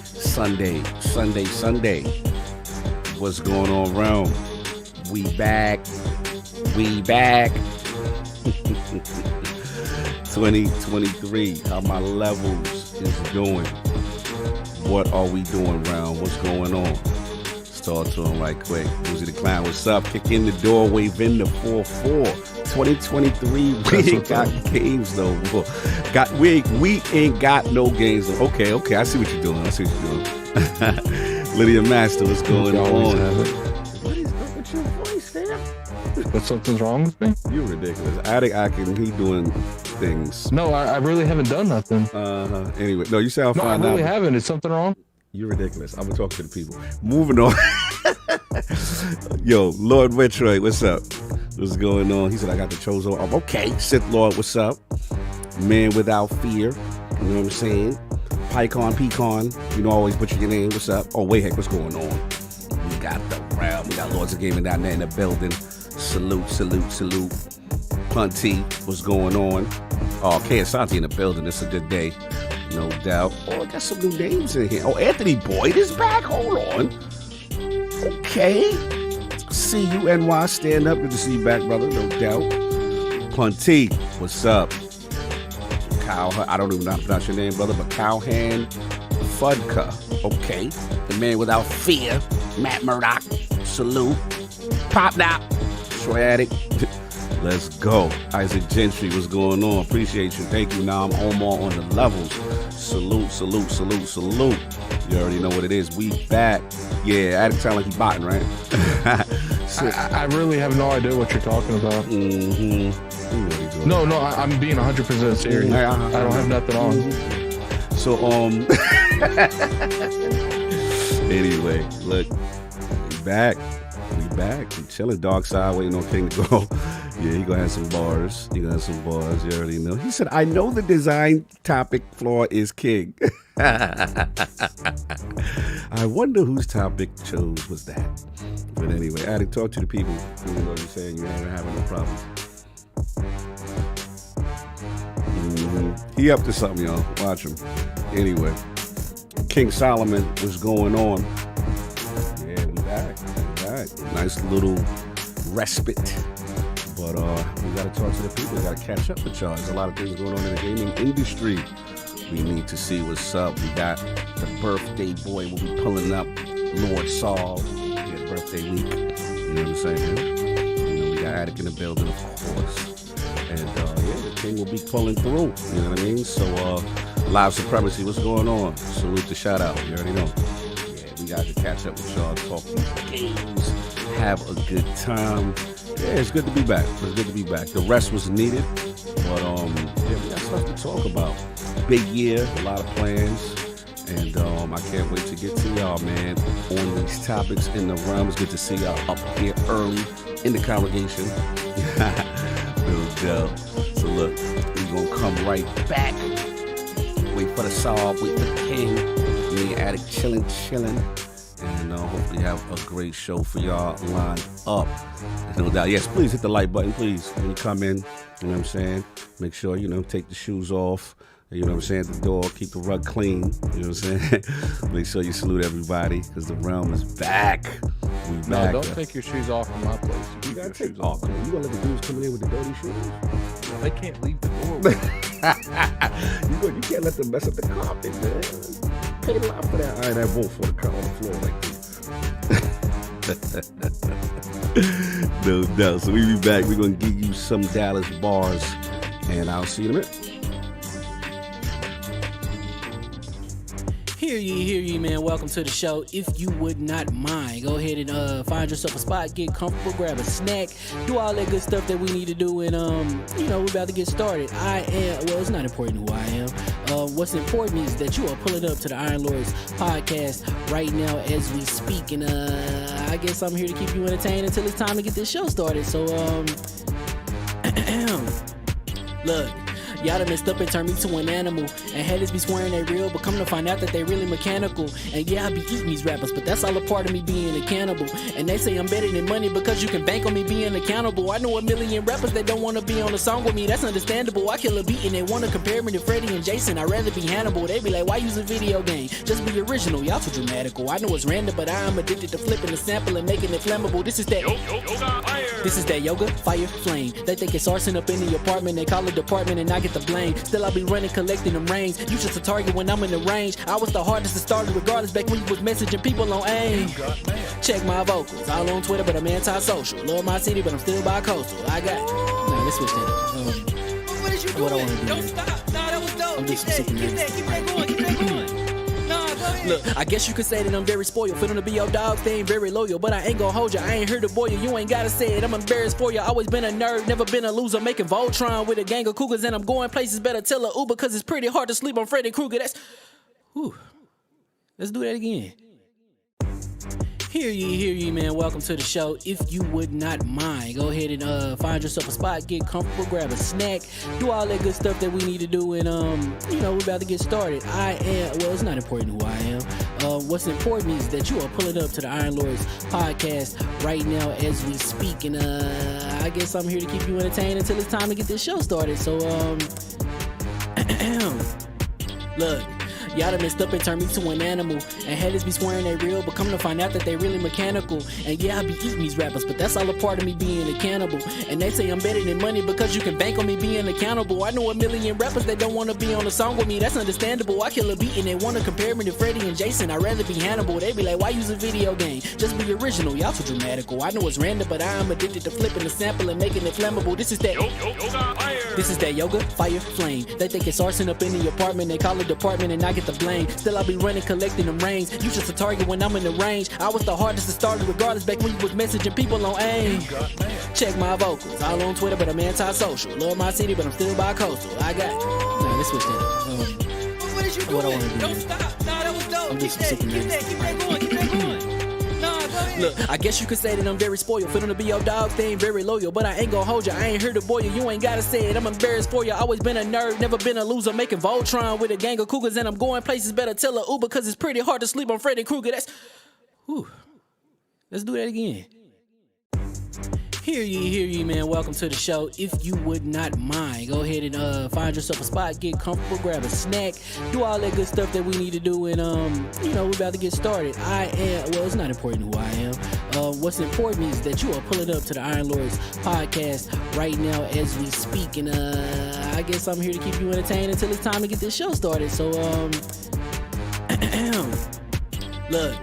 Sunday. What's going on around? We back. 2023. How my levels is doing? What are we doing around? What's going on? Let's talk to him right quick. Woozy the Clown, what's up? Kick in the door, wave in the 4-4. 2023, we ain't got games though. We ain't got no games though. Okay, I see what you're doing. Lydia Master, what's going on? What is up with your voice, fam? But something's wrong with me? You're ridiculous. He doing things. No, I really haven't done nothing. Anyway, no, you sound fine now. No, I really haven't. Is something wrong? You're ridiculous. I'm gonna talk to the people. Moving on. Yo, Lord Retroid, what's up? What's going on? He said, I got the chosen. Oh, okay. Sith Lord, what's up? Man Without Fear. You know what I'm saying? Pecan. You know, always butcher your name. What's up? Oh, wait, heck, what's going on? We got the round. We got Lords of Gaming down there in the building. Salute. Punty, what's going on? Oh, Santi in the building. It's a good day. No doubt. Oh, I got some new names in here. Oh, Anthony Boyd is back. Hold on. Okay. See you, NY. Stand up. Good to see you back, brother. No doubt. Punty, what's up? I don't even know how to pronounce your name, brother, but Cowhand Fudka. Okay. The Man Without Fear. Matt Murdoch. Salute. Pop Nap. Troy Addict. Let's go. Isaac Gentry, what's going on? Appreciate you. Thank you. Now I'm Omar on the levels. Salute. You already know what it is. We back. Yeah, Addict sound like he botting, right? I really have no idea what you're talking about. Mm-hmm. No, I'm being 100% serious. I don't have nothing on. So, anyway, look, we back. We chilling. Dark side, waiting on King to go. Yeah, he gonna have some bars. You already know. He said, I know the design topic Flaw is king. I wonder whose topic chose was that. But anyway, Addict, talk to the people. You know what you're saying? You ain't having no problems. He up to something, y'all. Watch him. Anyway, King Solomon, what's going on? Yeah, we back. Nice little respite. But we gotta talk to the people. We gotta catch up with y'all. There's a lot of things going on in the gaming industry. We need to see what's up. We got the birthday boy. We'll be pulling up Lord Saul. Yeah, birthday week. You know what I'm saying? You know, we got Attic in the building, of course. And the king will be pulling through. You know what I mean? So Live Supremacy, what's going on? Salute the shout out. You already know. Yeah, we got to catch up with y'all, talk games, have a good time. Yeah, it's good to be back. The rest was needed. But we got stuff to talk about. Big year, a lot of plans. And I can't wait to get to y'all, man, on these topics in the realm. It's good to see y'all up here early in the congregation. No doubt. So look, we're going to come right back. Wait for the Saul, wait for the King. Me and Addict chilling. And hopefully have a great show for y'all lined up. No doubt. Yes, please hit the like button, please. When you come in, you know what I'm saying? Make sure, take the shoes off. You know what I'm saying? The door, keep the rug clean. You know what I'm saying? Make sure you salute everybody because the realm is back. We back. No, don't take your shoes off from my place. You gotta take shoes off. You gonna let the dudes coming in with the dirty shoes? No, they can't leave the door. You can't let them mess up the carpet, man. Pay a lot for that. All right, that wolf on the floor like this. No doubt. So we be back. We're gonna give you some Dallas bars, and I'll see you in a minute. Hear ye, man. Welcome to the show. If you would not mind, go ahead and find yourself a spot, get comfortable, grab a snack, do all that good stuff that we need to do, and we're about to get started. It's not important who I am. What's important is that you are pulling up to the Iron Lords podcast right now as we speak, and I guess I'm here to keep you entertained until it's time to get this show started. So look, Y'all done messed up and turned me to an animal. And haters be swearing they real, but come to find out that they really mechanical. And yeah, I be eating these rappers, but that's all a part of me being a cannibal. And they say I'm better than money because you can bank on me being accountable. I know a million rappers that don't wanna be on a song with me, that's understandable. I kill a beat and they wanna compare me to Freddie and Jason. I'd rather be Hannibal. They be like, why use a video game? Just be original, y'all too dramatical. I know it's random, but I'm addicted to flipping the sample and making it flammable. This is that yoga, fire, flame. They think it's arson up in the apartment, they call it department and I get the blame. Still I be running, collecting them rings. You just a target when I'm in the range. I was the hardest to start regardless back when you was messaging people on AIM. Check my vocals, all on Twitter, but I'm anti-social. Love my city, but I'm still bi-coastal. I got, nah, let's switch that up. What is you doing? What I wanna do? Don't stop. Nah, that was dope. I'm Keep just that going. Keep that going. Nah, go ahead. Look, I guess you could say that I'm very spoiled. For them to be your dogs, they ain't very loyal. But I ain't gon' hold you, I ain't here to boil you. You ain't gotta say it, I'm embarrassed for you. Always been a nerd, never been a loser. Making Voltron with a gang of cougars. And I'm going places, better tell a Uber. Cause it's pretty hard to sleep on Freddy Krueger. That's, whew. Let's do that again. Hear ye, man. Welcome to the show. If you would not mind, go ahead and find yourself a spot, get comfortable, grab a snack, do all that good stuff that we need to do, and we're about to get started. It's not important who I am. What's important is that you are pulling up to the Iron Lords podcast right now as we speak, and I guess I'm here to keep you entertained until it's time to get this show started. So look. Y'all done messed up and turned me to an animal. And haters be swearing they real, but come to find out that they really mechanical. And yeah, I be eating these rappers, but that's all a part of me being a cannibal. And they say I'm better than money because you can bank on me being accountable. I know a million rappers that don't wanna be on a song with me, that's understandable. I kill a beat and they wanna compare me to Freddie and Jason. I'd rather be Hannibal. They be like, why use a video game? Just be original, y'all too dramatical. I know it's random, but I'm addicted to flipping the sample and making it flammable. This is that yoga, fire, flame. They think it's arson up in the apartment, they call it department and I get the blame. Still I be running, collecting them rings. You just a target when I'm in the range. I was the hardest to start regardless back when you was messaging people on AIM. Check my vocals, all on Twitter, but I'm anti-social. Love my city, but I'm still bi-coastal. I got, nah, let's switch that up. What is you doing? What I wanna do? Don't stop. Nah, that was dope. I'm Keep just that sick of going. Keep that going. Nah, go ahead. Look, I guess you could say that I'm very spoiled. For them to be your dogs, they ain't very loyal. But I ain't gon' hold you, I ain't here to boil you. You ain't gotta say it, I'm embarrassed for you. Always been a nerd, never been a loser. Making Voltron with a gang of cougars. And I'm going places, better tell a Uber. Cause it's pretty hard to sleep on Freddy Krueger. That's, whew. Let's do that again. Hear ye, man. Welcome to the show. If you would not mind, go ahead and find yourself a spot, get comfortable, grab a snack, do all that good stuff that we need to do, and we're about to get started. It's not important who I am. What's important is that you are pulling up to the Iron Lords podcast right now as we speak, and I guess I'm here to keep you entertained until it's time to get this show started. So look.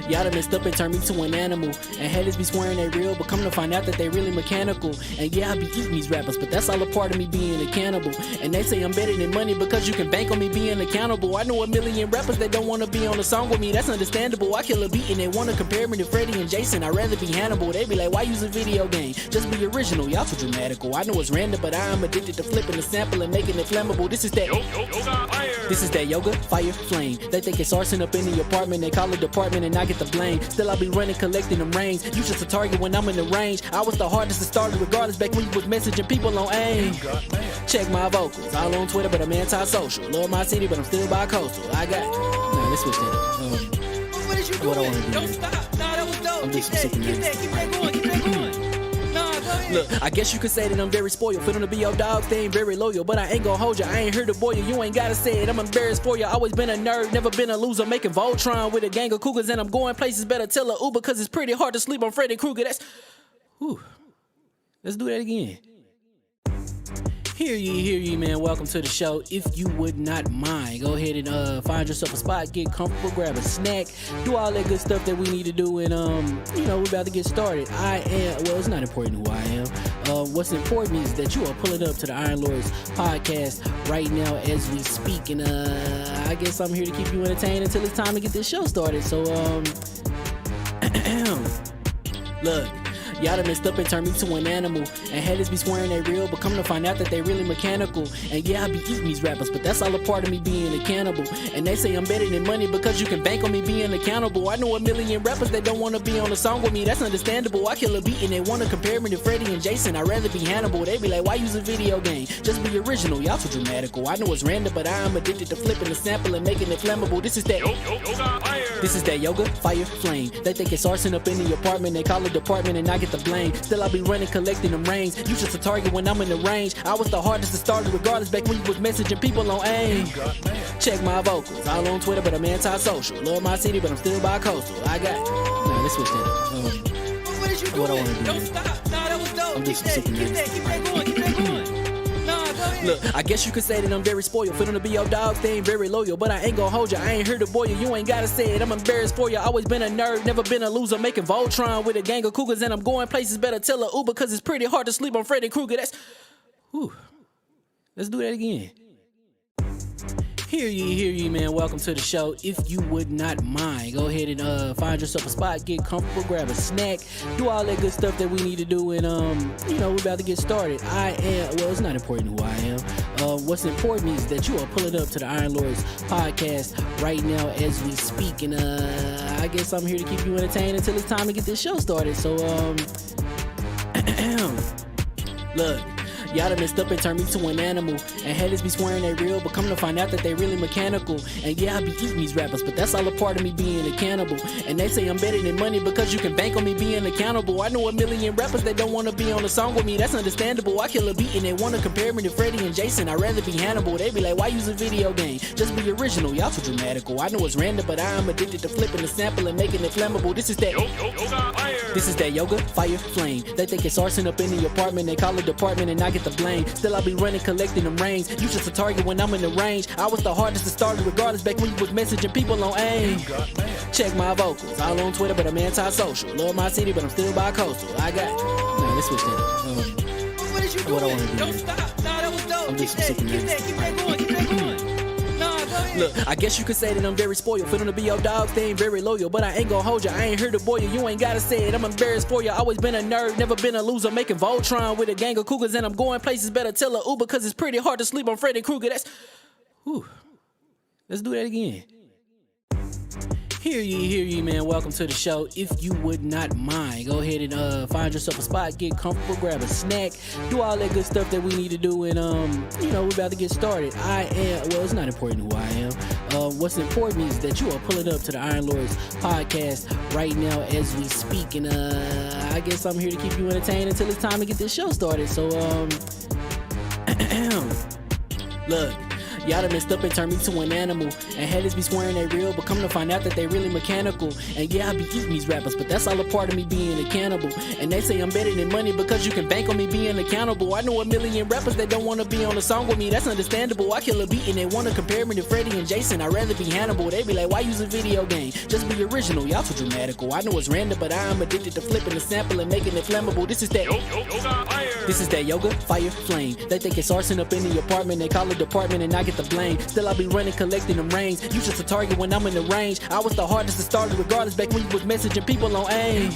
Y'all done messed up and turned me to an animal. And haters be swearing they real, but come to find out that they really mechanical. And yeah, I be eating these rappers, but that's all a part of me being a cannibal. And they say I'm better than money because you can bank on me being accountable. I know a million rappers that don't wanna be on a song with me, that's understandable. I kill a beat and they wanna compare me to Freddie and Jason. I'd rather be Hannibal. They be like, why use a video game? Just be original, y'all too dramatical. I know it's random, but I'm addicted to flipping the sample and making it flammable. This is that yoga, fire, flame. They think it's arson up in the apartment, they call it department and I get the blame. Still I be running, collecting them rings. You just a target when I'm in the range. I was the hardest to start regardless back when you was messaging people on AIM. Check my vocals, all on Twitter, but I'm anti-social. Love my city, but I'm still bi-coastal. I got, nah, let's switch that up. What is you doing? What I wanna do? Don't stop. Nah, that was dope. I'm Keep just that sick of going. Keep that going. Nah, go ahead. Look, I guess you could say that I'm very spoiled. For them to be your dogs, they ain't very loyal. But I ain't gon' hold you, I ain't here to boil you. You ain't gotta say it, I'm embarrassed for you. Always been a nerd, never been a loser. Making Voltron with a gang of cougars. And I'm going places, better tell a Uber. Cause it's pretty hard to sleep on Freddy Krueger. That's, whew. Let's do that again. Hear ye, man. Welcome to the show. If you would not mind, go ahead and find yourself a spot, get comfortable, grab a snack, do all that good stuff that we need to do, and we're about to get started. It's not important who I am. What's important is that you are pulling up to the Iron Lords podcast right now as we speak, and I guess I'm here to keep you entertained until it's time to get this show started. So look. Y'all done messed up and turned me to an animal. And haters be swearing they real, but come to find out that they really mechanical. And yeah, I be eating these rappers, but that's all a part of me being a cannibal. And they say I'm better than money because you can bank on me being accountable. I know a million rappers that don't wanna be on a song with me, that's understandable. I kill a beat and they wanna compare me to Freddie and Jason. I'd rather be Hannibal. They be like, why use a video game? Just be original, y'all too dramatical. I know it's random, but I am addicted to flipping the sample and making it flammable. This is that yoga, fire, flame. They think it's arson up in the apartment. They call it department and I get the blame. Still I be running, collecting them rains. You just a target when I'm in the range. I was the hardest to start regardless back when you was messaging people on AIM. Check my vocals, all on Twitter, but I'm anti-social. Love my city, but I'm still bi-coastal. I got... Nah, let's switch that. What is you doing? What I wanna do? Don't stop. Nah, that was dope. I'm just Keep that going. Keep that going. Nah, go ahead. Look, I guess you could say that I'm very spoiled. For them to be your dogs, they ain't very loyal. But I ain't gon' hold ya, I ain't here to boil you. You ain't gotta say it, I'm embarrassed for ya. Always been a nerd, never been a loser. Making Voltron with a gang of cougars. And I'm going places, better tell a Uber. Cause it's pretty hard to sleep on Freddy Krueger. That's... Whew. Let's do that again. Hear ye, man. Welcome to the show. If you would not mind, go ahead and find yourself a spot, get comfortable, grab a snack, do all that good stuff that we need to do, and we're about to get started. It's not important who I am. What's important is that you are pulling up to the Iron Lords podcast right now as we speak, and I guess I'm here to keep you entertained until it's time to get this show started. So look. Y'all done messed up and turned me to an animal. And haters be swearing they real, but come to find out that they really mechanical. And yeah, I be eating these rappers, but that's all a part of me being a cannibal. And they say I'm better than money because you can bank on me being accountable. I know a million rappers that don't wanna be on a song with me, that's understandable. I kill a beat and they wanna compare me to Freddie and Jason. I'd rather be Hannibal. They be like, why use a video game? Just be original, y'all too dramatical. I know it's random, but I am addicted to flipping the sample and making it flammable. This is that yoga, fire, flame. They think it's arson up in the apartment. They call it department and I get the blame. Still I be running, collecting them rains. You just a target when I'm in the range. I was the hardest to start regardless back when you was messaging people on AIM. Check my vocals, all on Twitter, but I'm anti-social. Love my city, but I'm still bi-coastal. I got... Nah, let's switch that. What is you doing? What I wanna do? Don't stop. Nah, that was dope. I'm just Keep that going. Keep that going. Nah, go ahead. Look, I guess you could say that I'm very spoiled. For them to be your dogs, they ain't very loyal. But I ain't gon' hold ya, I ain't here to boil you. You ain't gotta say it, I'm embarrassed for ya. Always been a nerd, never been a loser. Making Voltron with a gang of cougars. And I'm going places, better tell a Uber. Cause it's pretty hard to sleep on Freddy Krueger. That's... Whew. Let's do that again. Hear ye, man. Welcome to the show. If you would not mind, go ahead and find yourself a spot, get comfortable, grab a snack, do all that good stuff that we need to do, and we're about to get started. It's not important who I am. What's important is that you are pulling up to the Iron Lords podcast right now as we speak, and I guess I'm here to keep you entertained until it's time to get this show started. So look. Y'all done messed up and turned me to an animal. And haters be swearing they real, but come to find out that they really mechanical. And yeah, I be eating these rappers, but that's all a part of me being a cannibal. And they say I'm better than money because you can bank on me being accountable. I know a million rappers that don't wanna be on a song with me, that's understandable. I kill a beat and they wanna compare me to Freddie and Jason. I'd rather be Hannibal. They be like, why use a video game? Just be original, y'all too dramatical. I know it's random, but I am addicted to flipping the sample and making it flammable. This is that yoga, fire, flame. They think it's arson up in the apartment. They call it department and I get the blame. Still I be running, collecting them rains. You just a target when I'm in the range. I was the hardest to start regardless back when you was messaging people on AIM.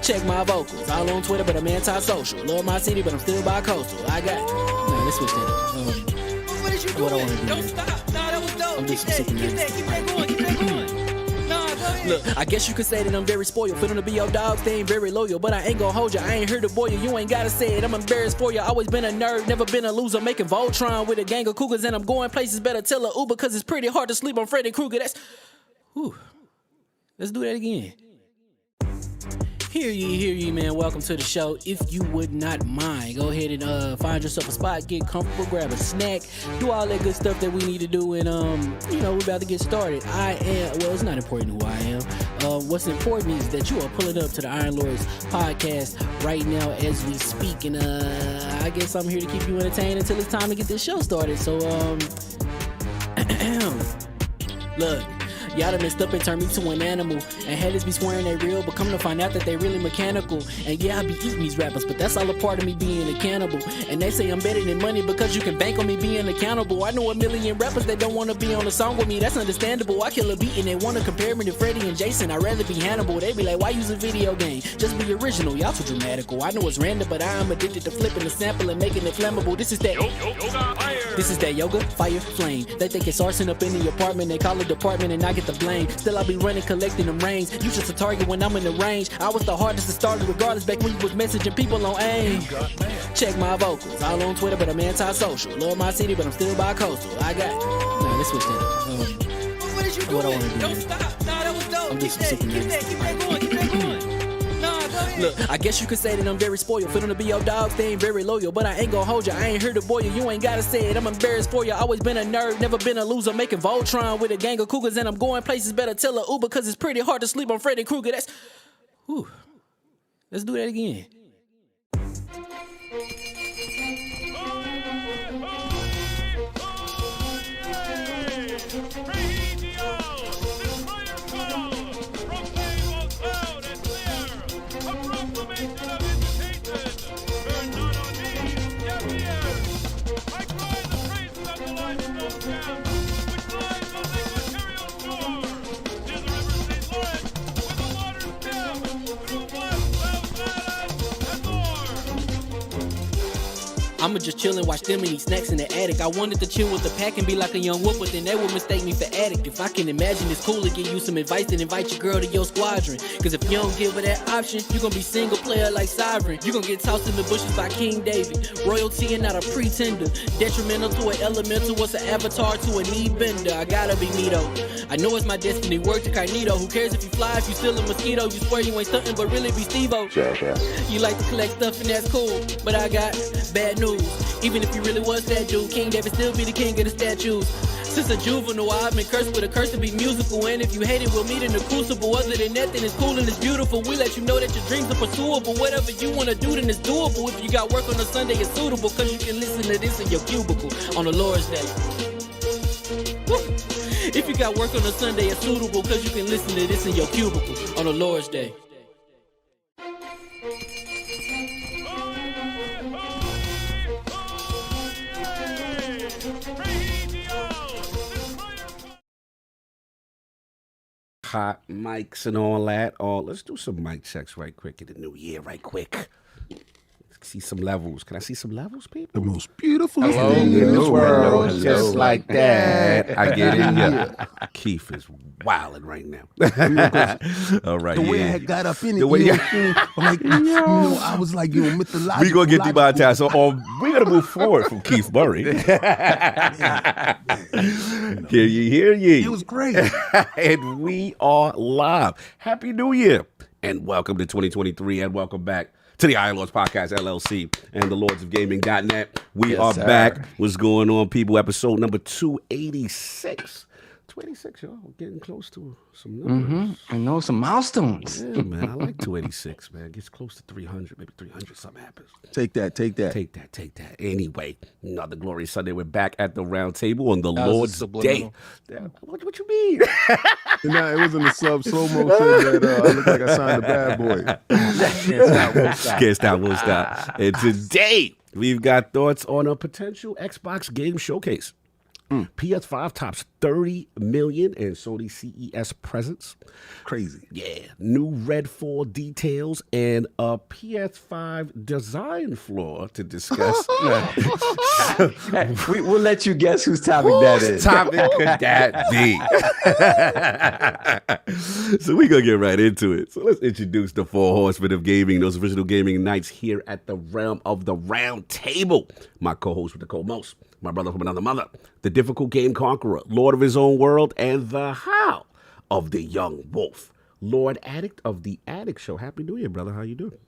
Check my vocals, all on Twitter, but I'm anti-social. Love my city, but I'm still bi-coastal. I got... Nah, let's switch that. What is you doing? What I wanna do? Don't stop. Nah, that was dope. I'm just Keep that going. Nah, go ahead. Look, I guess you could say that I'm very spoiled. For them to be your dogs, they ain't very loyal. But I ain't gon' hold ya, I ain't here to boil you. You ain't gotta say it, I'm embarrassed for ya. Always been a nerd, never been a loser. Making Voltron with a gang of cougars. And I'm going places, better tell a Uber. Cause it's pretty hard to sleep on Freddy Krueger. That's... Whew. Let's do that again. Hear ye, man. Welcome to the show. If you would not mind, go ahead and find yourself a spot, get comfortable, grab a snack, do all that good stuff that we need to do, and we're about to get started. It's not important who I am. What's important is that you are pulling up to the Iron Lords podcast right now as we speak, and I guess I'm here to keep you entertained until it's time to get this show started. So look. Y'all done messed up and turned me to an animal. And haters be swearing they real, but come to find out that they really mechanical. And yeah, I be eating these rappers, but that's all a part of me being a cannibal. And they say I'm better than money because you can bank on me being accountable. I know a million rappers that don't want to be on a song with me, that's understandable. I kill a beat and they want to compare me to Freddie and Jason. I'd rather be Hannibal. They be like, why use a video game? Just be original, y'all too dramatical. I know it's random, but I am addicted to flipping the sample and making it flammable. This is that yoga, fire, flame. They think it's arson up in the apartment. They call it department and I get the blame. Still I be running, collecting them rings. You just a target when I'm in the range. I was the hardest to start regardless back when you was messaging people on AIM. Check my vocals, all on Twitter, but I'm anti-social. Love my city, but I'm still bi-coastal. I got. Nah, let's switch that up. What is you doing? What I wanna do Don't next. stop. Nah, that was dope. I'm Keep just that super going. Keep that going. Nah, go ahead. Look, I guess you could say that I'm very spoiled. For them to be your dogs, they ain't very loyal. But I ain't gonna hold you, I ain't here to boil you. You ain't gotta say it, I'm embarrassed for you. Always been a nerd, never been a loser. Making Voltron with a gang of cougars. And I'm going places, better tell a Uber. Cause it's pretty hard to sleep on Freddy Krueger. That's. Whew. Let's do that again. I'ma just chill and watch them and eat snacks in the attic. I wanted to chill with the pack and be like a young wolf, but then they would mistake me for addict. If I can imagine it's cool to give you some advice, then invite your girl to your squadron. Cause if you don't give her that option, you gon' be single player like Sovereign. You gon' get tossed in the bushes by King David. Royalty and not a pretender. Detrimental to an elemental, what's an avatar to a knee bender? I gotta be me though. I know it's my destiny, work to Cognito. Who cares if you fly, if you still a mosquito? You swear you ain't stuntin', but really be Steve-O. You like to collect stuff and that's cool, but I got bad news. Even if you really was that dude, King David still be the king of the statues. Since a juvenile, I've been cursed with a curse to be musical. And if you hate it, we'll meet in the crucible. Other than that, then it's cool and it's beautiful. We let you know that your dreams are pursuable. Whatever you wanna do, then it's doable. If you got work on a Sunday, it's suitable. Cause you can listen to this in your cubicle on the Lord's Day. Woo. If you got work on a Sunday, it's suitable. Cause you can listen to this in your cubicle on the Lord's Day. Hot mics and all that. Oh, let's do some mic checks right quick in the new year, right quick. See some levels. Can I see some levels, people? The most beautiful Hello, thing in this world. hello. Just like that. I get it. Yeah. Keith is wilding right now. All right. The way I had got up in it, the way like, I was like, mythological. We gonna get demonetized. So we're gonna move forward from Keith Murray. Hear ye. It was great. And we are live. Happy New Year. And welcome to 2023 and welcome back to the ILP Podcast, LLC, and the Lords of Gaming.net. We are back. What's going on, people? Episode number 286. 286, y'all. We're getting close to some numbers. I know some milestones. Yeah, man. I like 286, man. It gets close to 300, maybe 300, something happens. Take that. Take that. Anyway, another glorious Sunday. We're back at the round table on the Lord's Day. What you mean? Nah, it was in the sub. Slow-mo said that I look like I signed a bad boy. Can't stop, won't stop. And today, we've got thoughts on a potential Xbox game showcase. PS5 tops 30 million in Sony CES presence. Crazy. Yeah. New Redfall details and a PS5 design flaw to discuss. We'll let you guess whose topic that is. Whose topic could that be? So we're going to get right into it. So let's introduce the four horsemen of gaming, those original gaming nights here at the realm of the round table. My co-host with the co-most, my brother from another mother, the difficult game conqueror, lord of his own world, and the how of the young wolf, Lord Addict of the Addict Show. Happy New Year, brother. How you doing?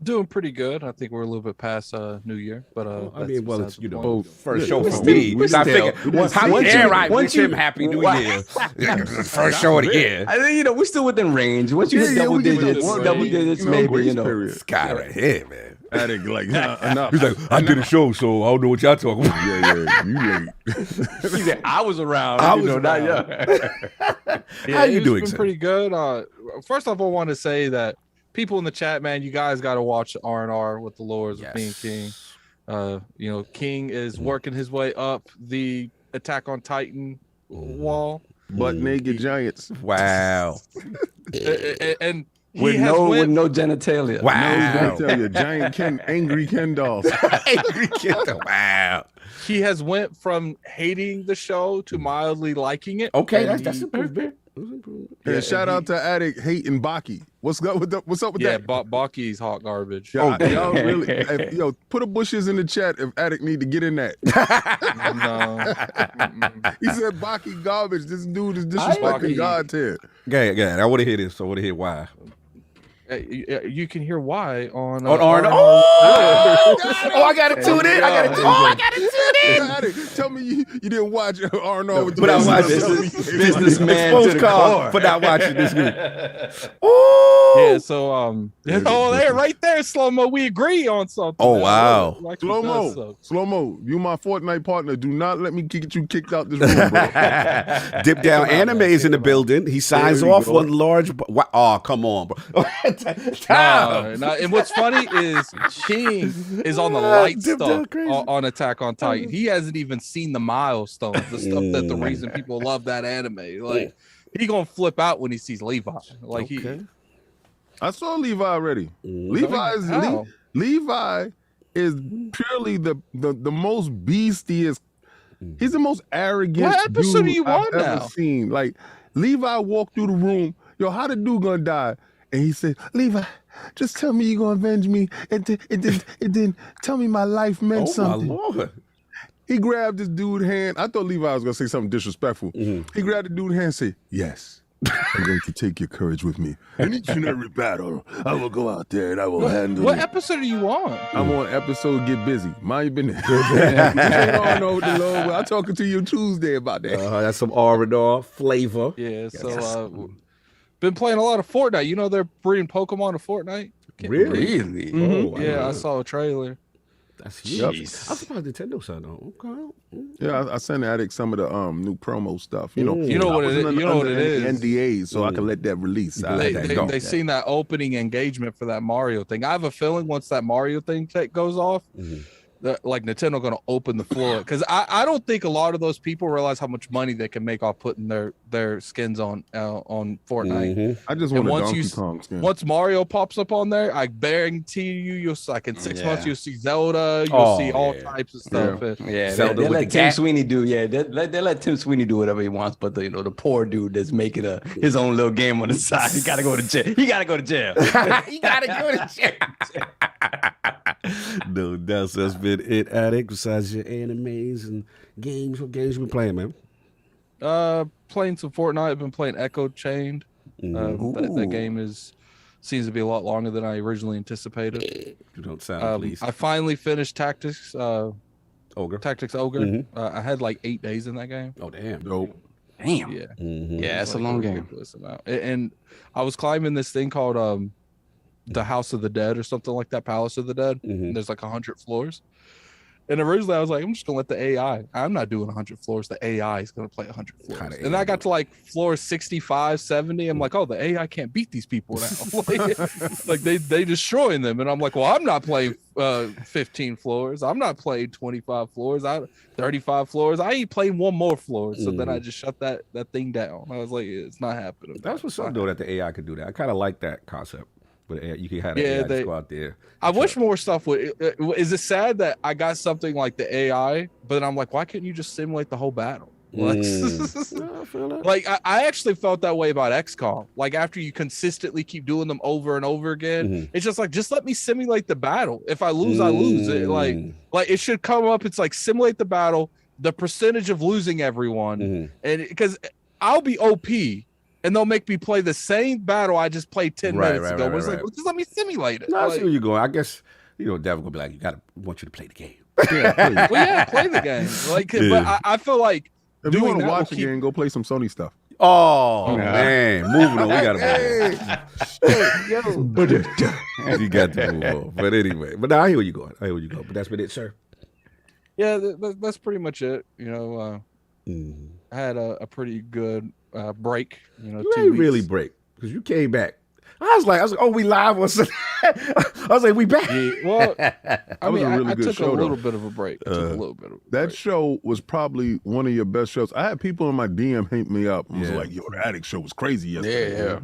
Doing pretty good. I think we're a little bit past New Year, but I mean, well, it's, besides the you point. know, first show we for still- me. we So I still- figure, how once dare you- I once wish him you- Happy New Wow. Year? First show of the year. I think we're still within range. Once you hit double we give it digits, one, double we- digits, you know, maybe grace period. This guy right here, man. Addict, like, enough. He's like, I did a show, so I don't know what y'all talking about. yeah, you late. He said, I was around. I you was know, not around. Yeah, How you it's doing, been sir? pretty good. First off, I want to say that people in the chat, man, you guys got to watch R&R with the Lords with me and King. You know, King is working his way up the Attack on Titan wall, Butt naked giants. Wow. and he with has with no genitalia. Wow. I tell you, giant angry Ken dolls. Angry kid. Wow. he has went from hating the show to mildly liking it. Okay, And that's he- improvement. Yeah, shout out to Addict hating Baki. What's up with yeah, that? Baki's hot garbage. Y'all really, yo, put a bushes in the chat if Addict need to get in that. No. He said Baki garbage. This dude is disrespecting Baki. God tier. Yeah. I want to hear this. So I want to hear why. You can hear why on On R&R. R&R. Oh, I got to tune in. I got to tune in. Addict, tell me you didn't watch R&R with the But I rest of watched the show. Businessman to Exposed the card core. for not watching this week. Oh. Yeah, so there, right there, slow mo. We agree on something. Oh, man. wow. Like Slow he does so. mo, you my Fortnite partner. Do not let me get you kicked out this room, bro. Dip Down Anime's in the building. He signs There you off go. on large. Oh, come on, bro. And what's funny is King is on the light Dip stuff Down crazy. on Attack on Titan. He hasn't even seen the milestones, the stuff that the reason people love that anime. Like he gonna flip out when he sees Levi. Like I saw Levi already. How? Levi is purely the most beastiest. He's the most arrogant What episode dude are you I've on ever now? seen. Like Levi walked through the room. Yo, how the dude gonna die? And he said, Levi, just tell me you gonna avenge me, and then tell me my life meant Oh, my something. Lord. He grabbed this dude's hand. I thought Levi was gonna say something disrespectful. He grabbed the dude's hand and said, yes. I'm going to take your courage with me. In each and every battle, I will go out there and I will handle What it. episode are you on? I'm on episode Get Busy. Mind your business. I know the Lord. I'm talking to you Tuesday about that. That's some R&R flavor. Yeah, so been playing a lot of Fortnite. You know they're breeding Pokemon to Fortnite. Really? Really? Oh, Yeah, I saw a trailer. That's huge. Jeez. I'm surprised Nintendo said no. Okay. Yeah, I sent Addict some of the new promo stuff. You know, You know what I it wasn't is- you know what under it any is. NDAs, so I could let that release. They seen that opening engagement for that Mario thing. I have a feeling once that Mario thing goes off, that like Nintendo gonna open the floor because I don't think a lot of those people realize how much money they can make off putting their skins on Fortnite. I just And want a once Donkey you Kong skin. once Mario pops up on there, I guarantee you'll like in 6 months Yeah. you'll see Zelda, you'll Oh, see all yeah. types of stuff. Yeah, Zelda they with let the Tim cat. Sweeney do. Yeah, they let Tim Sweeney do whatever he wants. But the poor dude that's making his own little game on the side, he gotta go to jail. He gotta go to jail. You gotta go to jail. No, that's been it, Addict. Besides your animes and games, what games you been playing, man? Playing some Fortnite. I've been playing Echo Chained. That game seems to be a lot longer than I originally anticipated. You don't sound pleased. I finally finished Tactics Ogre. Tactics Ogre. I had like 8 days in that game. Oh, damn. Dope. Damn. Yeah, Yeah, that's a Like long a game. ridiculous amount. And I was climbing this thing called the House of the Dead or something like that, Palace of the Dead. And there's like 100 floors. And originally I was like, I'm just gonna let the AI. I'm not doing 100 floors. The AI is gonna play 100 floors. Kinda And I got to like floor 65, 70. I'm like, oh, the AI can't beat these people now. like they destroying them. And I'm like, well, I'm not playing 15 floors. I'm not playing 25 floors. 35 floors. I ain't playing one more floor. So then I just shut that thing down. I was like, it's not happening. That's what's up, though, that the AI could do that. I kind of like that concept. But you can have the Yeah, AI just they- go out there. I wish more stuff would. Is it sad that I got something like the AI, but I'm like, why couldn't you just simulate the whole battle? Like, I feel that. like I actually felt that way about XCOM. Like after you consistently keep doing them over and over again, it's just like just let me simulate the battle. If I lose, I lose. It like it should come up. It's like simulate the battle, the percentage of losing everyone, and because I'll be OP. and they'll make me play the same battle I just played 10 Right, minutes right, ago. right, It's right, like, right. just let me simulate it. No, I Like, see where you're going. I guess Devin gonna be like, want you to play the game. well, yeah, play the game. Like, but Yeah. I feel like If you doing want to that watch will a keep- game, go play some Sony stuff. Oh man, moving on. We gotta move on. You got to move on. But anyway, but now I hear where you're going. But that's been it, sir. Yeah, that's pretty much it. You know, I had a pretty good break. You know, You 2 ain't weeks. really break because you came back. I was like, oh, we live or something. I was like, we back. Yeah, well, I was mean, a really I good took show, a little though. bit of a break. I took a little bit of a That break. show was probably one of your best shows. I had people in my DM hit me up and was Yeah. like, yo, the Addict show was crazy yesterday. Yeah.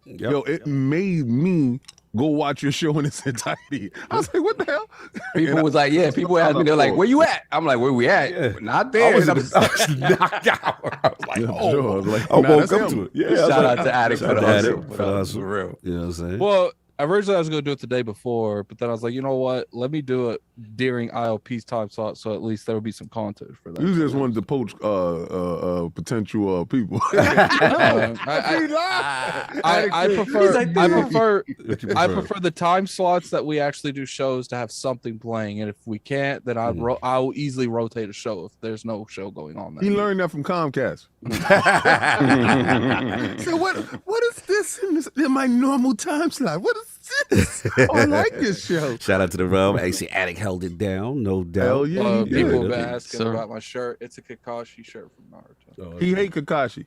Yep. Yo, it made me go watch your show in its entirety. I was like, what the hell? People was like, yeah. People asked me, they're like, "Where you at?" I'm like, "Where we at?" Yeah. Not I there. was, And I was knocked out. I was like, Yeah, oh, sure. I was like, I nah, woke that's up him. to it. Yeah, I was Shout like, out to Addict shout for the out to hustle. Addict for the hustle. For real. You know what I'm saying? Well, originally I was going to do it the day before, but then I was like, you know what? Let me do it during ILP's time slot, so at least there will be some content for that. You just wanted to poach potential people. I prefer the time slots that we actually do shows to have something playing, and if we can't, then I'll easily rotate a show if there's no show going on. That He week. learned that from Comcast. So what is this in my normal time slot? What is this? Oh, I like this show. Shout out to the realm. AC Addict held it down, no doubt. Hell yeah, he People have did. been asking Sir. about my shirt. It's a Kakashi shirt from Naruto. He hate Kakashi.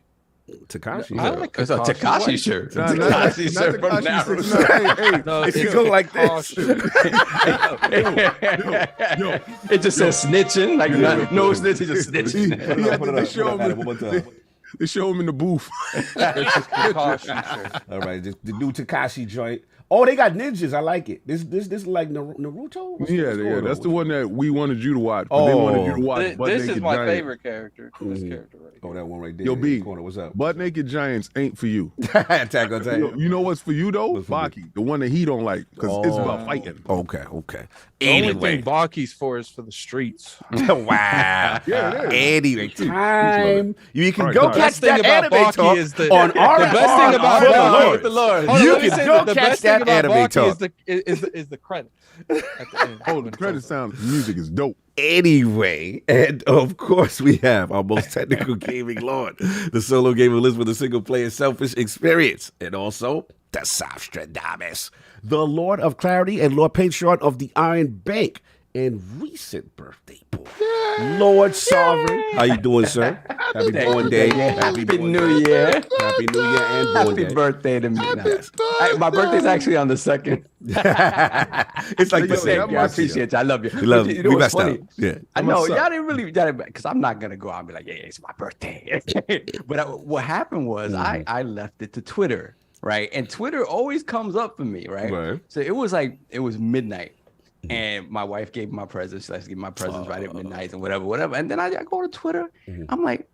Takashi. I like It's a Takashi shirt. Nah, Takashi not shirt from Tekashi Naruto. 69. Hey, hey, No, If you it's go like this. It just says snitching, like no snitching, just snitching. They show him in the booth. It's a Kakashi shirt. All right, the new Takashi joint. Oh, they got ninjas. I like it. This like Naruto. What's Yeah, going yeah, on? that's the one that we wanted you to watch. But they wanted you to watch This, Butt this is Naked my Giants. favorite character. This character right Oh, that one right there. Yo, in B. the corner. What's up? Butt Naked Giants ain't for you. Attack on Titan. You know what's for you though? What's for me? Baki, the one that he don't like, because it's about fighting. Okay. The only Anyway. thing Baki's for is for the streets. Wow. Yeah, it is. Anyway, time. You can All right, go all right. catch Best thing that about anime Baki talk is the- on the our best thing about Baki with the Lord. Hold on, You let me can say go the catch best thing that about anime Baki talk. is the credit. At the end. Oh, the credit sound music is dope. Anyway, and of course we have our most technical gaming lord, the solo gamer lives with a single player selfish experience, and also the Sostradamus, the Lord of Clarity and Lord Patron of the Iron Bank, and recent birthday boy, Lord Sovereign. How you doing, sir? Happy born day. Happy born New day. Year. Happy New Year and born Happy day. birthday to me. My birthday's actually on the 2nd. It's like the Yo, same. that Thank you. I must- appreciate you. I love you. We love But you. know We what's messed up. funny? Yeah. I know What's up? y'all didn't really, because I'm not gonna go out and be like, yeah, it's my birthday. But what happened was I left it to Twitter, right? And Twitter always comes up for me, right? Right. So it was midnight, and my wife gave me my presents. Let's give my presents right at midnight and whatever. And then I go to Twitter. I'm like,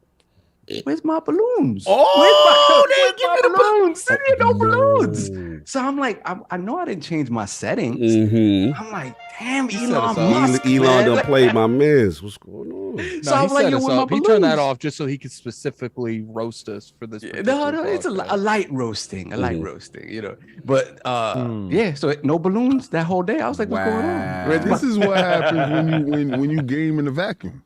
where's my balloons? Oh, they where's give my you the balloons? There ain't no balloons. Mm. So I'm like, I know I didn't change my settings. Mm-hmm. I'm like, damn, set us Elon up. Musk, Elon man. done Like, played my mans. What's going on? so No, I'm he like, set yo, us with my up. He turned that balloons. off just so he could specifically roast us for this. No, particular it's a podcast. light roasting, But yeah, so no balloons that whole day. I was like, what's going on? Where's This my- is what happens when you game in a vacuum.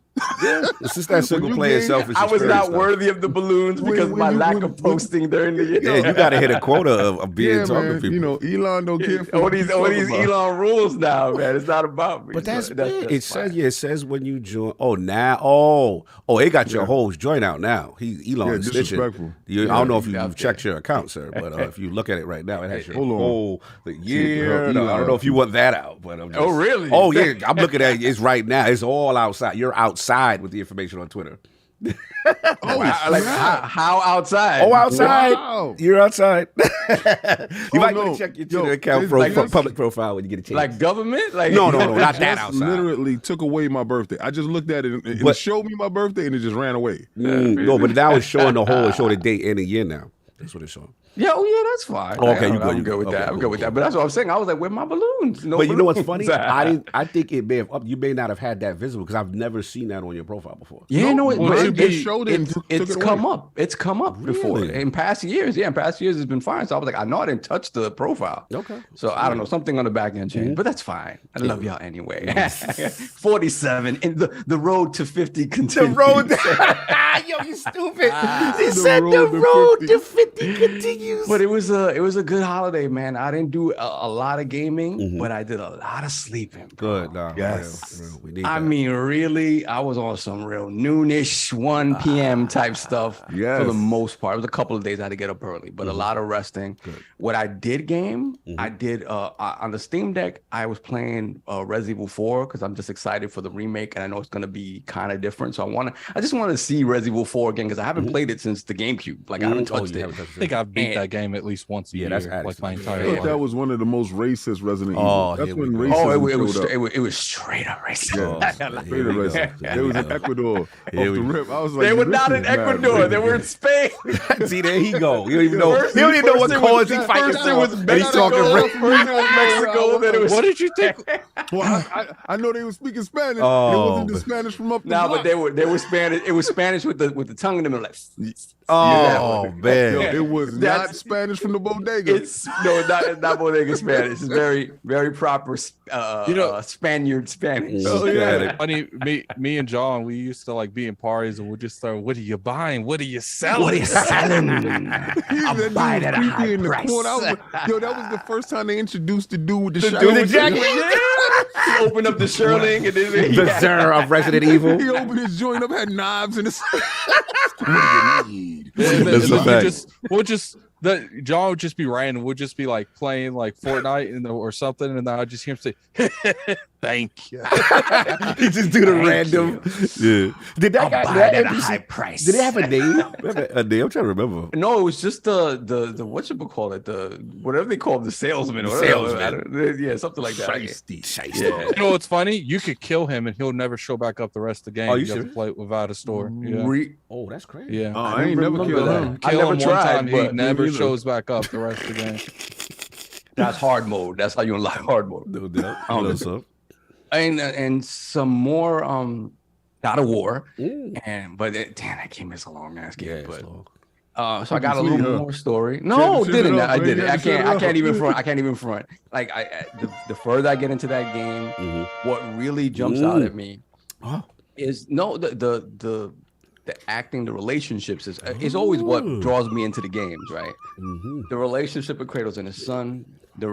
It's just that single you player game, selfish I was experience not stuff. worthy of the balloons because of my lack of posting during the year. Yeah, you got to hit a quota of being Yeah, talking to man. people. You know, Elon don't care for all what these you talking about. Elon rules now, man. It's not about me. But that's So big. It says, fine. yeah, it says when you join. Oh, now, oh, it got your whole joint out now. Elon Yeah, is snitching. disrespectful. I don't know if Yeah, you've checked your account, sir, but if you look at it right now, it has your Hold on. whole the year. Elon. No, I don't know if you want that out, but I'm just, Oh, really? Oh, yeah, I'm looking at it. It's right now. It's all outside. You're outside with the information on Twitter. Like how outside? Oh, outside. Wow. You're outside. You might no. want to check your Yo, Twitter account it's like this. public profile when you get a chance. Like government? Like no, not that Just outside. literally took away my birthday. I just looked at it and it But- showed me my birthday and it just ran away. No, but now it's showing the whole. It's showing the date and the year now. That's what it's showing. Yeah, oh yeah, that's fine. Okay, I'm good with that. I'm good with that. But that's what I'm saying. I was like, where my balloons? No but you know what's balloons. funny? I think it may have you may not have had that visible because I've never seen that on your profile before. Yeah, no, it's come up. It's come up before Really? in past years. Yeah, in past years it's been fine. So I was like, I know I didn't touch the profile. Okay. So I don't know, something on the back end changed, but that's fine. I love y'all anyway. 47 and the road to 50 continues. The road. Yo, you stupid. He said the road to 50 continues. But it was a good holiday, man. I didn't do a lot of gaming, but I did a lot of sleeping. Bro. Good. Nah, Yes. real. We need I that. mean, really, I was on some real noonish, 1 p.m. type stuff for the Yes. most part. It was a couple of days I had to get up early, but a lot of resting. What I did game, I did on the Steam Deck, I was playing Resident Evil 4 because I'm just excited for the remake and I know it's going to be kind of different. So I just want to see Resident Evil 4 again because I haven't played it since the GameCube. Like I haven't touched it. I think I've beat that game at least once a year. that's like my excellent. entire I thought life. that was one of the most racist Resident Oh, Evil. That's here when we go. racism It was straight up racist. Straight up racist. They was in Ecuador off Here the we rip. I was like, They were this not is in mad Ecuador. racist. They were in Spain. See, there he go. You don't even know. First- You don't even know what first it was- cause he fighting first it was for. And he's Mexico, talking first it was Mexico, then it was What did you think? Well, I know they were speaking Spanish. Oh, and it wasn't the Spanish from up the No, block. but they were Spanish. It was Spanish with the tongue in the middle, like Oh, Yo, man. it was not That's- Spanish from the bodega. it's not bodega Spanish. It's very very proper Spaniard Spanish. Oh, yeah. Yeah. Funny, me and John, we used to like be in parties and we'd just start, what are you buying? What are you selling? What are you selling? That I'm dude buying was at a creepy high in the price. corner. that was the first time they introduced the dude with the dude shadow. with the jacket. He opened up the Sherling and then The Zara of Resident Evil. He opened his joint up, had knives in his. What do you need? And That's a fact. John would just be random. We'll just be like playing like Fortnite or something, and then I'd just hear him say, "Thank you." He just do the random. Yeah. Did that guy? buy That it at a NPC high price. Did it have a name? A name? I'm trying to remember. No, it was just the what you call it, the whatever they call him, the salesman. Or whatever. Yeah, something like that. Shiesty. Yeah. You know what's funny? You could kill him and he'll never show back up the rest of the game. Oh, you have to serious? play it without a store. Yeah. Oh, that's crazy. Yeah. Oh, I ain't never remember killed that. him. I Kill never him tried, one time, he but never me neither. shows back up the rest of the game. That's hard mode. That's how you unlock hard mode. No doubt. Oh, What's up? And some more God of War. Mm. But damn, that game is a long ass game. Yeah, it's but long. so I got a Sweet, little huh? more story. Shut No, it didn't up, I? man. Did it. I Shut it can't up. even front. I can't even front. Like the further I get into that game, what really jumps out at me Oh. is the acting, the relationships is always what draws me into the games, right? The relationship with Kratos and his son, the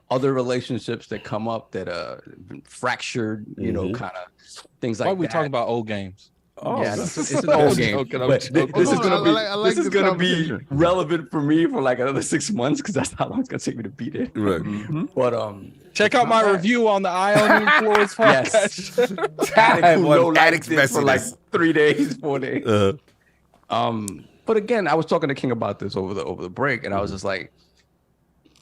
other relationships that come up that fractured, you know, kind of things like Why are we that. talking about old games? Oh, Yeah, it's an old game. joking, I'm But joking. this is gonna be I like this is this gonna be conversation. relevant for me for like another 6 months because that's how long it's gonna take me to beat it. Right. But Check out my review on the ILP Floors Yes. podcast. Addict who Well, no liked addicts it for like messiness. 3 days, 4 days. Uh, But again, I was talking to King about this over the break, and I was just like,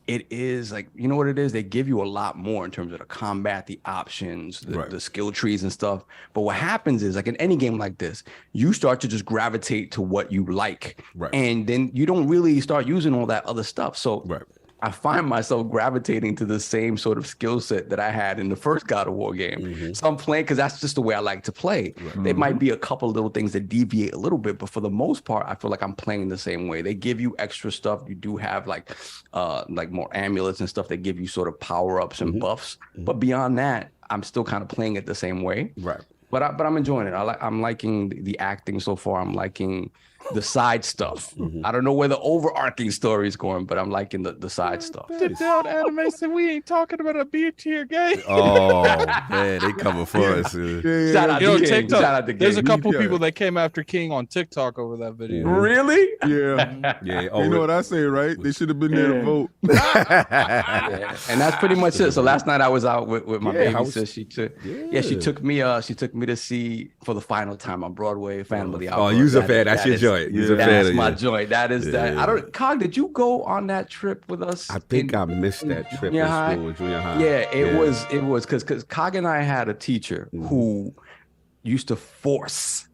it is like, you know what it is? They give you a lot more in terms of the combat, the options, the skill trees and stuff. But what happens is, like in any game like this, you start to just gravitate to what you like. Right. And then you don't really start using all that other stuff. So Right. I find myself gravitating to the same sort of skill set that I had in the first God of War game. So I'm playing because that's just the way I like to play. There might be a couple little things that deviate a little bit, but for the most part, I feel like I'm playing the same way. They give you extra stuff. You do have like more amulets and stuff that give you sort of power-ups and buffs. But beyond that, I'm still kind of playing it the same way. Right. But I'm enjoying it. I'm liking the acting so far. I'm liking the side stuff. I don't know where the overarching story is going, but I'm liking the side stuff. Sit down, anime said we ain't talking about a B-tier game. Oh, man, they coming for us. Shout out Yo, to King. TikTok. Shout out to There's a King. couple Yeah. people that came after King on TikTok over that video. Really? Yeah. Yeah. Oh, You know what I say, right? They should have been there to vote. Yeah. And that's pretty much it. So last night I was out with my Yeah, baby how was- sis. She took me to see for the final time on Broadway, Phantom of the Opera. Oh, you's a That- fan. That's that your is- joint. You's a fan That's of my yours. joint. That is that. I don't. Cog, did you go on that trip with us? I think I missed that trip junior in high? school, junior high. Yeah, it was because Cog and I had a teacher who used to force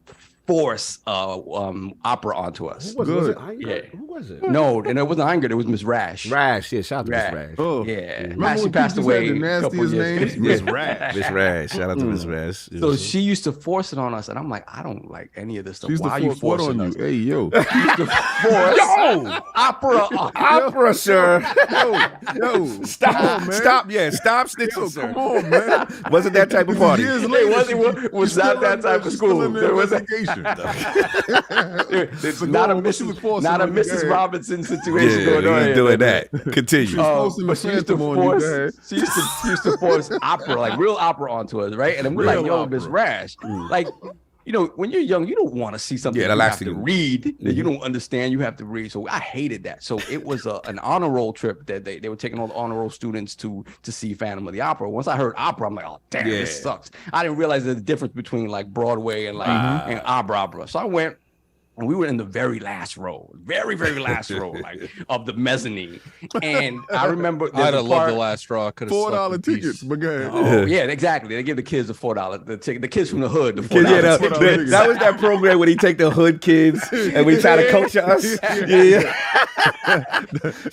force opera onto us. Was Good. it Iron? Yeah. Who was it? No, and it wasn't Iron, it was Miss Rash. Rash. Yeah, shout out to Miss Rash. Rash. Oh, Yeah, remember she when passed teachers away. had the a couple nastiest years names? ago. Miss Rash. Miss Rash. Shout out to Miss Rash. So she used to force it on us, and I'm like, I don't like any of this stuff. She used Why are to you force what forcing on us? you? Hey, yo. Force opera on Opera, sir. Yo, Stop. come on, man. Stop. Yeah, stop snitching, Yo, sir. come on, man. Wasn't that type of party? Years It later, was she's not still that under- type of she's school. still under There was a- investigation. It's So not go a on, what she was Mrs. forcing Not a on you? Go Mrs. ahead. Robinson situation Yeah, going on he's here. doing that. Continue. forcing the But she used to phantom on you, force. go ahead. She used to force opera, like real opera, onto us, right? And then we're Real like, "Yo, opera. Miss Rash, like." You know, when you're young, you don't want to see something Yeah, that you that have to actually- read that you don't understand. You have to read. So I hated that. So it was an honor roll trip that they were taking all the honor roll students to see Phantom of the Opera. Once I heard opera, I'm like, oh damn, Yeah. this sucks. I didn't realize there's a difference between like Broadway and like and opera. So I went. And we were in the very last row, very last row, like of the mezzanine. And I remember I'd there's a have loved part- the last straw. I could have $4 tickets, but go ahead. Oh, yeah, exactly. They give the kids a $4 the ticket. The kids from the hood, the $4 Yeah, that, ticket. $4 that was that program when he take the hood kids and we try to coach us. Yeah.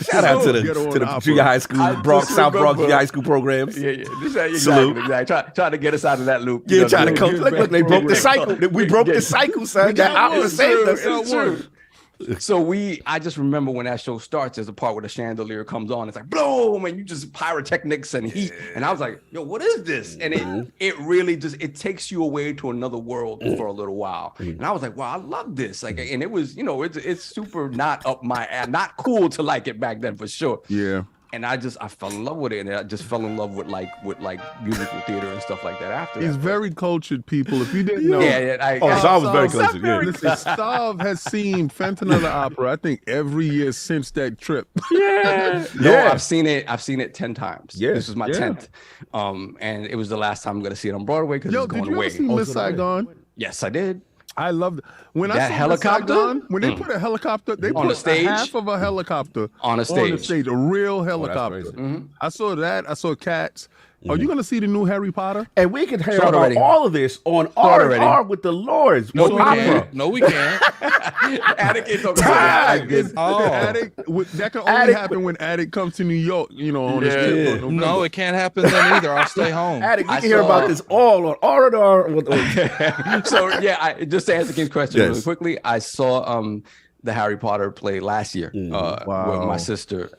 Shout out to Get on the opera. junior high school, I Bronx, just South Bronx remember- junior high school programs. Yeah. Exactly. Salute. Trying to get us out of that loop. Yeah, You know, trying to the- coach. Look, they broke the cycle. We broke the cycle, son. That opera saved us. It's true. So I just remember when that show starts, there's a part where the chandelier comes on. It's like boom, and you just pyrotechnics and heat. And I was like, yo, what is this? And it really it takes you away to another world for a little while. And I was like, wow, I love this. Like, and it was, it's super not up my not cool to like it back then for sure. Yeah. And I fell in love with it, and I just fell in love with like musical theater and stuff like that after He's that. very cultured, people. If you didn't know, So I was very close to you. Listen, Stav has seen Phantom of the Opera, I think, every year since that trip. No, Yeah. I've seen it 10 times. Yeah. This was my 10th. And it was the last time I'm going to see it on Broadway because Yo, it's did going you away. ever see Miss Saigon? Yes, I did. I loved it. When I That saw helicopter? Miss Saigon, when they put a helicopter, they On put the stage? half of a helicopter On a stage. a real helicopter. crazy. I saw that. I saw Cats. Are you going to see the new Harry Potter? And we can hear Start about already. all of this on Start R&R already. with the Lords. No, with we opera. can't. No, we can't. Attic ain't talking Time. about it. Oh. That can only Attic- happen when Attic comes to New York, on his Yeah. trip. in November. No, it can't happen then either. I'll stay home. Attic, we I can hear saw- about this all on R&R. So yeah, just to answer King's question Yes. really quickly, I saw the Harry Potter play last year with Wow. my sister.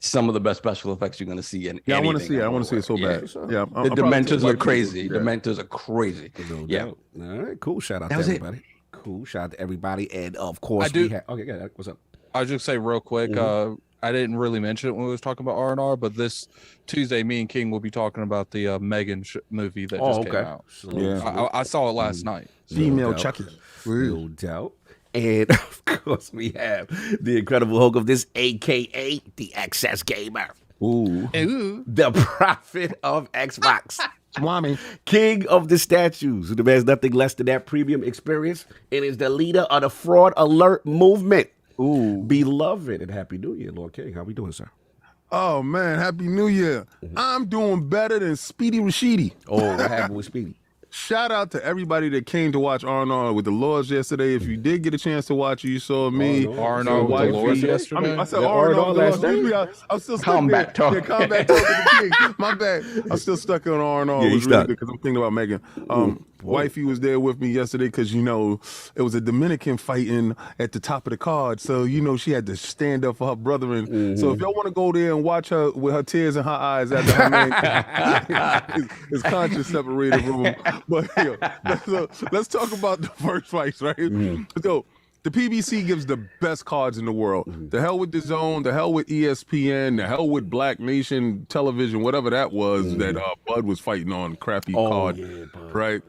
Some of the best special effects you're gonna see in Yeah, I want to anything see it. I ever. want to see it so Yeah. bad. Yeah, The Dementors look crazy. Yeah. Dementors are crazy. No Yeah. doubt. All right, cool. Shout out That to was it. everybody. Cool. Shout out to everybody. And of course, I do- we have. Okay, yeah. What's up? I'll just say real quick. I didn't really mention it when we was talking about R&R, but this Tuesday, me and King will be talking about the Megan movie that just came out. Yeah. I saw it last night. Female doubt. Chucky. No doubt. And of course, we have the incredible Hoeg of this, aka the Excess Gamer, Ooh. the prophet of Xbox, Mommy. king of the statues, who demands nothing less than that premium experience, and is the leader of the Fraud Alert movement. Ooh. Beloved, and Happy New Year, Lord King. How we doing, sir? Oh, man. Happy New Year. I'm doing better than Speedy Rashidi. Oh, what happened with Speedy? Shout out to everybody that came to watch R&R with the Lords yesterday. If you did get a chance to watch it, you saw me. R&R with your the wifey. Lords yesterday? I said Yeah, R&R R&R with the last Lords. night? Usually I'm still stuck Combat there. talk. Yeah, combat talk with the king. My bad. I'm still stuck on R&R. Yeah, It you was really stuck. good because I'm thinking about Megan. Wifey was there with me yesterday because, it was a Dominican fighting at the top of the card. So, she had to stand up for her brother. And so if y'all want to go there and watch her with her tears in her eyes after her man, his conscience separated from him. But let's talk about the first fights, right? So the PBC gives the best cards in the world. The hell with the Zone, the hell with ESPN, the hell with Black Nation Television, whatever that was that Bud was fighting on, crappy card, yeah, Bud. right?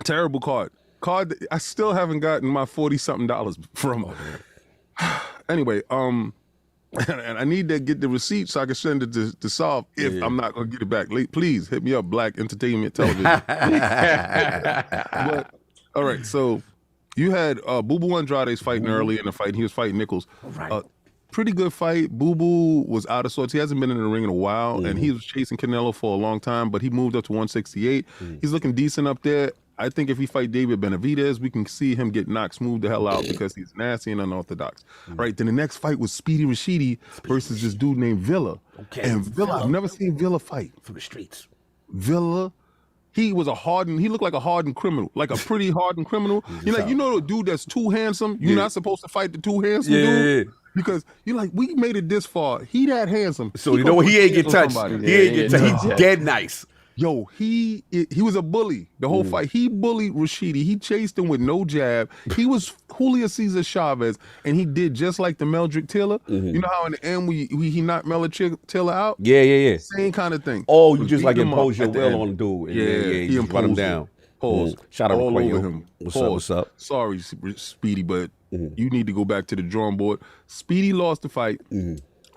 Terrible card. That I still haven't gotten my $40-something from. Anyway, and I need to get the receipt so I can send it to Solve if I'm not gonna get it back. Please hit me up, Black Entertainment Television. But, all right, so you had Boo Boo Andrade's fighting early in the fight. He was fighting Nichols. Right. Pretty good fight. Boo Boo was out of sorts. He hasn't been in the ring in a while, and he was chasing Canelo for a long time, but he moved up to 168. He's looking decent up there. I think if he fight David Benavidez, we can see him get knocked smooth the hell out because he's nasty and unorthodox. Right. Then the next fight was Speedy Rashidi versus this dude named Villa. Okay. And Villa, I've never seen Villa fight. From the streets. Villa, he was he looked like a hardened criminal, like a pretty hardened criminal. You're like, you know, the dude that's too handsome, you're not supposed to fight the too handsome dude. Because you're like, we made it this far. He that handsome. So you know what? He ain't get touched. He ain't get touched. He's dead nice. Yo, he was a bully the whole fight. He bullied Rashidi. He chased him with no jab. He was Julio Cesar Chavez, and he did just like the Meldrick Taylor. You know how in the end he knocked Meldrick Taylor out? Yeah. Same kind of thing. Oh, you just like impose your will on the dude. He just run him down. Pause. Shout out all to over him. What's up? Sorry, Speedy, but you need to go back to the drawing board. Speedy lost the fight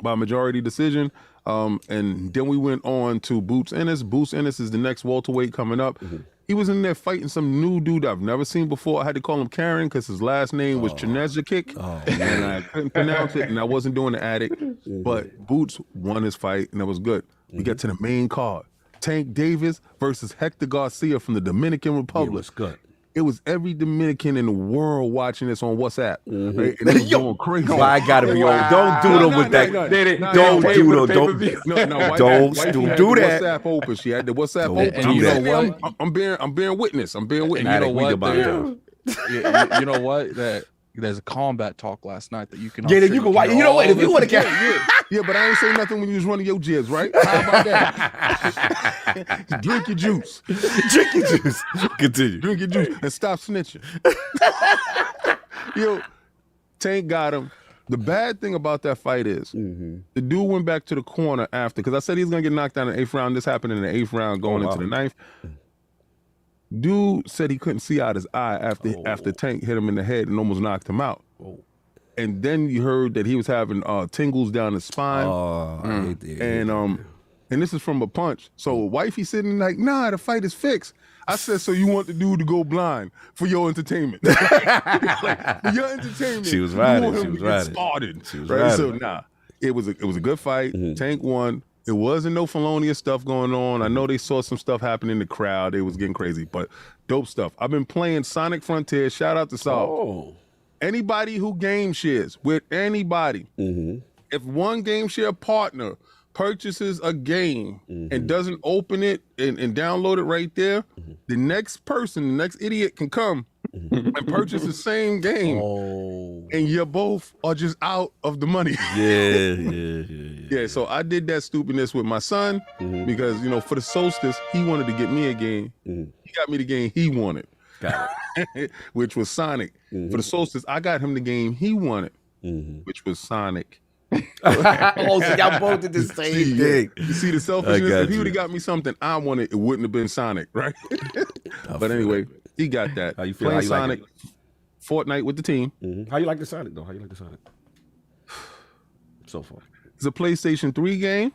by majority decision. And then we went on to Boots Ennis. Boots Ennis is the next welterweight coming up. He was in there fighting some new dude I've never seen before. I had to call him Karen because his last name was Chinezakic, and I couldn't pronounce it, and I wasn't doing the addict. But Boots won his fight, and that was good. We got to the main card. Tank Davis versus Hector Garcia from the Dominican Republic. It was good. It was every Dominican in the world watching this on WhatsApp. Right? And they was going crazy. Why I gotta be on? Don't do them with that. Don't do them. Don't do that. WhatsApp open. She had the WhatsApp open. And you know what? I'm bearing witness. I'm bearing witness. And you know what? You know what? There's a combat talk last night that you can. Yeah, you can watch. You know what? If you want to get. Yeah, but I ain't say nothing when you was running your jibs, right? How about that? Drink your juice. Drink your juice. Continue. Drink your juice and stop snitching. Yo, Tank got him. The bad thing about that fight is the dude went back to the corner after, because I said he was going to get knocked down in the 8th round. This happened in the 8th round going into the 9th. Dude said he couldn't see out his eye after Tank hit him in the head and almost knocked him out. And then you heard that he was having tingles down his spine. And this is from a punch. So wifey sitting like, nah, the fight is fixed. I said, so you want the dude to go blind for your entertainment? Like, for your entertainment. She was right. She was right. She was right. So nah, it was a good fight. Tank won. It wasn't no felonious stuff going on. I know they saw some stuff happening in the crowd. It was getting crazy, but dope stuff. I've been playing Sonic Frontier. Shout out to Saul. Anybody who game shares with anybody, if one game share partner purchases a game and doesn't open it and download it right there, the next person, the next idiot can come and purchase the same game. And you both are just out of the money. Yeah, so I did that stupidness with my son because, you know, for the solstice, he wanted to get me a game. He got me the game he wanted. Got it. Which was Sonic. For the solstice, I got him the game he wanted, which was Sonic. So y'all both did the same thing. You see the selfishness? If he would have got me something I wanted, it wouldn't have been Sonic, right? But anyway, he got that. How you feel? Playing Sonic, Fortnite with the team. How you like the Sonic, though? How you like the Sonic? So far. It's a PlayStation 3 game.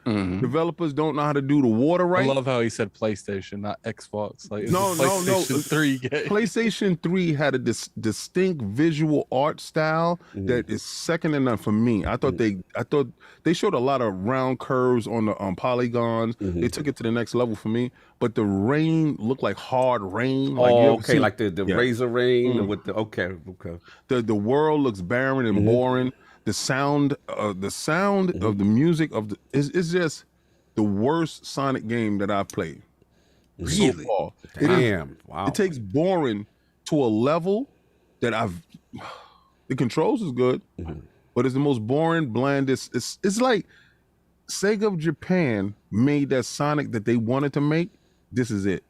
Developers don't know how to do the water right. I love how he said PlayStation, not Xbox. Like, no. PlayStation 3 game. PlayStation 3 had a distinct visual art style that is second to none for me. I thought they showed a lot of round curves on the polygons. They took it to the next level for me. But the rain looked like hard rain. Like like the razor rain with the The world looks barren and boring. The sound of the music is just the worst Sonic game that I've played. Really? So far. Damn. Wow. It takes boring to a level that the controls is good, but it's the most boring, blandest. It's like Sega of Japan made that Sonic that they wanted to make. This is it.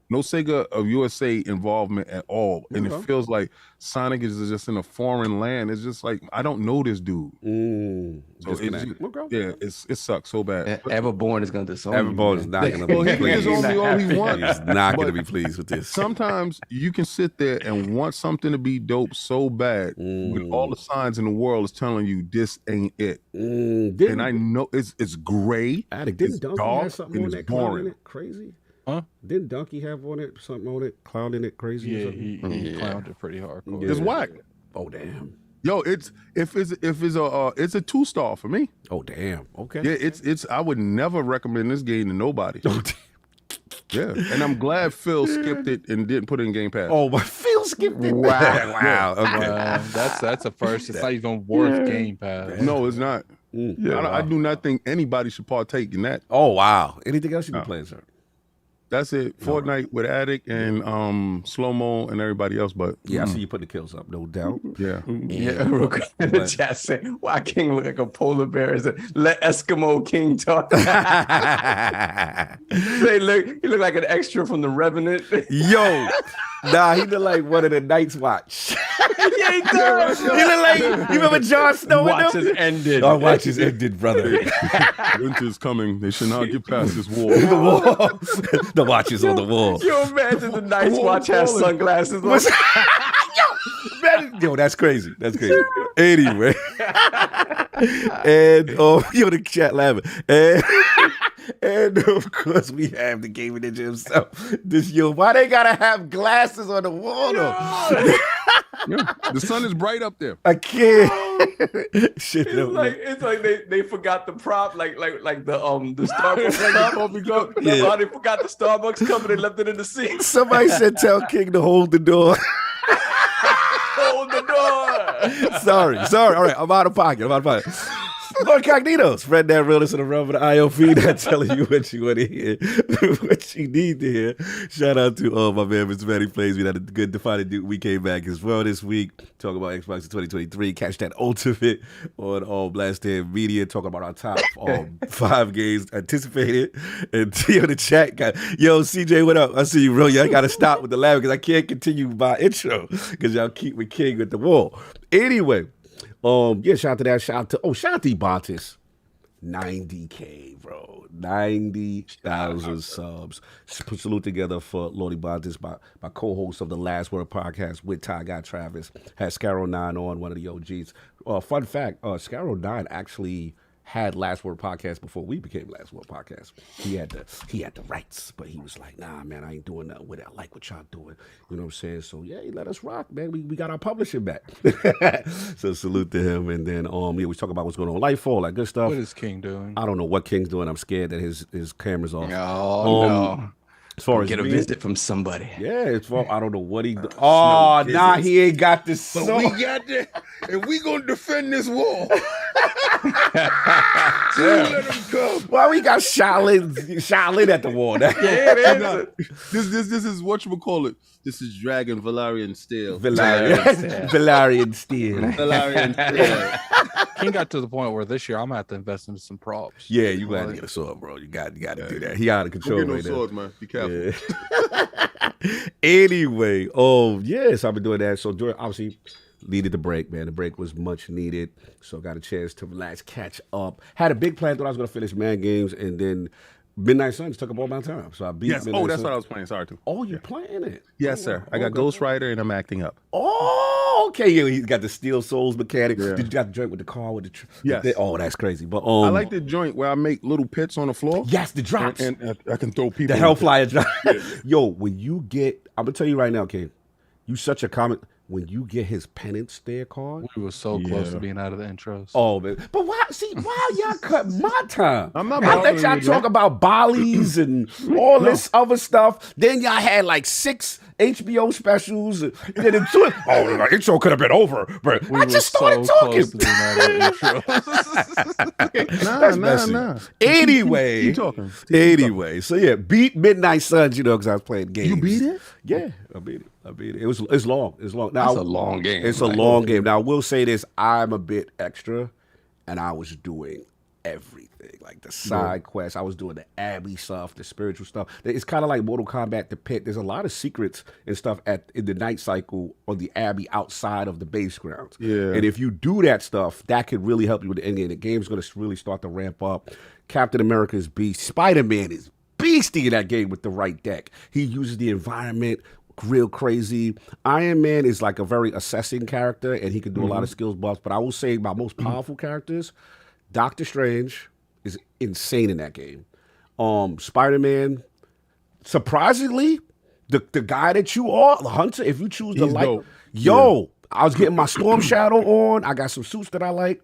No Sega of USA involvement at all. And it feels like Sonic is just in a foreign land. It's just like, I don't know this dude. So it sucks so bad. Everborn is going to disown Everborn is not going to be pleased. All he wants. He's not going to be pleased with this. Sometimes you can sit there and want something to be dope so bad when all the signs in the world is telling you this ain't it. And I know it's gray, it's dark, and it's boring. Crazy? Huh? Didn't Donkey have on it something on it, clowning it crazy? Yeah, he clowned it pretty hardcore. It's whack. Oh damn. Yo, it's a 2-star for me. Oh damn. Okay. Yeah, it's I would never recommend this game to nobody. Yeah, and I'm glad Phil skipped it and didn't put it in Game Pass. Oh, but Phil skipped it. Wow. Wow. Okay. That's a first. It's not even worth Game Pass. No, it's not. I do not think anybody should partake in that. Oh, wow. Anything else you been playing, sir? That's it. Fortnite with Addict and Slow Mo and everybody else. But Yeah, I see you putting the kills up, no doubt. yeah, Yeah, real quick in the chat saying, why King look like a polar bear? Is it let Eskimo King talk? He look like an extra from The Revenant. Yo, nah, he look like one of the Night's Watch. Yeah, he does. He look like, you remember Jon Snow? Watch has ended. Our watch is ended, brother. winter's coming. They should not get past this war. The wall. The watch is on the wall. Yo, imagine the Night's Watch has sunglasses on. Yo, that's crazy. That's crazy. Anyway. And yo, the chat laughing. And of course we have the gaming ninja himself. Why they gotta have glasses on the wall though? Yeah, the sun is bright up there. I can't. Shit. It's like they forgot the prop, like the Starbucks cup. Yeah. They forgot the Starbucks cup and they left it in the sink. Somebody said tell King to hold the door. Hold the door. Sorry. All right, I'm out of pocket. LordCognito, spread that realness in the realm of the ILP, not telling you what you want to hear, what you need to hear. Shout out to my man, Mr. Manny Plays. We had a good defining dude. We came back as well this week, talking about Xbox 2023. Catch that ultimate on Blast Hand Media, talking about our top 5 games anticipated. And T on the chat got, yo, CJ, what up? I see you, bro. Y'all got to stop with the laughing because I can't continue my intro because y'all keep with King at the wall. Anyway. Shout out to that. Shout out to Bontis. 90K, bro. 90,000 subs. Put salute together for Lordy Bontis, my co-host of the Last Word podcast with Ty Guy Travis. Had Scarrow 9 on, one of the OGs. Fun fact, Scarrow 9 actually had Last Word podcast before we became Last Word podcast. He had the rights, but he was like, nah, man, I ain't doing nothing with it. I like what y'all doing. You know what I'm saying? So yeah, he let us rock, man. We got our publishing back. So salute to him. And then we talk about what's going on. Lightfall, like good stuff. What is King doing? I don't know what King's doing. I'm scared that his camera's off. No. As far as Get a visit from somebody. Yeah, I don't know what he do. Oh, nah, he ain't got this song. But we got that, and we gonna defend this wall. Let him come. Why we got Shaolin at the wall? Yeah, it is. This is whatchamacallit. This is Dragon Valarian Steel. Valarian Steel. Valarian Steel. King got to the point where this year I'm gonna have to invest into some props. Yeah, you got to get a sword, bro. You got to do that. He out of control Don't right get no now. swords, man. Be careful. Yeah. Anyway, yes, I've been doing that. So obviously needed the break, man. The break was much needed. So got a chance to relax, catch up. Had a big plan, thought I was gonna finish Man Games, and then Midnight Suns took up all my time. So I beat Yes. Midnight That's Suns. what I was playing. Sorry, too. Oh, you're playing it? Yes, sir. I got Ghost Rider and I'm acting up. Oh, okay. Yeah, he's got the Steel Souls mechanic. Yeah. Did you got the joint with the car with the? Yes. Oh, that's crazy. But I like the joint where I make little pits on the floor. Yes, the drops. And I can throw people. The Hellfire drop. Yo, when you get, I'm gonna tell you right now, King, you such a comic. When you get his penance there card, We were so close to being out of the intros. oh man! But why y'all cut my time? I'm not I let bothering y'all you, talk bro. about Bali's and all this other stuff. Then y'all had like 6 HBO specials. And then the intro could have been over, but I just started talking. Close to being out of the intros. That's messy. Nah. Anyway, Keep talking. Anyway, so yeah, beat Midnight Suns, because I was playing games. You beat it? Yeah, I beat it. It's long. Now, That's a long game. It's a long game. Now, I will say this. I'm a bit extra, and I was doing everything. Like the side quests. I was doing the Abbey stuff, the spiritual stuff. It's kind of like Mortal Kombat, the pit. There's a lot of secrets and stuff in the night cycle on the Abbey outside of the base grounds. Yeah. And if you do that stuff, that could really help you with the end game. The game's going to really start to ramp up. Captain America is beast. Spider-Man is beastie in that game with the right deck. He uses the environment real crazy. Iron Man is like a very assessing character, and he can do a lot of skills buffs. But I will say my most powerful characters, Doctor Strange is insane in that game. Spider-Man, surprisingly, the guy that you are, the Hunter, if you choose the He's light, dope. I was getting my Storm Shadow on. I got some suits that I like.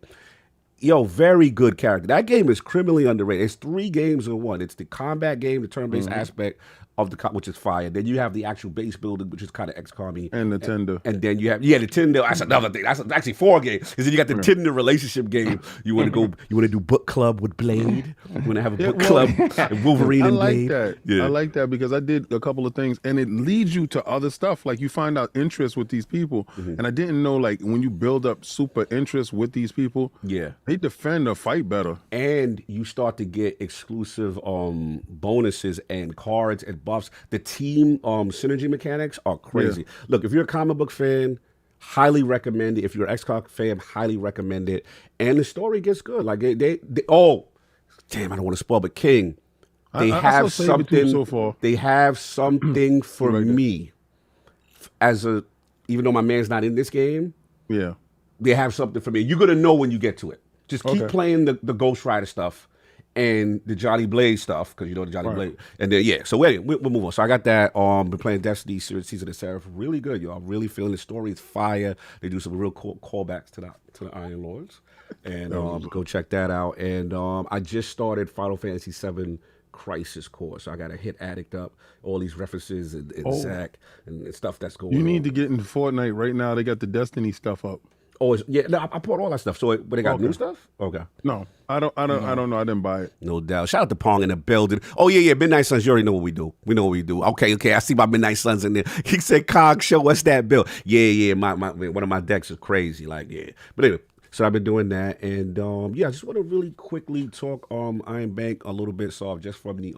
Very good character. That game is criminally underrated. It's 3 games in one. It's the combat game, the turn-based aspect of the which is fire. Then you have the actual base building, which is kind of XCOM-y. And the Tinder. And then you have the Tinder. That's another thing. That's actually 4 games. Because then you got the Tinder relationship game. You want to go. You want to do book club with Blade. You want to have a book club with Wolverine and Blade. I like that. Yeah. I like that because I did a couple of things, and it leads you to other stuff. Like you find out interest with these people, and I didn't know like when you build up super interest with these people, they defend or fight better. And you start to get exclusive bonuses and cards and buffs. The team synergy mechanics are crazy. Look, if you're a comic book fan, highly recommend it. If you're an XCOM fan, highly recommend it. And the story gets good. Like they oh, damn, I don't want to spoil, but King, they have something so far. They have something for me as a, even though my man's not in this game. Yeah, they have something for me. You're gonna know when you get to it. Just keep playing the Ghost Rider stuff and the Johnny Blade stuff, because you know the Johnny Blade. And then we'll move on. So I got that. Been playing Destiny Season of Seraph. Really good, y'all. Really feeling the story. It's fire. They do some real cool callbacks to the Iron Lords. And go check that out. And I just started Final Fantasy VII Crisis Core. So I got to hit Addict up. All these references and Zack and stuff that's going on. You need to get into Fortnite right now. They got the Destiny stuff up. Oh, I bought all that stuff. So, but they got new stuff? Okay. No, I don't know. I didn't buy it. No doubt. Shout out to Pong in the building. Oh, yeah. Midnight Suns, you already know what we do. We know what we do. Okay. I see my Midnight Suns in there. He said, Cog, show us that bill. Yeah. My one of my decks is crazy. Like, yeah. But anyway, so I've been doing that. And, I just want to really quickly talk Iron Bank a little bit. So just from the,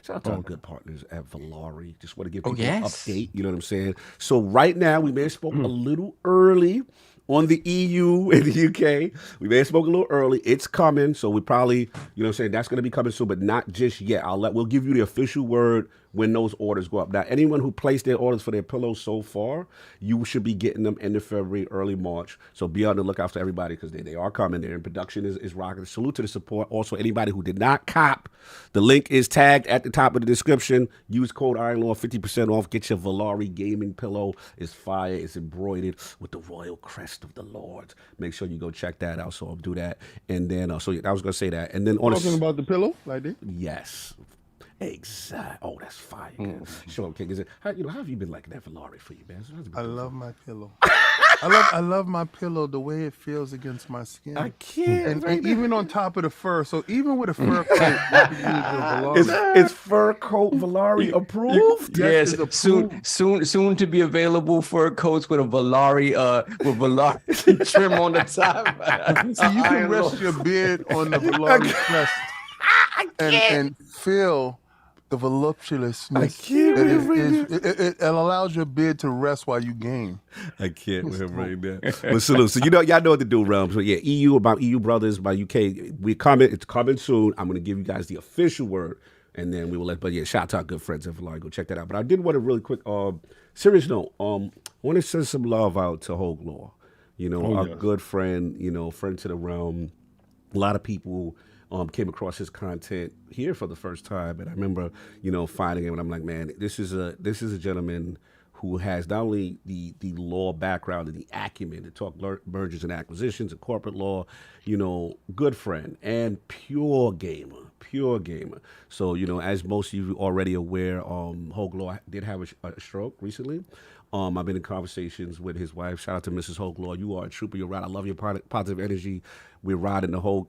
shout out to our good partners at Valari. Just want to give people an update. You know what I'm saying? So right now, we may have spoken a little early on the EU and the UK. We may have spoken a little early. It's coming. So we probably, you know what I'm saying, that's going to be coming soon, but not just yet. We'll give you the official word when those orders go up. Now, anyone who placed their orders for their pillows so far, you should be getting them end of February, early March. So be on the lookout for everybody because they are coming there. And production is rocking. Salute to the support. Also, anybody who did not cop, the link is tagged at the top of the description. Use code IronLord, 50% off. Get your Valari gaming pillow. It's fire. It's embroidered with the royal crest of the Lord. Make sure you go check that out. So I'll do that. And then, I was going to say that. And then talking about the pillow like that? Yes. Exactly. Oh, that's fire. Sure, okay. How have you been liking that Valari for you, man? I love my pillow. I love my pillow the way it feels against my skin. I can't. And even on top of the fur. So even with a fur coat, you can use Valari. Is fur coat Valari approved? Yes, soon to be available fur coats with a Valari trim on the top. So you can rest your beard on the Valari crest and feel the voluptuousness. It allows your beard to rest while you game. I can't with him right now. But salute. So y'all know what to do, realms. So yeah, EU about EU brothers by UK. It's coming soon. I'm gonna give you guys the official word, and then we will but shout out to our good friends at Valari. Go check that out. But I did want a really quick serious note. I want to send some love out to Hoeg Law. Good friend, friend to the realm. A lot of people came across his content here for the first time, and I remember, finding him, and I'm like, man, this is a gentleman who has not only the law background and the acumen to talk mergers and acquisitions and corporate law, good friend and pure gamer. So, as most of you already aware, Hoeg Law did have a stroke recently. I've been in conversations with his wife. Shout out to Mrs. Hoeg Law. You are a trooper. You're right. I love your positive energy. We're riding for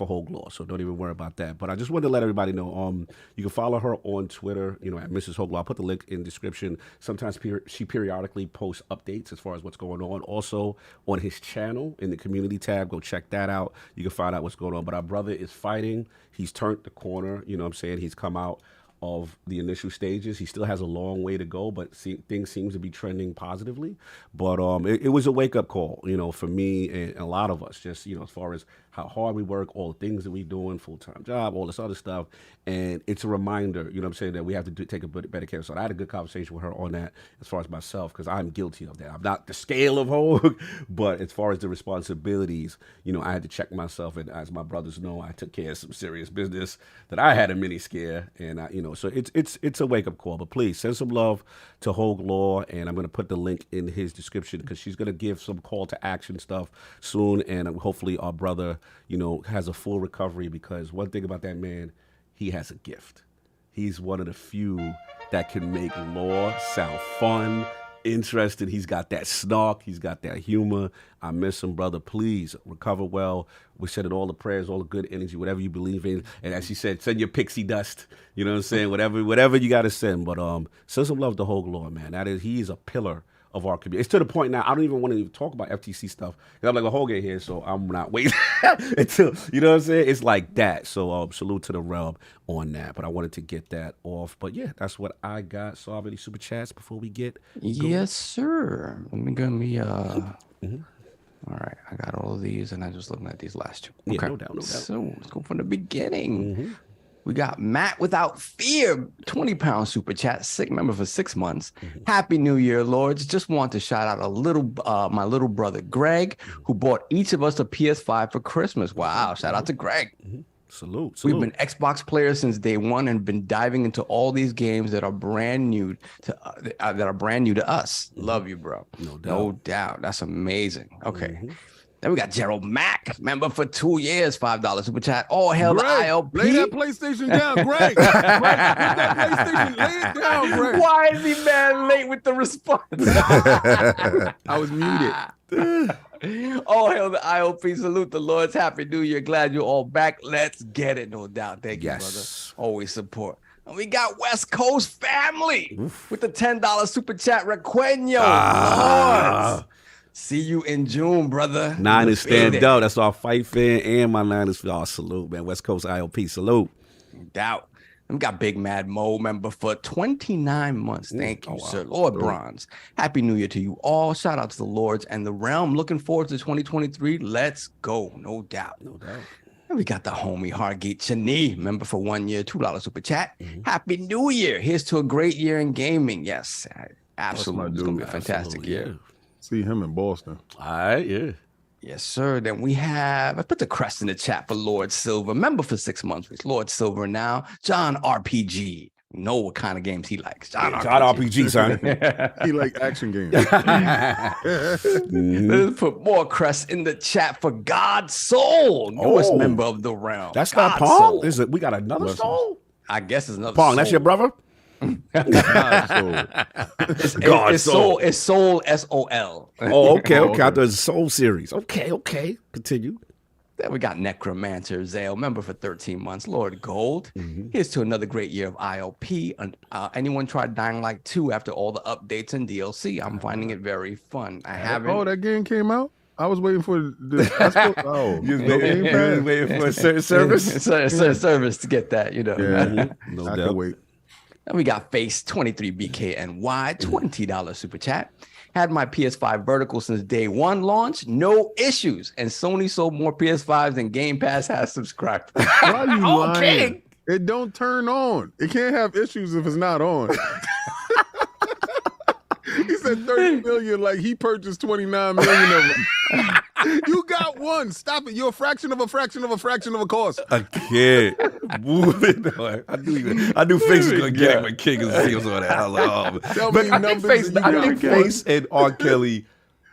Hoeg Law, so don't even worry about that. But I just wanted to let everybody know, you can follow her on Twitter, at Mrs. Hoeg Law. I'll put the link in the description. Sometimes she periodically posts updates as far as what's going on. Also on his channel in the community tab, go check that out. You can find out what's going on. But our brother is fighting. He's turned the corner. He's come out of the initial stages. He still has a long way to go, but things seem to be trending positively. But it was a wake-up call, for me and a lot of us, just, as far as how hard we work, all the things that we're doing, full-time job, all this other stuff. And it's a reminder, that we have to take a better care. So I had a good conversation with her on that as far as myself, because I'm guilty of that. I'm not the scale of Hoeg, but as far as the responsibilities, I had to check myself. And as my brothers know, I took care of some serious business that I had a mini scare. And, so it's a wake-up call. But please send some love to Hoeg Law, and I'm going to put the link in his description because she's going to give some call to action stuff soon. And hopefully our brother, has a full recovery, because one thing about that man, he has a gift. He's one of the few that can make lore sound fun, interesting. He's got that snark. He's got that humor. I miss him, brother. Please recover well. We're sending all the prayers, all the good energy, whatever you believe in. And as she said, send your pixie dust. You know what I'm saying? Whatever you got to send. But send some love to Hoeg Lord, man. He is a pillar of our community. It's to the point now I don't even want to even talk about FTC stuff. I'm like, well, Hoeg ain't here, so I'm not waiting until, you know what I'm saying? It's like that. So salute to the realm on that. But I wanted to get that off. But yeah, that's what I got. So any super chats before we get going? Yes, sir. Let me All right, I got all of these, and I'm just looking at these last two. Yeah, Okay, no doubt. So let's go from the beginning. We got Matt Without Fear, 20-pound super chat, sick member for 6 months. Happy New Year, Lords. Just want to shout out my little brother, Greg, who bought each of us a PS5 for Christmas. Wow, shout out to Greg. Salute. We've been Xbox players since day one and been diving into all these games that are brand new to us. Love you, bro. No doubt. That's amazing. Okay. Then we got Gerald Mack, member for 2 years, $5 super chat. All hail the ILP. Lay that PlayStation down, Greg. Greg, put that PlayStation, lay it down, Greg. Why is he mad late with the response? I was muted. All hail the ILP. Salute the Lords. Happy New Year. Glad you're all back. Let's get it. No doubt. Thank you, brother. Always support. And we got West Coast family with the $10 super chat. Requeño. Lords. See you in June, brother. Niners stand up. That's our fight fan and my Niners. Oh, salute, man. West Coast ILP. Salute. No doubt. We got Big Mad Mo member for 29 months. Thank you, sir. Lord Bronze. Happy New Year to you all. Shout out to the Lords and the realm. Looking forward to 2023. Let's go. No doubt. And we got the homie Hargeet Chani, member for 1 year, $2 super chat. Happy New Year. Here's to a great year in gaming. Yes, absolutely. It's going to be a fantastic year. See him in Boston. All right, yeah. Yes, sir. Then we have, I put the crest in the chat for Lord Silver, member for 6 months. It's Lord Silver now. John RPG. You know what kind of games he likes. John RPG, son. He like action games. Let's put more crests in the chat for God Soul, newest member of the realm. That's God not Pong. We got another Soul? I guess it's another Pong, Soul. that's your brother? It's Soul. It's Soul SOL. Oh, okay. I thought it was a Soul series. Okay. Continue. Then we got Necromancer Zale, member for 13 months. Lord Gold. Here's to another great year of ILP. Anyone tried Dying Light 2 after all the updates and DLC? I'm finding it very fun. I haven't. Oh, that game came out? I was waiting for the. You was waiting for a certain service? Service to get that, you know. Yeah, No I doubt. can wait. And we got Face 23BKNY, $20 super chat. Had my PS5 vertical since day one launch, no issues. And Sony sold more PS5s than Game Pass has subscribers. Why are you lying? It don't turn on. It can't have issues if it's not on. He said 30 million like he purchased 29 million of them. You got one. Stop it. You're a fraction of a fraction of a fraction of a cost. I can't. I knew Face was going to get it when King was on that. I was like, oh. Tell But me I think numbers I think Face and R. Kelly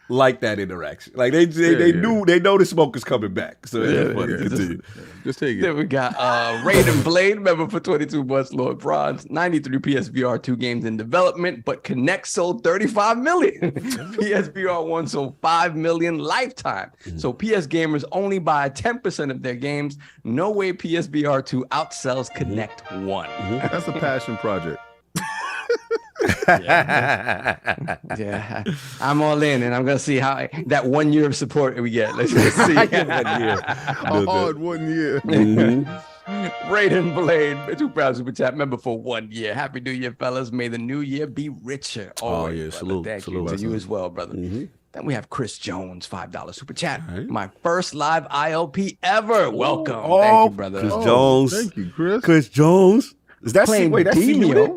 like that interaction. Like they know the smoke is coming back. So it's funny. Continue. Just take it. Then we got Raiden Blade, member for 22 months, Lord Bronze, 93 PSVR2 games in development, but Connect sold 35 million. PSVR 1 sold 5 million lifetime. So PS gamers only buy 10% of their games. No way PSVR 2 outsells Connect 1. That's a passion project. Yeah, I'm all in, and I'm gonna see how that 1 year of support we get. Let's see. A hard 1 year. Raiden Blade, $2 super chat member for 1 year. Happy New Year, fellas. May the new year be richer. Always, yeah, brother. salute. Thank Salute. you to you as well, brother. Then we have Chris Jones, $5 super chat. My first live ILP ever. Welcome. Thank you, brother. Chris Jones. Thank you, Chris. Chris Jones. Is that Playing wait, that's Demio. C-Unit?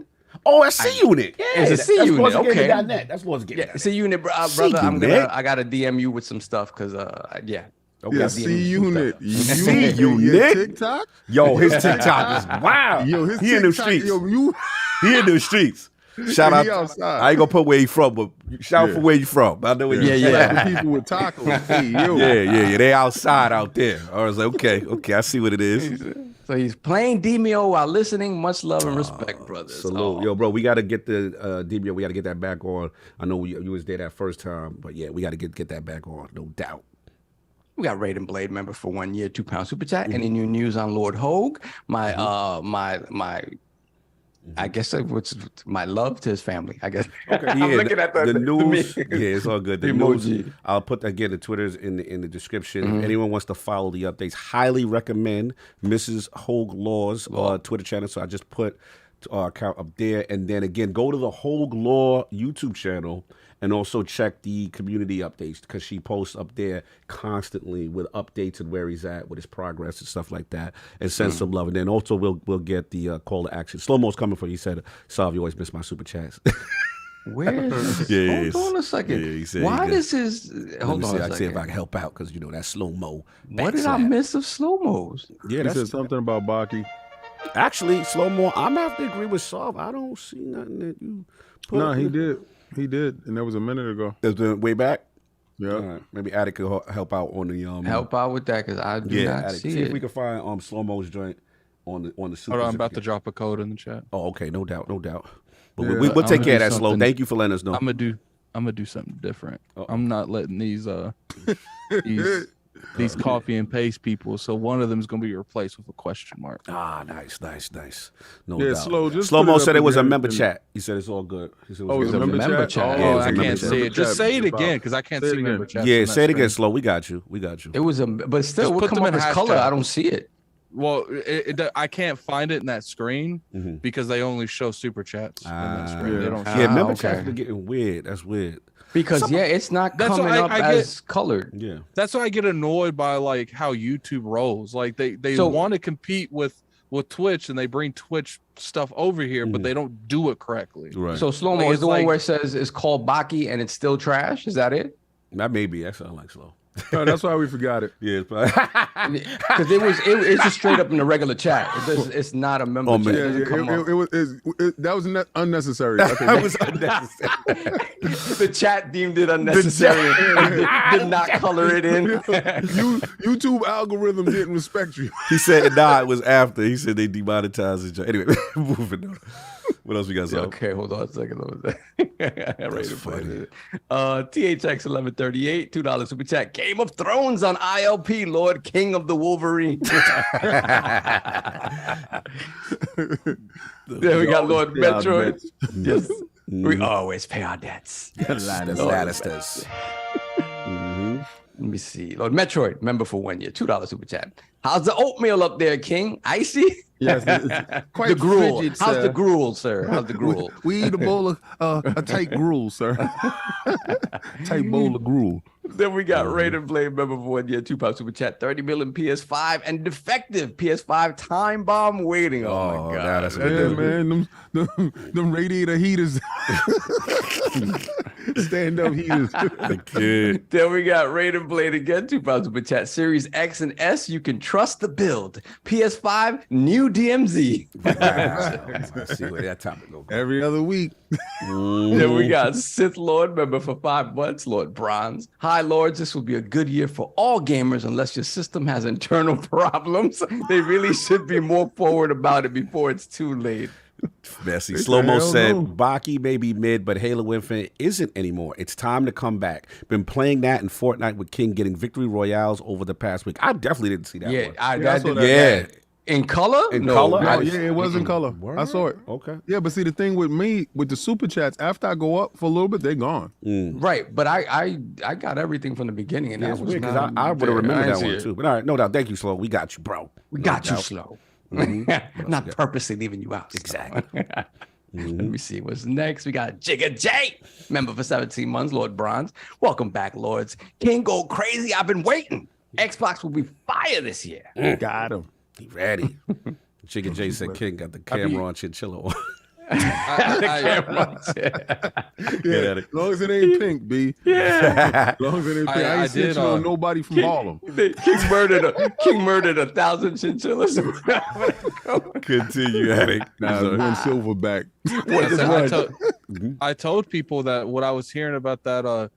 Oh, that's C-Unit. Yeah, It's a C-Unit, okay. That's Lord's Gaming. Yeah, C-Unit, brother. C-Unit. I gotta DM you with some stuff because yeah. Okay. Yeah, C-Unit. C-Unit? TikTok? Yo, his TikTok is wild. Yo, his He in the TikTok, streets. yo, He in the streets. Shout He out. outside. I ain't gonna put where he from, but shout Yeah. for where you from. I know where you the people with tacos. Hey, yo. Yeah. They outside out there. I was like, okay, I see what it is. So he's playing Demio while listening. Much love and respect, brothers. Salute. Yo, bro, we got to get the DBO. We got to get that back on. I know you was there that first time, but yeah, we got to get that back on, no doubt. We got Raid and Blade member for 1 year, £2 super chat. Any new news on Lord Hoeg? I guess what's my love to his family. I guess. Okay. I'm looking at the news. Yeah, it's all good. The emoji. News, I'll put again the Twitter's in the description. Mm-hmm. If anyone wants to follow the updates, highly recommend Mrs. Hoeg Law's Twitter channel. So I just put our account up there, and then again go to the Hoeg Law YouTube channel. And also check the community updates because she posts up there constantly with updates and where he's at with his progress and stuff like that. And send some love. And then also we'll get the call to action. Slow-mo's coming for you. He said, Sav, you always miss my super chats. Where is this? Hold on a second. Yeah, he said why does his hold on a I see if second. I can help out because that's slow-mo. What did I miss of slow-mos? Yeah, He said something about Baki. Actually, slow-mo, I'm gonna have to agree with Sav. I don't see nothing that you put. No, he did. He did, and that was a minute ago. That's been way back. Yeah. All right. Maybe Attic could help out on the Help out with that because I do not Attic. see See it. if we can find slow-mo's joint on the super. Hold on, I'm about to drop a code in the chat. Oh, okay, no doubt. But Yeah. we'll take care of that, do Slow. something. Thank you for letting us know. I'm gonna do something different. Uh-oh. I'm not letting these these copy and paste people. So one of them is gonna be replaced with a question mark. Nice. No Yeah, doubt. Slow, just Slow-mo put it said up it was a again member and- chat. He said it's all good. He said Oh, it was a member member chat? chat. Yeah, it Oh, was a I member can't chat. see it. Just say it again because I can't Say it see again. member chat. Yeah, say it again, Slow. We got you. It was but still, Just what put come them up in as color? hashtag. I don't see it. Well, I can't find it in that screen Mhm. because they only show super chats in that screen. yeah. They don't show. Yeah, member okay. chats are getting weird. That's weird. Because it's not That's coming what up I get. as colored. Yeah. That's why I get annoyed by like how YouTube rolls. Like they So- want to compete with Twitch and they bring Twitch stuff over here, but they don't do it correctly. Right. So slow-mo Like, is it's the one like- where it says it's called Baki and it's still trash. Is that it? That may be. That sounds like Slow. No, that's why we forgot it. Yeah. It's probably. Because it's just straight up in the regular chat. It's not a member Oh, chat. man. It Yeah, doesn't come up. that was unnecessary. Okay. That was unnecessary. The chat deemed it unnecessary and did not color it in. YouTube algorithm didn't respect you. He said, nah, it was after. He said they demonetized it. Anyway, moving on. What else we got? Sav? Okay, hold on a second. What was that? That's funny. THX 1138, $2 super chat. Game of Thrones on ILP, Lord King of the Wolverine. There we got Lord pay our Metroid. debts. Yes, we always pay our debts. Lannisters. Let me see. Lord Metroid, member for 1 year, $2 super chat. How's the oatmeal up there, King? Icy? Yes, it's quite The gruel. frigid, How's sir. the gruel, sir? How's the gruel? We eat a bowl of a tight gruel, sir. Tight bowl of gruel. Then we got Raiden Blade member for 1 year, £2 super chat, 30 million PS5 and defective PS5 time bomb waiting. Oh, my God. That's a Yeah, good man, them radiator heaters, stand up heaters. The kid. Then we got Raiden Blade again, £2 super chat, Series X and S, you can trust the build. PS5, new DMZ. Let's see where that topic goes. Every other week. Then we got Sith Lord member for 5 months, Lord Bronze. Hi, Lords. This will be a good year for all gamers unless your system has internal problems. They really should be more forward about it before it's too late. Messy. Slow-mo hell said, no. Baki may be mid, but Halo Infinite isn't anymore. It's time to come back. Been playing that in Fortnite with King, getting victory royales over the past week. I definitely didn't see that Yeah, one. I saw that. Yeah. In color? In No, color? No, I- yeah, it was in color. I saw it. Okay. Yeah, but see, the thing with me, with the super chats, after I go up for a little bit, they're gone. Right, but I got everything from the beginning, and Yeah, that it's was weird because not I would have there. remembered I that didn't one see it. too. But all right, no doubt. Thank you, Slow. We got you, bro. We got you doubt. slow. Not purposely leaving you out. Exactly. Let me see what's next. We got Jigga J, member for 17 months, Lord Bronze. Welcome back, Lords. King go crazy. I've been waiting. Xbox will be fire this year. Got him. He ready. Chicken J said King got the camera on chinchilla on. Yeah, as long as it ain't pink, B. Yeah. As long as it ain't pink. I I ain't did, snitching on nobody from Harlem. King murdered 1,000 chinchillas. Continue, Attic. Nah, one silverback. I told people that what I was hearing about that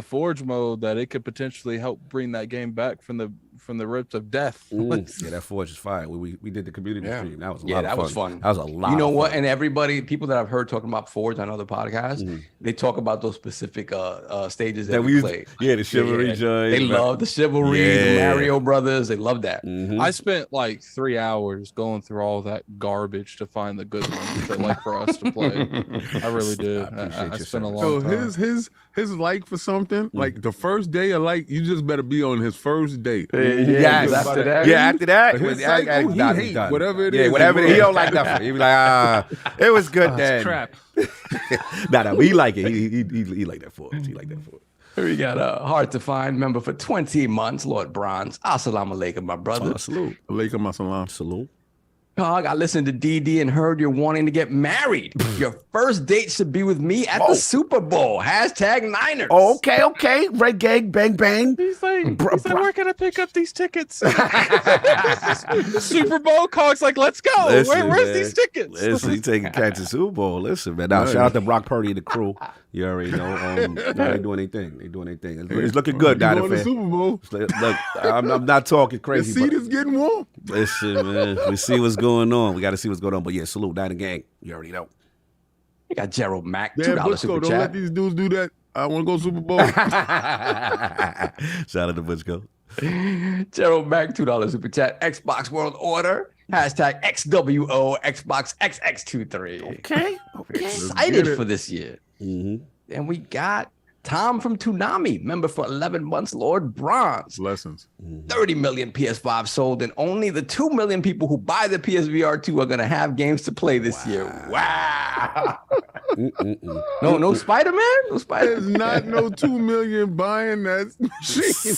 Forge mode, that it could potentially help bring that game back from from the rips of death. Yeah, that Forge is fire. We did the community stream. That was a lot of fun. Was fun. That was a lot. You know of what? fun. And everybody, people that I've heard talking about Forge on other podcasts, they talk about those specific stages that we played. Yeah, the chivalry joint. They love the chivalry, the Mario Brothers. They love that. I spent like 3 hours going through all that garbage to find the good ones that like for us to play. I really did. I spent a long time. So his like for something, like the first day of like, you just better be on his first date. Yes. After that. Yeah, after that. His cycle, he hate whatever it is. Yeah, whatever it is. He don't like that. He be like, it was good then. Crap. Nah, he like it. He like that for us. He like that for us. We got a hard to find member for 20 months, Lord Bronze. Assalamu alaikum, my brother. Salute. Alaikum assalam. Salute. Cog, I listened to DD and heard you're wanting to get married. Your first date should be with me at the Super Bowl. Hashtag Niners. Oh, okay. Red gang, bang, bang. He's like, where can I pick up these tickets? Super Bowl, Cog's like, let's go. Listen, Where's man. these tickets? Listen, you taking cats to Super Bowl. Listen, man. Now, shout out to Brock Purdy and the crew. You already know. They doing anything. It's looking good, You Diner going to fan. Super Bowl? Look, I'm not talking The crazy. seat But is getting warm. listen, man. We see what's going on. We got to see what's going on. But yeah, salute, Diner gang. You already know. We got Gerald Mack, Man, $2 Butchko, super don't chat. let these dudes do that. I want to go Super Bowl. Shout out to Butchko. Gerald Mack, $2 super chat. Xbox World Order. Hashtag XWO Xbox XX23. Okay. Excited for this year. Mm-hmm. And we got Tom from Toonami, member for 11 months, Lord Bronze. Lessons. 30 million PS5 sold, and only the 2 million people who buy the PSVR2 are going to have games to play this year. Wow. No Spider-Man? No There's Spider-Man? not no 2 million buying that machine.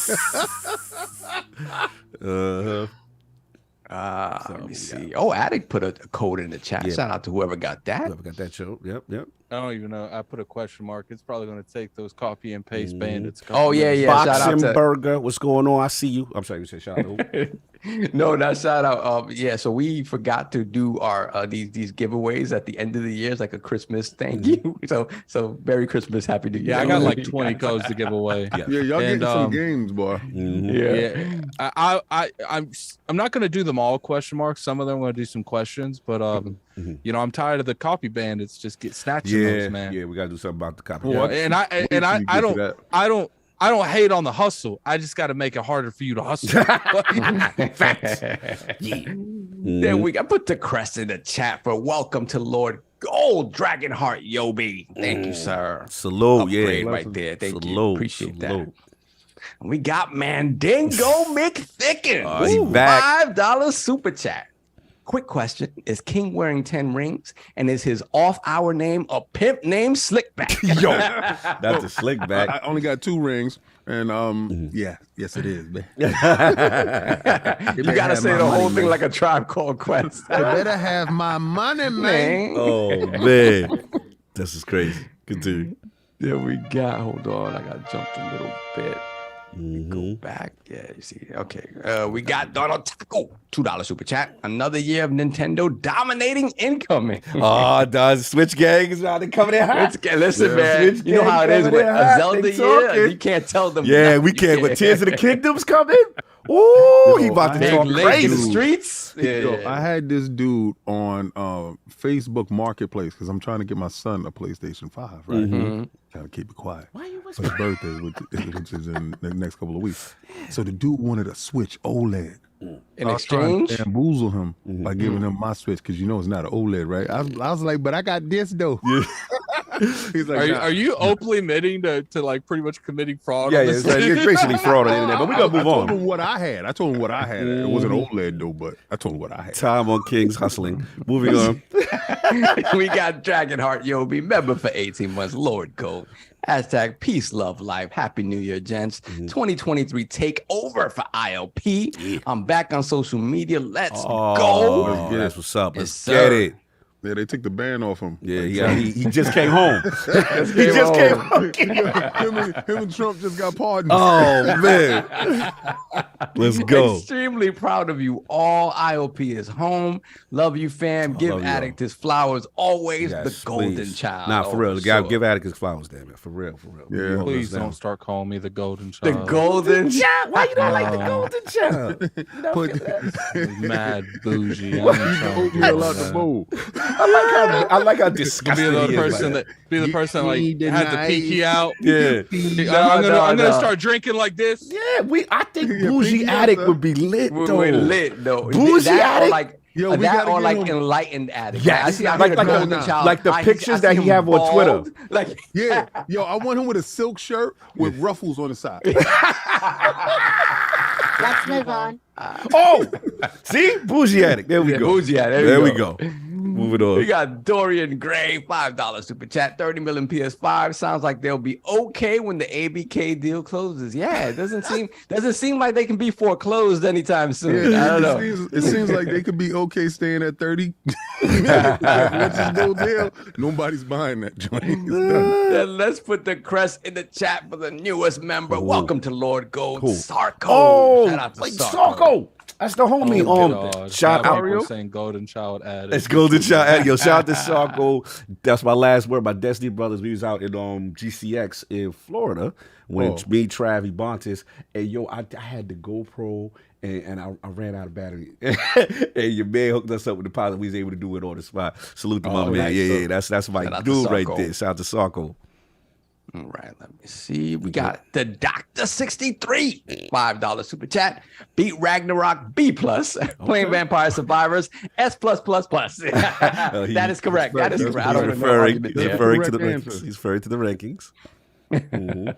Let me see. Oh, Addict put a code in the chat. Yeah. Shout out to whoever got that. Whoever got that show. Yep. I don't even know. I put a question mark. It's probably going to take those copy and paste bandits. Oh, yeah. Shout out Boxing to Burger. What's going on? I see you. I'm sorry, you said shout out to No, not shout out. Yeah, so we forgot to do our these giveaways at the end of the year. It's like a Christmas thank you. So Merry Christmas, Happy New Year. Yeah, I got like 20 codes to give away. Yeah. Yeah, y'all And, getting some games, boy. Yeah. I'm not going to do them all question marks. Some of them I'm going to do some questions, but you know, I'm tired of the copy bandits just get snatching those, man. Yeah, we gotta do something about the copy. Well, and I don't hate on the hustle. I just got to make it harder for you to hustle. Facts. Then we got put the crest in the chat for welcome to Lord Gold Dragonheart Yobi. Thank you, sir. Salute, Upgrade yeah. right there. Thank you. Salute, Appreciate salute. that. We got Mandingo McThicken. He back. $5 super chat. Quick question. Is King wearing 10 rings? And is his off-hour name a pimp named Slickback? Yo, that's a slick back. I only got 2 rings, and yes, it is, man. You gotta say the whole thing like a Tribe Called Quest. You better have my money, man. Oh man, this is crazy. Continue. There we got. Hold on, I got jumped a little bit. Go back. Yeah, you see. Okay. We got Donald Taco, $2 super chat. Another year of Nintendo dominating incoming. Oh, does Switch Gang is out there coming in hot? Listen, man. Switch You know how it gang is coming with in a hot. Zelda They year. talking. You can't tell them. Yeah, nothing. we You can't. With Tears of the Kingdom's coming. Ooh, he about to Big talk leg in the crazy. streets. Yo, I had this dude on Facebook Marketplace because I'm trying to get my son a PlayStation 5, right? Trying to keep it quiet. Why you For his birthday, which is in the next couple of weeks. So the dude wanted a Switch OLED. In I was trying exchange, to bamboozle him by giving him my Switch because you know it's not an OLED, right? I was like, but I got this though. He's like, Are you openly admitting to like pretty much committing fraud? Yeah, on yeah, this it's basically fraud on the internet, but we gotta I move told on. him what I had. It wasn't OLED though, but I told him what I had. Time on Kings hustling. Moving on. we got Dragonheart Yobi, member for 18 months, Lord Gold. Hashtag peace, love, life. Happy New Year, gents. 2023 take over for ILP. I'm back on social media. Let's go. Oh, that's what's up. Let's Yes, sir. get it. Yeah, they took the ban off him. Yeah, he just came home. He just came home. him and Trump just got pardoned. Oh man, let's go. Extremely proud of you all. ILP is home. Love you, fam. Give love Addict his flowers. Always Yes, the golden please. child. Nah, for real. Oh, Gotta sure. give Atticus flowers, damn it. For real. Yeah. Please don't start calling me the golden The child. golden child. Why you don't like the golden child? Put Mad bougie. I ain't trying to do oatmeal all out the that. bowl. I like how Be disgusting the he is. person Like, that like He had the pinky out. yeah. I'm gonna no. start drinking like this. Yeah, I think Yeah, Bougie pinky Attic out, would be lit though. We're lit though. Bougie That or Addict? like Yo, we that gotta or get like him. enlightened addict. Yes, I see like the the- golden child. like the I pictures see that he him have on Twitter. bald. Like Yeah, yo, I want him with a silk shirt with ruffles on the side. Let's move on. Oh, see, Bougie Attic. There we Yeah, go. Bougie Addict. There we go. Moving on. We got Dorian Gray, $5 super chat, 30 million PS5. Sounds like they'll be okay when the ABK deal closes. Yeah, it doesn't seem like they can be foreclosed anytime soon. I don't know. It seems like they could be okay staying at 30. Once it's no deal, nobody's buying that joint. It's done. Then let's put the crest in the chat for the newest member. Welcome to Lord Gold, Cool. Sarko. Oh, Shout out to wait, Sarko. Sarko. That's the homie. Oh, God. Shout Now out. people saying golden child addict. It's Golden Child. Yo, shout out to Sarko. That's my last word. My Destiny brothers. We was out in GCX in Florida when me, Trav, Ebontis, and yo, I had the GoPro and I ran out of battery. And your man hooked us up with the pilot. We was able to do it on the spot. Salute to my man. nice. Yeah. That's my Shout out to dude right Sarko. there. Shout out to Sarko. All right, let me see. We got the Dr. 63, $5 super chat. Beat Ragnarok B+, playing Vampire Survivors S+++. That is correct. That is correct. I don't He's know how you referring, did he's that. referring to the Correct rankings. answer. He's referring to the rankings. Mhm.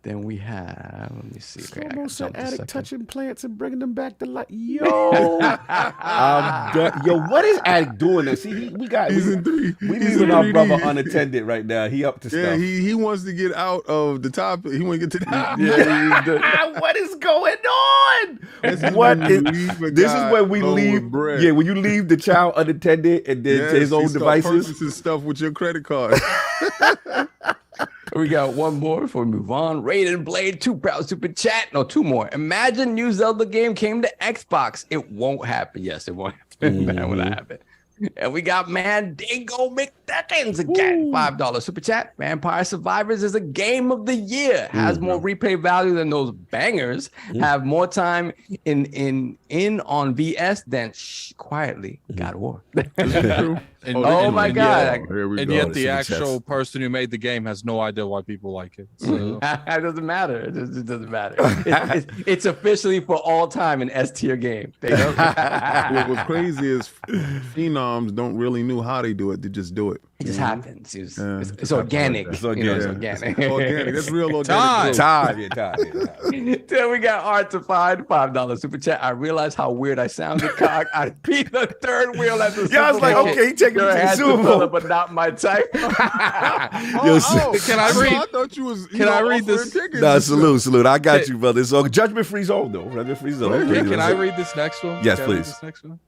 Then we have, let me see. Okay, I Slow can motion jump a addict second. touching plants and bringing them back to life. Yo, I'm done. Yo, what is addict doing? That? See, He's in three. We He's leaving in our 3D. brother unattended right now. He up to Yeah, stuff. he wants to get out of the topic. He want to get to the What is going on? This is What when you is? leave a This is guy when we alone with leave. bread. Yeah, when you leave the child unattended and then to his own he start devices. purchasing stuff with your credit card. We got one more before we move on. Raiden Blade, 2 proud super chat. No, 2 more. Imagine new Zelda game came to Xbox. It won't happen. Yes, it won't happen. That will happen. And we got Mandingo McDuckins again. $5 super chat. Vampire Survivors is a game of the year. Has more replay value than those bangers. Have more time in on VS than quietly God of War. And, Oh my God. Here we And go. yet It's the in the actual chest. person who made the game has no idea why people like it. So It doesn't matter. It doesn't matter. It's officially for all time an S tier game. They don't- What's crazy is phenoms don't really know how they do it. They just do it. It just happens. It's just organic. It's You know, it's organic. organic. Organic. That's real organic. Time. growth. Time, yeah, time. Then we got Art to Find, $5 super chat. I realized how weird I sounded, Cog. I beat the 3rd wheel at the Super Yeah, I was like, Bowl. okay, he taking me You're to a the handsome Super fella, Bowl. but not my type. Yo, Can I read- I thought you was. can I read this? Nah, salute. I got you, brother. So judgment free zone, though. Judgment free zone. Hey, can I read this next one? Yes, Can I read please. this next one?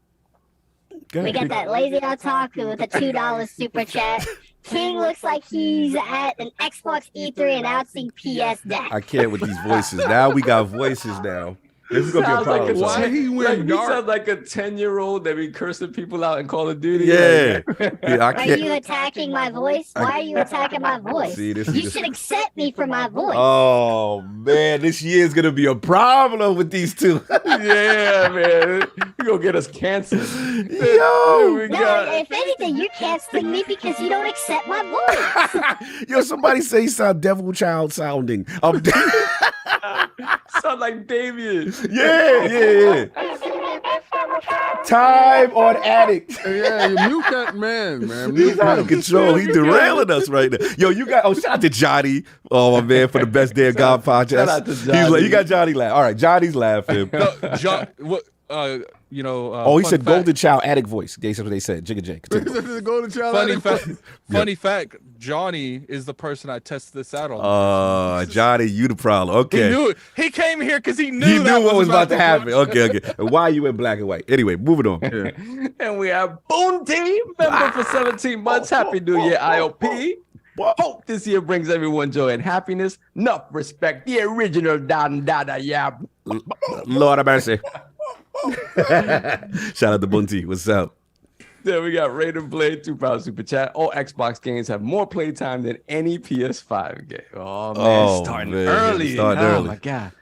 Go We ahead. got that lazy otaku with a $2 super chat. King looks like he's at an Xbox E3 announcing PS Deck. I can't with these voices. Now we got voices now. This is gonna be a Sounds like problem. Why son. he went He dark? sounds like a 10-year-old that be cursing people out in Call of Duty. Yeah. Yeah, I Are you can't. attacking my voice? Why are you attacking my voice? See, this is You just- should accept me for my voice. Oh man, this year's gonna be a problem with these two. Yeah, man. You gonna get us canceled. Yo, We No, got- if anything, you're canceling me because you don't accept my voice. yo, somebody say you sound devil child sounding. Sound like Damien. Yeah. Time on addict. Yeah, you mute that man. He's Mute out of him. control. He's derailing us right now. Yo, you got shout out to Johnny. Oh my man, for the best damn God podcast. Shout out to He's like, Johnny. you got Johnny laugh. All right, Johnny's laughing. No, John, what? he said golden child attic voice. That's what they said. Jigga J. The golden child. Funny fact, Johnny is the person I tested this out on. Johnny, you the problem. Okay. He knew it. He came here because he knew He that knew what was about to happen. Okay. And why are you in black and white? Anyway, moving on. And we have Boonty, member for 17 months. Happy New Year, ILP. Hope this year brings everyone joy and happiness. Enough respect. The original Don Dada, yeah. Lord have mercy. Shout out to Bunty. What's up? Then we got Raiden Blade, £2 super chat. All Xbox games have more playtime than any PS5 game. Oh man, starting early. Oh my god.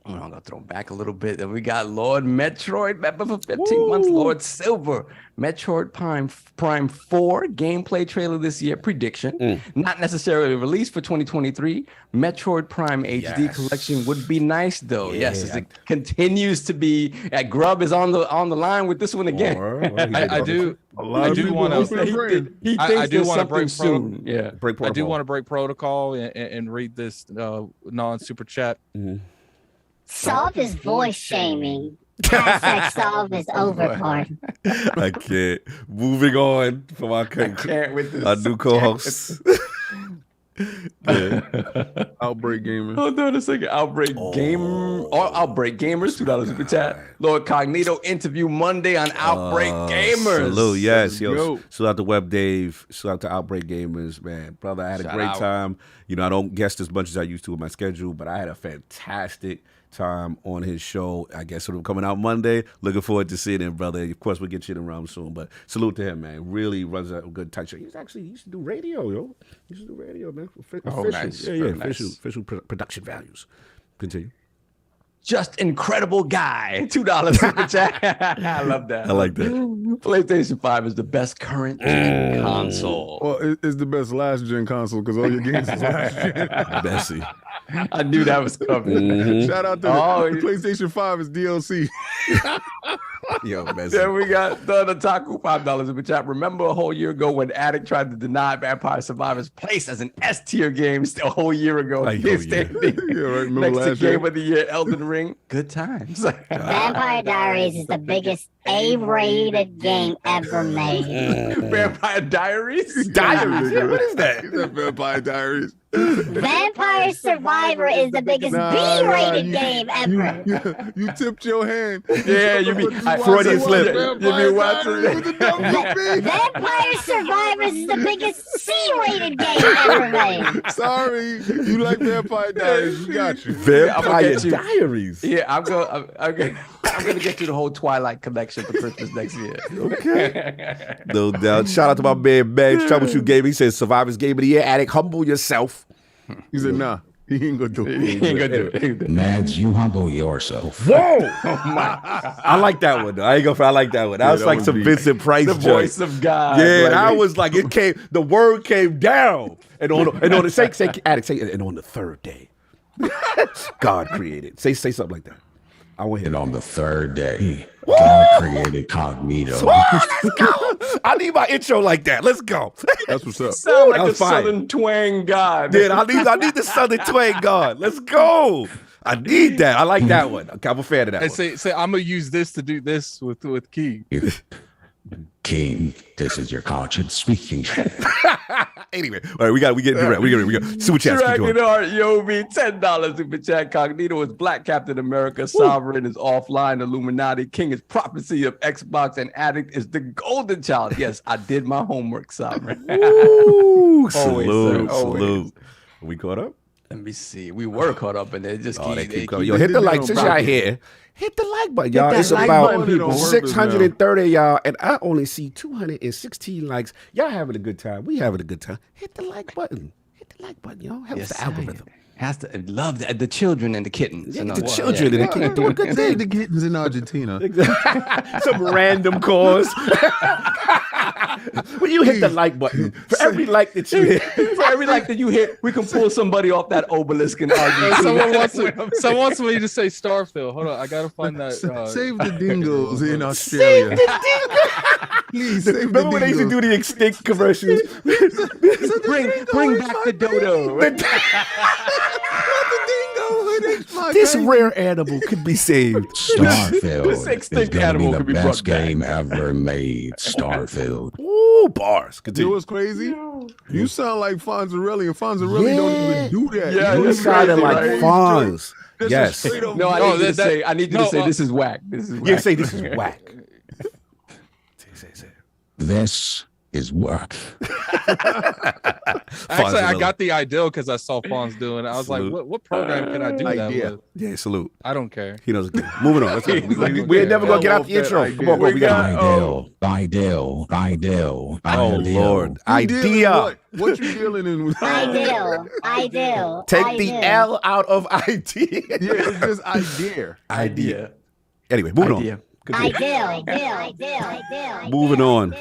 I'm gonna throw back a little bit. Then we got Lord Metroid, member for 15 months. Lord Silver, Metroid Prime 4 gameplay trailer this year. Prediction, not necessarily released for 2023. Metroid Prime HD collection would be nice though. Yes, as it continues to be. Grub is on the line with this one again. I do want to. I do want to break soon. Yeah, break protocol. I do want to break protocol and read this non-super chat. Solve is voice shaming. Hashtag solve is overboard. I can't. Moving on from our new co-host. Outbreak Gamers. Hold on a second. Outbreak Gamers, $2 super chat. LordCognito interview Monday on Outbreak Gamers. Salute, yes, yo. Shout out to Web Dave. Shout out to Outbreak Gamers, man. Brother, I had a great time. I don't guest as much as I used to with my schedule, but I had a fantastic time on his show. I guess it'll be coming out Monday. Looking forward to seeing him, brother. Of course, we'll get you around soon, but salute to him, man. Really runs a good tight show. He used to do radio, yo. He used to do radio, man. Nice. Official production values. Continue. Just incredible guy. $2 super chat. I love that. I like that. PlayStation 5 is the best current gen console. Well, it's the best last gen console because all your games is last gen. Bessie. I knew that was coming. Shout out to the PlayStation 5 is DLC. Yo, Bessie. Then we got the Taku, $5 super chat. Remember a whole year ago when Addict tried to deny Vampire Survivors' place as an S tier game a whole year ago? Right, next to Game of the Year, Elden Ring. Good times. Vampire Diaries is the biggest A-rated game ever made. Vampire Diaries? Diaries? Yeah, what is that? Vampire Diaries. Vampire Survivor is the biggest B-rated game ever. You tipped your hand. Yeah, you be Freudian slip. You be watching. Vampire Survivors is the biggest C-rated game ever made. Sorry, you like Vampire Diaries. We got you. Vampire Diaries. Yeah, I'm gonna get you the whole Twilight collection for Christmas next year. Okay. No doubt. Shout out to my man Max Troubleshoot Game. He says Survivors Game of the Year. Addict, humble yourself. He said, nah. He ain't gonna do it. He ain't gonna do it. Mads, you humble yourself. Whoa! I like that one though. I ain't gonna. I like that one. That was like some Vincent Price. The voice of God. Yeah, I was like, it came. The word came down, and on the say Addict, say, and on the third day, God created. Say something like that. I want to hear And on the third day, God created Cognito. Let's go. I need my intro like that. Let's go. That's what's up. Sound like That a was fire. Southern twang God. Dude, I need the Southern twang God. Let's go. I need that. I like that one. Okay, I'm a fan of that And one. say I'm gonna use this to do this with Key. King, this is your conscience speaking. Anyway, all right, we get direct. We got super chats. Keep going. Dragonheart Yobi, $10 super chat. Cognito is Black Captain America. Sovereign is offline. Illuminati. King is prophecy of Xbox, and Addict is the golden child. Yes, I did my homework, Sovereign. Ooh, Always, salute, sir, always. salute. Are we caught up? Let me see. We were caught up, and they just They keep going. Yo, hit the like since y'all here. Hit the like button, y'all. that It's like about button, people. 630, y'all, and I only see 216 likes. Y'all having a good time. We having a good time. Hit the like button. Hit the like button, y'all. Helps the algorithm. Has to love the children and the kittens. Yeah, and the children and the kids doing good They thing. the kittens in Argentina. Some random cause. When you hit the like button, for every like that you hit, For every like that you hit, we can pull somebody off that obelisk in Argentina. Someone wants me to say Starfield. Hold on, I gotta find that. Save the dingoes in Australia. Please save remember the when they used to dingoes. do the extinct commercials? bring back the dodo. Not the dingo. This rare animal could be saved. Starfield This is extinct going to animal be could the be best brought back. game ever made. Starfield. Ooh, bars. You know Continue. what's crazy? You sound like Fonzarelli, and Fonzarelli don't even do that. Yeah, You that's sounded crazy, like right? Fonz. That's Yes. a straight up No, I No, need you to that- say. I need you no, to say this is whack. This is whack. Yeah, say this is whack. Say. This is work. Actually, I got the idea because I saw Fonz doing it. I was Salute. like, what program can I do that Idea. with? Yeah, salute. I don't care. He knows. Moving on. Let's go. We ain't never Hell gonna get out off the that intro. idea. Come on, bro. We got. Idle. Oh Lord, You dealing idea. What you dealing in with? Ideal. Take the L out of idea. Yeah, it's just idea. Idea. Anyway, moving Idea. on. Continue. Ideal. Moving on.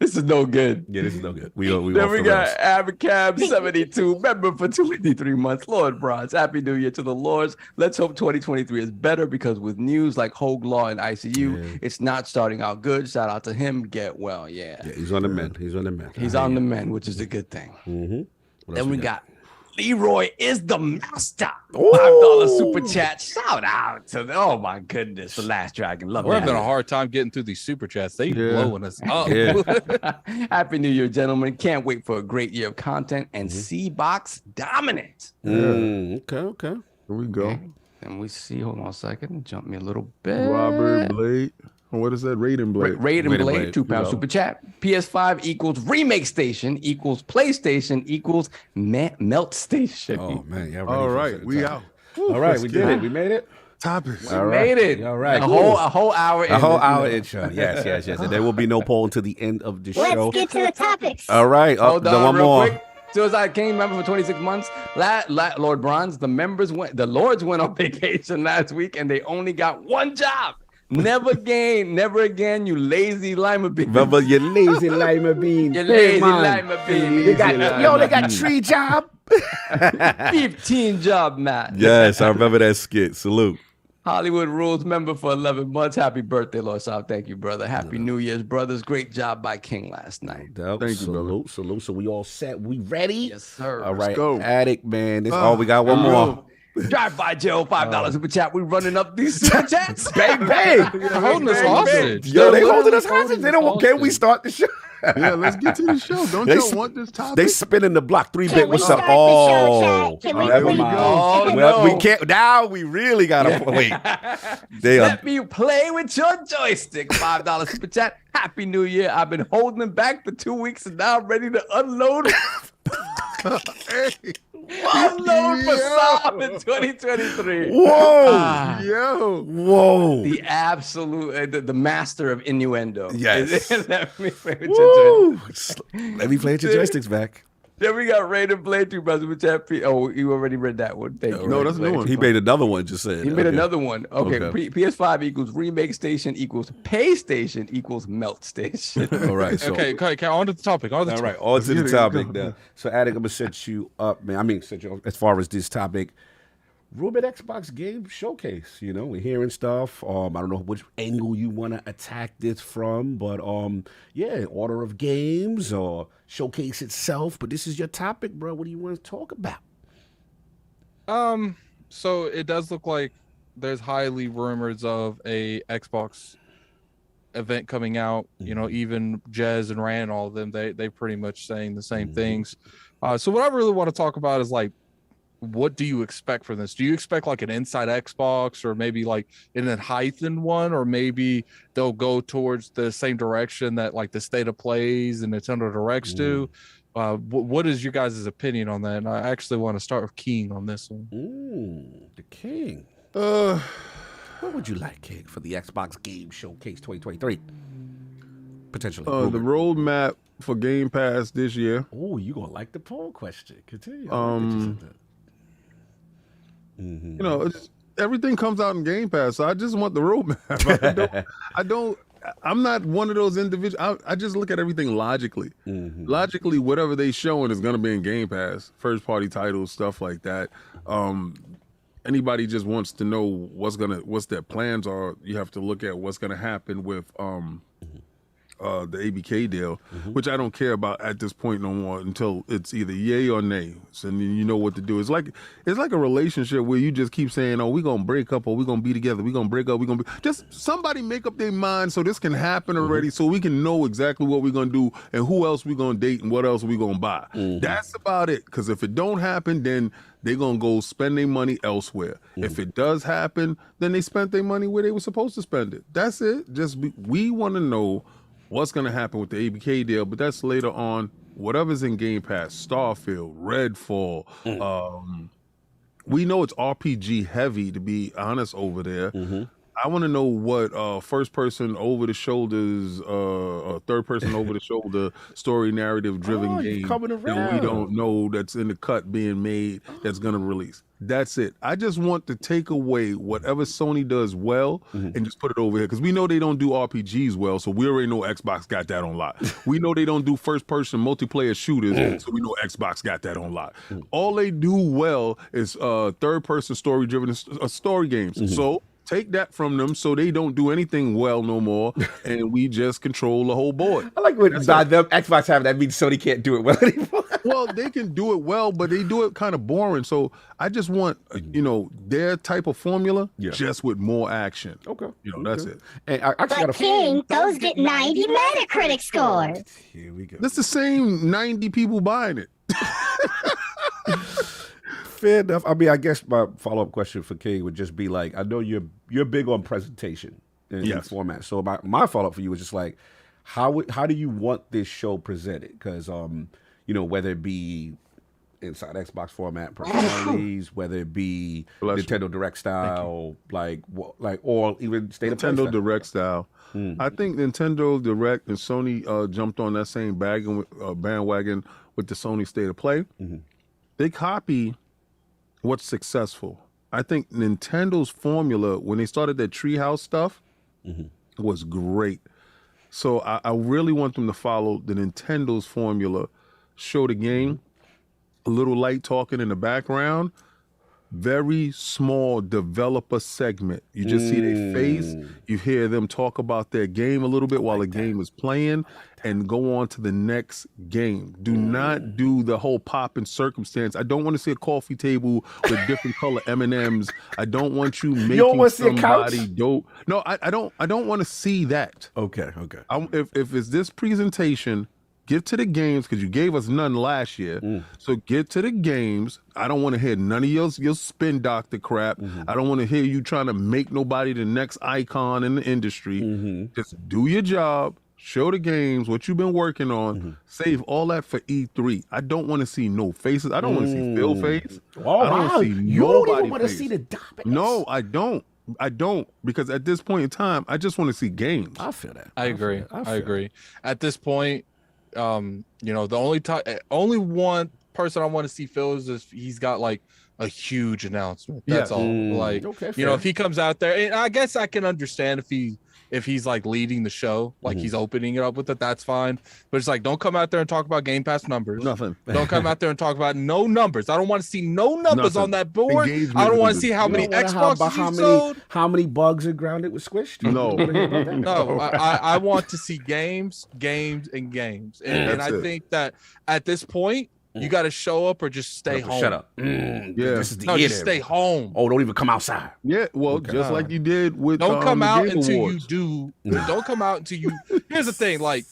This is no good. Yeah, this is no good. We Then off we the got rails. Abacab72, member for 23 months. Lord Bronze, Happy New Year to the Lords. Let's hope 2023 is better because with news like Hoeg, Law, and ICU, it's not starting out good. Shout out to him. Get well. Yeah. He's on the mend. He's on the mend. He's on the mend, which is a good thing. Mm-hmm. Then we got Leroy is the master. Ooh. $5 super chat. Shout out to oh my goodness, the Last Dragon. Love We're that. having a hard time getting through these super chats. They blowing us up. Yeah. Happy New Year, gentlemen. Can't wait for a great year of content and C-Box dominance. Okay. Here we go. Okay. And we see, hold on a second, jump me a little bit. Robert Blade. What is that? Raiden Blade. Raiden Raiden Blade, Blade. £2 super chat. PS5 equals Remake Station equals PlayStation equals Melt Station. Oh man, yeah. All right, we out. All right, we did it. We made it. Topics. All right. Made it. All right. A whole hour. A whole in, hour you know. intro. Yes. And there will be no poll until the end of the show. Let's get to the topics. All right. Hold The on, one real more. quick. So as I came member for 26 months, Lord Bronze, the Lords went on vacation last week and they only got one job. Never again, you lazy lima bean. Remember your lazy lima bean. You lazy man. lima bean. They got 3 job. 15 job, man. Yes, I remember that skit. Salute. Hollywood Rules member for 11 months. Happy birthday, Lord South. Thank you, brother. Happy New Year's, brothers. Great job by King last night. Thank you, brother. Salute. So we all set. We ready? Yes, sir. All right. go. Addict, man. We got one more. Drive by Joe, $5 super chat. We running up these super chats. Bang. They're holding us hostage. Yo, they They're holding us literally hostage. They don't want. Can we hostage. start the show? Yeah, let's get to the show. Don't They you sp- want this topic? They spinning the block 3-bit. Can we What's up? start the show, chat? Can we never please? mind. Oh, Well, no. we can't. Now we really gotta wait. They are. Let me play with your joystick. $5 super chat. Happy New Year. I've been holding them back for 2 weeks and now I'm ready to unload. Unload for Psalm in 2023. Whoa! Ah, Yo. Whoa! the absolute, the master of innuendo. Yes. Let me play with your joystick. Woo! Let me play with your joysticks back. Then we got Raiden Blade 2 super chat. Oh, you already read that one. Thank you. No, Raiden that's a new Blade. one. He made another one. Just said He made Okay. another one. Okay, Okay. PS5 equals Remake Station equals Pay Station equals Melt Station. All right. So, Okay, on to the topic. On to the All right. topic. On to the get it. topic now. So, Addict, I'm gonna set you up, man. I mean, set you up as far as this topic. Ruben Xbox Game Showcase. You know, we're hearing stuff. I don't know which angle you want to attack this from, but yeah, order of games or showcase itself. But this is your topic, bro. What do you want to talk about? So it does look like there's highly rumors of a Xbox event coming out. You know, even Jez and Rand, all of them, they pretty much saying the same things. So what I really want to talk about is like, what do you expect from this? Do you expect like an inside Xbox or maybe like an Enhypen one, or maybe they'll go towards the same direction that like the State of Plays and Nintendo Directs do? What is your guys' opinion on that? And I actually want to start with King on this one. The King. What would you like, King, for the Xbox Game Showcase 2023? Potentially. The roadmap for Game Pass this year. Oh, you gonna like the poll question? Continue. You know, everything comes out in Game Pass, so I just want the roadmap. I'm not one of those individuals. I just look at everything logically. Logically, whatever they showing is going to be in Game Pass, first party titles, stuff like that. Anybody just wants to know what's their plans are. You have to look at what's going to happen with the ABK deal, which I don't care about at this point no more until it's either yay or nay. So then you know what to do. It's like a relationship where you just keep saying, "Oh, we're gonna break up or we're gonna be together. We're gonna break up. We're gonna be." Just somebody make up their mind so this can happen already, so we can know exactly what we're gonna do and who else we're gonna date and what else we're gonna buy. That's about it. Because if it don't happen, then they're going to go spend their money elsewhere. If it does happen, then they spent their money where they were supposed to spend it. That's it. We want to know what's going to happen with the ABK deal, but that's later on. Whatever's in Game Pass, Starfield, Redfall. We know it's RPG heavy, to be honest, over there. I want to know what first person over the shoulders, third person over the shoulder story narrative driven game that we don't know that's in the cut being made that's going to release. That's it. I just want to take away whatever Sony does well and just put it over here, because we know they don't do RPGs well, so we already know Xbox got that on lock. We know they don't do first person multiplayer shooters, so we know Xbox got that on lock. All they do well is third person story driven story games. So take that from them so they don't do anything well no more, and we just control the whole board. I like when by them Xbox having that means Sony can't do it well anymore. Well, they can do it well, but they do it kind of boring. So I just want, their type of formula, just with more action. Okay. That's it. And I actually got But King, those get 90 Metacritic scores. Here we go. That's the same 90 people buying it. Fair enough. I mean, I guess my follow-up question for King would just be like, I know you're big on presentation in format. So my follow-up for you is just like, how do you want this show presented? Because whether it be inside Xbox format personalities, whether it be Nintendo Direct style, or even State of Play Nintendo style. Direct style. I think Nintendo Direct and Sony jumped on that same bandwagon with the Sony State of Play. They copy what's successful. I think Nintendo's formula, when they started that Treehouse stuff, was great. So I really want them to follow the Nintendo's formula, show the game, a little light talking in the background, very small developer segment. You just see their face, you hear them talk about their game a little bit while the game is playing, and go on to the next game. Do not do the whole pop and circumstance. I don't want to see a coffee table with different color M&Ms. I don't want you making somebody dope. No, I don't want to see that. Okay. If it's this presentation, get to the games, because you gave us none last year. So get to the games. I don't want to hear none of your spin doctor crap. I don't want to hear you trying to make nobody the next icon in the industry. Just do your job. Show the games, what you've been working on. Save all that for E3. I don't want to see no faces. I don't want to see Phil face. I don't want to see you don't even nobody want to face. see the dominance. No, I don't. Because at this point in time, I just want to see games. I feel that. I agree. I agree. At this point, the only one person I want to see Phil is if he's got like a huge announcement. That's all. If he comes out there, and I guess I can understand if he's like leading the show, like he's opening it up with it, that's fine. But it's like, don't come out there and talk about Game Pass numbers. Nothing. Don't come out there and talk about no numbers. I don't want to see no numbers on that board. I don't want to see how many Xboxes you sold. How many bugs are grounded with squished? No. I want to see games. And I think that at this point, you got to show up or just stay home. Shut up. This is the No, just stay home. Oh, don't even come outside. Yeah, well, just like you did with Don't come out Game until Awards. you do. Don't come out until you. Here's the thing. Like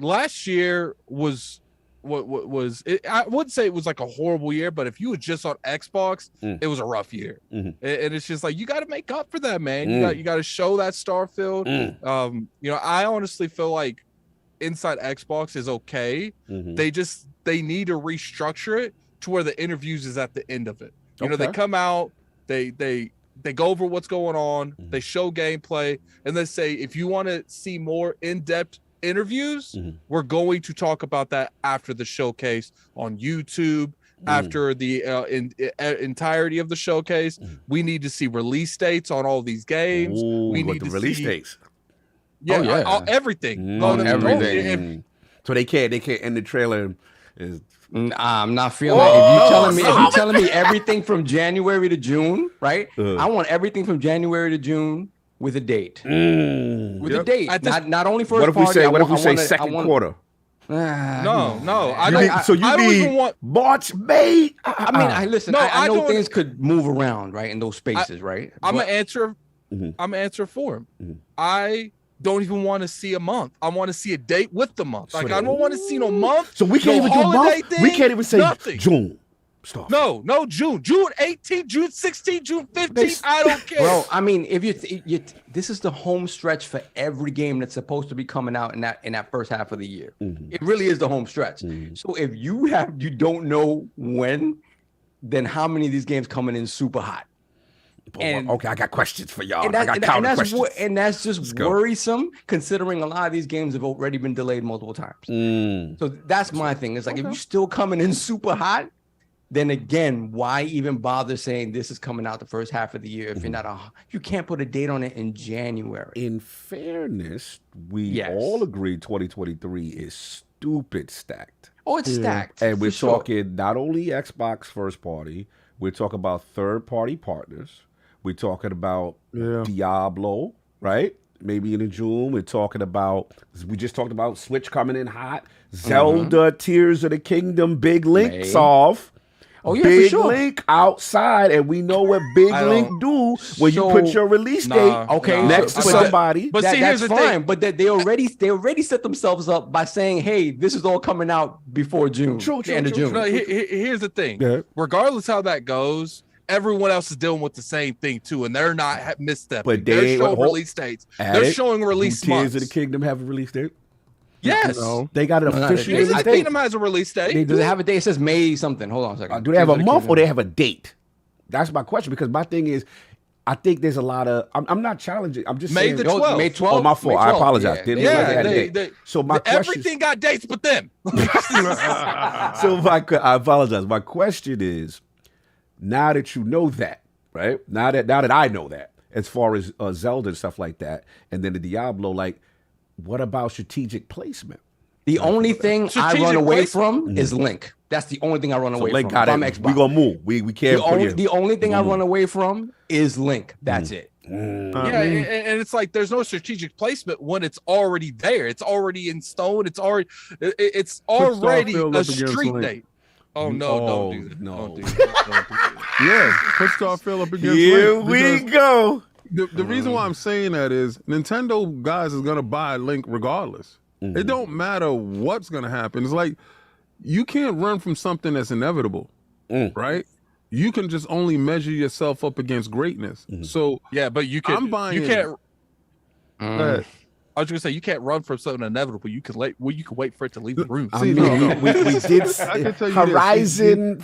last year was what was it? I wouldn't say it was like a horrible year, but if you were just on Xbox, it was a rough year. And it's just like you got to make up for that, man. You got to show that Starfield. I honestly feel like inside Xbox is okay. They need to restructure it to where the interviews is at the end of it. They come out, they go over what's going on, they show gameplay, and they say, if you want to see more in-depth interviews, we're going to talk about that after the showcase on YouTube. After the entirety of the showcase, we need to see release dates on all these games. We need to release see dates. Everything. Everything. So they can't end the trailer. I'm not feeling that. If you telling me everything from January to June, right? I want everything from January to June with a date. With Yep. a date. At this- Not only first What if we party. say? I What if we want- I say wanna- I second want- quarter? No, I You don't. need- so you I don't need even want. March, May. I mean, I listen. No, I I know don't- things could move around, right, in those spaces, right? I'm But- gonna answer. Mhm. I'm gonna answer for him. Mhm. I don't even want to see a month. I want to see a date with the month. Like So I don't want to see no month. So we can't no even do holiday month. thing, We can't even say nothing. June. Stop. No, June 18th, June 16th, June 15th. I don't care. Bro, I mean, if you this is the home stretch for every game that's supposed to be coming out in that first half of the year. It really is the home stretch. So if you don't know when, then how many of these games coming in super hot? And- Okay, I got questions for y'all. And, I that, got and, counter that's questions. and that's just go. worrisome, considering a lot of these games have already been delayed multiple times. So that's my thing. It's like if you're still coming in super hot, then again, why even bother saying this is coming out the first half of the year if you're not you can't put a date on it in January. In fairness, we Yes. all agree 2023 is stupid stacked. Oh, it's stacked. And we're for sure. talking not only Xbox first party, we're talking about third party partners. We're talking about Diablo, right? Maybe in June. We're talking about, we just talked about Switch coming in hot. Zelda Tears of the Kingdom, Big Link May. solve. Oh, yeah, Big for sure. Link outside, and we know what Big Link do when you So- put your release date Okay, next to but- somebody. But see, here's that's the fine. thing. But that they already set themselves up by saying, "Hey, this is all coming out before June, True, the end of true, June." No, here's the thing. Yeah. Regardless how that goes, everyone else is dealing with the same thing too, and they're not misstepping. But they They're ain't- showing hold- release dates. At They're it, showing release do Tears months. of the Kingdom have a release date? Yes. No. They got an No, official Tears of release the date. Kingdom has a release date. Does it have a date? It says May something. Hold on a second. Do they have a Tears of the month or Kingdom. they have a date? That's my question, because my thing is, I think there's a lot of. I'm not challenging. I'm just May saying. the No, 12th. May 12th. Oh, my fault. May I 12th. apologize. Yeah, Didn't they- realize they Yeah, had a they, date. So my question. everything got dates but them. I apologize. My question is, now that you know that, right? Now that I know that, as far as Zelda and stuff like that, and then the Diablo, like, what about strategic placement? The only thing I Strategic run away placement. from is Link. That's the only thing I run So away Link from. got If I'm it. Xbox. We gonna move. We can't put you. The only thing I run away from is Link. That's it. Yeah, and it's like there's no strategic placement when it's already there. It's already in stone. It's already Starfield a up against street Link. date. Oh no! Don't do that. no. Don't do that. Don't do that. Yeah, put Starfield up against Here Link. we because go. The reason why I'm saying that is Nintendo guys is gonna buy Link regardless. It don't matter what's gonna happen. It's like you can't run from something that's inevitable, right? You can just only measure yourself up against greatness. So Yeah, but you can. I'm buying. You can't. Uh, I was gonna say you can't run from something inevitable. You can wait. Well, you can wait for it to leave the room. I See, mean, no. we did. I can tell you this. Horizon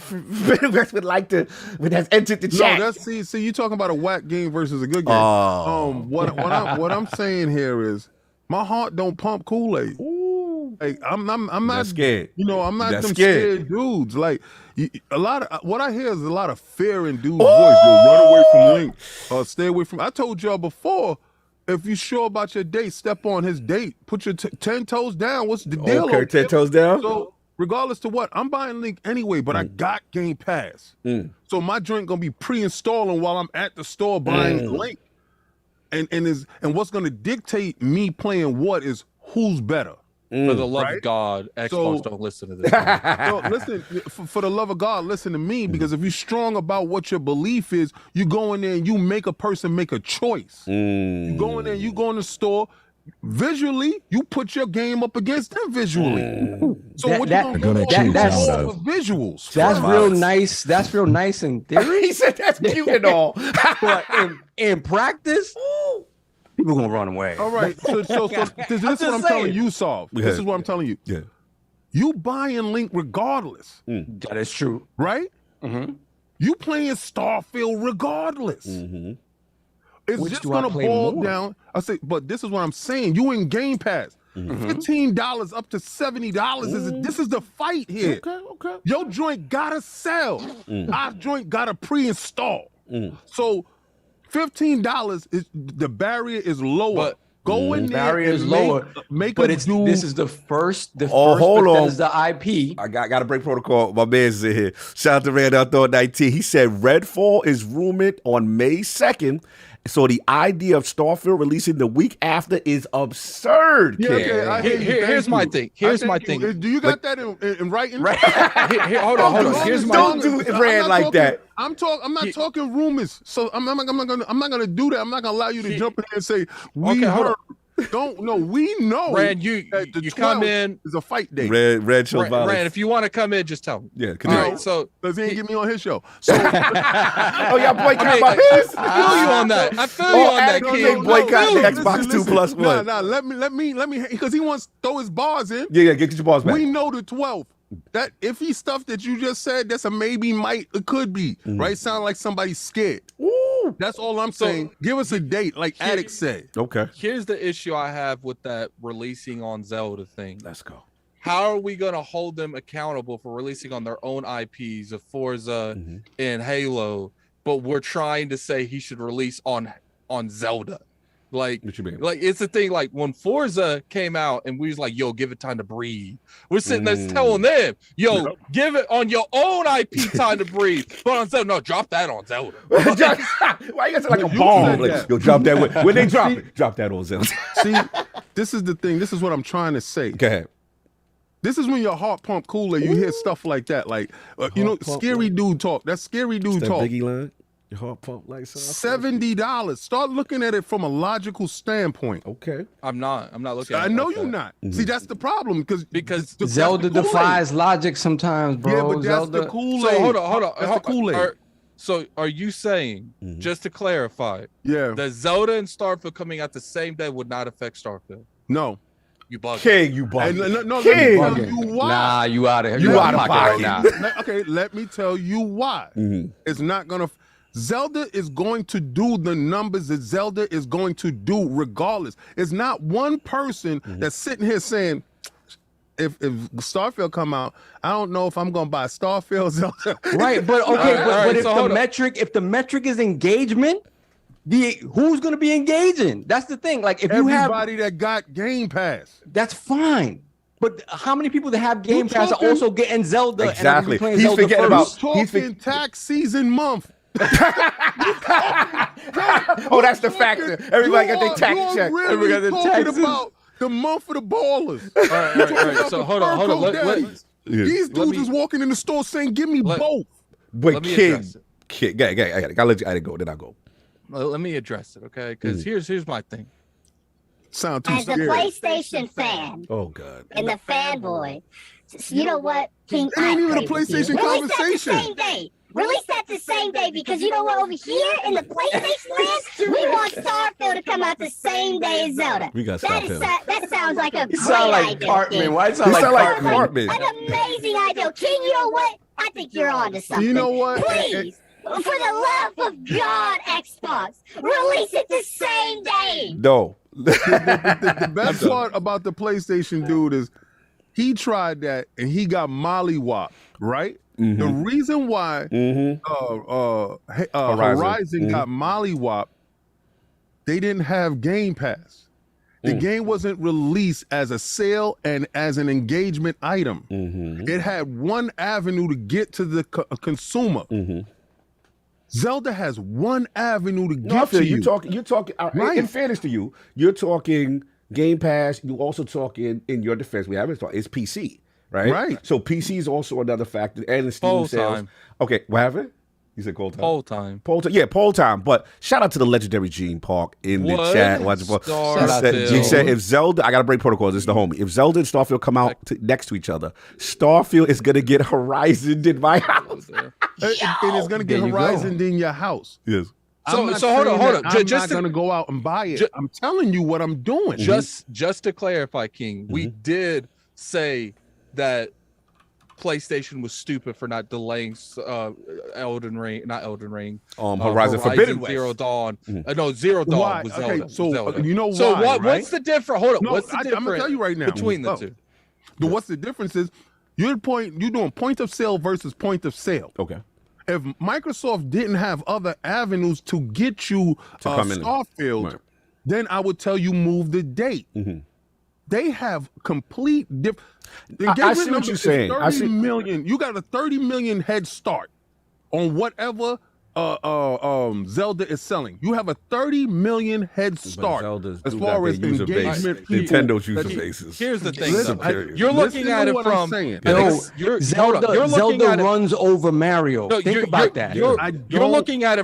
would like to. Has entered the chat. No, that's see. You talking about a whack game versus a good game. Oh. What I'm saying here is my heart don't pump Kool-Aid. Like I'm not That's scared. You know, I'm not That's them scared. scared dudes. Like a lot of what I hear is a lot of fear in dudes' voice. Yo, run away from Link or stay away from. I told y'all before. If you sure about your date, step on his date. Put your 10 toes down. What's the deal? Okay, 10 toes down. So regardless to what, I'm buying Link anyway, but I got Game Pass. So my joint gonna be pre-installing while I'm at the store buying Link. And what's gonna dictate me playing what is who's better. For the love Right? of God, Xbox So- don't listen to this. No, listen, for the love of God, listen to me, because if you're strong about what your belief is, you go in there and you make a person make a choice. You go in there, you go in the store, visually, you put your game up against them visually. So That- what that- you gonna gonna do? choose that's- out of. Visuals. That's first. real nice. That's real nice in theory. He said that's cute and all. But in practice, people gonna run away. All right, so this is what I'm just telling saying. you, Solve. Yeah. This is what I'm telling you. Yeah. You buying Link regardless, That is true. right? You playing Starfield regardless. It's Which just do I gonna play boil more? down. I say, but this is what I'm saying. You in Game Pass, $15 up to $70 this is the fight here. Okay. Your joint gotta sell. Our joint gotta pre-install. So $15 is the barrier is lower. But- Go in there. Barrier is and lower, Make but a it's dude. this is the first. Oh, hold on. Bethesda IP. I got to break protocol. My man's in here. Shout out to Randall Thor 19. He said Redfall is rumored on May 2nd, So the idea of Starfield releasing the week after is absurd. Yeah, King. okay, I hear you. Here's Thank my you. thing. Here's I my thank thing. you. Do you got that in writing? Hold on. Here's my Don't do it, Brad, like that. I'm not talking rumors. So I'm not gonna do that. I'm not gonna allow you to jump in and say we heard. Don't know. We know. Rand, you come in. Is a fight day. Red show violence. Rand, if you want to come in, just tell me. Yeah, All continue. right, so Because he ain't get me on his show. So Oh, y'all boycott about his? I feel you on that. I feel you on that, Addict King. King boycott the Xbox 2 plus one. Nah, let me, because he wants to throw his bars in. Yeah, get your balls back. We know the 12th. That if he stuff that you just said, that's a maybe, might, it could be, right? Sound like somebody's scared. Ooh. That's all I'm saying. Give us a date, like Addict said. Okay. Here's the issue I have with that releasing on Zelda thing. Let's go. How are we going to hold them accountable for releasing on their own IPs of Forza and Halo, but we're trying to say he should release on Zelda? Like, What you mean? like it's the thing. Like when Forza came out, and we was like, "Yo, give it time to breathe." We're sitting there telling them, "Yo, give it on your own IP time to breathe." But on Zelda, no, drop that on Zelda. Why you got to like a bomb? Like, yo, drop that. When they drop it, drop that on Zelda. See, this is the thing. This is what I'm trying to say. Go ahead. This is when your heart pump cooler. You hear stuff like that, like scary dude talk. That's scary dude That talk. Biggie line. Your heart pump like so. $70. Start looking at it from a logical standpoint. Okay. I'm not looking. I know you're not. See, that's the problem because Zelda defies logic sometimes, bro. Yeah, but that's Zelda. the Kool-Aid. So hold on. That's the Kool-Aid. So are you saying, just to clarify, Yeah. that Zelda and Starfield coming out the same day would not affect Starfield? No. You bugging. King, you bugging. No, let King. me tell you why. Nah, you out of here. You out of pocket pocket. right now. Okay, let me tell you why. It's not gonna. Zelda is going to do the numbers that Zelda is going to do regardless. It's not one person that's sitting here saying, if Starfield come out, I don't know if I'm gonna buy Starfield Zelda. Right, but okay, All right, but if so the hold on. metric, is engagement, who's gonna be engaging? That's the thing. Like if you have, Everybody that got Game Pass. that's fine. But how many people that have Game Pass are talking- also getting Zelda? Exactly. And playing He's Zelda forgetting first? about- Talking tax season month. Oh, that's the factor. Everybody got their tax check. Really Everybody got their talking taxes. about the month of the ballers. All right. So hold on. These dudes is walking in the store saying, "Give me both." Wait, Let me King. address it. King. I gotta let you go. Then I go. Let me address it, okay? Because here's my thing. Sound too As a scary. PlayStation fan Oh God. and the fanboy, you know what, King? It ain't I even a agree with you. PlayStation Release that conversation. the same day. Release that the same day because you know what? Over here in the PlayStation land, we want Starfield to come out the same day as Zelda. We got That Starfield. that sounds like a You great sound like idea. Cartman. King. Why it You sound like sound like Cartman? Cartman. An amazing idea, King. You know what? I think you're on to something. You know what? Please, for the love of God, Xbox, release it the same day. No. The best part about the PlayStation dude is he tried that and he got mollywopped, right? The reason why Horizon got mollywopped, they didn't have Game Pass. The game wasn't released as a sale and as an engagement item. It had one avenue to get to the consumer. Zelda has one avenue to get to you. You're talking. Right. In fairness to you, you're talking Game Pass. You also talking in your defense. We haven't talked. It's PC, right? Right. So PC is also another factor, and the Steam Poll sales. time. Okay, what happened? You said cold time. Poll time. Poll time. Yeah, poll time. But shout out to the legendary Gene Park in the chat. Gene said, if Zelda, I got to break protocols. This is the homie. If Zelda and Starfield come out next to each other, Starfield is going to get Horizon in my house. And it's going to get There you go. Horizon in your house. Yes. I'm not So hold on. saying that I'm Just not going to go out and buy it. I'm telling you what I'm doing. Just to clarify, King, we did say that PlayStation was stupid for not delaying Horizon Forbidden West. Zero Dawn. No, Zero Dawn Why? was Okay, Zelda. so, Zelda. you know So why, what? right? What's the difference? Hold on. No, What's the difference? I'm gonna tell you right now. between the two? What's the difference is you're doing point of sale versus point of sale. Okay. If Microsoft didn't have other avenues to get you come in. Starfield, Right. then I would tell you move the date. They have complete different. I see what you're saying. I see. You got a 30 million head start on whatever Zelda is selling. You have a 30 million head start Zelda's as do far got as their user base. engagement. people Nintendo's user that- bases. Here's the thing, Listen, though. I- You're looking listen at to it what I'm from saying. Yo, you're Zelda looking Zelda at it- runs over Mario. No, Think about that. You're don't- looking at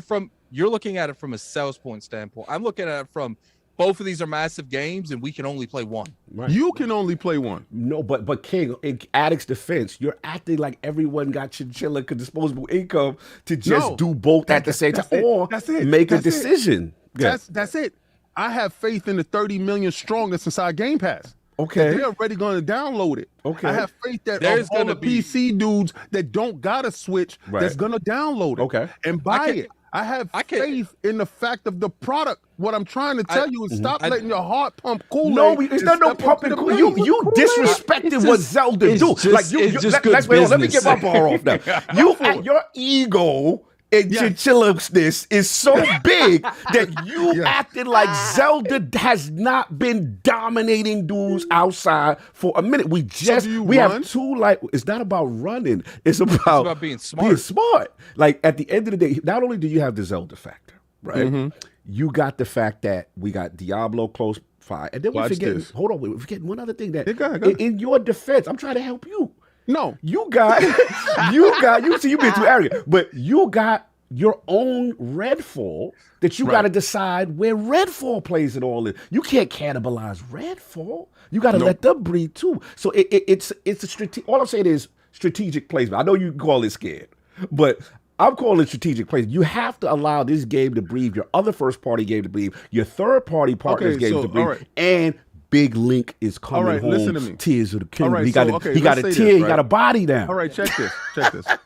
it from a sales point standpoint. I'm looking at it from both of these are massive games, and we can only play one. Right. You can only play one. No, but King, in Addict's defense, you're acting like everyone got chinchilla disposable income to just No. do both at the same time, or That's it. make a That's it. decision. Yeah. That's it. I have faith in the 30 million strongest inside Game Pass. Okay. They're already going to download it. Okay. I have faith that There's all gonna the be- PC dudes that don't got a Switch Right. that's going to download it. Okay. And buy can- it. I have I can- faith in the fact of the product. What I'm trying to tell you is stop I- letting your heart pump Kool-Aid. No, it's and not no step up to pumping. the You plate. you disrespected It's what just- Zelda it's do. just- Like you, it's just good let me business. get my bar off now. Your ego and chinchilla-ness is so big that you acted like Zelda has not been dominating dudes outside for a minute. We do you have run? two like. It's not about running. It's about being smart. Being smart. Like at the end of the day, not only do you have the Zelda factor, right? Mm-hmm. You got the fact that we got Diablo close by, and then we Watch forget. this. Hold on, we're forgetting one other thing that Yeah, go ahead. in your defense, I'm trying to help you. No. You got, you see, you've been too arrogant, but you got your own Redfall that you got to decide where Redfall plays in all this. You can't cannibalize Redfall. You got to let them breathe too. So it's a all I'm saying is strategic placement. I know you call it scared, but I'm calling it strategic placement. You have to allow this game to breathe, your other first party game to breathe, your third party partners Okay, game so, to breathe, all right. and Big Link is coming right, home. listen to me. Tears of the Kingdom. All right, he got so, a, okay, he got a let's tear. say this, He got a right? body now. All right, check this,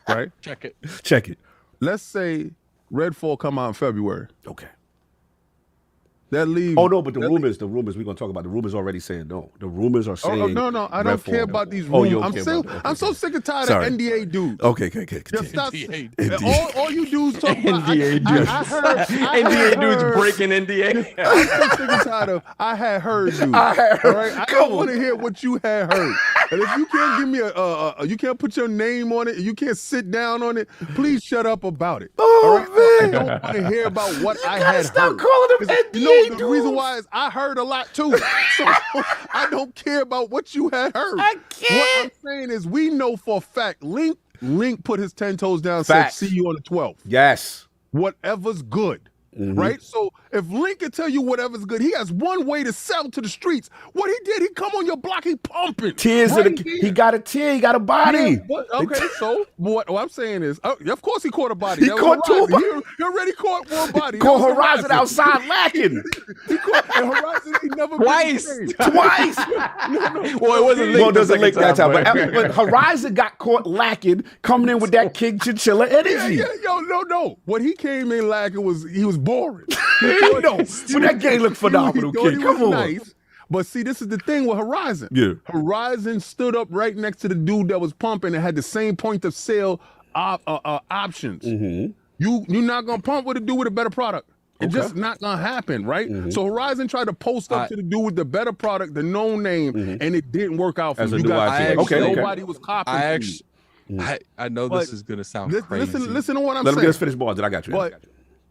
right? Check it. Check it. Let's say Redfall come out in February. Okay. That leaves. Oh no, but the rumors we're gonna talk about. The rumors already saying no. The rumors are saying no, I don't Redfall. care about these Oh, rumors. you don't I'm care so about that. I'm so sick and tired Sorry. of NDA dudes. Okay. Just Continue. stop. NDA. All you dudes talk about. NDA I dudes. heard. NDA dudes breaking NDA. I'm so sick and tired of. I had heard dudes. I had heard. All right, I Come don't on. want to hear what you had heard. And if you can't give me you can't put your name on it, you can't sit down on it. Please shut up about it. Oh, all right? I man. don't want to hear about what I gotta had stop heard. calling them 'Cause, NDA no, the reason dudes. why is I heard a lot too. So I don't care about what you had heard. I can't. What I'm saying is we know for a fact Link put his 10 toes down, Facts. said see you on the 12th. Yes. Whatever's good. Right? So if Link can tell you whatever's good, he has one way to sell to the streets. What he did, he come on your block, he pumping. Tears of Right the. there. He got a tear. He got a body. Yeah, okay, so what I'm saying is, of course he caught a body. He That was caught two Horizon. He already caught one body. Call That was Horizon outside lacking He caught and Horizon. He never Twice. been saved. twice. Well, it wasn't Well, linked doesn't link that time, but but Horizon got caught lacking, coming in with that King Chinchilla energy. No. What he came in lacking was he was boring. No, but that game looked phenomenal, He thought King. he Come was on. nice. But see, this is the thing with Horizon. Yeah. Horizon stood up right next to the dude that was pumping and had the same point of sale options. Mm-hmm. You're not gonna pump with a dude with a better product. It's just not gonna happen, right? Mm-hmm. So Horizon tried to post up to the dude with the better product, the known name, and it didn't work out for As a you. new Got IP. actually- Okay. Nobody was copying. I from actually, you. I know But this is gonna sound crazy. Listen to what I'm Let him saying. get us finish ball. Then I got you. But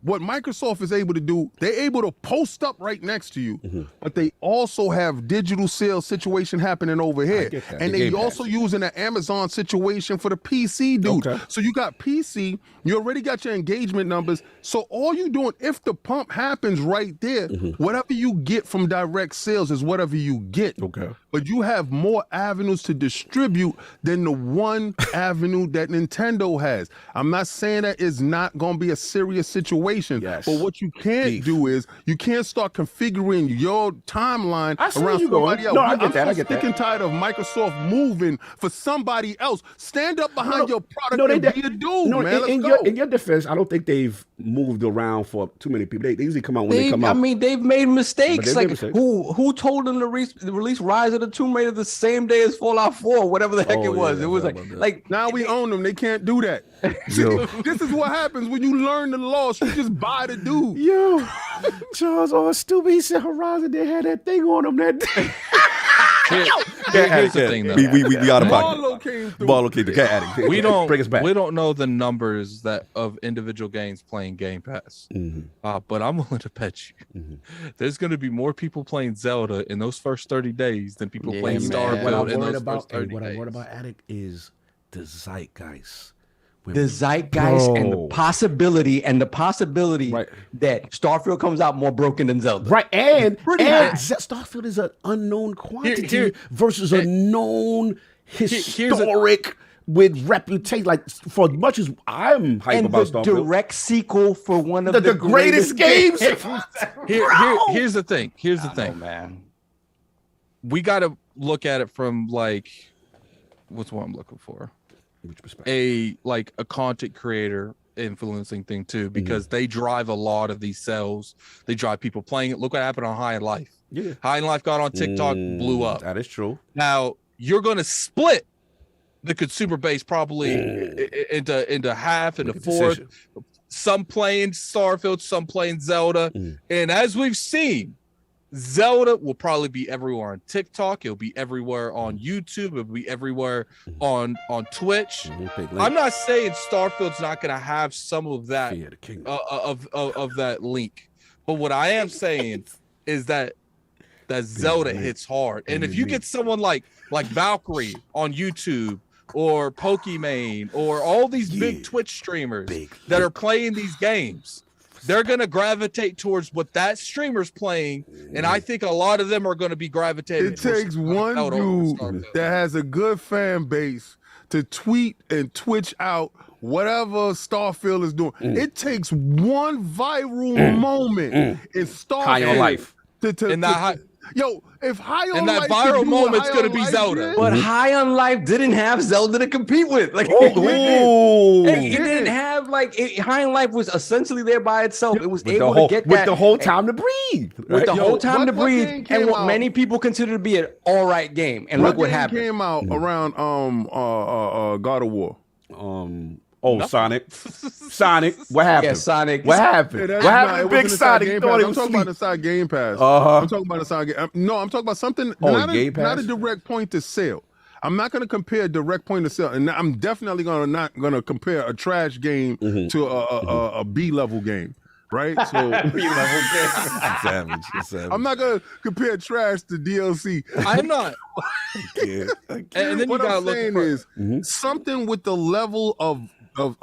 what Microsoft is able to do, they're able to post up right next to you, but they also have digital sales situation happening over here. get that. And The they Game also Pass. using an Amazon situation for the PC dude. Okay. So you got PC, you already got your engagement numbers. So all you doing, if the pump happens right there, whatever you get from direct sales is whatever you get. Okay. But you have more avenues to distribute than the one avenue that Nintendo has. I'm not saying that it's not going to be a serious situation. Yes. But what you can't Beef. do is you can't start configuring your timeline I see around where you going. somebody else. No, I get I'm that, so I get sick that. and tired of Microsoft moving for somebody else. Stand up behind your product No, and they be a dude, no, man. in Let's go. your defense, I don't think they've moved around for too many people. They usually come out when they come out. I mean, they've made mistakes. But they've Like made mistakes. who told them to release Rise of the Tomb Raider the same day as Fallout 4, whatever the heck Oh, it was. yeah, It was I like remember that. like Now we own them. They can't do that. Yo. This is what happens when you learn the laws. You just buy the dude. Yo, Charles, stupid. He said Horizon, they had that thing on them that day. Here's the thing, though. We out of pocket. Marlo came through. Marlo came through. Get addict. We don't bring us back. we don't know the numbers that of individual games playing Game Pass. But I'm willing to bet you there's going to be more people playing Zelda in those first 30 days than people playing Starfield in those first 30 days. What I'm worried about, Addict, is the zeitgeist. The zeitgeist and the possibility that Starfield comes out more broken than Zelda. Right, and high. Starfield is an unknown quantity versus a known historic with reputation. Like, for as much as I'm hype about Starfield, direct sequel for one of the greatest games. Here's the thing. Here's the thing, man. We got to look at it from like, what's what I'm looking for? Which perspective? A content creator influencing thing too, because they drive a lot of these sales. They drive people playing it. Look what happened on High in Life. Yeah, High in Life got on TikTok, blew up. That is true. Now you're going to split the consumer base probably into half and a fourth. Some playing Starfield, some playing Zelda, and as we've seen, Zelda will probably be everywhere on TikTok. It'll be everywhere on YouTube. It'll be everywhere on Twitch. I'm not saying Starfield's not going to have some of that of that link, but what I am saying is that Zelda hits hard. And if you get someone like Valkyrie on YouTube or Pokimane or all these big Twitch streamers that are playing these games, they're going to gravitate towards what that streamer's playing, and I think a lot of them are going to be gravitating. It takes one dude that has a good fan base to tweet and twitch out whatever Starfield is doing. It takes one viral moment in Starfield. High on Life. If High on Life, and that viral moment's going to be Zelda. But High on Life didn't have Zelda to compete with. Like, it didn't have High on Life was essentially there by itself. It was able to get that with the whole time to breathe. With the whole time to breathe, and what many people consider to be an all right game. And look what happened. Came out around God of War. Sonic. What happened? Yeah, Sonic. What happened? What happened to Big Sonic? I'm talking about inside Game Pass. I'm talking about inside Game. No, I'm talking about something. Not a direct point to sale. I'm not going to compare a direct point to sale, and I'm definitely not going to compare a trash game to a B level game. Right? So savage. I'm not gonna compare trash to DLC. I'm not. And then what you gotta I'm saying is something with the level of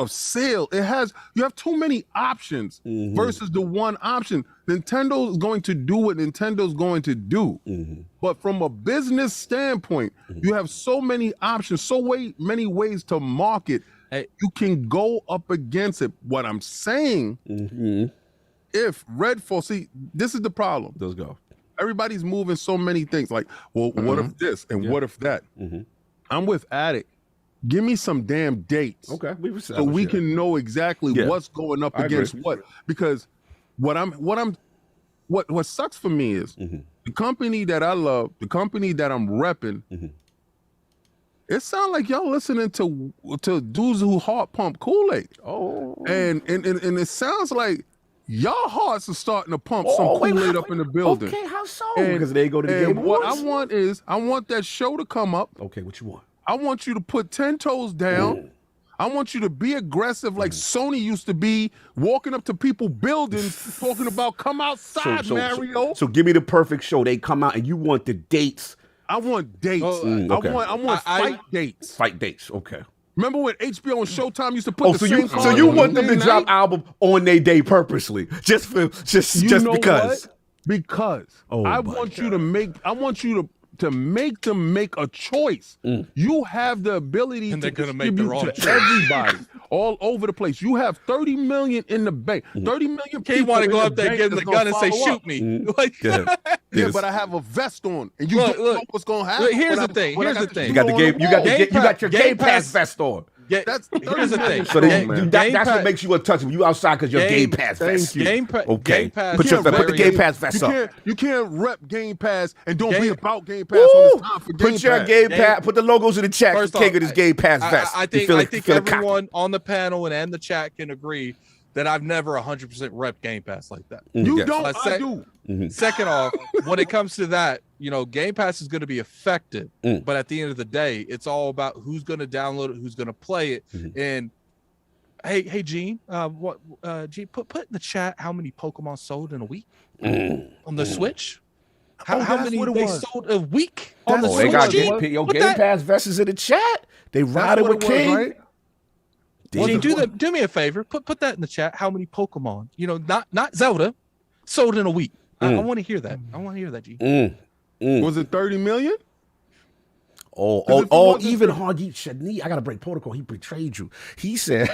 sale. You have too many options versus the one option. Nintendo's going to do what Nintendo's going to do. But from a business standpoint, you have so many options, many ways to market. You can go up against it. What I'm saying, if Redfall, see, this is the problem. Let's go. Everybody's moving so many things. Like, well, what if this and what if that? I'm with Addict. Give me some damn dates. Okay, so we can know exactly what's going up against what. Because what sucks for me is the company that I love, the company that I'm repping. It sounds like y'all listening to dudes who heart pump Kool-Aid. And it sounds like y'all hearts are starting to pump some Kool-Aid up in the building. Okay, how so? Because they go to the game. What I want that show to come up. Okay, what you want? I want you to put 10 toes down. I want you to be aggressive like Sony used to be, walking up to people buildings, talking about come outside, Mario. So give me the perfect show. They come out and you want the dates. I want dates. Okay. I want fight dates. Fight dates. Okay. Remember when HBO and Showtime used to put the same so you want them to drop album on their day purposely, just because? What? Because I want you to make them make a choice. You have the ability to distribute to everybody all over the place. You have 30 million in the bank. 30 million people. He want to go up there, give him the gun and say, shoot me. But I have a vest on, and you don't know what's going to happen. Here's the thing. You got your Game Pass vest on. That's here's the thing. So that's what makes you untouchable. You outside because your Game Pass vest. Game Pass. Put the Game Pass vest up. You can't rep Game Pass and don't be about Game Pass on this time for Game Pass. Put your Game Pass. Put the logos in the chat. King of this Game Pass vest. I think everyone on the panel and the chat can agree that I've never 100% rep Game Pass like that. You Yes. don't. Let's I say- do. Second off, when it comes to that, Game Pass is going to be effective, but at the end of the day, it's all about who's going to download it, who's going to play it. And hey, Gene, Gene, put in the chat how many Pokemon sold in a week on the Switch. How that's many what it they was. sold a week on the Oh, Switch? they got Gene? Game Put that- Pass versus in the chat. They riding with King. right? Gene, do me a favor. Put that in the chat. How many Pokemon? Not Zelda, sold in a week. I want to hear that. I want to hear that, Gene. Was it 30 million? Even Hargeet Shani, I gotta break protocol. He betrayed you. He said,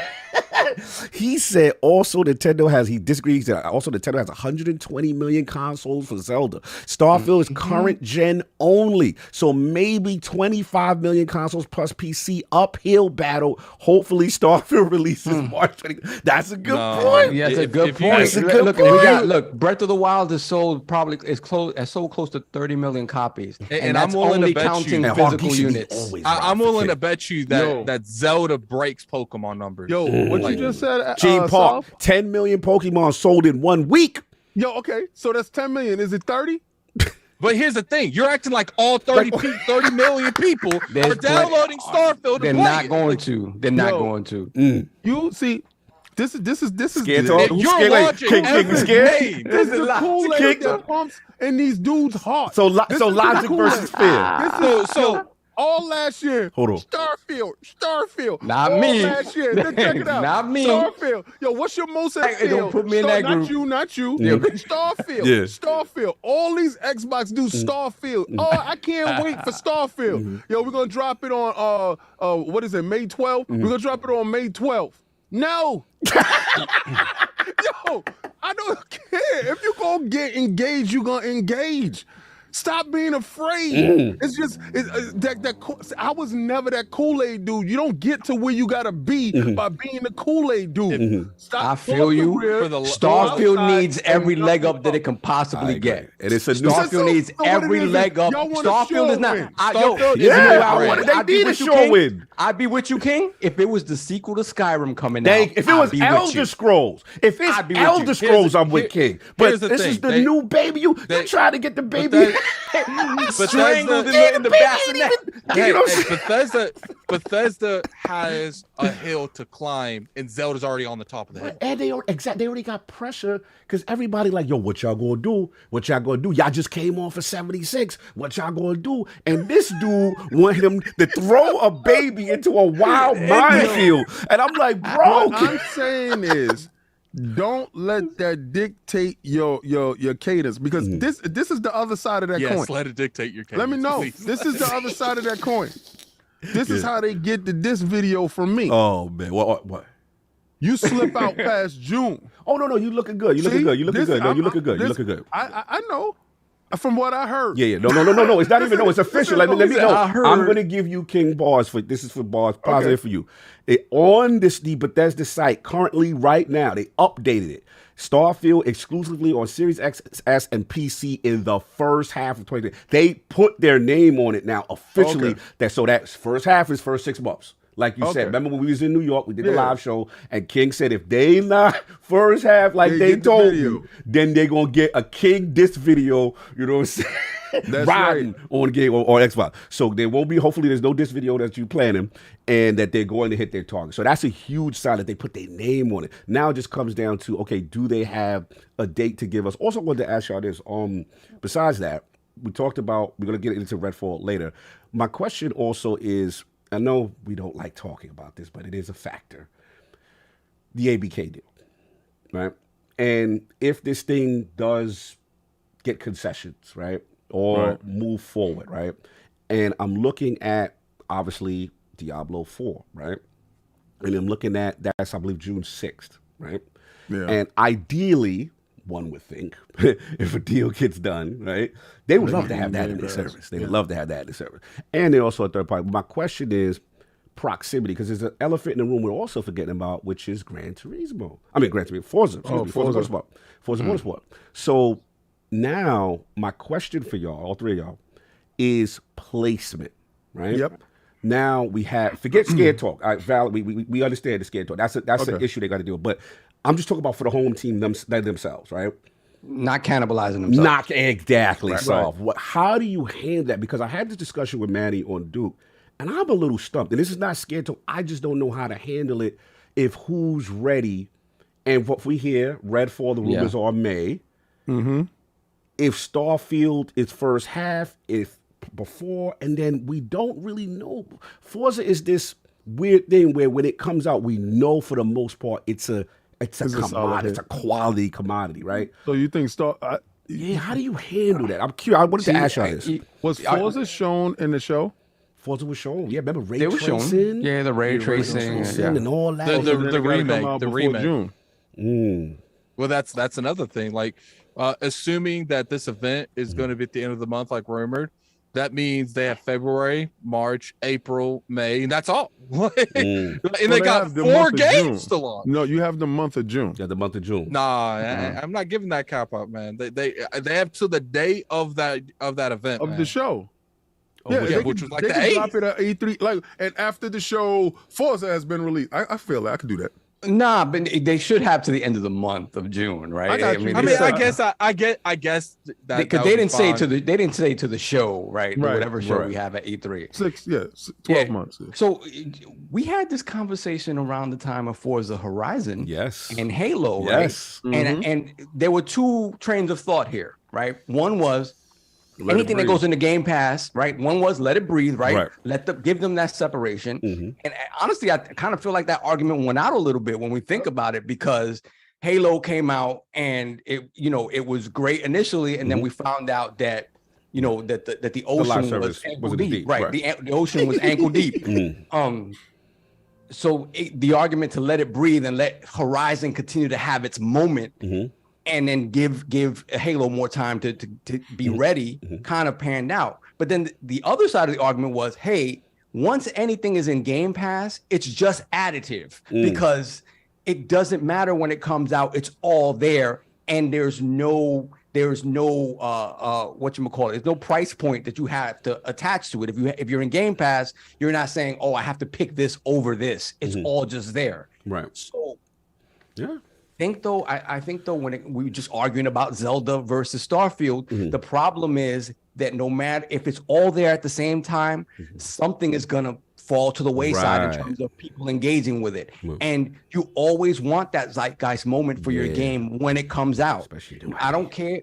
also Nintendo has, he disagrees that also Nintendo has 120 million consoles for Zelda. Starfield is current gen only. So maybe 25 million consoles plus PC, uphill battle. Hopefully Starfield releases March 20. That's a good point. Yeah, that's a If- good if you- point. That's a good Look, point. Breath of the Wild is sold close to 30 million copies, And that's I'm willing to only bet you- counting And physical Hargeet Shani units. always I'm ride for willing to King. bet you Yo. that Zelda breaks Pokemon numbers. Yo, what you just said? Gene Park, Sal? 10 million Pokemon sold in 1 week. Yo, okay, so that's 10 million. Is it 30? But here's the thing: you're acting like all 30 million people There's are downloading Starfield. They're and not playing it. going Like, to. They're not Yo. going to. You see, this is Scared talk? You're Scared, like, watching King, every scared? game. This is the Kool-Aid Kick- that pumps in these dudes' hearts. So This is the logic Kool-Aid. versus fear. This is So all last year. Hold on. Starfield. Not all me. Last year. Then check it out. Not me. Starfield. Yo, what's your most Hey, don't put me in that group. Not you. Yeah. Starfield. Yeah. Starfield. All these Xbox do Starfield. Oh, I can't wait for Starfield. Yo, we're gonna drop it on what is it, May 12th? We're gonna drop it on May 12th. No. Yo, I don't care. If you gonna get engaged, you gonna engage. Stop being afraid. It's just I was never that Kool-Aid dude. You don't get to where you gotta be by being the Kool-Aid dude. Stop. I feel you. For the- Starfield outside needs and every leg nothing up that it can possibly I get. agree. And it's a new Starfield needs So what every it is leg up. y'all want a Starfield is not. Shaun win. Starfield is Yeah, no I brainer. want- they I'd be need a with you, Shaun King. win. I'd be with you, King, if it was the sequel to Skyrim coming out. If it was I'd be with Elder you. Scrolls, if it's I'd be with you. Elder Scrolls, I'm with Here- King. But here's the this thing. is the They- new baby. You try to get the baby. Strangled in the baby bassinet. Hey, you know, Bethesda has a hill to climb, and Zelda's already on the top of the hill. and they already got pressure because everybody like, yo, what y'all gonna do? What y'all gonna do? Y'all just came off of 76. What y'all gonna do? And this dude wanted him to throw a baby into a wild minefield. And I'm like, bro, What I'm saying is, don't let that dictate your cadence, because this is the other side of that coin. Yes, let it dictate your case. Let me know. please. This is the other side of that coin. This is how they get this video from me. oh man, what? You slip out past June. Oh no, you looking good. You looking See? good. You looking This- good. No, I'm- you looking good. You this- looking good. I know. From what I heard. Yeah. No. It's not even. No, it's official. Let me know. I heard- I'm going to give you King bars for this. Is for bars positive for you. On the Bethesda site currently right now, they updated it. Starfield exclusively on Series X, S, and PC in the first half of 2020. They put their name on it now officially. Okay. That first half is first 6 months. Like you Okay. said, remember when we was in New York, we did the Yeah. live show, and King said if they not first half like They they get the told video. you, then they gonna get a King disc video. You know what I'm saying? That's Riding right. on game or Xbox. So there won't be. Hopefully, there's no disc video that you planning, and that they're going to hit their target. So that's a huge sign that they put their name on it. Now it just comes down to, okay, do they have a date to give us? Also, wanted to ask y'all this. Besides that, we talked about, we're gonna get into Redfall later. My question also is, I know we don't like talking about this, but it is a factor. The ABK deal, right? And if this thing does get concessions, right, or move forward, right, and I'm looking at obviously Diablo 4, right, and I'm looking at that's I believe June 6th, right, and ideally, one would think, if a deal gets done, right, they would love to have that in their service. They would love to have that in their service. And they're also a third party. But my question is proximity, because there's an elephant in the room we're also forgetting about, which is Gran Turismo. Forza. Forza Motorsport. So now my question for y'all, all three of y'all, is placement, right? Yep. Now we have, forget scared talk. All right, Val, we understand the scared talk. That's an issue they got to deal with. But I'm just talking about for the home team themselves, right? Not cannibalizing themselves. Not exactly, Right. Solve. How do you handle that? Because I had this discussion with Manny on Duke, and I'm a little stumped. And this is not scared to. I just don't know how to handle it. If who's ready, and what we hear, Redfall, the rumors are May. Mm-hmm. If Starfield is first half, if before, and then we don't really know. Forza is this weird thing where when it comes out, we know for the most part it's a commodity, it's a quality commodity, right? So you think Yeah, how do you handle that? I'm curious. I wanted to ask y'all this. Was Forza shown in the show? Forza was shown. Yeah, remember ray They were shown. tracing? Yeah, the ray tracing. Yeah. And all that. The Then it gotta remake, come out the before remake. June. Well, that's another thing. Like, assuming that this event is going to be at the end of the month, like rumored, that means they have February, March, April, May, and that's all. And they got have the 4 month of games June. still on. No, you have the month of June. Yeah, the month of June. Nah, I'm not giving that cap up, man. They have till the day of that event Of man. the show. Oh, yeah, which was like they the can 8th. drop it at E3, like, and after the show, Forza has been released. I feel like I could do that. Nah, but they should have to the end of the month of June, right? I got you. I mean, It's, I guess that because they didn't say to the show, right? Right, Whatever show right. we have at E3. 12 months. Yeah. So we had this conversation around the time of Forza Horizon, Yes. and Halo, Yes. right? And there were 2 trains of thought here, right? One was Let it anything that breathe. goes into Game Pass, right? One was let it breathe, right? Right. Give them that separation. And honestly, I kind of feel like that argument went out a little bit when we think about it, because Halo came out and it was great initially, and then we found out that that the live ocean service was ankle wasn't deep, deep, right? right. The ocean was ankle deep. So the argument to let it breathe and let Horizon continue to have its moment, and then give Halo more time to be ready, kind of panned out. But then the other side of the argument was, hey, once anything is in Game Pass, it's just additive because it doesn't matter when it comes out; it's all there, and there's no whatchamacallit, there's no price point that you have to attach to it. If you're in Game Pass, you're not saying, oh, I have to pick this over this. It's all just there. Right. So Yeah. I think though when we were just arguing about Zelda versus Starfield, the problem is that no matter if it's all there at the same time, something is gonna fall to the wayside Right. in terms of people engaging with it. And you always want that zeitgeist moment for your game when it comes out. Especially new I don't care.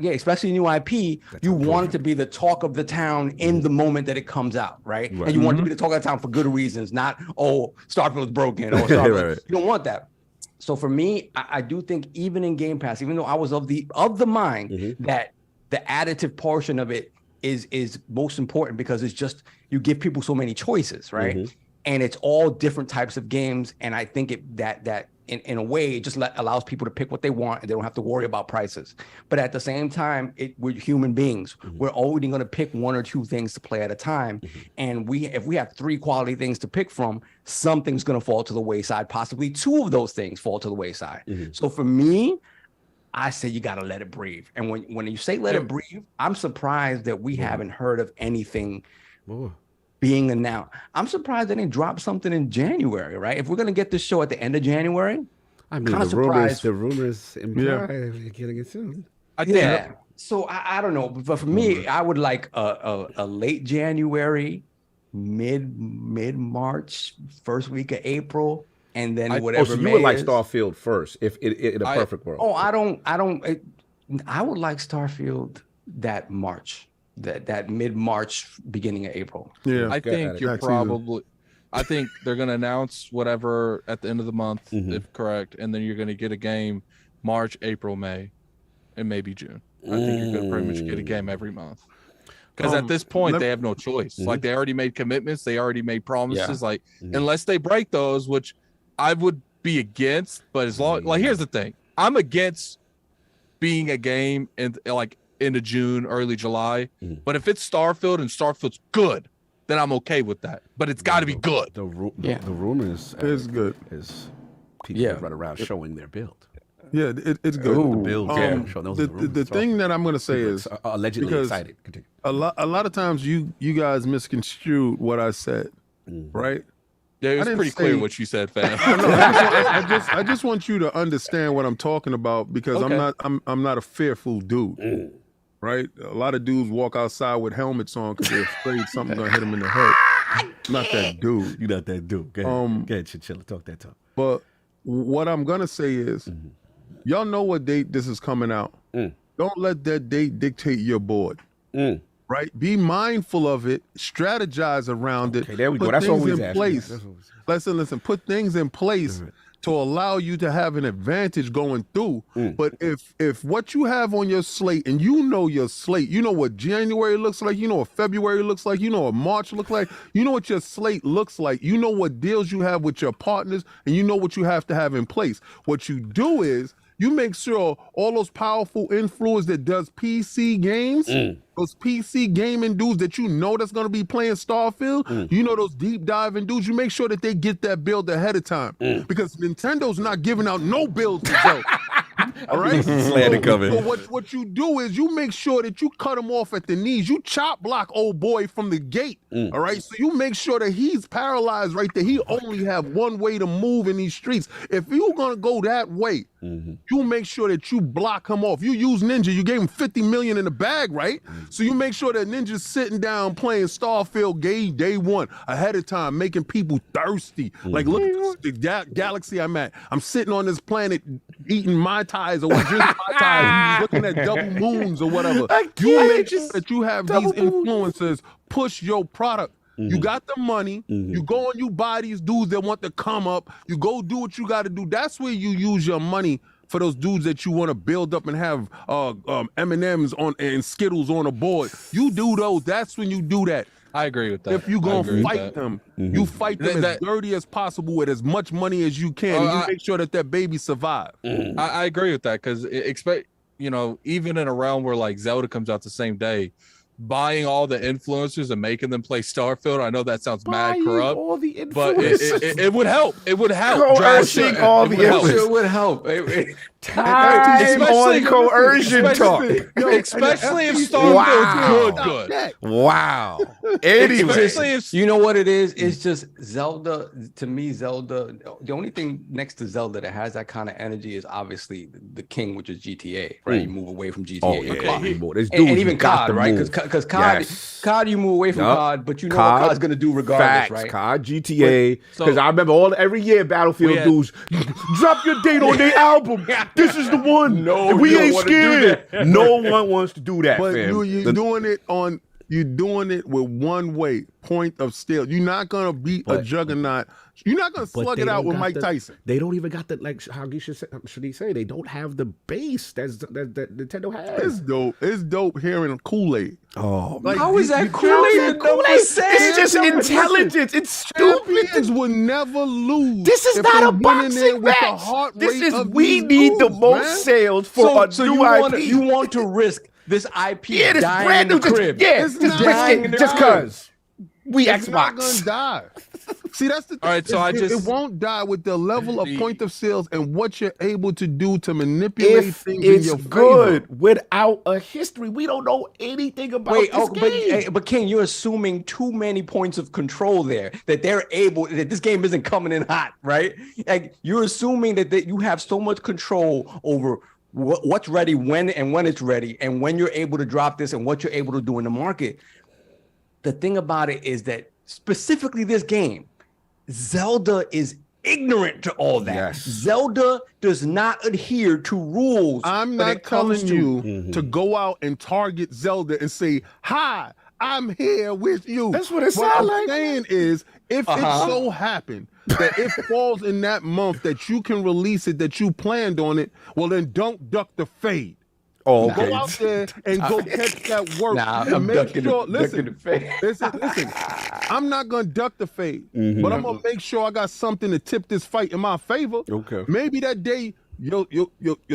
Especially new IP. You want it to be the talk of the town in the moment that it comes out, right? And you want it to be the talk of the town for good reasons, not, oh, Starfield's broken or Starfield. Right. You don't want that. So for me, I do think even in Game Pass, even though I was of the mind that the additive portion of it is most important, because it's just you give people so many choices, right? And it's all different types of games, and I think that in a way it just allows people to pick what they want, and they don't have to worry about prices. But at the same time, we're human beings. We're only going to pick 1 or 2 things to play at a time, and if we have 3 quality things to pick from, something's going to fall to the wayside. Possibly 2 of those things fall to the wayside. So for me, I say you got to let it breathe. And when you say let it breathe, I'm surprised that we haven't heard of anything being announced. I'm surprised they didn't drop something in January, right? If we're going to get this show at the end of January, I mean, the rumors imply they're getting it soon. So I don't know, but for me, I would like a late January, mid March, first week of April, and then whatever. So you would like Starfield first, if in a perfect world. Oh, I would like Starfield that March, that mid March, beginning of April. Yeah, I think you're probably. I think they're going to announce whatever at the end of the month, if correct, and then you're going to get a game March, April, May, and maybe June. I think you're going to pretty much get a game every month. Because at this point, they have no choice. Like, they already made commitments. They already made promises. Like, unless they break those, which I would be against, but as long, like, here's the thing. I'm against being a game in like into June, early July. But if it's Starfield and Starfield's good, then I'm okay with that. But it's got to be good. The rumors is good. Is people run around showing their build. Yeah, it's good. The build. The thing that I'm going to say is allegedly excited. Continue. A lot of times you guys misconstrued what I said, right? Yeah, it was didn't pretty clear say- what you said, fam. I just want you to understand what I'm talking about because Okay. I'm not a fearful dude. Right? A lot of dudes walk outside with helmets on because they're afraid something's gonna hit them in the head. I'm not that dude. You not that dude. Go ahead. Go ahead, Chinchilla. Talk that talk. But what I'm gonna say is, y'all know what date this is coming out. Don't let that date dictate your board. Right? Be mindful of it. Strategize around it. Okay, there we go. Put That's what things we in place. Listen. Put things in place to allow you to have an advantage going through. But if what you have on your slate, and you know your slate, you know what January looks like, you know what February looks like, you know what March looks like, you know what your slate looks like, you know what deals you have with your partners, and you know what you have to have in place. What you do is you make sure all those powerful influencers that does PC games, those PC gaming dudes that you know that's going to be playing Starfield, you know those deep diving dudes, you make sure that they get that build ahead of time because Nintendo's not giving out no builds to Joe. All right. So what you do is you make sure that you cut him off at the knees. You chop block old boy from the gate. All right. So you make sure that he's paralyzed right there. He only have one way to move in these streets. If you're gonna go that way, you make sure that you block him off. You use Ninja. You gave him 50 million in the bag, right? So you make sure that Ninja's sitting down playing Starfield day one ahead of time, making people thirsty. Like, look at the galaxy I'm at. I'm sitting on this planet eating Mai Tais or drinking Mai Tais, looking at double moons or whatever. You make sure that you have these influencers push your product. You got the money. You go and you buy these dudes that want to come up. You go do what you got to do. That's where you use your money for those dudes that you want to build up and have M&Ms on and Skittles on a board. You do those. That's when you do that. I agree with that. If you gonna fight them, you fight them as dirty as possible with as much money as you can. And you make sure that that baby survive. I agree with that because expect even in a realm where like Zelda comes out the same day, buying all the influencers and making them play Starfield. I know that sounds mad corrupt, all the but it would help. It would help. Coercing all the influencers. It would help. Time on coercion talk. Especially if Starfield's good. Wow. Anyway. Especially if You know what it is? It's just Zelda. To me, Zelda, the only thing next to Zelda that has that kind of energy is obviously the king, which is GTA, right? You move away from GTA. And even COD, right? Because COD, you move away from COD, but you know what COD's going to do regardless, right? COD, GTA. Because I remember every year Battlefield dudes, drop your date on their album. This is the one. No, we ain't scared. No one wants to do that, But fam. you're doing it with one way, point of steel. You're not gonna beat a juggernaut. You're not gonna slug it out with Mike Tyson. They don't even got the, like how should he say? They don't have the base that Nintendo has. It's dope. It's dope hearing Kool-Aid. Oh, Like, How is that you Kool-Aid? it's just intelligence. It's stupid. Champions will never lose. This is if not they a went in boxing there with the match. heart This rate is of we these need the dudes, most man. sales for a new IP. You want to risk this IP this dying brand in new the crib. It's just not risk it just cause we It's not gonna Xbox. die. See, that's the thing. All right, so it won't die with the level of point of sales and what you're able to do to manipulate If things in it's your favor. good without a history, we don't know anything about this game. But King, you're assuming too many points of control there that that this game isn't coming in hot, right? Like you're assuming that you have so much control over what's ready when it's ready and when you're able to drop this and what you're able to do in the market. The thing about it is that specifically this game, Zelda is ignorant to all that. Yes. Zelda does not adhere to rules. I'm when not it comes telling to- you to go out and target Zelda and say, hi, I'm here with you. That's what it What sound I'm like. saying is, if it so happened that it falls in that month that you can release it, that you planned on it, well, then don't duck the fade. Oh, okay. Go out there and go catch that work. I'm Make ducking sure, ducking the fade. listen. I'm not gonna duck the fade, but I'm gonna make sure I got something to tip this fight in my favor. Okay. Maybe that day your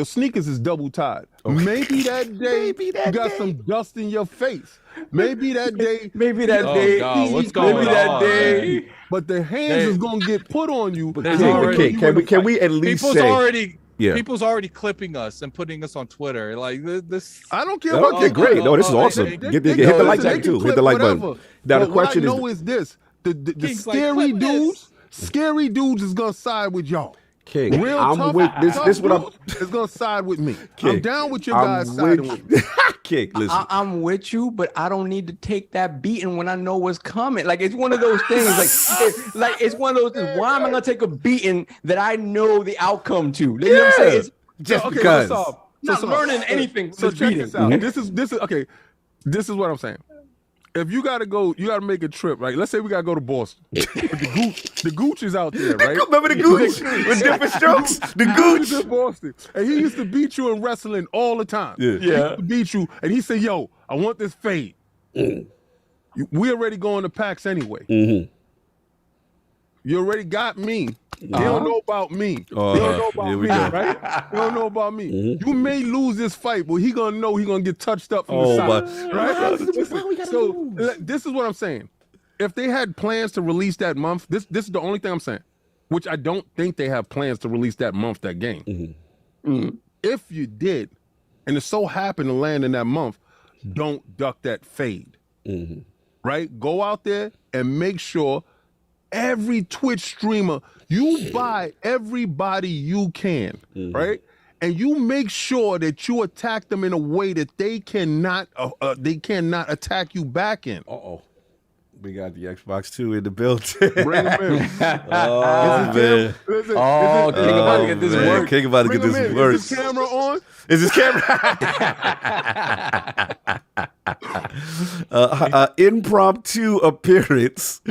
sneakers is double tied. Maybe that day you got some dust in your face. Maybe that day. Maybe that Oh, day. God, what's going maybe that on, day. But the hands is gonna get put on you. Can we at least say? People's already clipping us and putting us on Twitter. Like this. I don't care about Okay, great. No, this is awesome. Hit the like button too. Hit the like button. Now the question is, what I know is this: the King's like, scary clip this. dudes, Scary dudes is gonna side with y'all. King, Real I'm tough, with this. tough This what I'm. dudes is gonna side with me. King, I'm down with your I'm guys siding with me. King, listen. I'm with you, but I don't need to take that beating when I know what's coming. Like it's one of those things. Like it's one of those things. Why am I gonna take a beating that I know the outcome to? You know what I'm saying? It's, Just okay, because. not learning anything. So from check beating. this out. This is okay. This is what I'm saying. If you gotta go, you gotta make a trip, right? Let's say we gotta go to Boston. the Gooch is out there, right? Remember the Gooch with different strokes? The Gooch is Gooch. in Boston, and he used to beat you in wrestling all the time. Yeah. He used to beat you, and he said, "Yo, I want this fade." We already going to PAX anyway. You already got me. They don't know about me. They don't know about here me, we go. right? They don't know about me. You may lose this fight, but he gonna know he gonna get touched up from the side, right? This is what I'm saying. If they had plans to release that month, this is the only thing I'm saying. Which I don't think they have plans to release that month, that game. If you did, and it so happened to land in that month, don't duck that fade. Right? Go out there and make sure every Twitch streamer, you buy everybody you can, right? And you make sure that you attack them in a way that they cannot attack you back in. We got the Xbox 2 in the building. Bring them in. Oh, man. King about to get this work. King about to Bring get them this in. work. Is this camera on? Is this camera? Impromptu appearance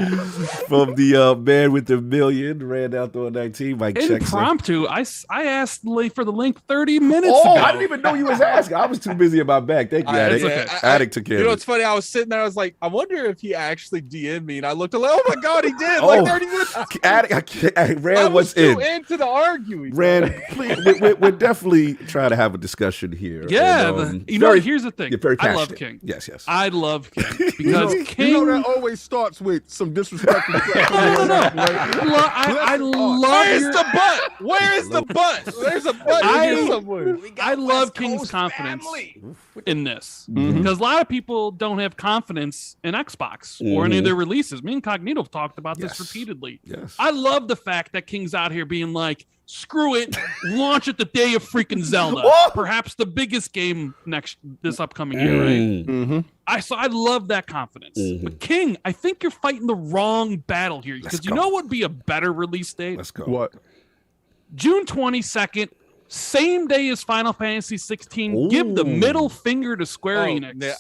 from the man with the million, ran out on 19. Mike checks in. Impromptu. I asked for the link 30 minutes Oh, ago. I didn't even know you was asking. I was too busy in my bag. Thank you, Addict. Addict took care You know, of it's funny. I was sitting there. I was like, I wonder if he actually DM'd me, and I looked like, oh my god, he did. Like 30 minutes. Addict, I I ran was what's too in. into the arguing. Ran, please, we're definitely trying to have a discussion here. Yeah, And, here's the thing. You're very I love passionate. King. Yes. I love King because King. You know that always starts with some disrespectful. I love. Where's the butt? Where is the butt? There's a butt in here somewhere. I love King's confidence in this because a lot of people don't have confidence in Xbox or any of their releases. Me and Cognito have talked about this repeatedly. Yes. I love the fact that King's out here being like, screw it, launch it the day of freaking Zelda. Perhaps the biggest game this upcoming year, right? I love that confidence. But King, I think you're fighting the wrong battle here because you know what would be a better release date? Let's go. What? June 22nd, same day as Final Fantasy 16. Give the middle finger to Square Enix.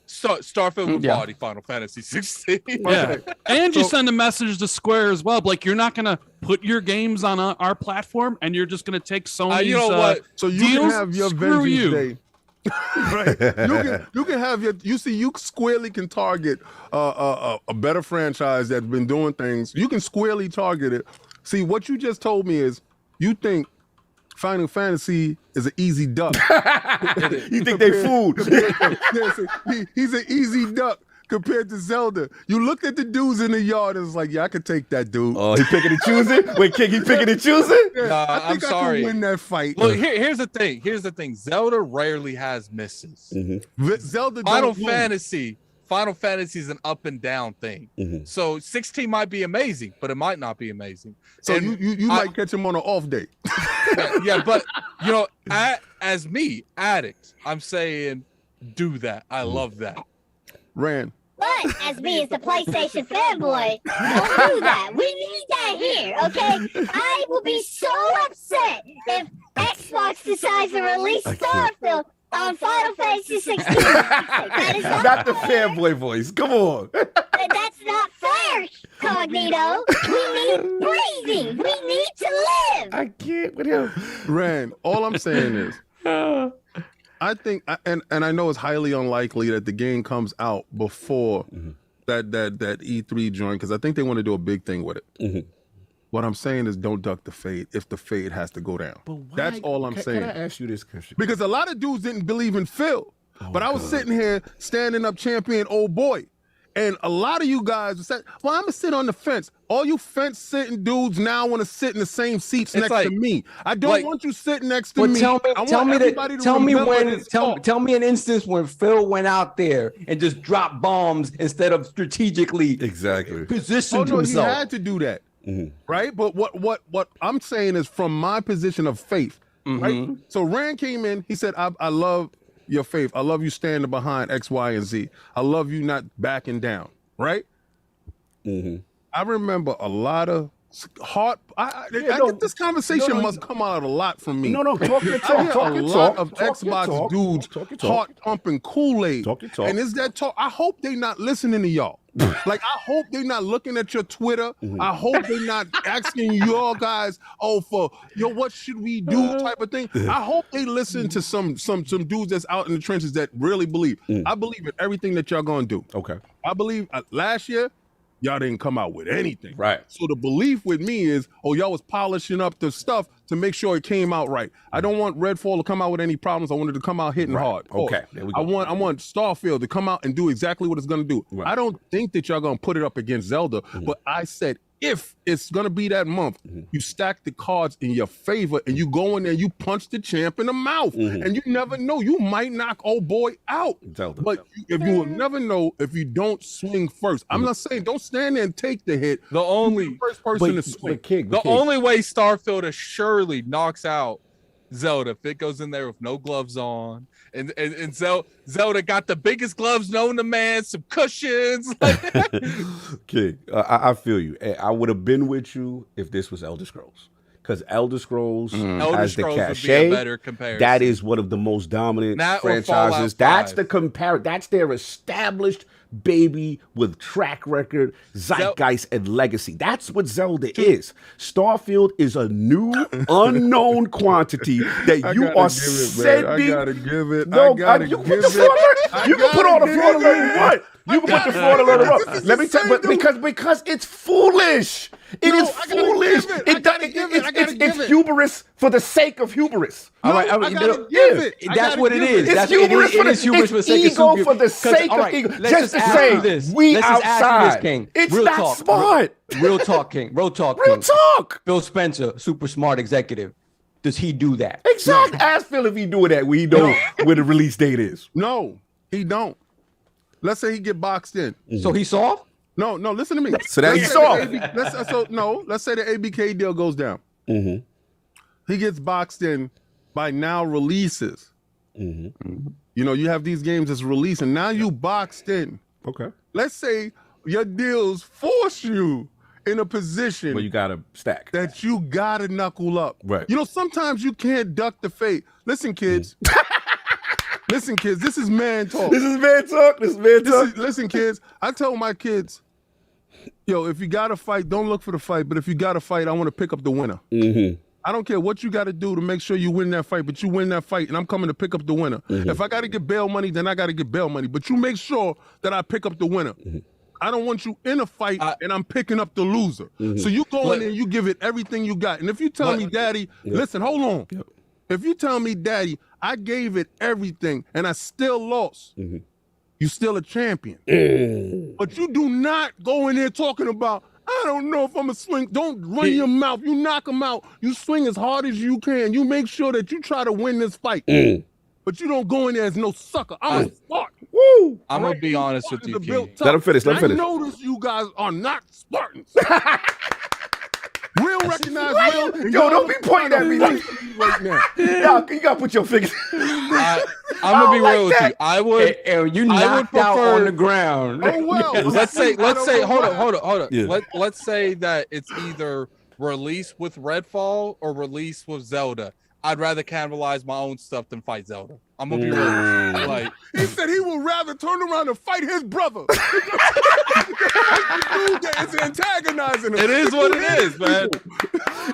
Starfield would body Final Fantasy 16. Yeah, and you send a message to Square as well. Like, you're not going to put your games on our platform, and you're just going to take Sony's you know what? So you deals? can have your Screw Vengeance you. Day. Right. You can have your. You see, you squarely can target a better franchise that's been doing things. You can squarely target it. See, what you just told me is you think Final Fantasy is an easy duck. You think they fooled? He's an easy duck compared to Zelda. You looked at the dudes in the yard and was like, yeah, I could take that dude. Oh, he picking and choosing? Wait, King, he picking and choosing? I think I'm I sorry. can win that fight. Look, here's the thing. Zelda rarely has misses. Zelda Final don't lose. Final Fantasy is an up and down thing. So 16 might be amazing, but it might not be amazing. So And you might catch him on an off day. but you know, as me, addict, I'm saying do that. I love that. Rand. But as me as the PlayStation fanboy, don't do that. We need that here, okay? I will be so upset if Xbox decides to release Starfield on Final Fantasy 16. That is Not the fanboy voice. Come on. That's not fair, Cognito. We need breathing. We need to live. I can't with him. Rand, all I'm saying is, I think, and I know it's highly unlikely that the game comes out before that E3 joint, because I think they want to do a big thing with it. What I'm saying is don't duck the fade if the fade has to go down. That's all I'm saying. Can I ask you this question? Because a lot of dudes didn't believe in Phil. But I was sitting here standing up champion old boy. And a lot of you guys said, well, I'm going to sit on the fence. All you fence-sitting dudes now want to sit in the same seats next to me. I don't want you sitting next to me. Tell me an instance when Phil went out there and just dropped bombs instead of strategically positioned himself. He had to do that, right? But what I'm saying is from my position of faith, right? So Rand came in, he said, I love your faith. I love you standing behind X, Y, and Z. I love you not backing down, right? I remember a lot of hard. This conversation must come out a lot from me. Talk your talk. I hear Talk a your lot talk. of Talk your Xbox talk. dudes Talk your talk. heart pumping Kool-Aid. Talk your talk. And is that talk? I hope they not listening to y'all. Like, I hope they not looking at your Twitter. I hope they not asking y'all guys, what should we do type of thing. I hope they listen to some dudes that's out in the trenches that really believe. I believe in everything that y'all gonna do. Okay. I believe last year, y'all didn't come out with anything. Right. So the belief with me is, y'all was polishing up the stuff to make sure it came out right. I don't want Redfall to come out with any problems. I wanted to come out hitting hard. Okay. There we go. I want Starfield to come out and do exactly what it's gonna do. Right. I don't think that y'all gonna put it up against Zelda, but I said if it's gonna be that month, you stack the cards in your favor and you go in there and you punch the champ in the mouth. And you never know, you might knock old boy out. Zelda. But you will never know if you don't swing first. I'm not saying don't stand there and take the hit. The only first person to swing. The only way Starfield surely knocks out Zelda if it goes in there with no gloves on, and Zelda got the biggest gloves known to man, some cushions. King, I feel you. I would have been with you if this was Elder Scrolls. Because Elder Scrolls has the cachet. Would be a better comparison. That is one of the most dominant franchises. That's the That's their established baby with track record, zeitgeist, and legacy. That's what Zelda is. Starfield is a new, unknown quantity that you are sending. I gotta give it. No, you can put the fraud alert. You can put all the fraud alert you want. You can put the fraud alert up. Let me tell you, because it's foolish. It is foolish. It's hubris for the sake of hubris. All right, I gotta give it. That's what it is. It's hubris for the sake of ego. For the sake of ego. Just to say we outside. King. It's not smart. Real talk, King. Real talk, King. Real talk. Phil Spencer, super smart executive. Does he do that? Exactly. Ask Phil if he doing that. We know where the release date is. No, he don't. Let's say he get boxed in. So he soft? No, listen to me. So that's he's soft. Let's say the ABK deal goes down. He gets boxed in by now releases. You know, you have these games that's released, and now you boxed in. Okay. Let's say your deals force you in a position where you gotta stack. That you gotta knuckle up. Right. You know, sometimes you can't duck the fate. Listen, kids. Listen, kids, this is man talk. Listen, kids, I tell my kids, if you got to fight, don't look for the fight. But if you got to fight, I want to pick up the winner. I don't care what you got to do to make sure you win that fight, but you win that fight, and I'm coming to pick up the winner. If I got to get bail money, then I got to get bail money. But you make sure that I pick up the winner. I don't want you in a fight and I'm picking up the loser. So you go in there and you give it everything you got. And if you tell me, Daddy, listen, hold on. If you tell me, Daddy, I gave it everything and I still lost, you still a champion. But you do not go in there talking about, I don't know if I'm a swing. Don't run your mouth. You knock them out. You swing as hard as you can. You make sure that you try to win this fight. But you don't go in there as no sucker. I'm a Spartan. Woo! I'm going to be honest with you, King. Let him finish. I notice you guys are not Spartans. Real recognize real. Yo, don't be pointing at me like right now. You gotta put your fingers. I'm gonna be real with you. I would. You knocked out on the ground. Oh well. Let's say. Hold on. Yeah. Let's say that it's either released with Redfall or released with Zelda. I'd rather cannibalize my own stuff than fight Zelda. I'm gonna be real with you. Like, he said he would rather turn around and fight his brother. It's antagonizing him. It is what it is, man.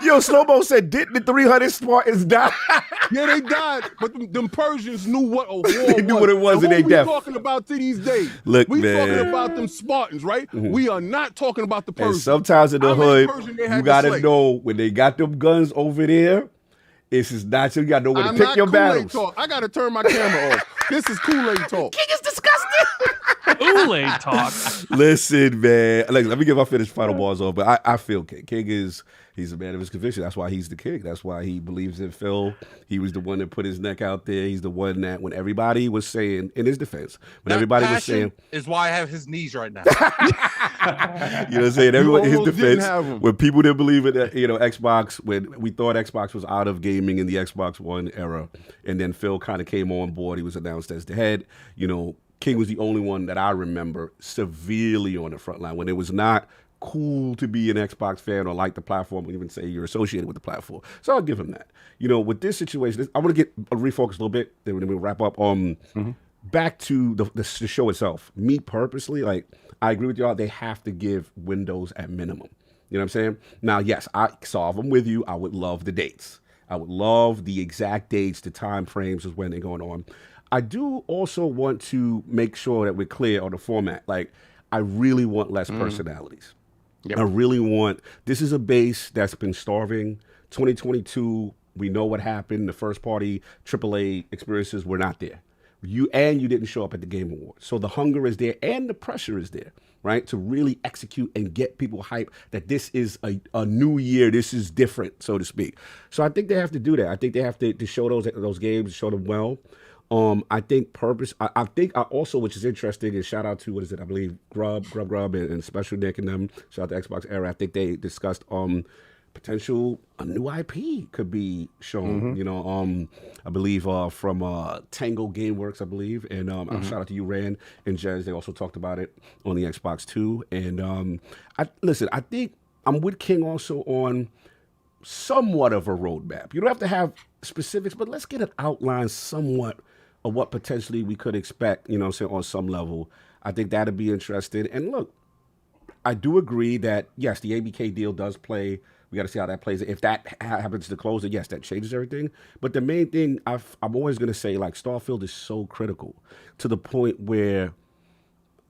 Yo, Slow-Mo said, didn't the 300 Spartans die? Yeah, they died, but them Persians knew what a war was. They knew what it was in their death. What we talking about to these days? Look, we man. talking about them Spartans, right? We are not talking about the Persians. And sometimes in the hood, you gotta know when they got them guns over there, this is not you gotta know where to pick your battles. Talk. I gotta turn my camera off. This is Kool-Aid talk. King is disgusting. Kool-Aid talk. Listen, man. Like, let me get my finished final bars off. But I feel King. He's a man of his conviction. That's why he's the king. That's why he believes in Phil. He was the one that put his neck out there. He's the one that, when everybody was saying, in his defense, when everybody was saying, is why I have his knees right now. you know what I'm saying? Everyone in his defense, when people didn't believe in Xbox, when we thought Xbox was out of gaming in the Xbox One era, and then Phil kind of came on board. He was announced as the head. King was the only one that I remember severely on the front line when it was not cool to be an Xbox fan or like the platform, or even say you're associated with the platform. So I'll give him that. With this situation, I want to get refocused a little bit, then we'll wrap up. Back to the show itself. Me purposely, I agree with y'all. They have to give windows at minimum. You know what I'm saying? Now, yes, I'm with you. I would love the dates. I would love the exact dates, the time frames of when they're going on. I do also want to make sure that we're clear on the format. I really want less personalities. Yep. I really want, this is a base that's been starving. 2022, we know what happened. The first party AAA experiences were not there. You didn't show up at the Game Awards. So the hunger is there and the pressure is there, right? To really execute and get people hyped that this is a new year. This is different, so to speak. So I think they have to do that. I think they have to show those games, show them well. I think purpose. I think also, which is interesting, is shout out to I believe Grub and Special Nick and them. Shout out to Xbox Era. I think they discussed potential a new IP could be shown. I believe from Tango Gameworks, I believe, and shout out to you, Rand and Jez. They also talked about it on the Xbox too. And I think I'm with King also on somewhat of a roadmap. You don't have to have specifics, but let's get an outline somewhat of what potentially we could expect, on some level. I think that'd be interesting. And look, I do agree that, yes, the ABK deal does play. We got to see how that plays. If that happens to close it, yes, that changes everything. But the main thing I'm always going to say, Starfield is so critical to the point where,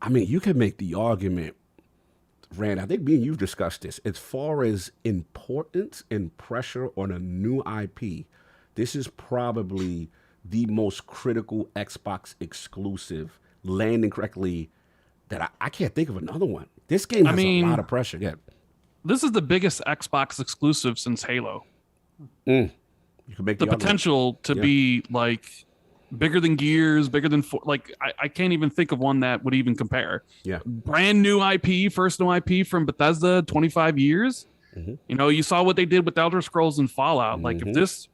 you can make the argument, Rand, I think me and you've discussed this, as far as importance and pressure on a new IP, this is probably the most critical Xbox exclusive, landing correctly, that I can't think of another one. This game has a lot of pressure. Yeah. This is the biggest Xbox exclusive since Halo. You can make the potential to be bigger than Gears, bigger than I can't even think of one that would even compare. Yeah. Brand new IP, first new IP from Bethesda, 25 years. You saw what they did with Elder Scrolls and Fallout. If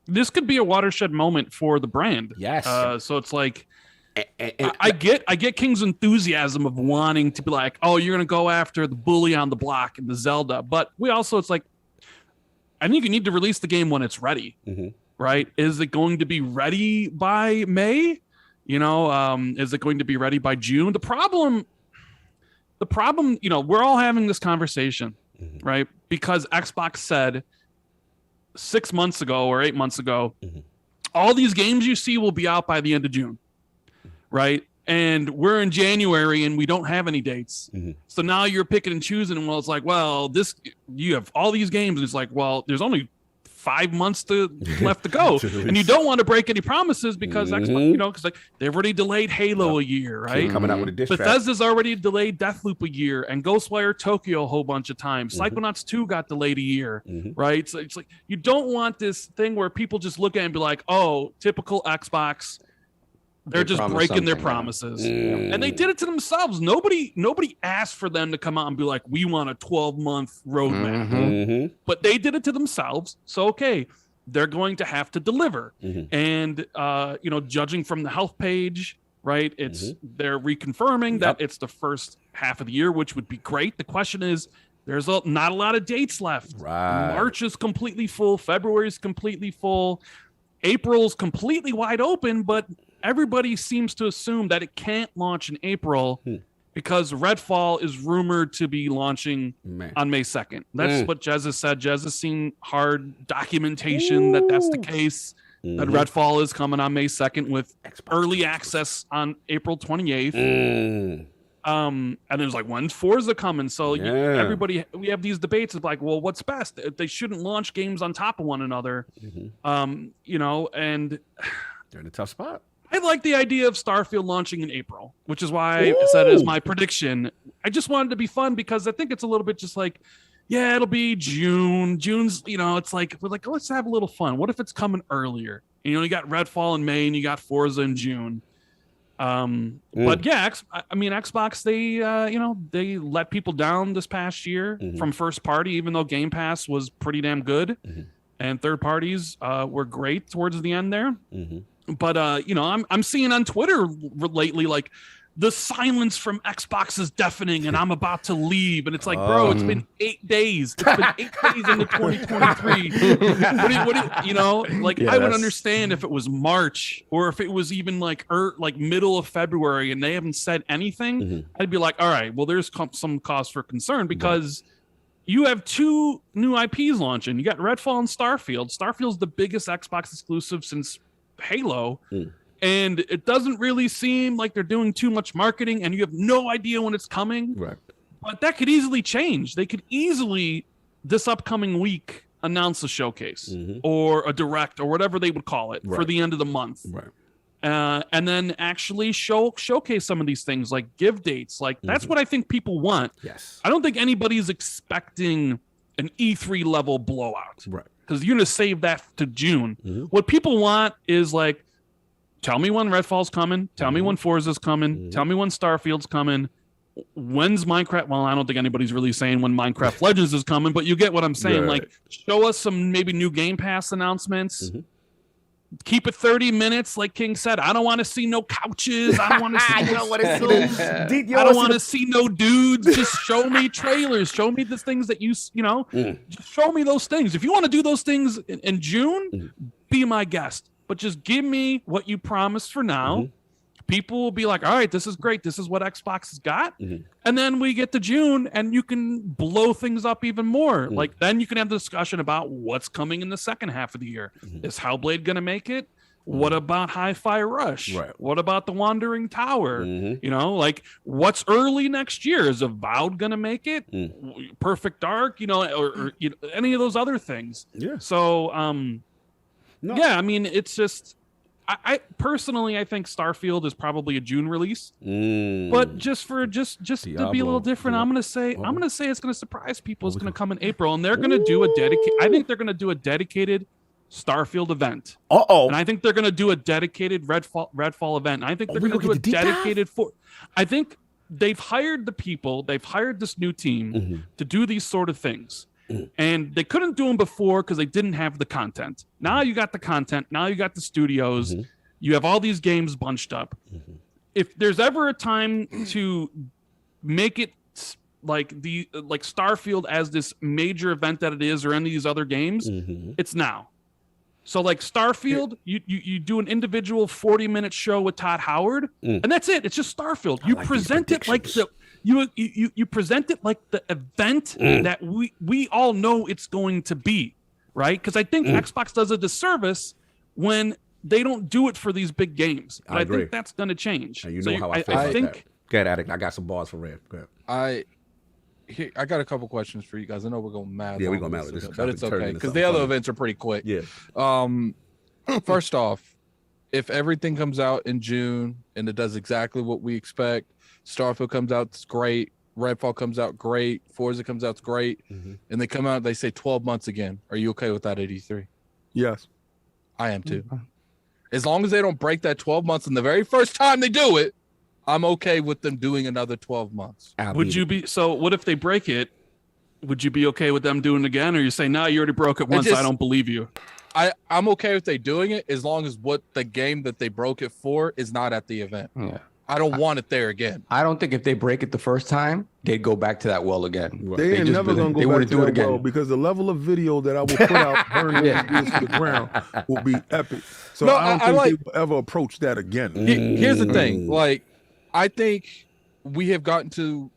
this could be a watershed moment for the brand. Yes. So it's I get King's enthusiasm of wanting to be like, oh, you're gonna go after the bully on the block and the Zelda, but we also I think you need to release the game when it's ready. Right? Is it going to be ready by May? Is it going to be ready by June? The problem, we're all having this conversation, right? Because Xbox said 6 months ago or 8 months ago, all these games you see will be out by the end of June, right? And we're in January and we don't have any dates. So now you're picking and choosing. And you have all these games. And it's there's only 5 months left to go, and you don't want to break any promises because Xbox, because they've already delayed Halo a year, right? Coming out with a diss track. Bethesda's already delayed Deathloop a year, and Ghostwire Tokyo a whole bunch of times. Psychonauts 2 got delayed a year, right? So it's you don't want this thing where people just look at it and be like, "Oh, typical Xbox." They're just breaking their promises. And they did it to themselves. Nobody asked for them to come out and be like, we want a 12-month roadmap. But they did it to themselves. So, okay, they're going to have to deliver. And, judging from the health page, right, they're reconfirming that it's the first half of the year, which would be great. The question is, there's not a lot of dates left. Right. March is completely full. February is completely full. April's completely wide open, but everybody seems to assume that it can't launch in April because Redfall is rumored to be launching on May 2nd. That's what Jez has said. Jez has seen hard documentation that's the case, that Redfall is coming on May 2nd with early access on April 28th. And there's when's Forza coming? So everybody, we have these debates of well, what's best? They shouldn't launch games on top of one another. And they're in a tough spot. I like the idea of Starfield launching in April, which is why I said it as my prediction. I just wanted to be fun because I think it's a little bit just like, yeah, it'll be June. June's, it's like, we're like, let's have a little fun. What if it's coming earlier? You got Redfall in May and you got Forza in June. But yeah, Xbox, they let people down this past year from first party, even though Game Pass was pretty damn good. And third parties were great towards the end there. But I'm seeing on Twitter lately, like, the silence from Xbox is deafening and I'm about to leave. And it's like, bro, it's been 8 days. It's been 8 days into 2023. I would understand if it was March or if it was even like middle of February and they haven't said anything. I'd be like, all right, well, there's some cause for concern because you have 2 new IPs launching. You got Redfall and Starfield. Starfield's the biggest Xbox exclusive since Halo. And it doesn't really seem like they're doing too much marketing and you have no idea when it's coming. Right. But that could easily change. They could easily, this upcoming week, announce a showcase or a direct or whatever they would call it for the end of the month. Right. And then actually showcase some of these things, like give dates. Like that's what I think people want. Yes. I don't think anybody's expecting an E3 level blowout. Right. Because you're going to save that to June. What people want is like, tell me when Redfall's coming. Tell me when Forza's coming. Tell me when Starfield's coming. When's Minecraft? Well, I don't think anybody's really saying when Minecraft Legends is coming, but you get what I'm saying. Right. Like, show us some maybe new Game Pass announcements. Keep it 30 minutes, like King said. I don't want to see no couches. I don't want to see I don't want to see no dudes. Just show me trailers. Show me the things that just show me those things. If you want to do those things in June, be my guest. But just give me what you promised for now. People will be like, all right, this is great. This is what Xbox has got. And then we get to June and you can blow things up even more. Like then you can have the discussion about what's coming in the second half of the year. Is Hellblade going to make it? What about Hi-Fi Rush? Right. What about The Wandering Tower? Like what's early next year? Is Avowed going to make it? Perfect Dark, or any of those other things. Yeah. So, yeah, I mean, it's just, I personally, I think Starfield is probably a June release, but just to be a little different, I'm gonna say it's gonna surprise people. It's gonna come in April, and they're gonna do a dedicated. I think they're gonna do a dedicated Starfield event. And I think they're gonna do a dedicated Redfall event. And I think they're gonna do a dedicated I think they've hired the people. They've hired this new team to do these sort of things. And they couldn't do them before because they didn't have the content. Now you got the content. Now you got the studios. You have all these games bunched up. If there's ever a time to make it like Starfield as this major event that it is, or any of these other games, it's now. So like Starfield, you do an individual 40-minute show with Todd Howard, and that's it. It's just Starfield. You present it like the you present it like the event that we all know it's going to be, right? Because I think Xbox does a disservice when they don't do it for these big games. But I think that's going to change. And how I feel about that. Go ahead, Addict. I got some balls for Red. Go ahead. I got a couple questions for you guys. I know we're going mad. Yeah, we're going mad with this, but it's okay because the other events are pretty quick. Yeah. First off, if everything comes out in June and it does exactly what we expect, Starfield comes out, it's great. Redfall comes out, great. Forza comes out, it's great. And they come out, they say 12 months again. Are you okay with that at E3? Yes. I am too. As long as they don't break that 12 months and the very first time they do it, I'm okay with them doing another 12 months. Would you be, so what if they break it? Would you be okay with them doing it again? Or you say, no, you already broke it once, I don't believe you. I'm okay with they doing it as long as what the game that they broke it for is not at the event. Yeah. I don't want it there again. I don't think if they break it the first time, they'd go back to that well again. They ain't never gonna go back to that well because the level of video that I will put out burning these to the ground will be epic. So no, I don't think they will ever approach that again. Here's the thing. Like, I think we have gotten to,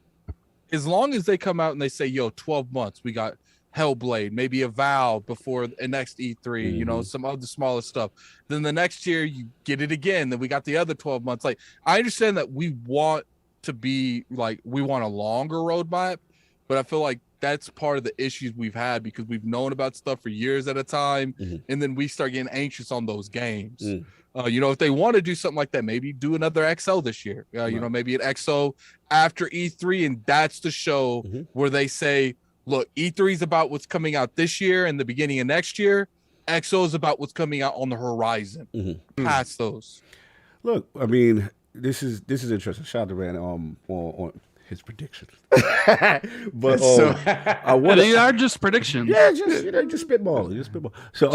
as long as they come out and they say, yo, 12 months, we got Hellblade, maybe Avowed before the next E3, some other smaller stuff. Then the next year you get it again. Then we got the other 12 months. Like, I understand that we want to be like, we want a longer roadmap, but I feel like that's part of the issues we've had because we've known about stuff for years at a time, and then we start getting anxious on those games. You know, if they want to do something like that, maybe do another XO this year. You know, maybe an XO after E3, and that's the show where they say, look, E3 is about what's coming out this year and the beginning of next year. XO is about what's coming out on the horizon. Past those. Look, I mean, this is interesting. Shout out to Rand on his predictions. But I want they are just predictions. Yeah, just spitball. So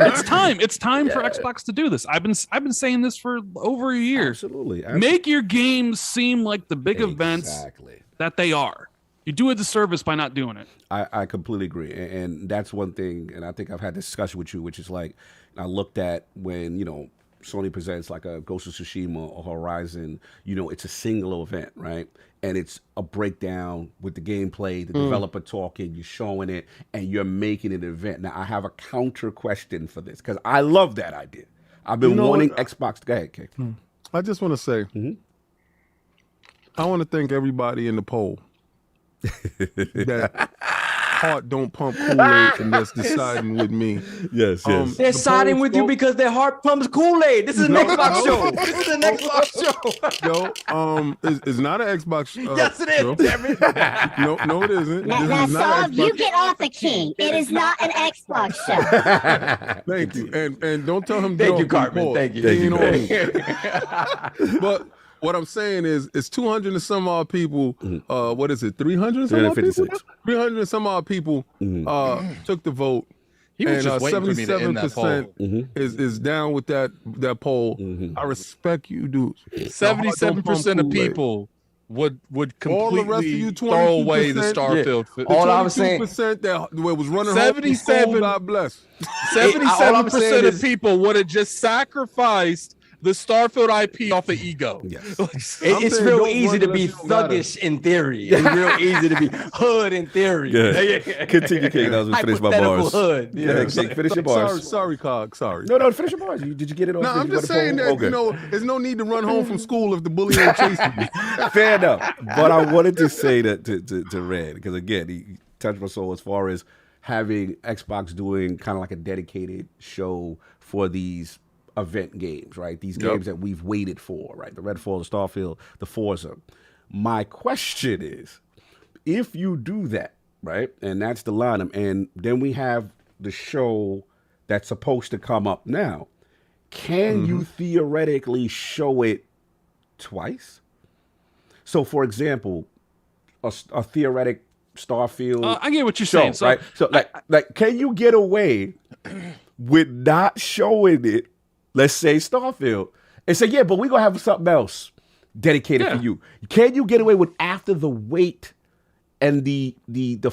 it's time. It's time for Xbox to do this. I've been saying this for over a year. Absolutely. Make your games seem like the big events that they are. You do a disservice by not doing it. I completely agree. And that's one thing, and I think I've had this discussion with you, which is like, I looked at when, you know, Sony presents like a Ghost of Tsushima or Horizon, you know, it's a single event, right? And it's a breakdown with the gameplay, the developer talking, you're showing it, and you're making an event. Now, I have a counter question for this, because I love that idea. I've been wanting Xbox to go ahead, Kate. I just want to say, I want to thank everybody in the poll that heart don't pump Kool-Aid and that's deciding with me. Yes. They're siding with you because their heart pumps Kool-Aid. This is an Xbox show. This is an Xbox show. It's not an Xbox show. Yes, it is, show. damn it. No, it isn't. Now, Saul, you get off the king. It is not an Xbox show. Thank you. And don't tell him. Thank you, Cartman. Thank you. But what I'm saying is, it's 200 and some odd people. What is it? 300 and some odd people. 300 and some odd people took the vote. He was just waiting for me to end that poll. is down with that poll. I respect you, dude. 77% of people would all the rest of you completely throw away the Starfield. All I was saying, 22% that was running 77 home. God bless. 77% of people would have just sacrificed the Starfield IP off of ego. Yes. it's real easy to be thuggish in theory. It's real easy to be hood in theory. Continue, King. I was gonna finish my bars. Hood. Finish your bars. Sorry, Cog. Sorry. No, finish your bars. Did you get it on? No, I'm just saying that, you know, there's no need to run home from school if the bully ain't chasing you. Fair enough. But I wanted to say that to Red, because again, he touched my soul as far as having Xbox doing kind of like a dedicated show for these event games, right? These games that we've waited for, right? The Redfall, the Starfield, the Forza. My question is, if you do that, right, and that's the lineup, and then we have the show that's supposed to come up now, can you theoretically show it twice? So, for example, a theoretic Starfield I get what you're show, saying. So, right? So, like, can you get away with not showing it? Let's say Starfield, and say, yeah, but we're going to have something else dedicated for you. Can you get away with, after the wait and the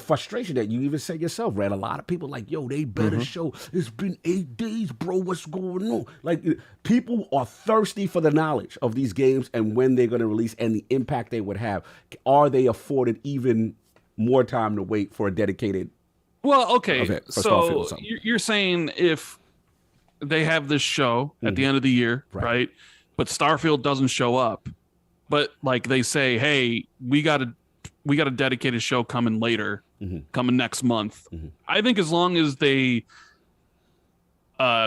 frustration that you even said yourself, Red? A lot of people like, yo, they better show. It's been 8 days, bro. What's going on? Like, people are thirsty for the knowledge of these games and when they're going to release and the impact they would have. Are they afforded even more time to wait for a dedicated event for Starfield or something? You're saying if they have this show at the end of the year, right? But Starfield doesn't show up, but like they say, hey, we got a dedicated show coming later, coming next month. I think as long as they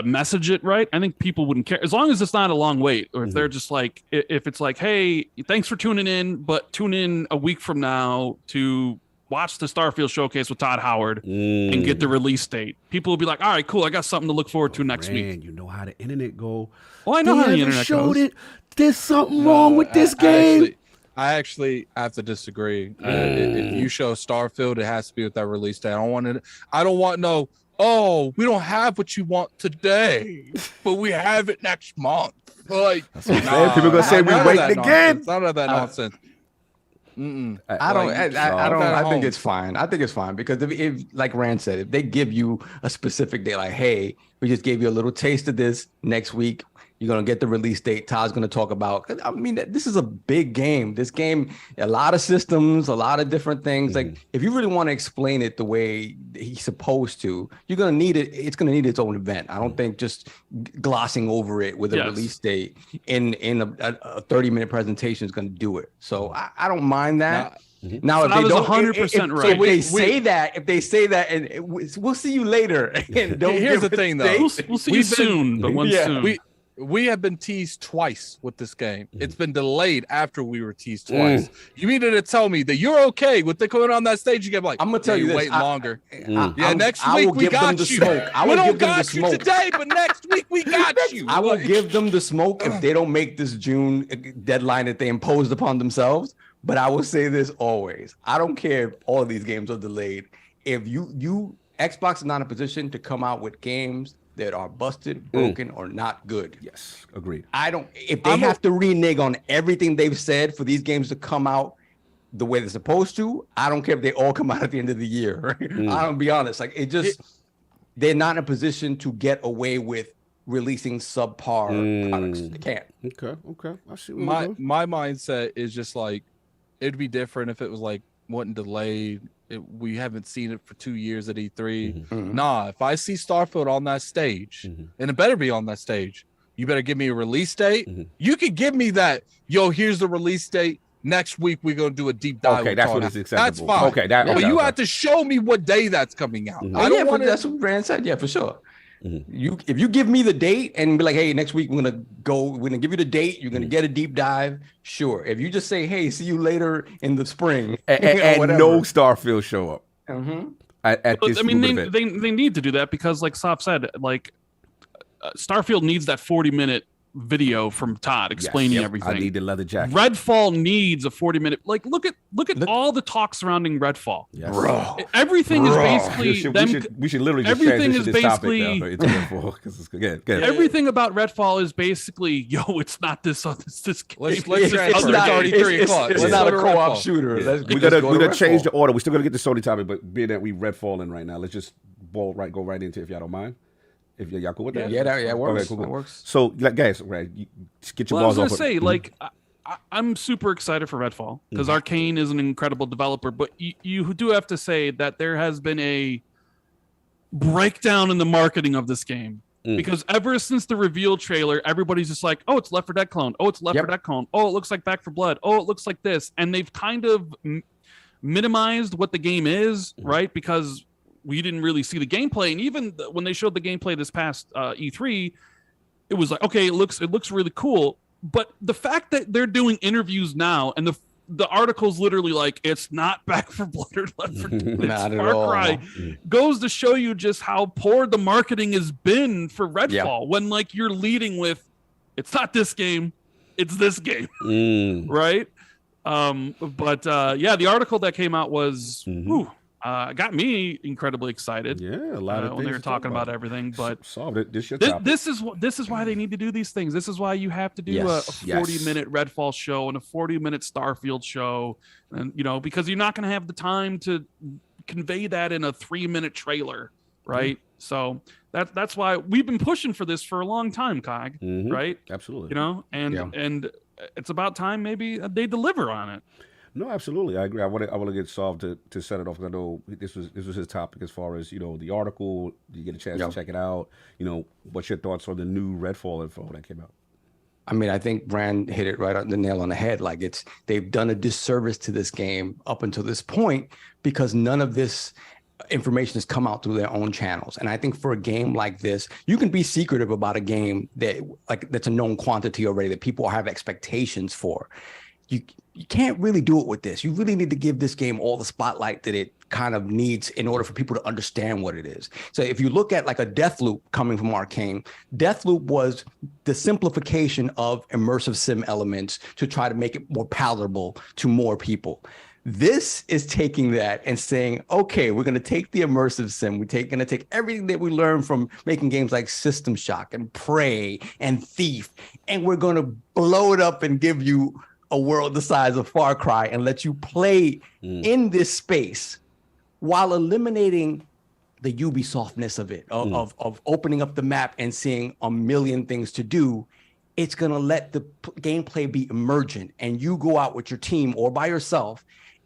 message it right, I think people wouldn't care. As long as it's not a long wait, or if they're just like, if it's like, hey, thanks for tuning in, but tune in a week from now to watch the Starfield showcase with Todd Howard and get the release date. People will be like, all right, cool. I got something to look forward to next week. You know how the internet go. Well, I know how the internet goes. It. There's something wrong with this game. I actually have to disagree. If you show Starfield, it has to be with that release date. I don't want no, oh, we don't have what you want today, but we have it next month. Like, people are gonna say we waiting again. None of that nonsense. I think it's fine. I think it's fine because if like Rand said, if they give you a specific day, like, hey, we just gave you a little taste of this, next week you're gonna get the release date. Todd's gonna talk about. I mean, this is a big game. This game, a lot of systems, a lot of different things. Like, if you really want to explain it the way he's supposed to, you're gonna need it. It's gonna need its own event. I don't think just glossing over it with a release date in a 30-minute presentation is gonna do it. So I don't mind that. Now, So I was 100% right. If they say that, and we'll see you later. And don't Here's give the a thing, though. date. We'll see you soon, but when soon. We have been teased twice with this game. It's been delayed after we were teased twice. You needed to tell me that you're okay with the going on that stage. You get like, I'm gonna tell you this. Wait longer. Next week will we give them got the you. smoke. I We will don't give them the got you smoke today, but next week we got you. I will give them the smoke if they don't make this June deadline that they imposed upon themselves. But I will say this always: I don't care if all of these games are delayed. If you Xbox is not in a position to come out with games that are busted, broken, or not good. Yes, agreed. I don't. If they have to renege on everything they've said for these games to come out the way they're supposed to, I don't care if they all come out at the end of the year. I don't be honest. Like they're not in a position to get away with releasing subpar products. They can't. Okay. I see. My mindset is just like, it'd be different if it was like wasn't delayed. We haven't seen it for 2 years at E3. Nah, if I see Starfield on that stage, and it better be on that stage, you better give me a release date. You could give me that. Yo, here's the release date. Next week we're gonna do a deep dive. Okay, that's what is acceptable. That's fine. Okay, but you have to show me what day that's coming out. I don't want that's what Brand said. Yeah, for sure. If you give me the date and be like, hey, next week we're gonna give you the date, you're gonna get a deep dive. Sure. If you just say, hey, see you later in the spring, and no Starfield show up at this. I mean, they need to do that because, like Sop said, like Starfield needs that 40-minute video from Todd explaining everything. I need the leather jacket. Redfall needs a 40-minute. Like, look at all the talk surrowing Redfall. Bro, everything is basically we should literally just everything is this basically topic now. It's Redfall, 'cause it's good. Everything about Redfall is basically, yo, it's not this on this game. Let's transfer. It's already 3 o'clock. It's not a co-op shooter. We gotta change the order. We're still gonna get the Sony topic, but being that we Redfall in right now, let's just go right into it, if y'all don't mind. If y'all cool with that? Yeah, that works. Okay, cool. That works. So, guys, right, get your balls off. I was gonna say, like, I'm super excited for Redfall because Arcane is an incredible developer, but you do have to say that there has been a breakdown in the marketing of this game. Because ever since the reveal trailer, everybody's just like, oh, it's Left 4 Dead clone. Oh, it's Left 4 Dead clone. Oh, it looks like Back 4 Blood. Oh, it looks like this. And they've kind of minimized what the game is, right? Because we didn't really see the gameplay. And even when they showed the gameplay this past E3, it was like, okay, it looks really cool. But the fact that they're doing interviews now and the article's literally like, it's not Back 4 Blood or Left 4 Dead, it's Far Cry, goes to show you just how poor the marketing has been for Redfall. When like you're leading with, it's not this game, it's this game, right? But the article that came out was, got me incredibly excited. Yeah, a lot of when they were talking about everything. But solved it. This is why they need to do these things. This is why you have to do a 40-minute Redfall show and a 40-minute Starfield show, and because you're not going to have the time to convey that in a 3-minute trailer, right? So that's why we've been pushing for this for a long time, Cog. Right? Absolutely. And it's about time maybe they deliver on it. No, absolutely. I agree. I want to get solved to set it off. I know this was his topic as far as the article. You get a chance to check it out. What's your thoughts on the new Redfall info that came out? I mean, I think Brand hit it right on the nail on the head. Like they've done a disservice to this game up until this point because none of this information has come out through their own channels. And I think for a game like this, you can be secretive about a game that's a known quantity already that people have expectations for. You can't really do it with this. You really need to give this game all the spotlight that it kind of needs in order for people to understand what it is. So if you look at like a Deathloop coming from Arcane, Deathloop was the simplification of immersive sim elements to try to make it more palatable to more people. This is taking that and saying, okay, we're going to take the immersive sim. We're going to take everything that we learned from making games like System Shock and Prey and Thief, and we're going to blow it up and give you a world the size of Far Cry and let you play in this space while eliminating the Ubisoftness of it, of opening up the map and seeing a million things to do. It's going to let the gameplay be emergent, and you go out with your team or by yourself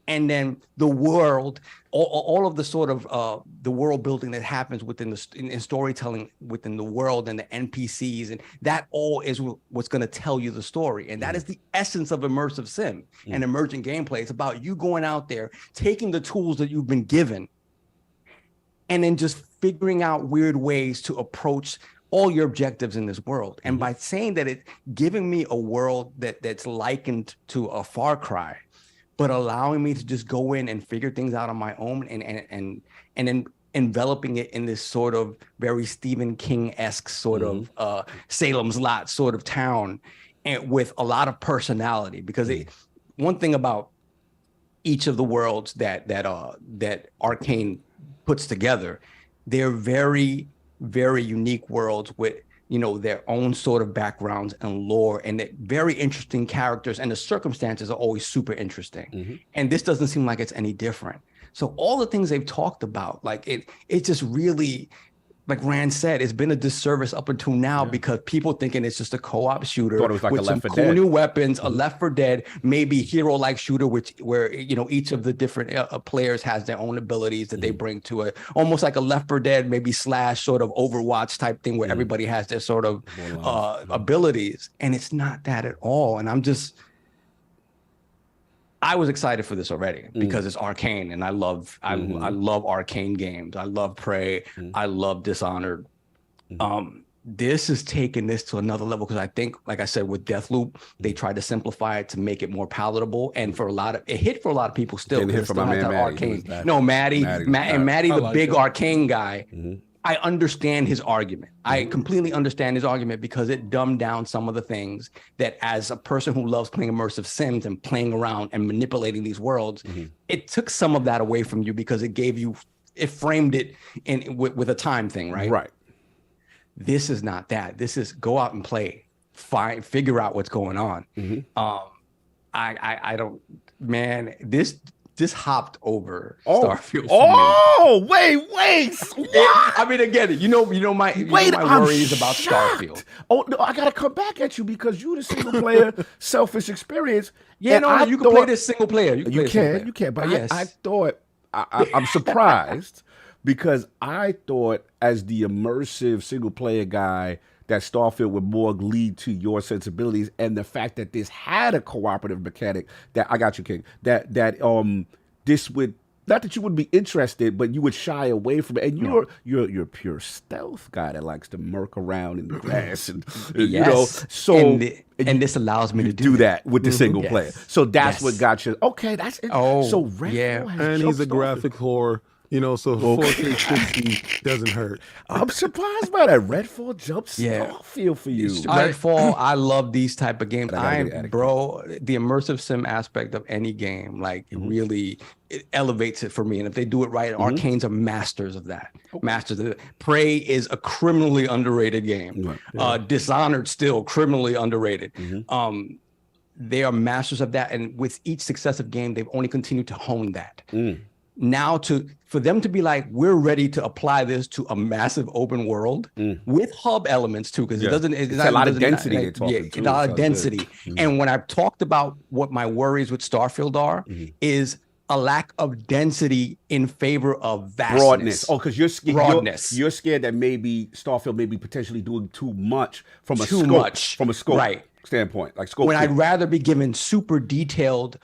and then the world, all of the sort of the world building that happens within the in storytelling within the world and the NPCs, and that all is what's going to tell you the story. And that is the essence of immersive sim and emergent gameplay. It's about you going out there, taking the tools that you've been given, and then just figuring out weird ways to approach all your objectives in this world. And by saying that, it giving me a world that's likened to a Far Cry, but allowing me to just go in and figure things out on my own, and then enveloping it in this sort of very Stephen King-esque sort of Salem's Lot sort of town, and with a lot of personality. Because one thing about each of the worlds that Arcane puts together, they're very, very unique worlds with, you know, their own sort of backgrounds and lore, and very interesting characters, and the circumstances are always super interesting. And this doesn't seem like it's any different. So all the things they've talked about, like it just really, like Rand said, it's been a disservice up until now because people thinking it's just a co-op shooter Thought it was like with a some Left 4 cool Dead. new weapons, a Left 4 Dead, maybe hero-like shooter, where you know each of the different players has their own abilities that they bring to it, almost like a Left 4 Dead, maybe / sort of Overwatch type thing where everybody has their sort of abilities, and it's not that at all. And I was excited for this already because it's Arcane, and I love Arcane games. I love Prey. I love Dishonored. This is taking this to another level because I think, like I said, with Deathloop, they tried to simplify it to make it more palatable, and it hit for a lot of people still. Didn't hit for my man Maddie. Maddie, Maddie, the big Arcane guy. I understand his argument. I completely understand his argument because it dumbed down some of the things that, as a person who loves playing immersive sims and playing around and manipulating these worlds, it took some of that away from you because it framed it with a time thing, right? Right. This is not that. This is go out and play, figure out what's going on. I don't, man, this hopped over Starfield. Wait. What? I mean, again, you know my worries about Starfield. Oh no, I gotta come back at you because you the single player selfish experience. Yeah, no, you can play this single player. You can. But yes. I thought I'm surprised because I thought, as the immersive single player guy, that Starfield would more lead to your sensibilities, and the fact that this had a cooperative mechanic that I got you, King. That this would, not that you wouldn't be interested, but you would shy away from it. And you're a pure stealth guy that likes to murk around in the grass, and you know. So and this allows me to do that with the single player. So that's what got you. Okay, that's it. So Redfall has and he's a Starfield. graphic whore. You know, so 4K 60 doesn't hurt. I'm surprised by that. Redfall jumps Starfield for you. Redfall, I love these type of games. The immersive sim aspect of any game, like really, it elevates it for me. And if they do it right, Arcane's are masters of that. Masters of it. Prey is a criminally underrated game. Dishonored, still criminally underrated. They are masters of that. And with each successive game, they've only continued to hone that. Now for them to be like, we're ready to apply this to a massive open world with hub elements too, because it's a lot of density. A lot of density. And when I've talked about what my worries with Starfield are, is a lack of density in favor of vastness. Broadness. Oh, because you're scared that maybe Starfield may be potentially doing too much from a scope standpoint, like scope. When I'd rather be given super detailed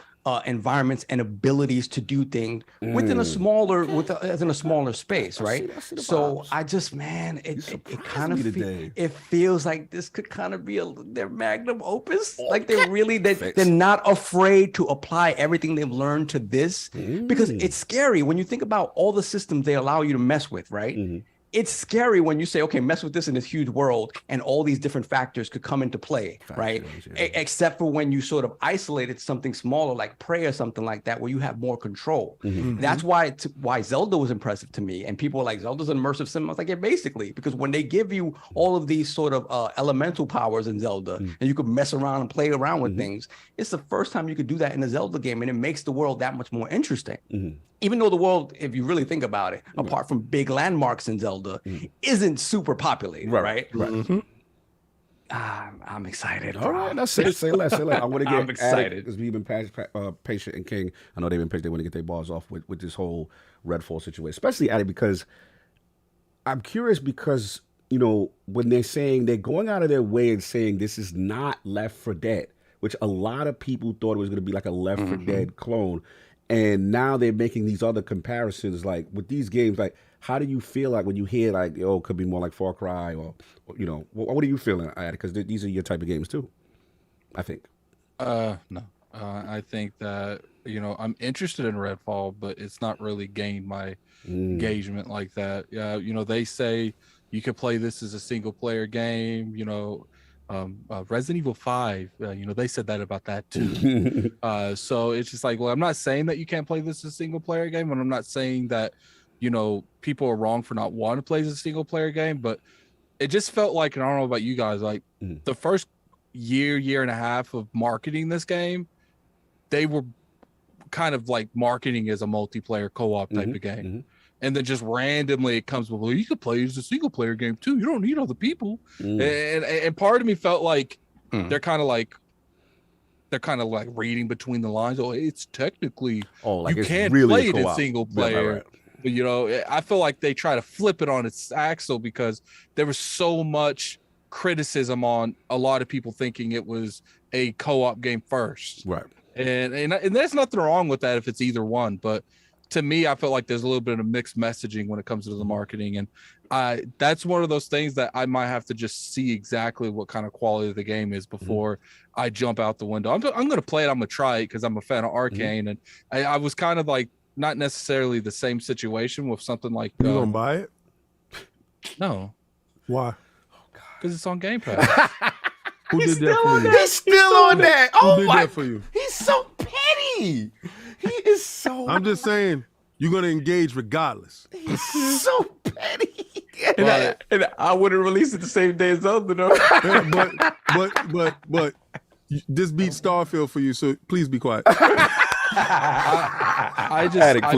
environments and abilities to do things within a smaller space, right? So I just, man, it kind of feels like this could kind of be their magnum opus. Like they're not afraid to apply everything they've learned to this, because it's scary when you think about all the systems they allow you to mess with, right? It's scary when you say, okay, mess with this in this huge world, and all these different factors could come into play, right? Except for when you sort of isolated something smaller like Prey or something like that, where you have more control. That's why Zelda was impressive to me. And people were like, Zelda's an immersive sim. I was like, yeah, basically, because when they give you all of these sort of elemental powers in Zelda, and you could mess around and play around with things, it's the first time you could do that in a Zelda game, and it makes the world that much more interesting. Even though the world, if you really think about it, apart from big landmarks in Zelda, isn't super populated, right? I'm excited. All right, that's it. Say less. Say less. I want to get I'm excited because we've been patient and King. I know they've been patient. They want to get their balls off with this whole Redfall situation, especially Addict, because I'm curious because when they're saying they're going out of their way and saying this is not Left 4 Dead, which a lot of people thought it was going to be like a Left 4 Dead clone, and now they're making these other comparisons. Like with these games, like how do you feel like when you hear like it could be more like Far Cry or what are you feeling, Addict? Because these are your type of games too, I think. No, I think that I'm interested in Redfall, but it's not really gained my engagement like that. They say you could play this as a single player game. Resident Evil 5. They said that about that too. So it's just like, well, I'm not saying that you can't play this as a single player game, and I'm not saying that people are wrong for not wanting to play as a single player game, but it just felt like, and I don't know about you guys, like the first year and a half of marketing this game, they were kind of like marketing as a multiplayer co-op type of game. And then just randomly it comes with, well, you could play as a single player game too. You don't need other people. And part of me felt like they're kind of like reading between the lines. Oh, it's technically you can't play it in single player. Right. I feel like they try to flip it on its axle because there was so much criticism on a lot of people thinking it was a co-op game first. Right. And there's nothing wrong with that if it's either one, but to me, I feel like there's a little bit of mixed messaging when it comes to the marketing, and that's one of those things that I might have to just see exactly what kind of quality the game is before I jump out the window. I'm going to play it. I'm going to try it because I'm a fan of Arcane, and I was kind of like not necessarily the same situation with something like. You gonna buy it? No. Why? Because it's on Game Pass. Who did that for you? He's still on that. Who did that for you? He's so petty. He is so. I'm just saying, you're gonna engage regardless. He's so petty. And I wouldn't release it the same day as Zelda, though. But this beats Starfield for you, so please be quiet. I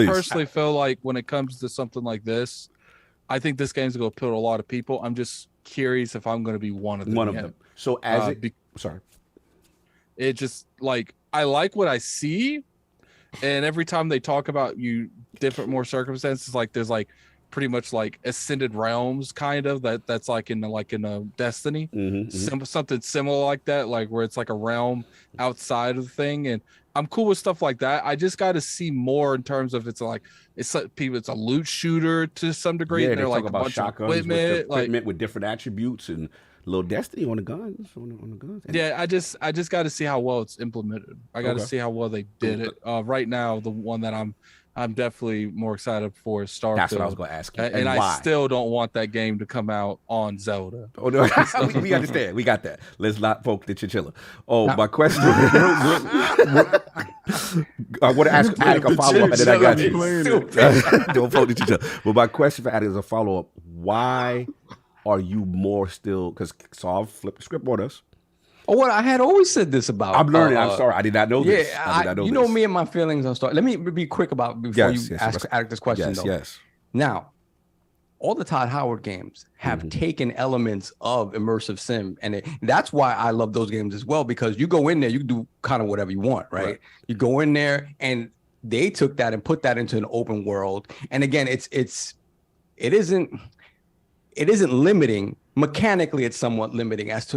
personally feel like when it comes to something like this, I think this game's gonna appeal to a lot of people. I'm just curious if I'm gonna be one of them. One of them. So as sorry, it just like I like what I see, and every time they talk about more circumstances, like there's like pretty much like ascended realms kind of that's like in a Destiny, something similar like that, like where it's like a realm outside of the thing, and I'm cool with stuff like that. I just got to see more in terms of it's a loot shooter to some degree. Yeah, and they're like about a bunch of shotguns equipment, with different attributes and a little Destiny on the guns. Yeah, I just got to see how well it's implemented. I got to see how well they did it. Right now, the one that I'm definitely more excited for is Starfield. That's what I was going to ask you. And I still don't want that game to come out on Zelda. Oh, no. we understand. We got that. Let's not poke the chinchilla. My question. I want to ask Attic a follow-up, and then I got you. Don't poke the chinchilla. But my question for Attic is a follow-up. Why are you more still? Because Saul flipped the script on us. Oh, what I had always said this about. I'm learning. I'm sorry. I did not know this. Yeah, I know me and my feelings on Star. Let me be quick about before you ask Addict this question. Yes. Now, all the Todd Howard games have taken elements of immersive sim, and that's why I love those games as well, because you go in there, you can do kind of whatever you want, right? You go in there, and they took that and put that into an open world. And again, it isn't limiting. Mechanically, it's somewhat limiting as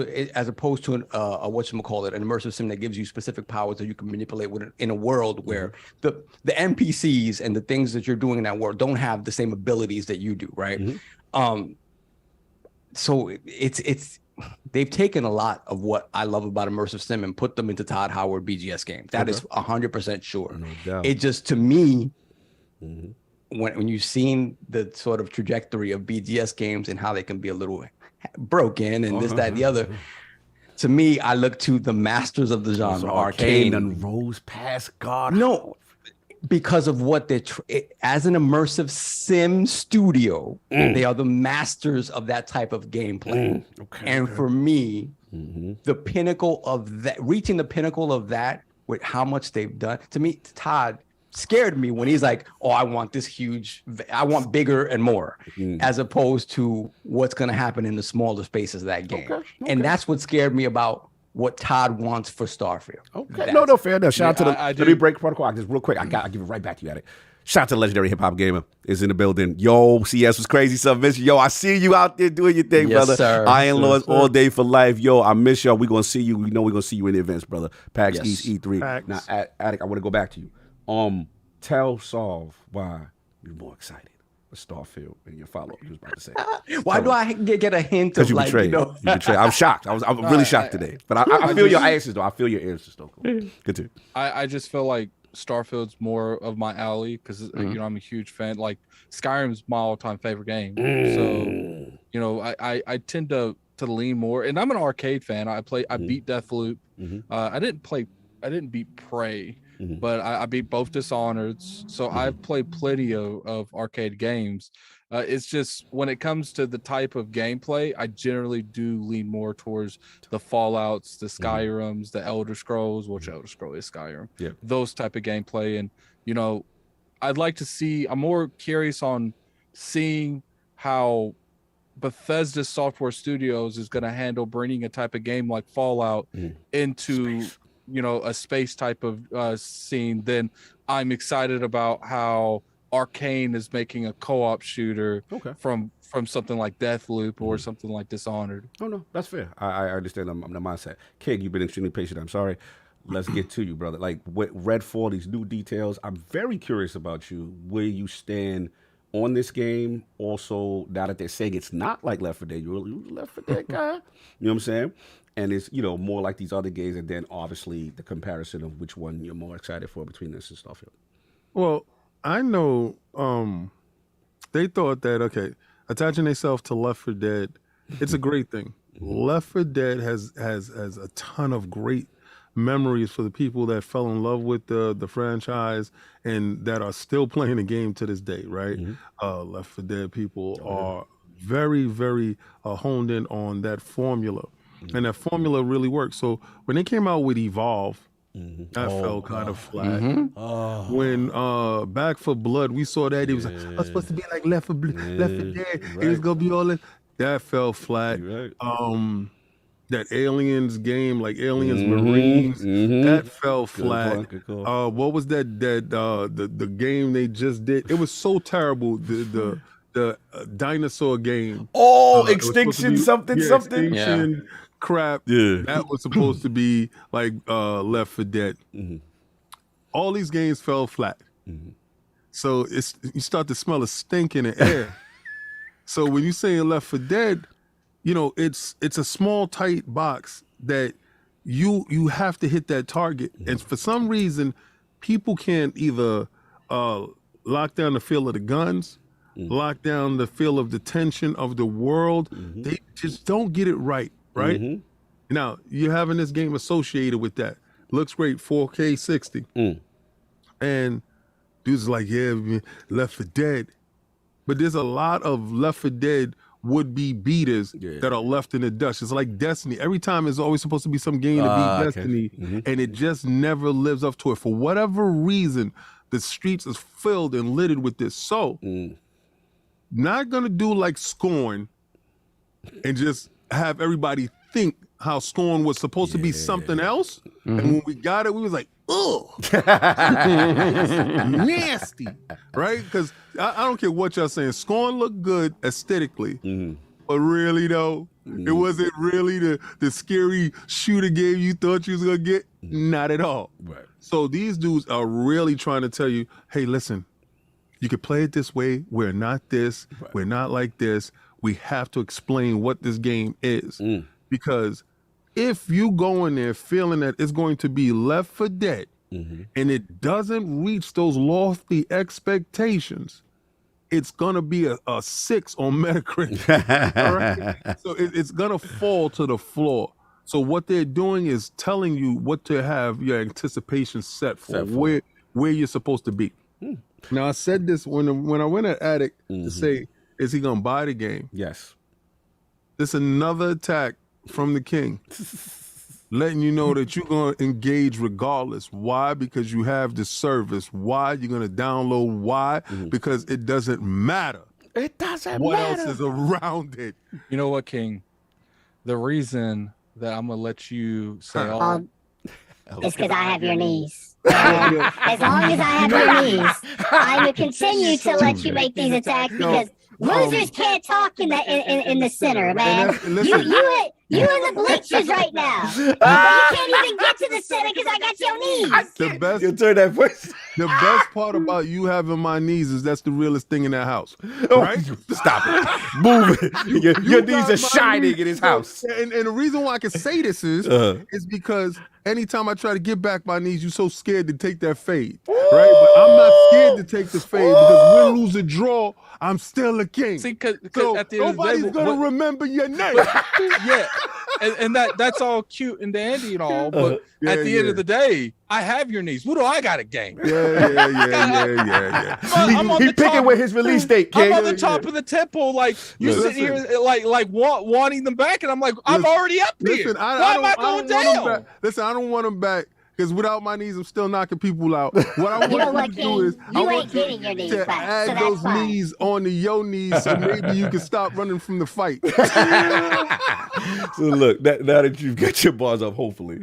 opposed to an immersive sim that gives you specific powers that you can manipulate in a world where the NPCs and the things that you're doing in that world don't have the same abilities that you do, right? So it's they've taken a lot of what I love about immersive sim and put them into Todd Howard BGS games. That is 100% sure. No doubt. It just, to me, when you've seen the sort of trajectory of BGS games and how they can be a little broken and this, that, and the other, to me, I look to the masters of the genre, Arcane and rose past God. No, because of what they're as an immersive sim studio, they are the masters of that type of gameplay. And for me, the pinnacle of that, reaching the pinnacle of that with how much they've done, to me, Todd scared me when he's like, oh, I want bigger and more, as opposed to what's going to happen in the smaller spaces of that game. And that's what scared me about what Todd wants for Starfield. Okay. No, fair enough. Shout out to the. Let me break protocol. Just real quick. I'll give it right back to you at it. Shout out to the legendary hip hop gamer is in the building. Yo, CS was crazy. Submission. Yo, I see you out there doing your thing, brother. Sir. Iron Lords all day for life. Yo, I miss y'all. We gonna see you. We know we're gonna see you in the events, brother. PAX East E3. Facts. Now, Attic, I want to go back to you. Tell Solve why you're more excited with Starfield and your follow-up you was about to say. Why do I get a hint of You like, betrayed. You betrayed. I'm shocked. I'm really shocked today. But I feel your answers though. I feel your answers though. Cool. Good too. I just feel like Starfield's more of my alley because you know I'm a huge fan. Like Skyrim's my all-time favorite game, so you know I tend to lean more. And I'm an arcade fan. I beat Deathloop. I didn't beat Prey, but I beat both Dishonored. So I've played plenty of arcade games. It's just when it comes to the type of gameplay, I generally do lean more towards the Fallouts, the Skyrims, the Elder Scrolls, which Elder Scroll is Skyrim. Yeah, those type of gameplay, and you know, I'd like to see. I'm more curious on seeing how Bethesda Software Studios is going to handle bringing a type of game like Fallout into you know a space type of scene. Then I'm excited about how Arcane is making a co-op shooter from something like Deathloop or something like Dishonored. Oh no, that's fair. I understand the mindset. King, you've been extremely patient. I'm sorry. Let's get to you, brother. Like with Redfall, these new details. I'm very curious about you, where you stand on this game. Also, now that they're saying it's not like Left 4 Dead, you're a Left 4 Dead guy. You know what I'm saying? And it's more like these other games, and then obviously the comparison of which one you're more excited for between this and Starfield. Well, I know they thought that attaching themselves to Left 4 Dead, it's a great thing. Left 4 Dead has a ton of great memories for the people that fell in love with the franchise and that are still playing the game to this day, right? Left 4 Dead people are very, very honed in on that formula, and that formula really works. So when they came out with Evolve, that fell kind of flat. When Back for Blood, we saw that it was like, oh, it's supposed to be like Left 4 Dead. It was gonna be all that fell flat. That Aliens game, like Aliens Marines, that fell flat. What was that? The game they just did? It was so terrible. The dinosaur game. Extinction something. Extinction crap. That was supposed to be like Left 4 Dead. All these games fell flat. So you start to smell a stink in the air. So when you say Left 4 Dead, it's a small, tight box that you have to hit that target. And for some reason, people can't either lock down the feel of the guns, lock down the feel of the tension of the world. They just don't get it right. Now, you're having this game associated with that. Looks great, 4K 60. And dudes like, yeah, Left 4 Dead. But there's a lot of Left 4 Dead would-be beaters that are left in the dust. It's like Destiny. Every time there's always supposed to be some game to beat Destiny, and it just never lives up to it. For whatever reason, the streets is filled and littered with this. So, not gonna do like Scorn and just have everybody think how Scorn was supposed to be something else. And when we got it, we was like, ugh. Nasty. Right? Because I don't care what y'all saying. Scorn looked good aesthetically. But really though, it wasn't really the scary shooter game you thought you was gonna get. Not at all. So these dudes are really trying to tell you, hey, listen, you can play it this way. We're not this. We're not like this. We have to explain what this game is. Because if you go in there feeling that it's going to be Left 4 Dead and it doesn't reach those lofty expectations, it's going to be a 6 on Metacritic. All right? So it's going to fall to the floor. So what they're doing is telling you what to have your anticipation set for. Where you're supposed to be. Now, I said this when I went at Attic to say, is he going to buy the game? Yes. This is another attack from the king. letting you know that you're going to engage regardless. Why? Because you have the service. Why? You're going to download. Why? Because it doesn't matter. It doesn't What matter. else is around it? You know what, King? The reason that I'm gonna let you say all it's because I have your knees. And as long as I have your knees, I will continue to let you make these attacks because losers can't talk in the center, man. You in the bleachers right now. But you can't even get to the center because I got your knees. The best, You turn that voice. the best part about you having my knees is that's the realest thing in that house. Oh, Right? Stop it. Move it. Your knees got are my shining knees. in his house. And the reason why I can say this is because anytime I try to get back my knees, you're so scared to take that fade. Right? But I'm not scared to take the fade because win, lose, or draw, I'm still a king. See, because So at the end of the day, nobody's gonna remember your name. yeah, and that's all cute and dandy and all, but at the end of the day, I have your knees. What do I got to gain? Yeah. I'm on He the picking top. with his release date, King. I'm on the top of the temple, like you Listen. sitting here, like wanting them back, and I'm like, I'm already up here. Listen, Why am I going don't want 'em down? back. Listen, I don't want them back. Because without my knees, I'm still knocking people out. What I You know want what, you to King? do is I You want ain't getting your knees to back, so add that's those fine. knees onto your knees so maybe you can stop running from the fight. So look, now that you've got your bars up, hopefully,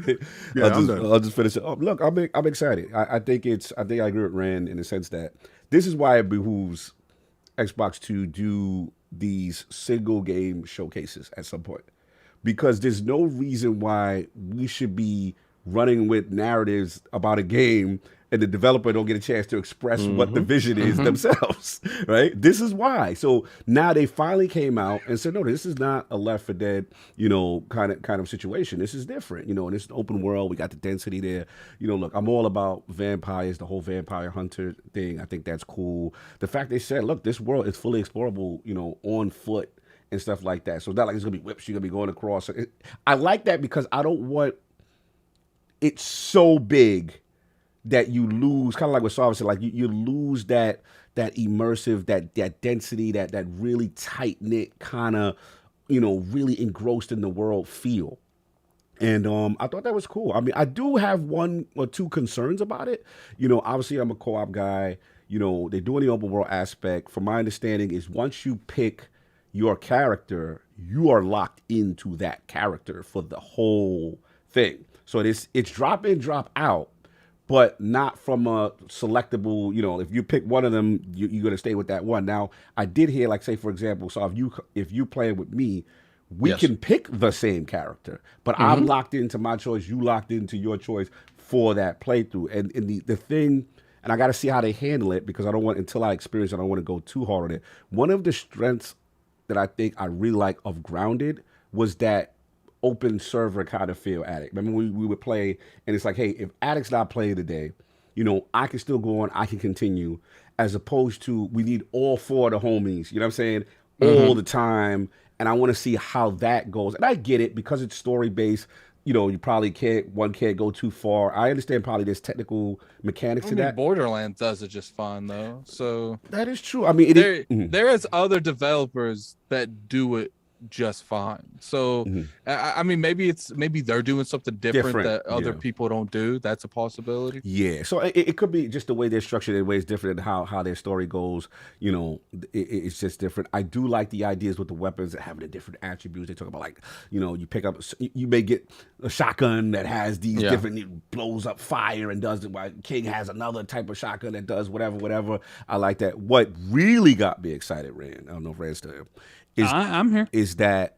Yeah, I'm done. I'll just finish it up. Look, I'm excited. I think I agree with Rand in the sense that this is why it behooves Xbox to do these single game showcases at some point, because there's no reason why we should be running with narratives about a game and the developer don't get a chance to express what the vision is themselves, right? This is why. So now they finally came out and said, no, this is not a Left 4 Dead, kind of situation. This is different, and it's an open world. We got the density there. Look, I'm all about vampires, the whole vampire hunter thing. I think that's cool. The fact they said, look, this world is fully explorable, on foot and stuff like that. So it's not like it's gonna be whips. You're gonna be going across. I like that because I don't want it's so big that you lose, kind of like what Sarah said, like you lose that immersive, that density, that really tight knit kind of, really engrossed in the world feel. And I thought that was cool. I mean, I do have one or two concerns about it. Obviously I'm a co-op guy. They're doing the open world aspect. From my understanding is once you pick your character, you are locked into that character for the whole thing. So it's drop in, drop out, but not from a selectable, if you pick one of them, you're going to stay with that one. Now, I did hear, like, say, for example, so if you play with me, we can pick the same character, but I'm locked into my choice, you locked into your choice for that playthrough. And the thing, and I got to see how they handle it because until I experience it, I don't want to go too hard on it. One of the strengths that I think I really like of Grounded was that open server kind of feel. Addict. Remember we would play and it's like, hey, if Addict's not playing today, I can still go on, I can continue, as opposed to we need all four of the homies, you know what I'm saying, all the time. And I want to see how that goes. And I get it because it's story based. You probably can't go too far. I understand probably there's technical mechanics to that. Borderlands does it just fine though. So that is true. I mean, there is other developers that do it just fine. So I mean, maybe they're doing something different that other people don't do. That's a possibility. Yeah. So it could be just the way they're structured in a way is different, and how their story goes. It's just different. I do like the ideas with the weapons that having the different attributes. They talk about, like, you pick up, you may get a shotgun that has these different, it blows up fire and does it, while King has another type of shotgun that does whatever. I like that. What really got me excited, Rand, I don't know if Rand's still here, I'm here. is that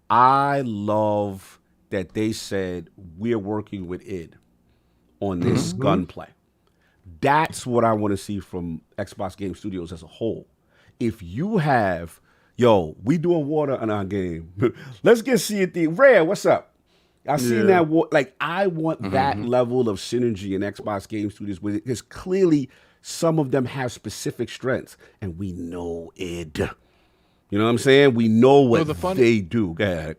I love that they said we're working with id on this gunplay. That's what I want to see from Xbox Game Studios as a whole. If you have, we doing water on our game. Let's get see it. Rare, what's up? I seen that. Like, I want that level of synergy in Xbox Game Studios with it, because clearly some of them have specific strengths, and we know id. You know what I'm saying? We know what they do. Go ahead.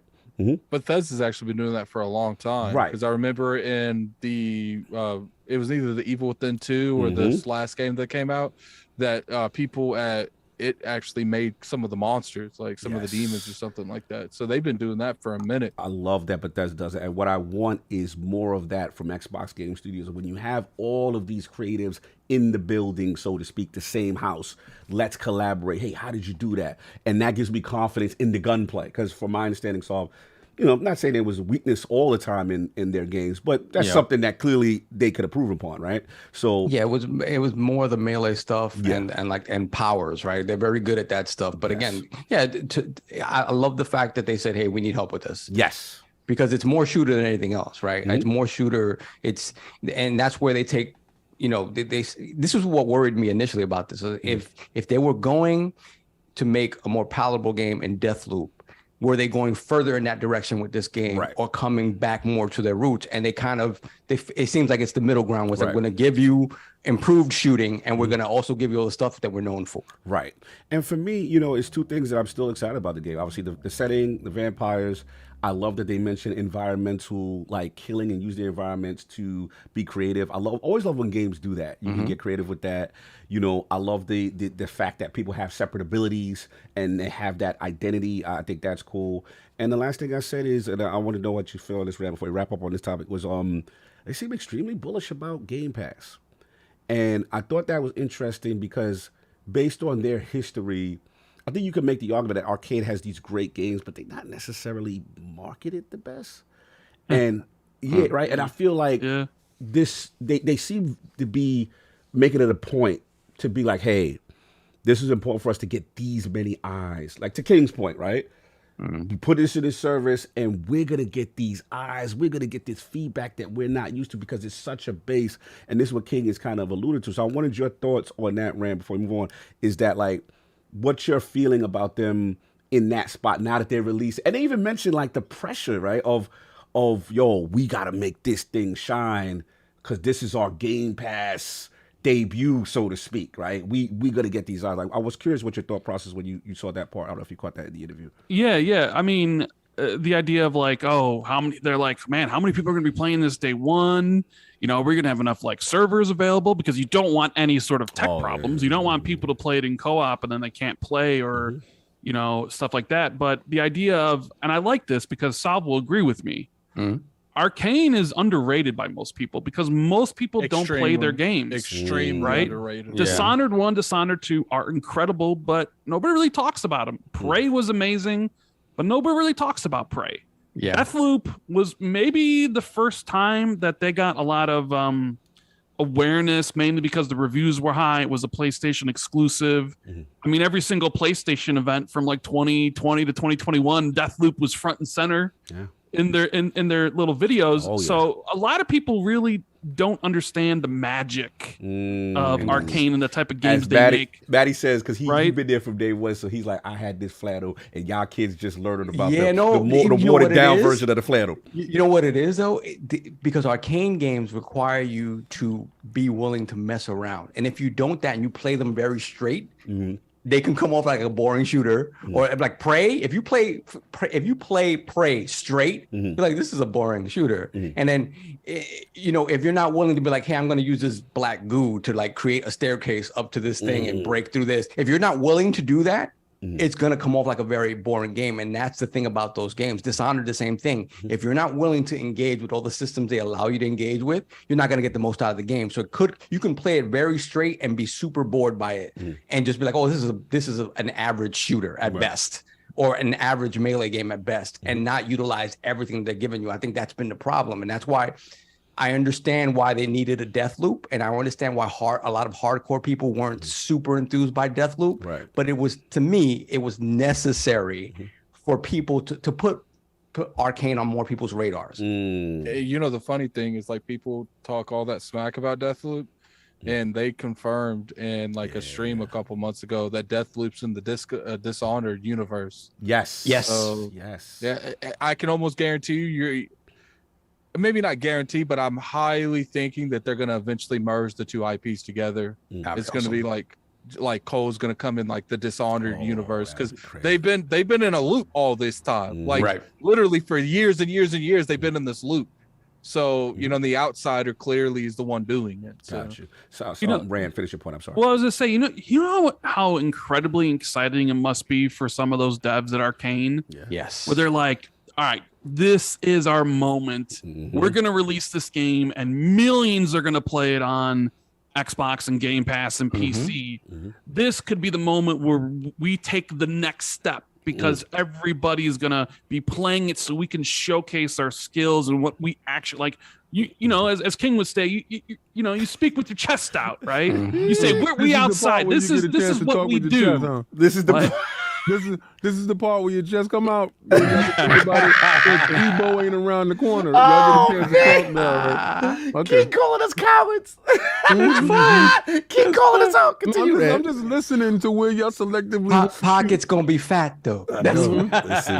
Bethesda's actually been doing that for a long time, right? Because I remember in the it was either the Evil Within 2 or this last game that came out, that people at it actually made some of the monsters, like some of the demons or something like that. So they've been doing that for a minute. I love that Bethesda does it. And what I want is more of that from Xbox Game Studios. When you have all of these creatives in the building, so to speak, the same house, let's collaborate. Hey, how did you do that? And that gives me confidence in the gunplay. Because from my understanding, Saul, you know, I'm not saying there was a weakness all the time in their games, but that's something that clearly they could improve upon, right? So yeah, it was more the melee stuff and powers, right? They're very good at that stuff. But again, I love the fact that they said, hey, we need help with this. Yes. Because it's more shooter than anything else, right? It's more shooter. And that's where they take, you know, this is what worried me initially about this. If they were going to make a more palatable game in Deathloop, were they going further in that direction with this game, or coming back more to their roots? And it seems like it's the middle ground. Was like, we're going to give you improved shooting, and we're going to also give you all the stuff that we're known for. Right. And for me, you know, it's two things that I'm still excited about the game. Obviously, the setting, the vampires. I love that they mention environmental, like killing, and use the environments to be creative. Always love when games do that. You can get creative with that. You know, I love the fact that people have separate abilities and they have that identity. I think that's cool. And the last thing I said is, and I want to know what you feel on this, before we wrap up on this topic, was they seem extremely bullish about Game Pass. And I thought that was interesting because based on their history, I think you can make the argument that Arcade has these great games, but they're not necessarily marketed the best. And right. And I feel like this, they seem to be making it a point to be like, hey, this is important for us to get these many eyes. Like to King's point, right? You put this in this service and we're going to get these eyes. We're going to get this feedback that we're not used to because it's such a base. And this is what King is kind of alluded to. So I wanted your thoughts on that, Rand, before we move on. Is that like, what's your feeling about them in that spot now that they're released? And they even mentioned like the pressure, right? Of yo, we got to make this thing shine because this is our Game Pass debut, so to speak, right? We got to get these eyes. Like, I was curious what your thought process when you saw that part. I don't know if you caught that in the interview. Yeah. I mean, the idea of like, how many people are going to be playing this day one? You know, we're going to have enough like servers available because you don't want any sort of tech problems. You don't want people to play it in co-op and then they can't play or, you know, stuff like that. But the idea of, and I like this because Saab will agree with me. Arcane is underrated by most people because most people don't play their games. Extremely underrated. Dishonored 1, Dishonored 2 are incredible, but nobody really talks about them. Prey was amazing, but nobody really talks about Prey. Yeah. Deathloop was maybe the first time that they got a lot of awareness, mainly because the reviews were high. It was a PlayStation exclusive. I mean, every single PlayStation event from like 2020 to 2021, Deathloop was front and center in their little videos. So a lot of people really don't understand the magic of Arcane and the type of games they make. Matty says, because he's been there from day one, so he's like, I had this flannel, and y'all kids just learning about the watered down version of the flannel. You know what it is, though? Because Arcane games require you to be willing to mess around. And if you don't that and you play them very straight, they can come off like a boring shooter. Or like Prey, if you play Prey straight, you're like, this is a boring shooter. And then, you know, if you're not willing to be like, hey, I'm going to use this black goo to like create a staircase up to this thing and break through this. If you're not willing to do that, it's going to come off like a very boring game. And that's the thing about those games. Dishonored, the same thing. If you're not willing to engage with all the systems they allow you to engage with, you're not going to get the most out of the game. So you can play it very straight and be super bored by it and just be like, oh, this is an average shooter at best, or an average melee game at best, and not utilize everything they're giving you. I think that's been the problem. And that's why I understand why they needed a Deathloop, and I understand why a lot of hardcore people weren't super enthused by Deathloop. Right. But it was, to me, it was necessary for people to put Arcane on more people's radars. You know, the funny thing is, like, people talk all that smack about Deathloop, and they confirmed in like a stream a couple months ago that Deathloop's in the Dishonored universe. Yes. So, yeah, I can almost guarantee you're. Maybe not guarantee, but I'm highly thinking that they're going to eventually merge the two IPs together. It's going to be like Cole's going to come in like the Dishonored universe, because they've been in a loop all this time. Like literally for years and years and years, they've been in this loop. So, you know, the outsider clearly is the one doing it. So. Got you. So You know- Rand, finish your point. I'm sorry. Well, I was gonna say, you know how incredibly exciting it must be for some of those devs at Arcane, Yes. where they're like, "All right, this is our moment. We're gonna release this game, and millions are gonna play it on Xbox and Game Pass and PC. This could be the moment where we take the next step." Because everybody's gonna be playing it, so we can showcase our skills and what we actually like. You know, as King would say, you know, you speak with your chest out, right? You say, we outside. This is what we do. This is the This is the part where your chest come out. Ebo ain't around the corner. Y'all get a chance to talk now, right? Okay. Keep calling us cowards. Keep calling us out. Continue, I'm just listening to where y'all selectively. Pocket's gonna be fat though. Listen,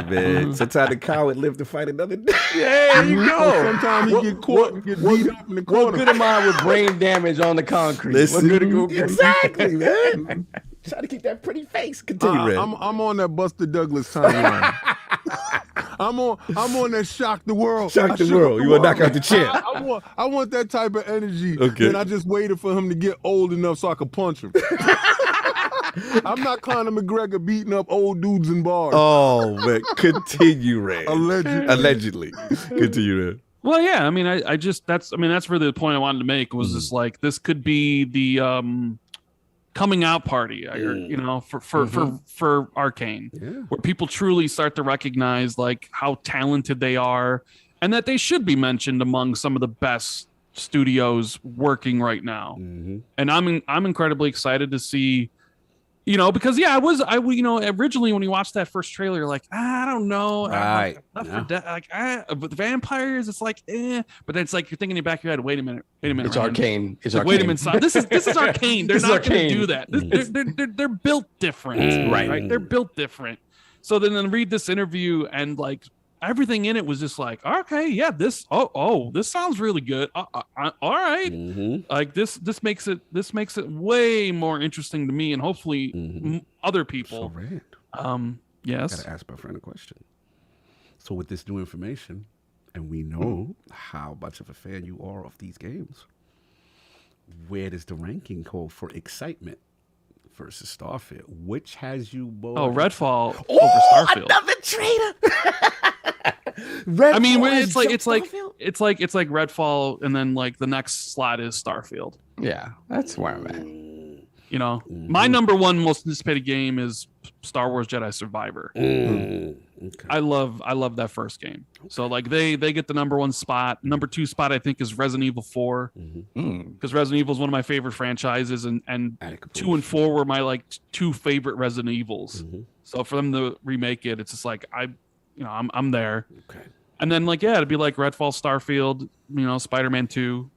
man. Sometimes the coward live to fight another day. Yeah, there you go. Sometimes he get caught and get beat up in the corner. What good am I with brain damage on the concrete? Listen, what good am I? exactly, man. Try to keep that pretty face. Continue, Red. I'm on that Buster Douglas timeline. I'm on that shock the world. Shock the world. You want to knock out the champ. I want that type of energy. Okay. And I just waited for him to get old enough so I could punch him. I'm not Conor McGregor beating up old dudes in bars. Oh, man. Continue, Red. Allegedly. Continue, Red. Well, yeah. I mean, that's really the point I wanted to make was just like this could be the coming out party, you know, for Arcane, where people truly start to recognize like how talented they are, and that they should be mentioned among some of the best studios working right now. And I'm incredibly excited to see, you know, because I you know, originally when you watched that first trailer, like I don't know, right? But the vampires, it's like, but then it's like you're thinking in the back of your head, wait a minute, It's Arcane. It's like, Arcane. wait a minute, this is Arcane. They're This is not going to Arcane. do that. They're built different, right? They're built different. So then read this interview and like everything in it was just like, okay, yeah, this sounds really good. All right, like this makes it way more interesting to me and hopefully other people. So, Red, yes. I gotta ask my friend a question. So with this new information, and we know how much of a fan you are of these games, where does the ranking go for excitement versus Starfield? Which has you more? Oh, Redfall over Starfield. Another traitor. I mean, it's like Redfall, and then like the next slot is Starfield. Yeah, that's where I'm at. You know, my number one most anticipated game is Star Wars Jedi Survivor. Okay. I love that first game. So like they get the number one spot. Number two spot I think is Resident Evil 4, because Resident Evil is one of my favorite franchises, and 2 and 4 were my like two favorite Resident Evils. So for them to remake it, it's just like I'm there. Okay. And then like it'd be like Redfall, Starfield, you know, Spider-Man 2.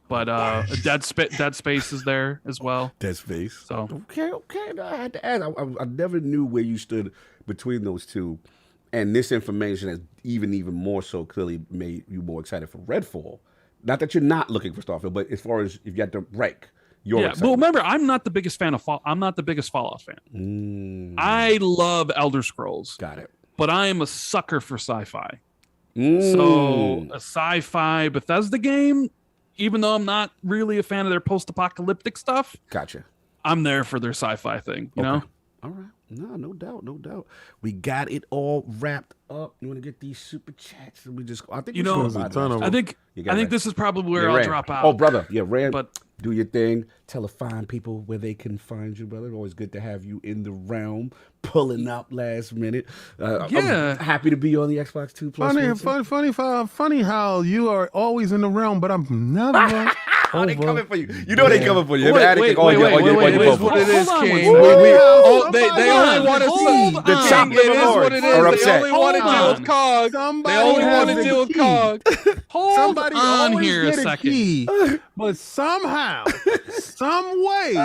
But Dead Space is there as well. Dead Space. So okay. No, I had to ask. I never knew where you stood between those two, and this information has even more so clearly made you more excited for Redfall. Not that you're not looking for Starfield, but as far as if you had to rank your excitement. But remember, I'm not the biggest fan of I'm not the biggest Fallout fan. I love Elder Scrolls. Got it. But I am a sucker for sci-fi. So a sci-fi Bethesda game, even though I'm not really a fan of their post-apocalyptic stuff, gotcha. I'm there for their sci-fi thing, you know? All right. No doubt. We got it all wrapped up. You want to get these super chats? And I think this is probably where I'll drop out. Oh, brother. Yeah, Rand. But do your thing. Tell the fine people where they can find you, brother. Always good to have you in the realm, pulling up last minute. I'm happy to be on the Xbox 2 Plus. Funny how you are always in the realm, but I'm never. Oh, they coming for you. You know they coming for you. Wait, it is what it is, King. They only want to see the chop it is what it is. are They upset. only want to deal with COG. They only want to deal with COG. Hold on here a second. Key, but somehow, some way,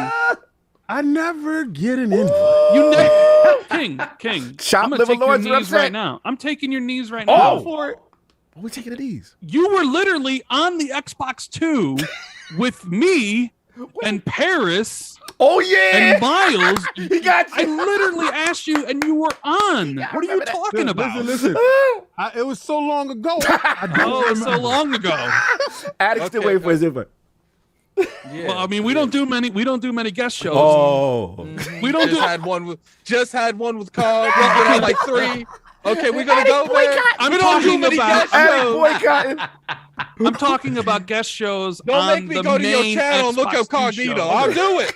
I never get an invite. You never, King. Chop I'm gonna take your Lords are knees upset. right now. I'm taking your knees right now. For it. What are we taking of these? You were literally on the Xbox 2 with me and Paris Oh yeah. And Miles, He got I literally asked you, and you were on. What are you talking about? Listen. It was so long ago. Oh, it's so long ago. Alex still waiting for his invite. Yeah. Well, I mean, we don't do many guest shows. Oh. We don't just do. had one with Carl. We had like 3. Okay, we're gonna go there. I'm We don't do talking many about. guest shows. I'm talking about guest shows. Don't on make me the go to your main channel and look Xbox up Cognito. show. I'll do it.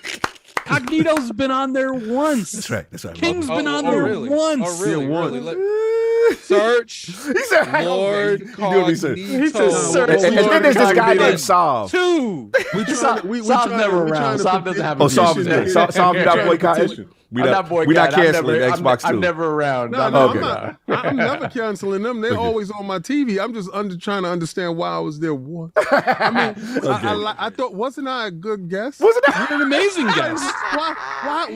Cognito's been on there once. That's right. That's right. King's been on Oh, there really? once. Oh, really? Yeah, Really? Search. He said, Lord he doing research. He said, and then there's this guy named Solve. 2. Saab's never around. Saab doesn't have a Oh, Solve is petition. there. Solve, you're not boycotting. We're not canceling Xbox 2. I'm never around. No, Okay. I'm never canceling them. They're always on my TV. I'm just trying to understand why I was there once. I mean, I thought, wasn't I a good guest? Wasn't that? You're an amazing guest.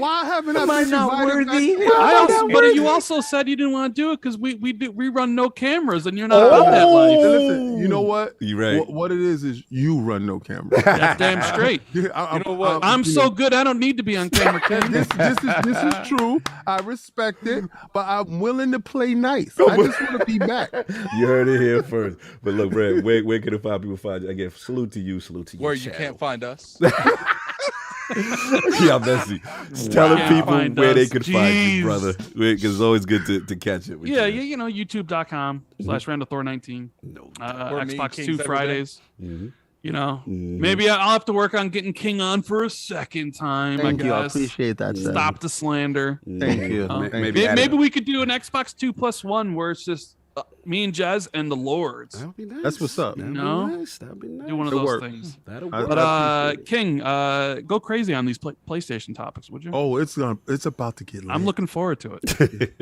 Why haven't I Am I been not invited worthy? back? But you also said you didn't want to do it because we run no cameras and you're not about that life. Listen, you know what? You right. What it is you run no camera. That's damn straight. You know what? I'm so good I don't need to be on camera. King. This is true. I respect it, but I'm willing to play nice. I just want to be back. You heard it here first. But look, Brad, where can the five people find you? Again, salute to you. Where you channel. can't find us. Yeah, Bessie. Telling people Find where us. they could find you, Jeez. brother. Because it's always good to catch it with Yeah, you. you know, youtube.com/RandallThor19. No. Or me, Xbox Kings 2 every day. Fridays. Mhm. You know, maybe I'll have to work on getting King on for a second time. Thank I you. I guess. appreciate that. Sir. Stop the slander. Thank you. Maybe we could do an Xbox 2+1 where it's just me and Jazz and the Lords. That'll be nice. That's what's up. That'll No? be nice. That'll be nice. Do one of It'll those work. things. That'll I- work. But King, go crazy on these PlayStation topics, would you? Oh, it's about to get lit. I'm looking forward to it.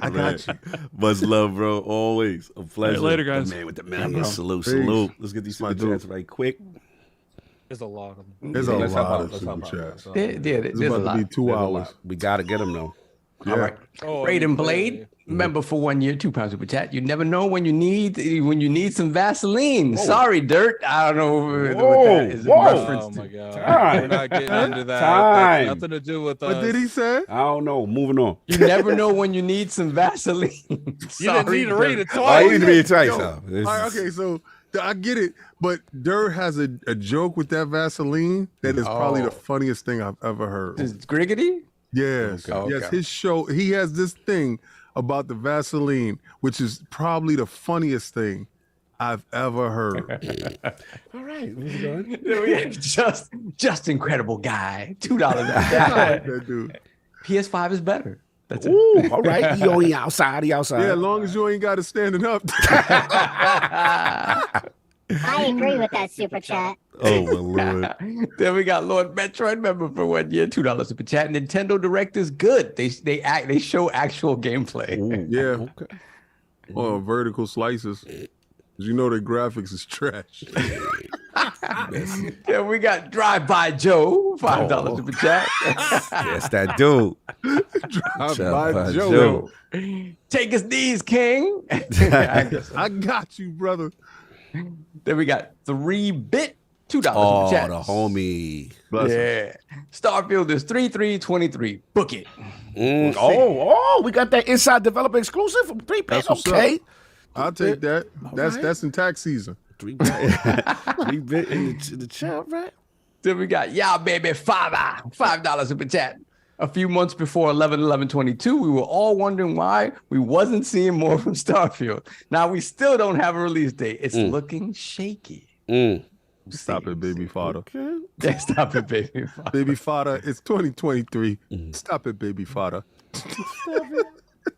I got you. Much love, bro. Always a pleasure. later, guys. The man with the million. bro. Salute, Peace. salute. Let's get these My super chats right quick. There's a lot of them. There's a Let's lot hop of out. super Let's hop out. chats. There's It's a about lot. to be 2 hours. We got to get them, though. Yeah. All right. Raiden Blade, member for 1 year, £2 super chat. You never know when you need some Vaseline. Sorry, Dirt. I don't know what that is in reference Oh to. my god. Time. We're not getting into that. Time. That's nothing to do with us. What did he say? I don't know. Moving on. You never know when you need some Vaseline. You didn't need to read it Oh, twice. you need to be twice. Yo, huh? This all right, is- okay, so I get it, but Dirt has a joke with that Vaseline that is probably the funniest thing I've ever heard. Is it Griggity? Yes, Okay. yes. His show, he has this thing about the Vaseline, which is probably the funniest thing I've ever heard. All right. Moving on. We have just incredible guy. $2. I like that dude. PS5 is better. That's it. Ooh, all right. He on the outside. He outside. Yeah, as long as you ain't got it standing up. I agree with that super chat. Oh, my Lord. Then we got Lord Metroid member for 1 year, $2 super chat. Nintendo Direct is good. They show actual gameplay. Ooh, Yeah. Okay. Or vertical slices. 'Cause you know the graphics is trash. Then we got Drive By Joe, $5 super chat. Yes, that dude. By Joe. Take his knees, King. I got you, brother. Then we got 3-bit, $2 Oh, super chat. the homie. Bless him. Yeah. Starfield is 3323. Book it. We got that inside developer exclusive from 3-bit. That's what's Okay. I'll take that. right. That's in tax season. 3-bit. 3-bit in the chat, right? Then we got Baby $5 super chat. A few months before 11/11/22, we were all wondering why we wasn't seeing more from Starfield. Now we still don't have a release date. It's looking shaky. Stop it, baby fodder. Okay. Yeah, stop it, baby. Baby fodder. It's 2023. Stop it, baby fodder.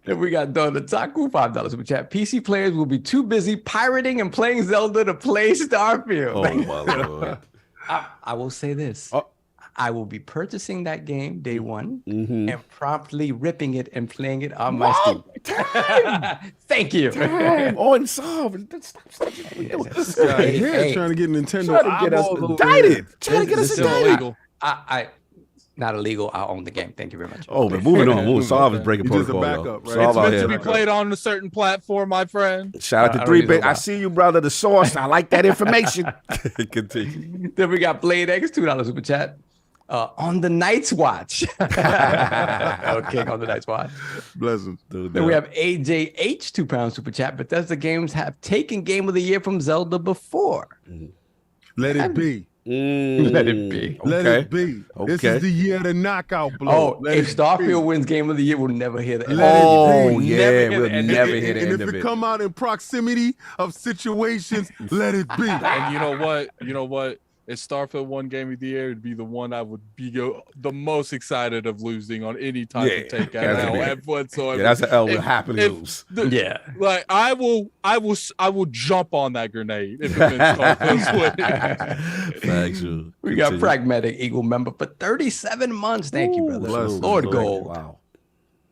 Then we got Don Taku, $5 super chat. PC players will be too busy pirating and playing Zelda to play Starfield. Oh, my Lord. I will say this. I will be purchasing that game day one Mm-hmm. and promptly ripping it and playing it on my Steam. Thank you. And solve. Stop. This guy here trying to get Nintendo Trying to get us eyeballs over indicted. Trying to get us This is indicted. illegal. I not illegal. I own the game. Thank you very much. Oh, but moving on. Solve is breaking You're just a protocol. backup, Yo. right? Solve It's out meant here. to be played on a certain platform, my friend. Shout out to I 3-bit. already know I that. see you, brother. The source. I like that information. Continue. Then we got Blade X, $2 super chat. On the Night's Watch. Okay, on the Night's Watch. Blessings. Then we have AJH, £2 super chat. Bethesda games have taken Game of the Year from Zelda before. Let it be. Let it be. Let it be. This is the year of the knockout blow. Oh, if Starfield wins Game of the Year, we'll never hear the end. Oh, yeah, we'll never hear the end And if it come out in proximity of situations, let it be. And you know what? If Starfield won Game of the Year, it'd be the one I would be the most excited of losing on any type of take out whatsoever. Yeah, that's an L we'll happily lose. Like I will jump on that grenade if it means Starfield's We got Pragmatic Eagle member for 37 months. Thank you, brother. Lord Gold. Wow.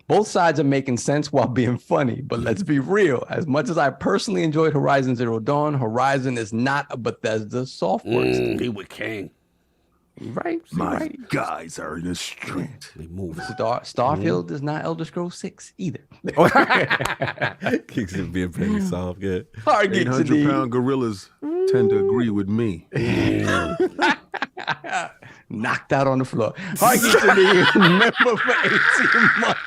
Both sides are making sense while being funny, but let's be real. As much as I personally enjoyed Horizon Zero Dawn, Horizon is not a Bethesda software. He was king. Right. My guys are in the street. They move. Starfield is not Elder Scrolls 6 either. Kicks is being pretty soft, good. 800-pound gorillas tend to agree with me. Knocked out on the floor. Hargy member for 18 months.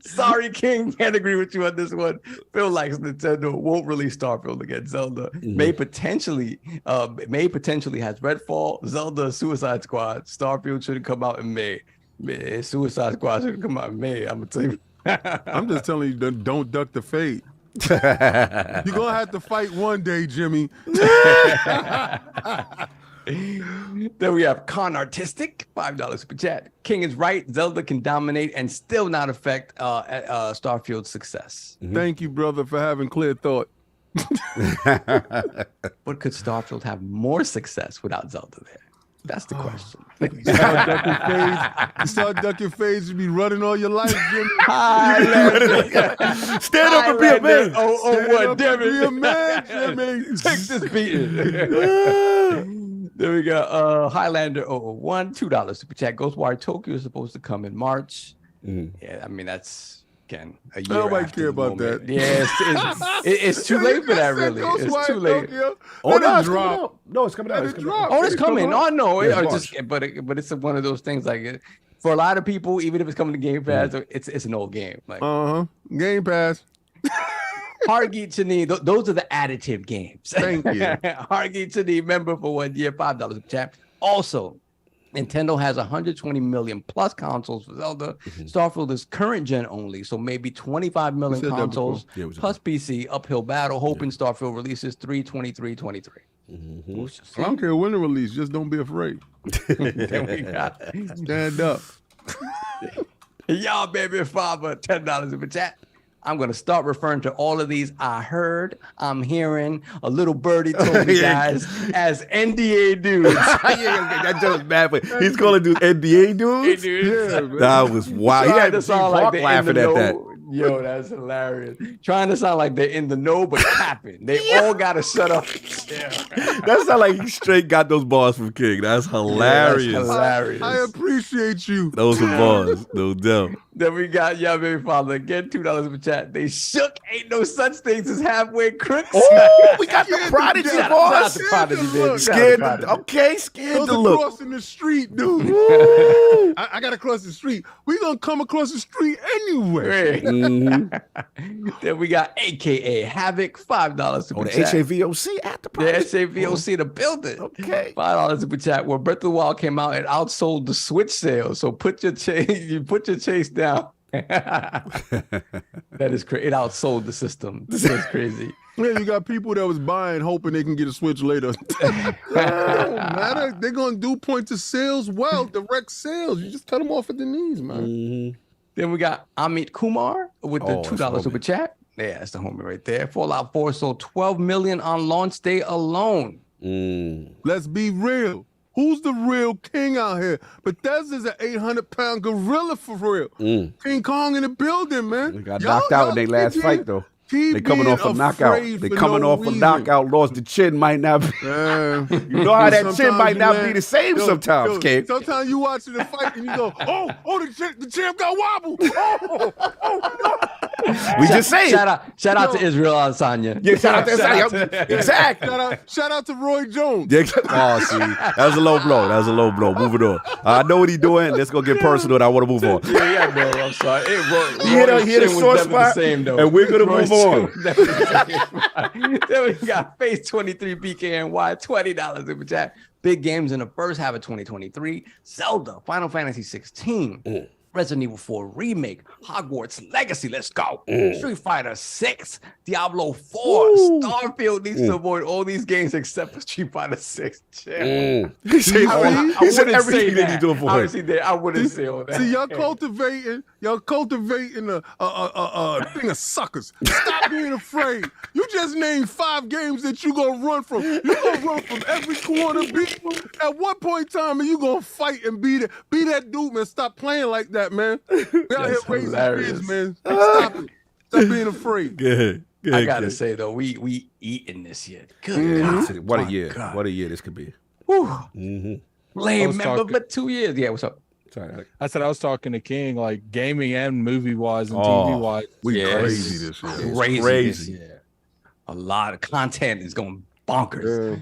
Sorry, King. Can't agree with you on this one. Phil likes Nintendo won't release Starfield against Zelda. May potentially has Redfall, Zelda, Suicide Squad. Starfield should have come out in May. Suicide Squad should have come out in May. I'm gonna tell you. I'm just telling you, don't duck the fate. You're gonna have to fight one day, Jimmy. Then we have Con Artistic, $5 super chat. King is right. Zelda can dominate and still not affect Starfield's success. Thank you, brother, for having clear thought. But could Starfield have more success without Zelda there? That's the question. You start ducking phase, you be running all your life, Jimmy. Stand up and be a man. What, damn it. Be a man, Jimmy. Take this beating. There we go. Highlander 001, $2 super chat. Ghostwire Tokyo is supposed to come in March. Yeah, I mean, that's, again, a year Nobody care about that. Yeah, it's too late for that, really. It's too late. Oh, no, it's coming out. No, it's coming out. Oh, it's coming. Oh, no. Yeah, But it's one of those things like, for a lot of people, even if it's coming to Game Pass, it's an old game. Like, Game Pass. Hargi Chani, those are the additive games. Thank you. Hargi Chani, member for 1 year, $5 a chat. Also, Nintendo has 120 million plus consoles for Zelda. Starfield is current gen only, so maybe 25 million consoles plus PC. Uphill battle, hoping Starfield releases 3/23/23. I don't care when it release, just don't be afraid. Then we got Stand up. Y'all baby father, $10 in the chat. I'm going to start referring to all of these I heard, I'm hearing, a little birdie told me guys, as NDA dudes. That just bad, but he's going to do NDA dudes? That was wild. He had to sound like laughing at that. Yo, that's hilarious. Trying to sound like they're in the know, but capping. They all got to shut up. That sound like he straight got those bars from King. That's hilarious. Yeah, that's hilarious. I appreciate you. Those are bars, no doubt. Then we got Y'all Baby Father again, $2 in the chat. They shook. Ain't no such things as halfway crooks. Oh, we got the Prodigy bars. Scared to look. Crossing the street, dude. I got to cross the street. We gonna come across the street anyway. Then we got AKA Havoc, $5 super chat. The HAVOC at the Prodigy. The HAVOC, the building. Okay. $5 super chat. Well, Breath of the Wild came out and outsold the Switch sales. So put your chase down. That is crazy. It outsold the system. That's crazy. Yeah, you got people that was buying, hoping they can get a Switch later. It don't matter. They're gonna do point of sales well, direct sales. You just cut them off at the knees, man. Then we got Amit Kumar with the $2 super chat. Yeah, that's the homie right there. Fallout 4 sold 12 million on launch day alone. Let's be real. Who's the real king out here? Bethesda's an 800-pound gorilla for real. King Kong in the building, man. They got knocked out in their last fight, though. They coming off a knockout. They coming off a knockout. Lost the chin might not be. You know how that chin might not be the same sometimes, King. Sometimes you watching the fight and you go, oh, the champ got wobble. Oh, no. We just say Shout out to Israel Adesanya. Yeah, shout out to Adesanya. Exactly. Shout out to Roy Jones. Yeah, oh, see, that was a low blow. That was a low blow. Moving on. I know what he's doing. Let's go get personal. And I want to move on. Yeah, no, I'm sorry. He hit a sore spot, and we're gonna move on. Then we got Face 23 BKNY, $20 super chat. Big games in the first half of 2023. Zelda, Final Fantasy 16. Resident Evil 4 Remake, Hogwarts Legacy, let's go. Street Fighter 6, Diablo 4, Starfield needs to avoid all these games except for Street Fighter 6. He said everything they need to avoid. Obviously, I wouldn't say all that. See, y'all cultivating a thing of suckers. Stop being afraid. You just named 5 games that you gonna run from. You gonna run from every corner. At what point in time are you gonna fight and be that dude, man? Stop playing like that. Man, we out here raising kids, man. Stop it. Stop being afraid. Good. I gotta say though, we eating this year. Good God. What a year! What a year this could be. Lame member for 2 years. Yeah, what's up? Sorry, I said I was talking to King, like gaming and movie wise and TV wise. We crazy this year. Crazy. This year. A lot of content is going bonkers.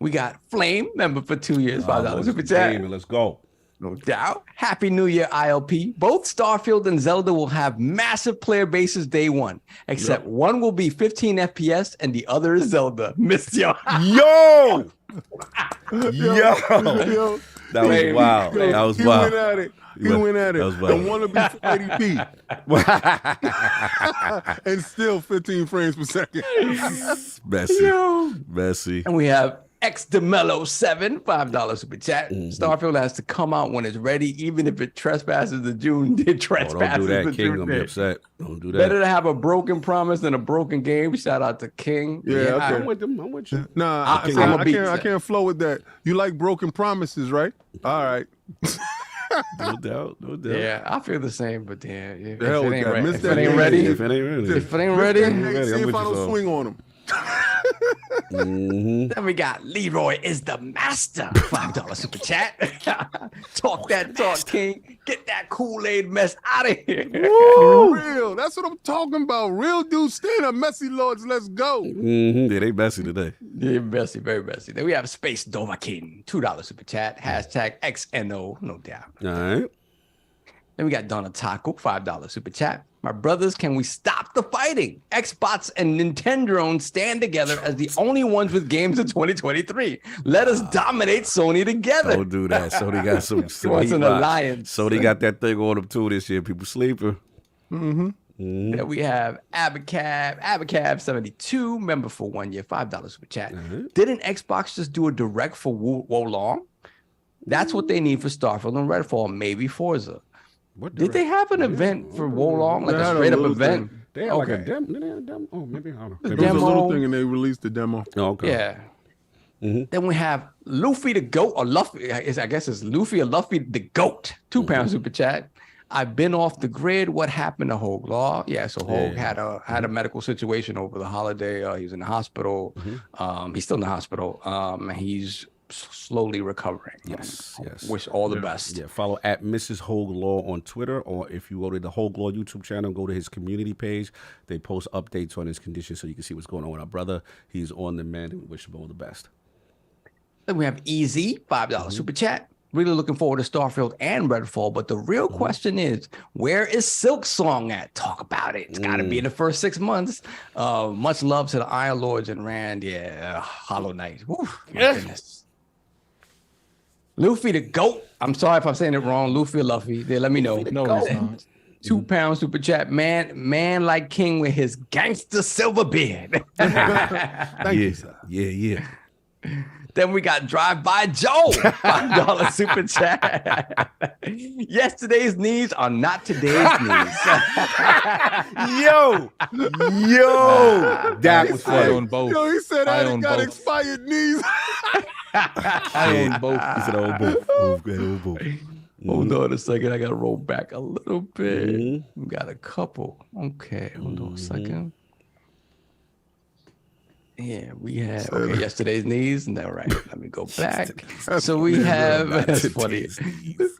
We got Flame member for 2 years, $5 super chat. Let's go. No doubt. Happy New Year, ILP. Both Starfield and Zelda will have massive player bases day one, except one will be 15 FPS and the other is Zelda. Missed you. Yo! Yo! That was wild. That was wild. He went at it. And one will be 480p. And still 15 frames per second. Messy. And we have X DeMello 7, $5 super chat. Starfield has to come out when it's ready, even if it trespasses the June. It trespasses don't do that, the King. June. Gonna be upset. Don't do that. Better to have a broken promise than a broken game. Shout out to King. I'm with them. I'm with you. Nah, I can't flow with that. You like broken promises, right? All right. No doubt. Yeah, I feel the same, but if it hell with ain't that. ready, Miss if that it ain't game. ready, If it ain't ready, See if I don't swing on him. Then we got Leroy is the master. $5 super chat. Talk that talk, King. Get that Kool-Aid mess out of here. For real. That's what I'm talking about. Real dude, stand up, messy lords. Let's go. Yeah, they messy today. Yeah, messy, very messy. Then we have Space Dovakin, $2 super chat. Hashtag XNO, no doubt. All right. Then we got Donna Taco, $5 super chat. My brothers, can we stop the fighting? Xbox and Nintendo stand together as the only ones with games in 2023. Let us dominate Sony together. Don't do that. Sony got some What's an alliance? Sony got that thing on them too this year. People sleeping. Then we have Abacab 72, member for 1 year, $5 super chat. Didn't Xbox just do a direct for Wolong? That's what they need for Starfield and Redfall, maybe Forza. Did they have an event for Wolong, like a straight up event? They had like a demo. Oh, maybe I don't know. The It was a little demo. thing and they released the demo. Oh, okay. Yeah. Then we have Luffy the Goat, or Luffy, I guess it's Luffy or Luffy the Goat, £2 super chat. I've been off the grid. What happened to Hoeg? Law? Yeah, so Hoeg had a medical situation over the holiday. He was in the hospital. He's still in the hospital. He's slowly recovering. Yes. Wish all the best. Yeah, follow at Mrs. Hoeg Law on Twitter, or if you go to the Hoeg Law YouTube channel, go to his community page. They post updates on his condition so you can see what's going on with our brother. He's on the mend, and we wish him all the best. Then we have Easy, $5 super chat. Really looking forward to Starfield and Redfall, but the real question is, where is Silk Song at? Talk about it. It's got to be in the first 6 months. Much love to the Iron Lords and Rand. Yeah, Hollow Knight. Woo, my goodness. Luffy the Goat. I'm sorry if I'm saying it wrong. Luffy or Luffy. They let me know. No, it's not. £2 super chat. Man like King with his gangster silver beard. Thank you, sir. Yeah. Then we got Drive By Joe, $5 super chat. Yesterday's needs are not today's needs. Yo, that was I funny. own both. Yo, he said I own ain't got both. expired knees. I own both. He said, "Oh, both. Oh, both." Hold on a second. I got to roll back a little bit. We got a couple. Okay, hold on a second. Yeah, we have yesterday's needs. All right, let me go back. So we have, that's funny.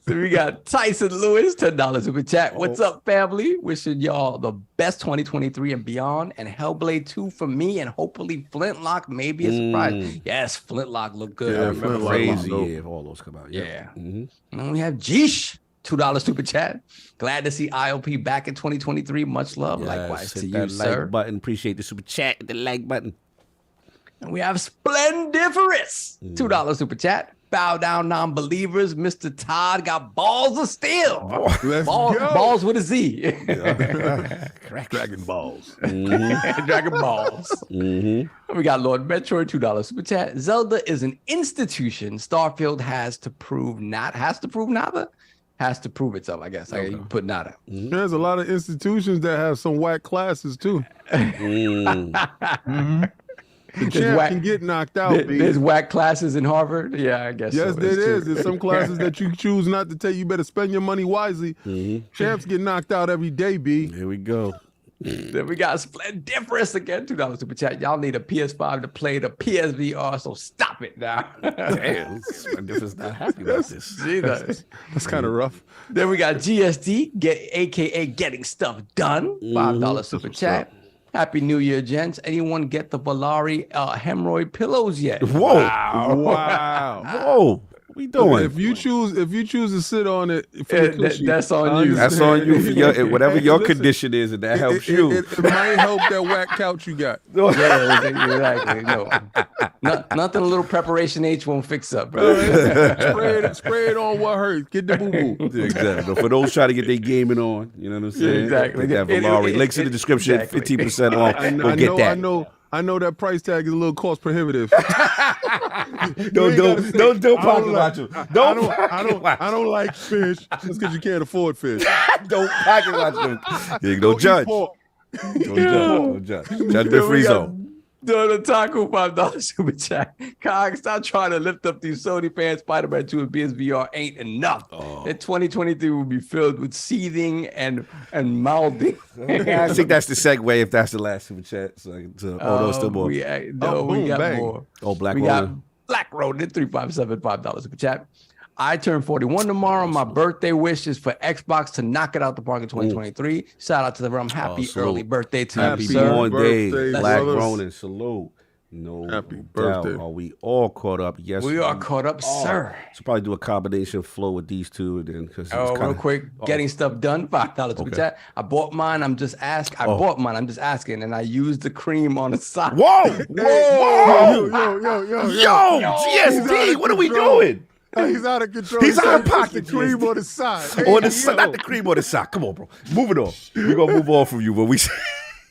We got Tyson Lewis, $10 super chat. What's up, family? Wishing y'all the best 2023 and beyond. And Hellblade 2 for me, and hopefully Flintlock may be a surprise. Yes, Flintlock looked good. Yeah, I remember Flintlock Crazy, dope. yeah, if all those come out. Yeah. Mm-hmm. And then we have Jeesh, $2 super chat. Glad to see ILP back in 2023. Much love. Likewise to hit you, that sir. like button. Appreciate the super chat. The like button. And we have Splendiferous, $2 super chat. Bow down, non-believers. Mr. Todd got balls of steel. Let's go. Balls with a Z. Dragon Balls. Dragon Balls. We got Lord Metroid, $2 super chat. Zelda is an institution. Starfield has to prove nada. Has to prove itself, I guess. You can put nada. There's a lot of institutions that have some whack classes too. The champ can get knocked out. There's whack classes in Harvard. Yeah, I guess. Yes, so. there is. There's some classes that you choose not to take. You better spend your money wisely. Champs get knocked out every day, B. Here we go. Then we got Splendiferous again, $2 super chat. Y'all need a PS5 to play the PSVR, so stop it now. Damn, Splendiferous not happy about this. That's kind of rough. Then we got GSD, aka Getting Stuff Done, $5 super chat. Happy New Year, gents. Anyone get the Valari hemorrhoid pillows yet? Whoa. Wow. Whoa. What we doing? If you choose to sit on it, for the cushion, that's on you. That's on you for your, whatever your condition is, and that helps you. It might help that whack couch you got. Yeah, exactly. No. Nothing a little preparation H won't fix up, bro. spray it on what hurts. Get the boo boo. Exactly. For those trying to get their gaming on, you know what I'm saying? Exactly. That Valari. Links in the description. 15% off. Go get that. I know that price tag is a little cost prohibitive. Don't pocket watch him. I don't like fish just because you can't afford fish. Don't pocket watch them. Don't judge. Don't judge. Judgment free zone. The Taco $5 super chat. Cog, stop trying to lift up these Sony fans. Spider-Man 2 and PSVR ain't enough. That 2023 will be filled with seething and mouthing. I think that's the segue if that's the last super chat. So there's still more. We got more. Black We Ronan. got Black Ronan, 357, $5 super chat. I turn 41 tomorrow. My birthday wish is for Xbox to knock it out the park in 2023. Shout out to the room. Happy early birthday to Happy you, sir. born day, Birthday, Black brothers. Ronan. Salute. No Happy doubt. birthday. Are we all caught up? Yes. We are caught up, sir. So probably do a combination flow with these two then. Because real quick, getting stuff done, $5 super chat. I bought mine. I'm just asking. I'm just asking, and I used the cream on the side. Whoa! Yo, GSD, what are we doing? He's out of control. He's out of pocket. The cream on the side. On the side, not the cream on the side. Come on, bro. Move it on. We're gonna move on from you, but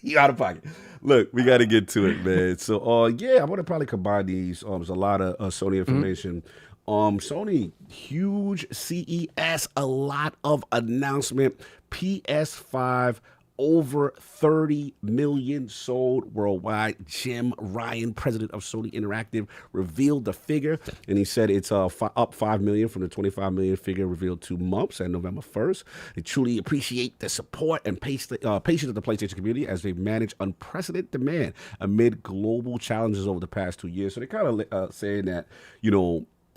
you out of pocket. Look, we got to get to it, man. So, I want to probably combine these. There's a lot of Sony information. Sony, huge CES, a lot of announcement. PS5, over 30 million sold worldwide. Jim Ryan, president of Sony Interactive, revealed the figure, and he said it's up 5 million from the 25 million figure revealed 2 months on November 1st. They truly appreciate the support and patience of the PlayStation community as they manage unprecedented demand amid global challenges over the past 2 years. So they kind of saying that,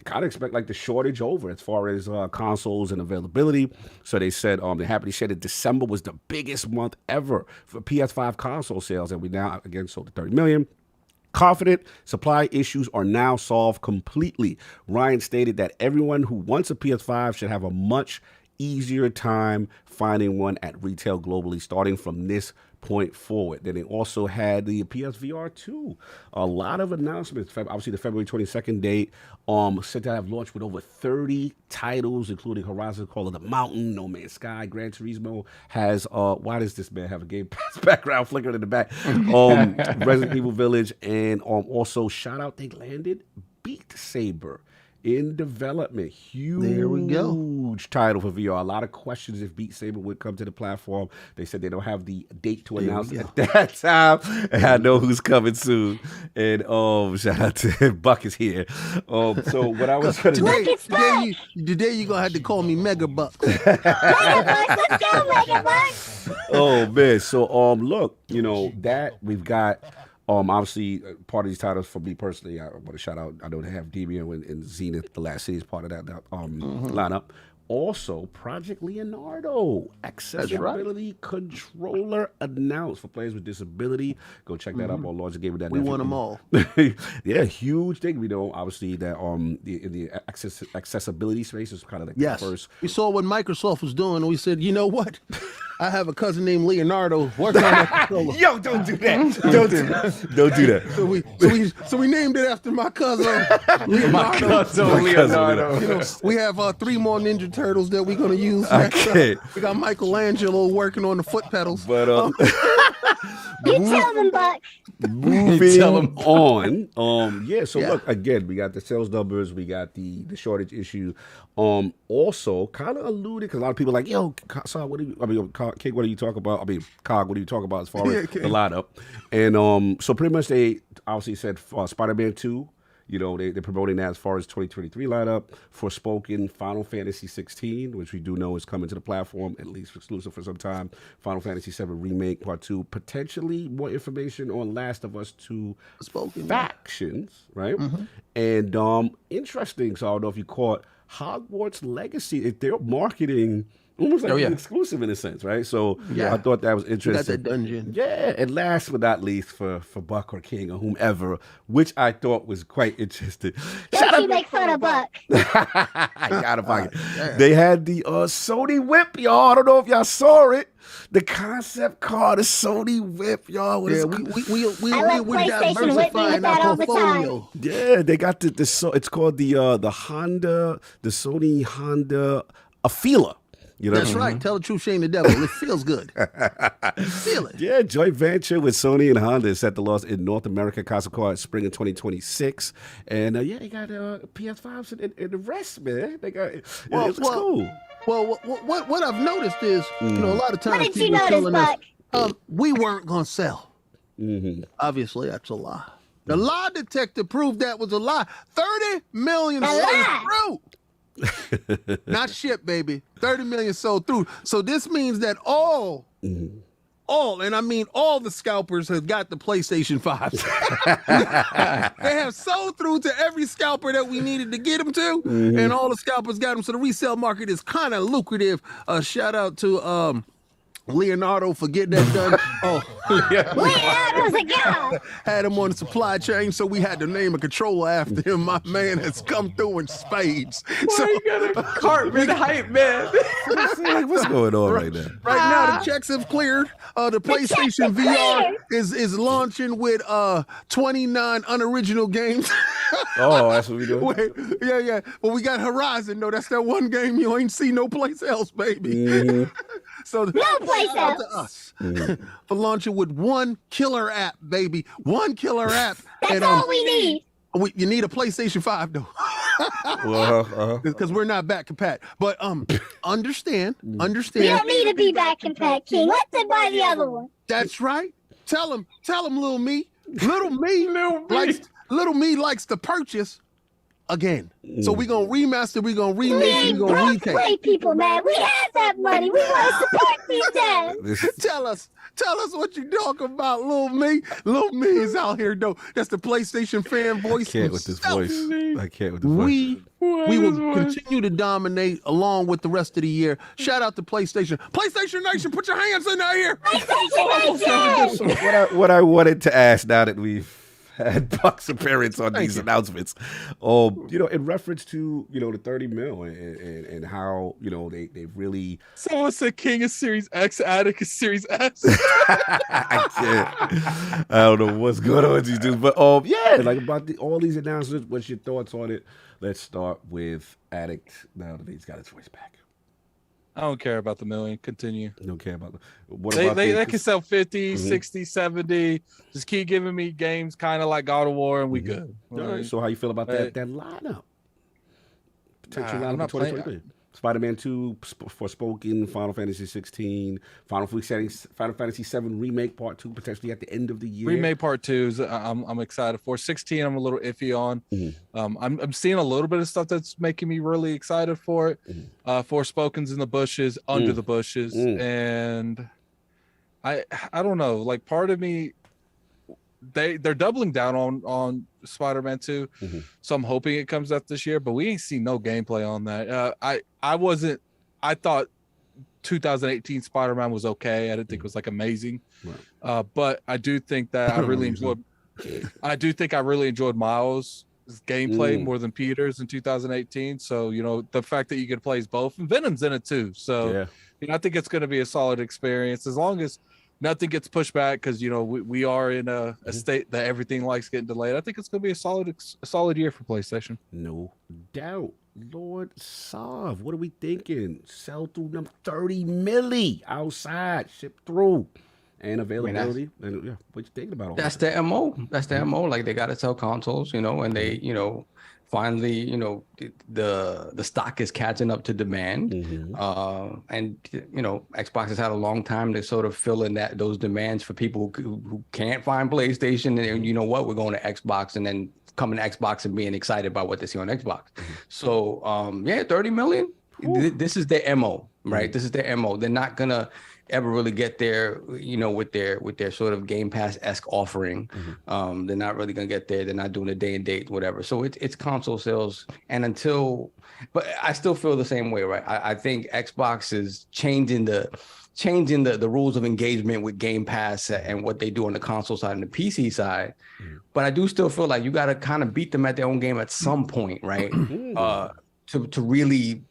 kind of expect like the shortage over as far as consoles and availability. So they said they're happy to share that December was the biggest month ever for PS5 console sales, and we now again sold to 30 million. Confident supply issues are now solved completely. Ryan stated that everyone who wants a PS5 should have a much easier time finding one at retail globally starting from this point forward. Then they also had the PSVR2. A lot of announcements. Obviously, the February 22nd date set to have launched with over 30 titles, including Horizon Call of the Mountain, No Man's Sky, Gran Turismo has, why does this man have a Game Pass background flickering in the back? Resident Evil Village, and also, shout out, they landed Beat Saber in development. Huge title for VR. A lot of questions if Beat Saber would come to the platform. They said they don't have the date to announce at that time. And I know who's coming soon. And shout out to Buck is here. So what I was going to do Today you're gonna have to call me Mega Bucks. Let's go, Mega Bucks. Oh man. So look, that we've got obviously part of these titles for me personally, I want to shout out, I know they have Debian and Zenith, The Last City is part of that lineup. Also, Project Leonardo accessibility controller announced for players with disability. Go check that out on LordCognito. We want them all. Yeah, huge thing. We know obviously that the accessibility space is kind of like the first. We saw what Microsoft was doing, and we said, you know what? I have a cousin named Leonardo working on that controller. Yo, don't do that. Don't do that. So we named it after my cousin Leonardo. My cousin Leonardo. You know, we have 3 more Ninja Turtles that we're gonna use. Okay. We got Michelangelo working on the foot pedals. But You tell them, Buck. moving on. So look, again, we got the sales numbers, we got the shortage issue. Also kind of alluded because a lot of people are like, yo, King, what do you talk about? I mean, Cog, what do you talk about as far as the lineup? And so pretty much they obviously said Spider-Man 2. You know, they're promoting that as far as 2023 lineup. Forspoken, Final Fantasy 16, which we do know is coming to the platform, at least exclusive for some time. Final Fantasy 7 Remake Part 2. Potentially more information on Last of Us 2 factions, right? And interesting, so I don't know if you caught Hogwarts Legacy. If they're marketing almost like an exclusive in a sense, right? So I thought that was interesting. Got that dungeon. Yeah, and last but not least for Buck or King or whomever, which I thought was quite interesting. Don't you make fun of Buck. I gotta find it. They had the Sony Whip, y'all. I don't know if y'all saw it. The concept car, the Sony Whip, y'all. Yeah, we PlayStation that all the time. Yeah, they got it's called the Sony Honda Afeela. You know That's right. Tell the truth, shame the devil. It feels good. Feel it. Yeah, joint venture with Sony and Honda is set to launch in North America concept car in spring of 2026. And they got PS5s and the rest, man. They got it's cool. Well, what I've noticed is, you know, a lot of times What did you people are notice, telling Buck? us we weren't going to sell. Obviously, that's a lie. The lie detector proved that was a lie. 30 million sold through. Not shit, baby. 30 million sold through. So this means that all, and I mean all the scalpers have got the PlayStation 5. They have sold through to every scalper that we needed to get them to, and all the scalpers got them. So the resale market is kind of lucrative. Shout out to Leonardo for getting that done. Leonardo's a god. Had him on the supply chain, so we had to name a controller after him. My man has come through in spades. Why you got a Cartman hype, man? What's going on right now? Right now, the checks have cleared. The PlayStation VR is launching with 29 unoriginal games. Oh, that's what we doing? Yeah. Well, we got Horizon, though. That's that one game you ain't see no place else, baby. So No place shout out else. to us for launching with one killer app, baby. One killer app. That's all we need. You need a PlayStation 5, though. Because we're not back compat. But understand. We don't need to be back in Pat King. Let them buy the other one. That's right. Tell him, little me. Little me likes to purchase again. So we're going to remaster, we're going to remake, we're going to retake. White people, man. We have that money. We want to support these guys. Tell us what you talking about, little me. Little me is out here, though. That's the PlayStation fan voice. I can't with this voice. We will continue to dominate along with the rest of the year. Shout out to PlayStation. PlayStation Nation, put your hands in there here. PlayStation Nation. What I wanted to ask now that we've had Buck's appearance on these announcements, in reference to, the 30 mil and how, they really. Someone said King is Series X, Attic is Series S. I can't. I don't know what's going on with these dudes, but about all these announcements. What's your thoughts on it? Let's start with Addict now that he's got his voice back. I don't care about the million. Continue. You don't care about they can sell 50, 60, 70. Just keep giving me games kind of like God of War and we good. All right. So how you feel about that lineup? Potential lineup for 2023. Spider-Man 2, Forspoken, Final Fantasy 16, Final Fantasy 7 Remake Part 2, potentially at the end of the year. Remake Part 2, I'm excited for. 16, I'm a little iffy on. I'm seeing a little bit of stuff that's making me really excited for it. Forspoken's in the bushes, under the bushes, and I don't know. Like part of me, they're doubling down on Spider-Man 2. So I'm hoping it comes out this year, but we ain't seen no gameplay on that. I thought 2018 Spider-Man was okay. I didn't think it was like amazing. Right. But I do think that I really enjoyed Miles' gameplay more than Peter's in 2018. So, you know, the fact that you could play both, and Venom's in it too. So, you know, I think it's going to be a solid experience as long as nothing gets pushed back, because, you know, we are in a state that everything likes getting delayed. I think it's going to be a solid year for PlayStation. No doubt. Lord Sov, what are we thinking? Sell through them 30 milli outside, ship through, and availability. And yeah, what you thinking about all That's that? the MO. That's the MO. Like, they got to sell consoles, you know, and they, you know, finally, you know, the stock is catching up to demand. And, you know, Xbox has had a long time to sort of fill in those demands for people who can't find PlayStation. And you know what? We're going to Xbox, and then coming to Xbox and being excited about what they see on Xbox. So, yeah, 30 million. This is their MO, right? This is their MO. They're not going to ever really get there, you know, with their sort of Game Pass-esque offering. They're not really gonna get there. They're not doing a day and date, whatever. So it's console sales, and but I still feel the same way, right? I think Xbox is changing the rules of engagement with Game Pass and what they do on the console side and the PC side. But I do still feel like you got to kind of beat them at their own game at some point, right? To really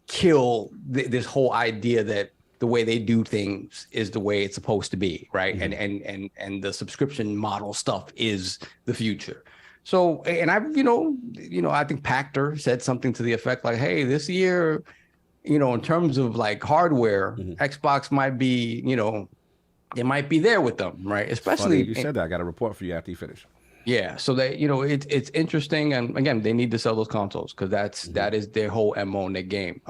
kill this whole idea that the way they do things is the way it's supposed to be, right? And the subscription model stuff is the future. So, and I, you know, I think Pactor said something to the effect like, hey, this year, you know, in terms of like hardware, Xbox might be, you know, it might be there with them, right? Especially you said that. I got a report for you after you finish. Yeah, so that, you know, it's interesting, and again, they need to sell those consoles because that is their whole MO in their game.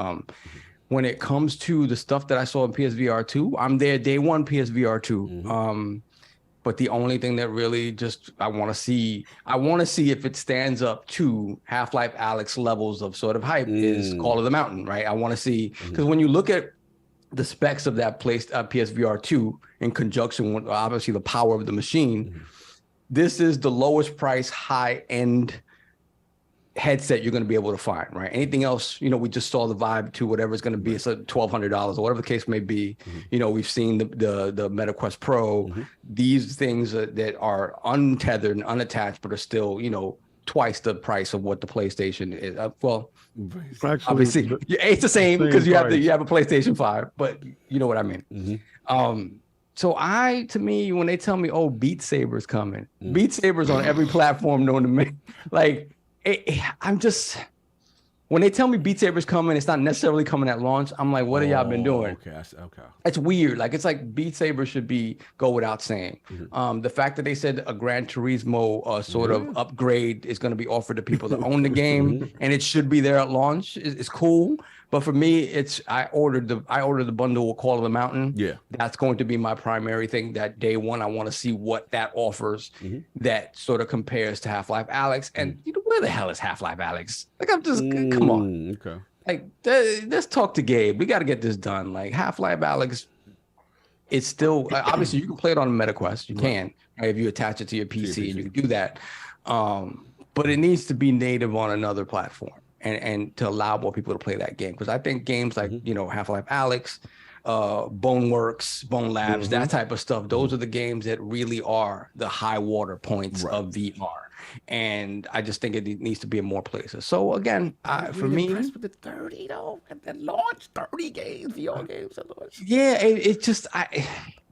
When it comes to the stuff that I saw in PSVR2, I'm there day one PSVR2. But the only thing that really just I want to see if it stands up to Half-Life Alyx levels of sort of hype is Call of the Mountain, right? I want to see, because when you look at the specs of that PSVR2 in conjunction with obviously the power of the machine, this is the lowest price high-end headset you're going to be able to find, right? Anything else, you know, we just saw the Vive 2, whatever it's going to be, it's like $1,200 or whatever the case may be. You know, we've seen the MetaQuest Pro, these things that are untethered and unattached, but are still, you know, twice the price of what the PlayStation is. Well, actually, obviously, it's the same because you have a PlayStation 5, but you know what I mean. So to me, when they tell me, oh, Beat Saber's coming, Beat Saber's on every platform known to me, like, I'm just, when they tell me Beat Saber's coming, it's not necessarily coming at launch. I'm like, what have y'all been doing? Okay. It's weird. Like, it's like Beat Saber should go without saying. The fact that they said a Gran Turismo sort of upgrade is going to be offered to people that own the game, and it should be there at launch is cool. But for me, I ordered the bundle with Call of the Mountain. Yeah, that's going to be my primary thing. That day one, I want to see what that offers that sort of compares to Half-Life Alyx. And you know, where the hell is Half-Life Alyx? Like, I'm just come on. Okay. Like, let's talk to Gabe. We got to get this done. Like, Half-Life Alyx, it's still obviously you can play it on a MetaQuest. You can, right, if you attach it to your PC, and you can do that. But it needs to be native on another platform. And to allow more people to play that game, because I think games like you know Half-Life Alyx, Boneworks, Bone Labs, that type of stuff, those are the games that really are the high water points of VR. And I just think it needs to be in more places. So again, for me, impressed with the 30 though at launch, 30 games, VR games at launch. Yeah, it's just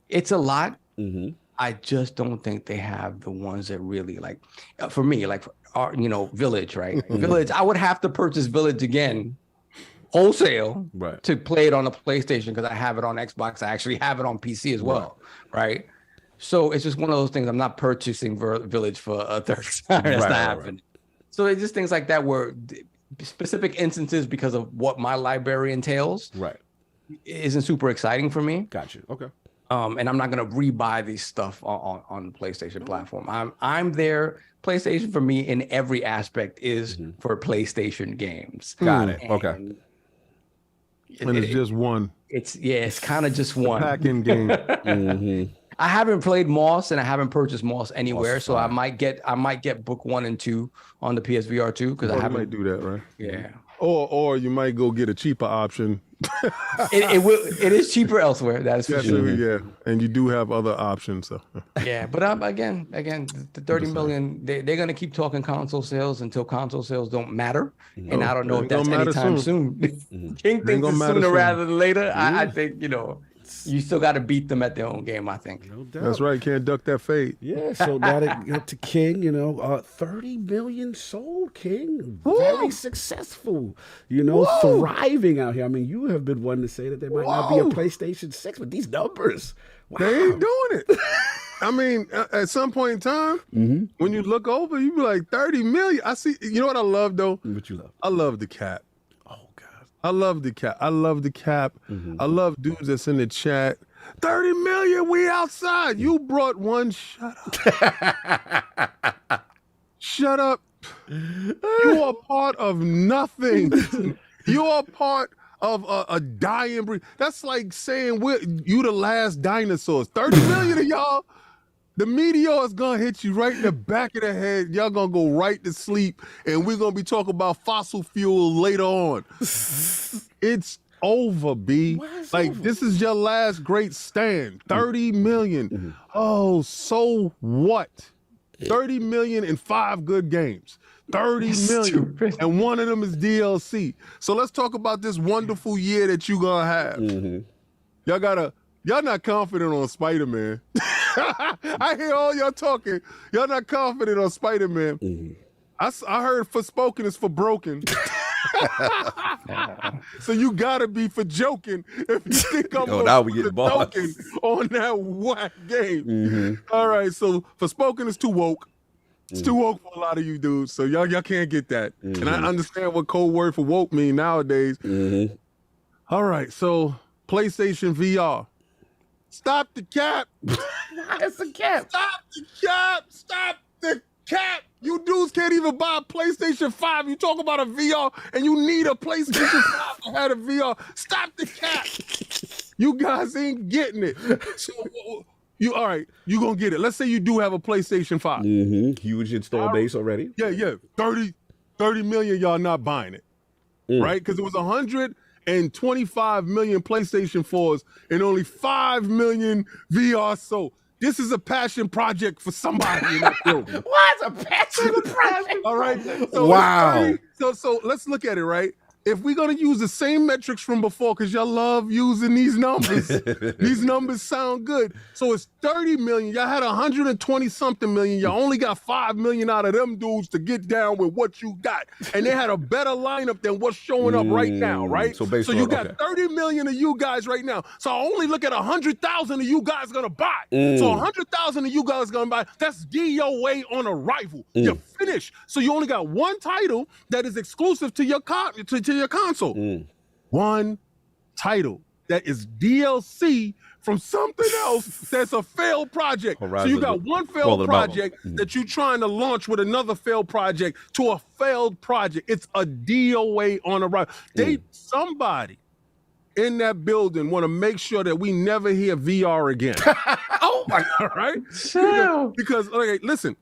it's a lot. I just don't think they have the ones that really like. For me, like. You know, Village, right? Village, I would have to purchase Village again, wholesale, to play it on a PlayStation because I have it on Xbox. I actually have it on PC as well, right? So it's just one of those things. I'm not purchasing Village for a third time. That's not happening. So it's just things like that where specific instances, because of what my library entails, isn't super exciting for me. Gotcha. Okay. And I'm not gonna rebuy these stuff on the PlayStation platform. I'm there. PlayStation for me in every aspect is for PlayStation games. Got it. Okay. And it's just one. It's kind of just one. Pack-in game. I haven't played Moss and I haven't purchased Moss anywhere, so I might get book 1 and 2 on the PSVR2 because I haven't. Might do that, right? Yeah. Or you might go get a cheaper option. It is cheaper elsewhere. That is for sure. Yeah, and you do have other options. So. Yeah, but again, the 30 million. They're gonna keep talking console sales until console sales don't matter, and I don't know if that's anytime soon. King thinks it's sooner rather than later. I think you still got to beat them at their own game. I think. No doubt. That's right. Can't duck that fate. Yeah. So now that got to King, 30 million sold, King. Very successful. Thriving out here. I mean, you have been one to say that there might not be a PlayStation 6, but these numbers. Wow. They ain't doing it. I mean, at some point in time, when you look over, you be like 30 million. I see. You know what I love though? What you love? I love the cap. Oh God. I love the cap. I love the cap. I love dudes that's in the chat. 30 million, we outside. You brought one. Shut up. Shut up. You are part of nothing. You are part of a dying breed. That's like saying you the last dinosaurs. 30 million of y'all. The meteor is gonna hit you right in the back of the head. Y'all gonna go right to sleep, and we're gonna be talking about fossil fuel later on. It's over, B. Like over? This is your last great stand. 30 million. Oh, so what? 30 million in 5 good games. 30 million, and one of them is DLC. So let's talk about this wonderful year that you gonna have. Y'all not confident on Spider-Man. I hear all y'all talking. Y'all not confident on Spider-Man. I heard for spoken is for broken. So you gotta be for joking if you think I'm joking on that whack game. All right, so for spoken is too woke. It's too woke for a lot of you dudes, so y'all can't get that. And I understand what code word for woke mean nowadays. All right, so PlayStation VR. Stop the cap. It's a cap. Stop the cap. Stop the cap. You dudes can't even buy a PlayStation 5. You talk about a VR and you need a PlayStation 5 to have a VR. Stop the cap. You guys ain't getting it. So all right, you gonna get it. Let's say you do have a PlayStation 5. Huge install base already. Yeah. 30 million y'all not buying it. Right? Because it was 125 million PlayStation 4s and only 5 million VR sold. This is a passion project for somebody in that building. What's a passion project? All right. So wow. So let's look at it, right? If we're going to use the same metrics from before, because y'all love using these numbers, these numbers sound good. So it's 30 million. Y'all had 120-something million. Y'all only got 5 million out of them dudes to get down with what you got. And they had a better lineup than what's showing up right now, right? So you got 30 million of you guys right now. So I only look at 100,000 of you guys going to buy. So 100,000 of you guys going to buy. That's DOA on arrival. You're finished. So you only got one title that is exclusive to your your console. One title that is DLC from something else that's a failed project. So you got one failed project that you're trying to launch with another failed project to a failed project. It's a DOA on arrival. Somebody in that building want to make sure that we never hear VR again. Oh my God, right? Sure. Because okay, listen,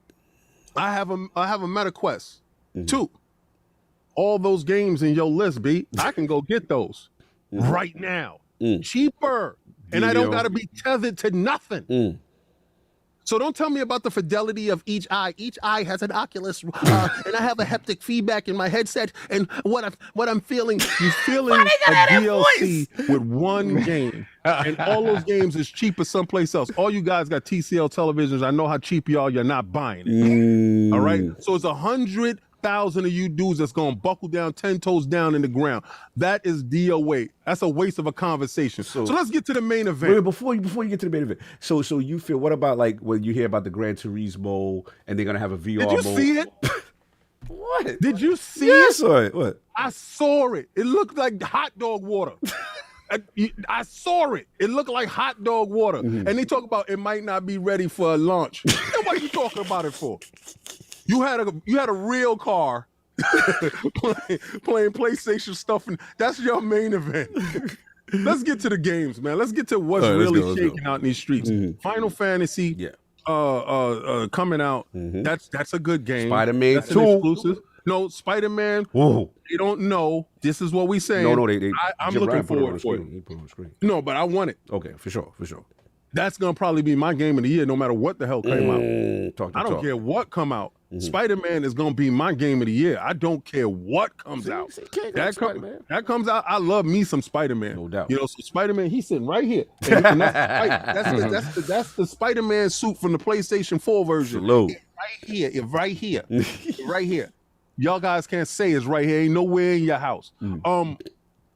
I have a MetaQuest 2. All those games in your list, B, I can go get those right now. Cheaper. And I don't got to be tethered to nothing. So don't tell me about the fidelity of each eye. Each eye has an Oculus, and I have a haptic feedback in my headset. And what I'm feeling, you're feeling a DLC with one game. And all those games is cheaper someplace else. All you guys got TCL televisions. I know how cheap y'all. You're not buying it. All right? So it's 100,000 of you dudes that's going to buckle down 10 toes down in the ground. That is DOA. That's a waste of a conversation. So let's get to the main event. Wait, before you get to the main event. So you feel, what about like when you hear about the Gran Turismo and they're going to have a VR mode? Did you see it? What? Did you see it? Sorry, what? I saw it. It looked like hot dog water. I saw it. It looked like hot dog water. And they talk about it might not be ready for a launch. Then what are you talking about it for? You had a real car playing PlayStation stuff, and that's your main event. let's get to the games, man. Let's get to what's All right, let's really go. shaking out in these streets. Final Fantasy, coming out. That's a good game. Spider-Man That's 2. an exclusive. No, Spider-Man. Whoa. They don't know. This is what we saying. No, I'm Jim looking Ryan put it on forward the for screen. it. He put it on the screen. No, but I want it. Okay, for sure. That's gonna probably be my game of the year, no matter what the hell came out. I don't care what come out. Spider-Man is gonna be my game of the year. I don't care what comes out. That comes out. I love me some Spider-Man. No doubt. You know, so Spider-Man, he's sitting right here. And that's the Spider-Man suit from the PlayStation 4 version. Salute. It's right here. Right here. Y'all guys can't say it's right here. Ain't nowhere in your house.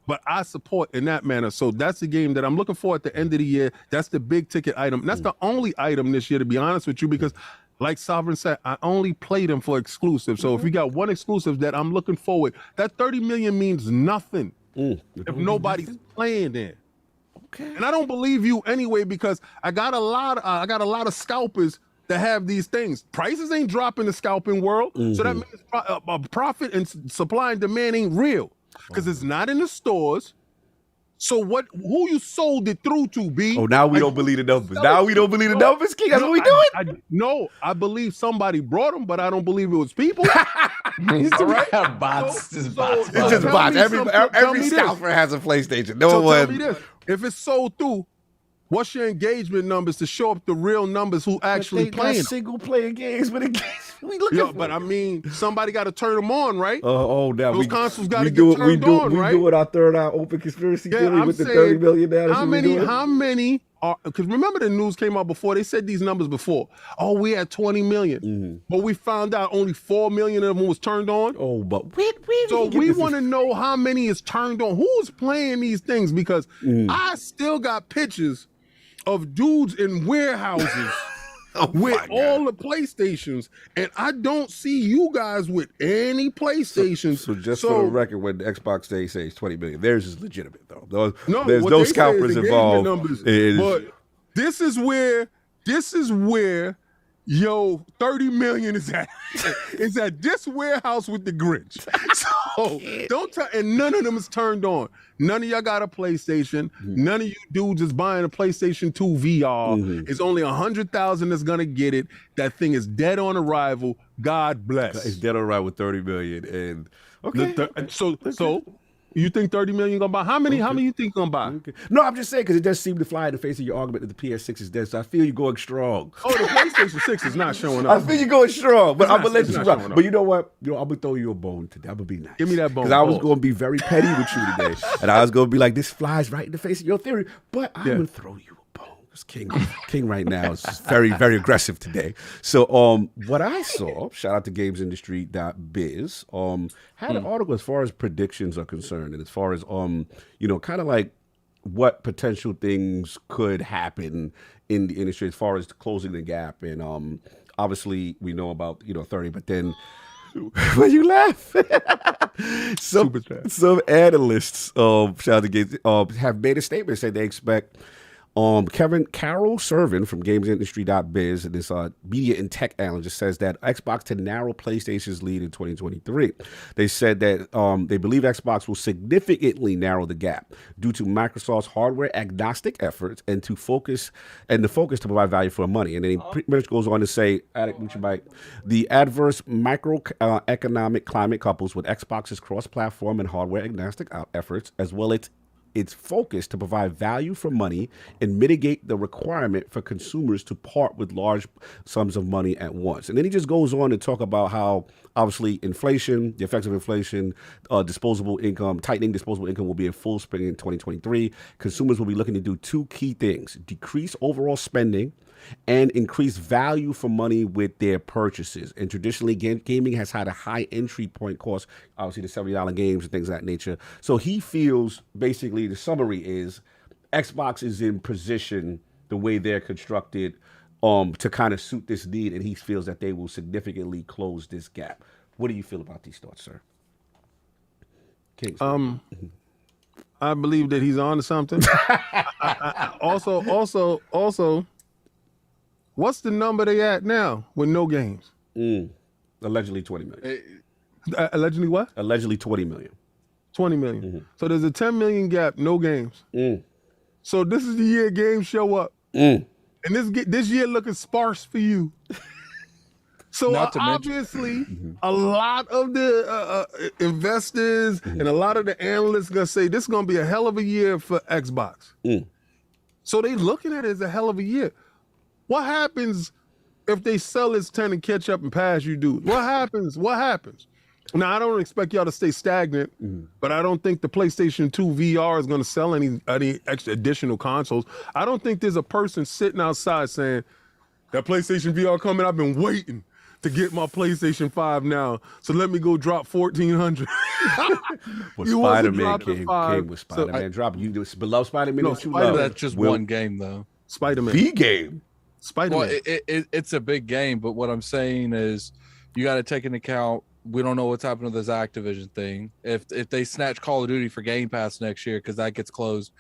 But I support in that manner. So that's the game that I'm looking for at the end of the year. That's the big ticket item. That's the only item this year, to be honest with you, because like Sovereign said, I only play them for exclusive. So if you got one exclusive that I'm looking forward, that 30 million means nothing if nobody's playing there. Okay. And I don't believe you anyway, because I got a lot of scalpers that have these things. Prices ain't dropping the scalping world. So that means profit and supply and demand ain't real. Because it's not in the stores. So who you sold it through to, B? Oh, now we don't believe the numbers. Now we don't believe the numbers, King. That's what we doing? No, I believe somebody brought them, but I don't believe it was people. All right? Bots. It's just bots. Every scalper has a PlayStation. No one. Tell me this. If it's sold through, what's your engagement numbers to show up the real numbers who actually playing single player games, but we looking for. But I mean, somebody got to turn them on, right? Now those consoles got to get turned on, right? We doing our third eye open conspiracy theory with the 30 million. How many are? Because remember the news came out before. They said these numbers before. Oh, we had 20 million, but we found out only 4 million of them was turned on. Oh, but so we want to know how many is turned on. Who's playing these things? Because I still got pictures of dudes in warehouses with all the PlayStations, and I don't see you guys with any PlayStations. So just for the record, when the Xbox they say it's 20 million, theirs is legitimate though. There's no scalpers involved. But this is where yo 30 million is at. It's at this warehouse with the Grinch. So don't tell, and none of them is turned on. None of y'all got a PlayStation. None of you dudes is buying a PlayStation 2 VR. It's only 100,000 that's gonna get it. That thing is dead on arrival. God bless. It's dead on arrival with 30 million. And so you think 30 million gonna buy? How many you think gonna buy? No, I'm just saying because it does seem to fly in the face of your argument that the PS6 is dead. So I feel you going strong. Oh, the PlayStation 6 is not showing up. I feel you going strong, but I'm gonna let you run. But you know what? I'm gonna throw you a bone today. I'm gonna be nice. Give me that bone. Because I was gonna be very petty with you today, and I was gonna be like, this flies right in the face of your theory. But I'm gonna throw you a bone. King right now is very, very aggressive today. So what I saw, shout out to gamesindustry.biz, had an article as far as predictions are concerned, and as far as kind of like what potential things could happen in the industry as far as closing the gap. And obviously we know about 30, but then when you laugh, some analysts, shout out to Games, have made a statement saying they expect Carol Servin from GamesIndustry.biz, and this media and tech analyst, says that Xbox to narrow PlayStation's lead in 2023. They said that they believe Xbox will significantly narrow the gap due to Microsoft's hardware agnostic efforts and the focus to provide value for money. And then he pretty much goes on to say, the adverse microeconomic climate couples with Xbox's cross-platform and hardware agnostic efforts, as well as its focus to provide value for money and mitigate the requirement for consumers to part with large sums of money at once. And then he just goes on to talk about how, obviously, inflation, the effects of inflation, disposable income, tightening disposable income will be in full swing in 2023. Consumers will be looking to do two key things: decrease overall spending and increase value for money with their purchases. And traditionally, gaming has had a high entry point cost, obviously the $70 games and things of that nature. So he feels, basically, the summary is Xbox is in position, the way they're constructed, to kind of suit this need, and he feels that they will significantly close this gap. What do you feel about these thoughts, sir? Kings. I believe that he's on to something. Also, what's the number they at now with no games? Allegedly 20 million. Allegedly what? Allegedly 20 million. 20 million. So there's a 10 million gap, no games. So this is the year games show up. And this year looking sparse for you. So obviously, a lot of the investors and a lot of the analysts gonna say this is gonna be a hell of a year for Xbox. So they looking at it as a hell of a year. What happens if they sell its 10 and catch up and pass you dudes? What happens? What happens? Now, I don't expect y'all to stay stagnant, but I don't think the PlayStation 2 VR is going to sell any extra additional consoles. I don't think there's a person sitting outside saying, that PlayStation VR coming, I've been waiting to get my PlayStation 5 now, so let me go drop $1,400. Well, Spider-Man came with Spider-Man drop. You below Spider-Man? No, That's just one game, though. Spider-Man. The game. Spider-Man. Well, it's a big game, but what I'm saying is you got to take into account we don't know what's happening with this Activision thing. If they snatch Call of Duty for Game Pass next year because that gets closed,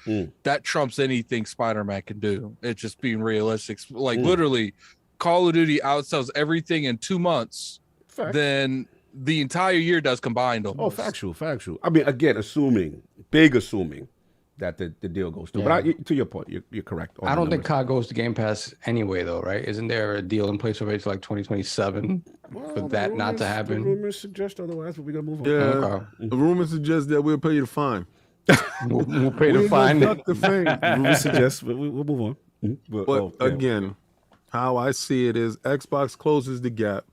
that trumps anything Spider-Man can do. It's just being realistic. Like literally, Call of Duty outsells everything in 2 months than the entire year does combined almost. Oh, factual. I mean, again, assuming that the deal goes through. Yeah. But to your point, you're correct. I don't think COD goes to Game Pass anyway, though, right? Isn't there a deal in place already to like 2027 for that not to happen? The rumors suggest otherwise, but we're going to move on. Yeah, Okay. the rumors suggest that we'll pay you the fine. We'll pay the fine. The fine. Rumors suggest we'll move on. But again, how I see it is Xbox closes the gap.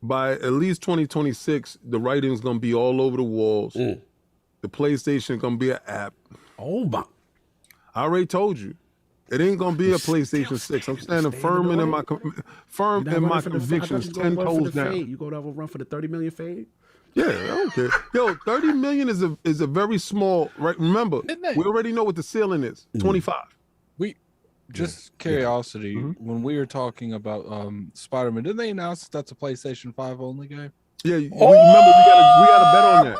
By at least 2026, the writing's going to be all over the walls. The PlayStation gonna be an app. Oh my! I already told you, it ain't gonna be a PlayStation 6. I'm standing firm in my convictions, 10 toes down. You go to have a run for the 30 million fade? Yeah, I don't care. Yo, 30 million is a very small. Right? Remember, we already know what the ceiling is. 25. Just curiosity. When we were talking about Spider-Man, didn't they announce that that's a PlayStation 5 only game? Yeah. Remember, we got to bet on that.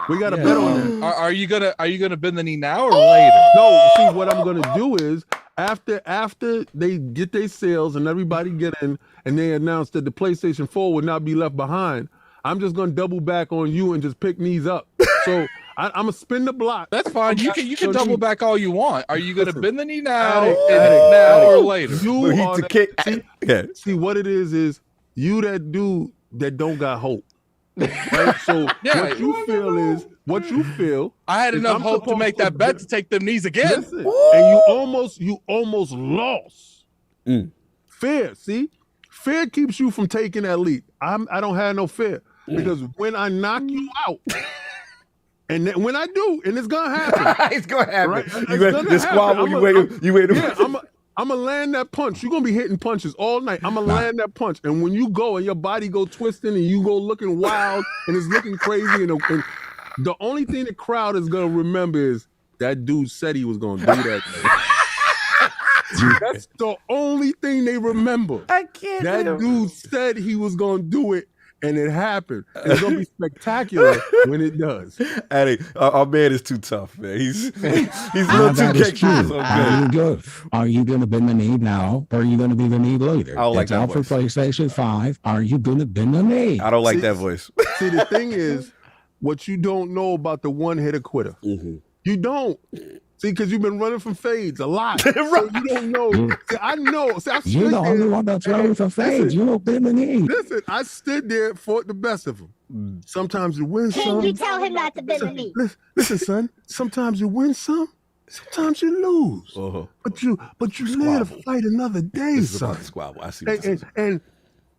We got to bet on that. Are you gonna bend the knee now or later? No, see what I'm gonna do is after they get their sales and everybody get in and they announce that the PlayStation 4 will not be left behind, I'm just gonna double back on you and just pick knees up. So I'm gonna spin the block. That's fine. You can double back all you want. Are you gonna bend the knee now, Addict, or later? You are see what it is you that dude that don't got hope. Right? So what you feel. I had enough hope to make that bet to take them knees again. Listen, and you almost lost. Fear, see? Fear keeps you from taking that leap. I don't have no fear because when I knock you out, and then when I do, and it's gonna happen. It's gonna happen. Right? You squabble. You wait. I'm gonna land that punch. You're gonna be hitting punches all night. I'm gonna land that punch, and when you go and your body go twisting and you go looking wild and it's looking crazy, and the only thing the crowd is gonna remember is that dude said he was gonna do that. That's the only thing they remember. I can't. That dude said he was gonna do it, and it happened. It's gonna be spectacular when it does. Eddie, our man is too tough, man. He's a little too kick. Are you going to bend the knee now, or are you going to bend the knee later? I don't like that out voice. For PlayStation 5. Are you going to bend the knee? I don't like that voice. See, the thing is, what you don't know about the one-hitter quitter. You don't. See, because you've been running from fades a lot. So you don't know. See, I know. See, You're the only one that's running from fades. You don't bend the knee. Listen, I stood there for the best of them. Sometimes you win some. Can you tell him not to bend the knee? Listen, son. Sometimes you win some. Sometimes you lose. But you live to fight another day, This is son. about the squabble. I see what you're saying. And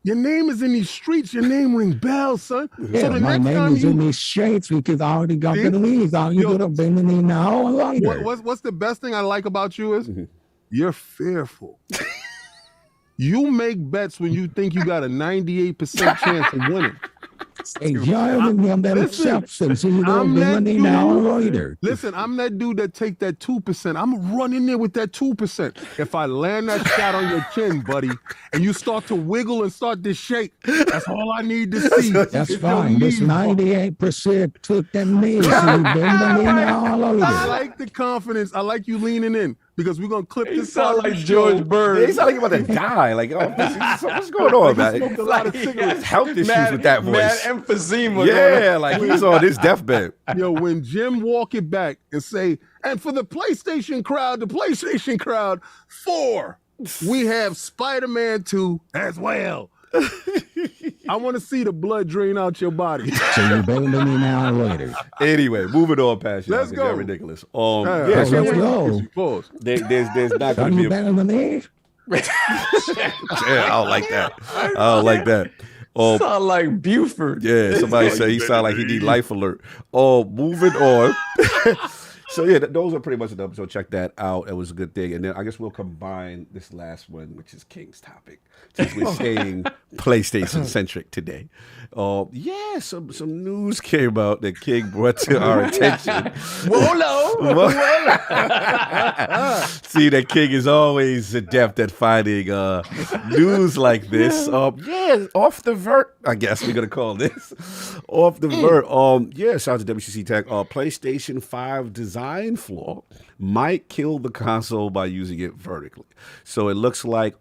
your name is in these streets. Your name rings bells, son. Yeah, so the my next name time is in these shapes because I already got the knees. Are you going to bend the knee now or later? What's the best thing I like about you is you're fearful. You make bets when you think you got a 98% chance of winning. Hey, y'all them that exception. So you going to bend the knee now or later? Listen, I'm that dude that take that 2%. I'm running there with that 2%. If I land that shot on your chin, buddy, and you start to wiggle and start to shake, that's all I need to see. That's fine. This 98% took them knees. So you bend the knee now or later. I like the confidence. I like you leaning in. because we're gonna clip You this. sound part of like the George show. Burns. He sound like you're about to die. Like, oh, what's going on, man? Smoked a lot of cigarettes. Health issues with that voice. Mad emphysema. Yeah, like he's on his deathbed. Yo, when Jim walk it back and say, and for the PlayStation crowd, 4, we have Spider-Man 2 as well. I want to see the blood drain out your body. So you better than me now or later. Anyway, moving on past you. Let's go. That's ridiculous. Yeah, so let's go. Pause. there's not Son, going to you be a... better than me. Yeah, I don't like that. I don't like that. Sound like Buford. Yeah, somebody said he sound like he need life alert. Moving on. So yeah, those are pretty much the episode. Check that out. It was a good thing. And then I guess we'll combine this last one, which is King's topic, since we're staying PlayStation centric today. Yeah, some news came out that King brought to our attention. Wolo. See, that King is always adept at finding news like this. Yeah, off the vert, I guess we're gonna call this. Off the vert. Yeah, shout out to WCC Tech. PlayStation 5 design flaw might kill the console by using it vertically. So it looks like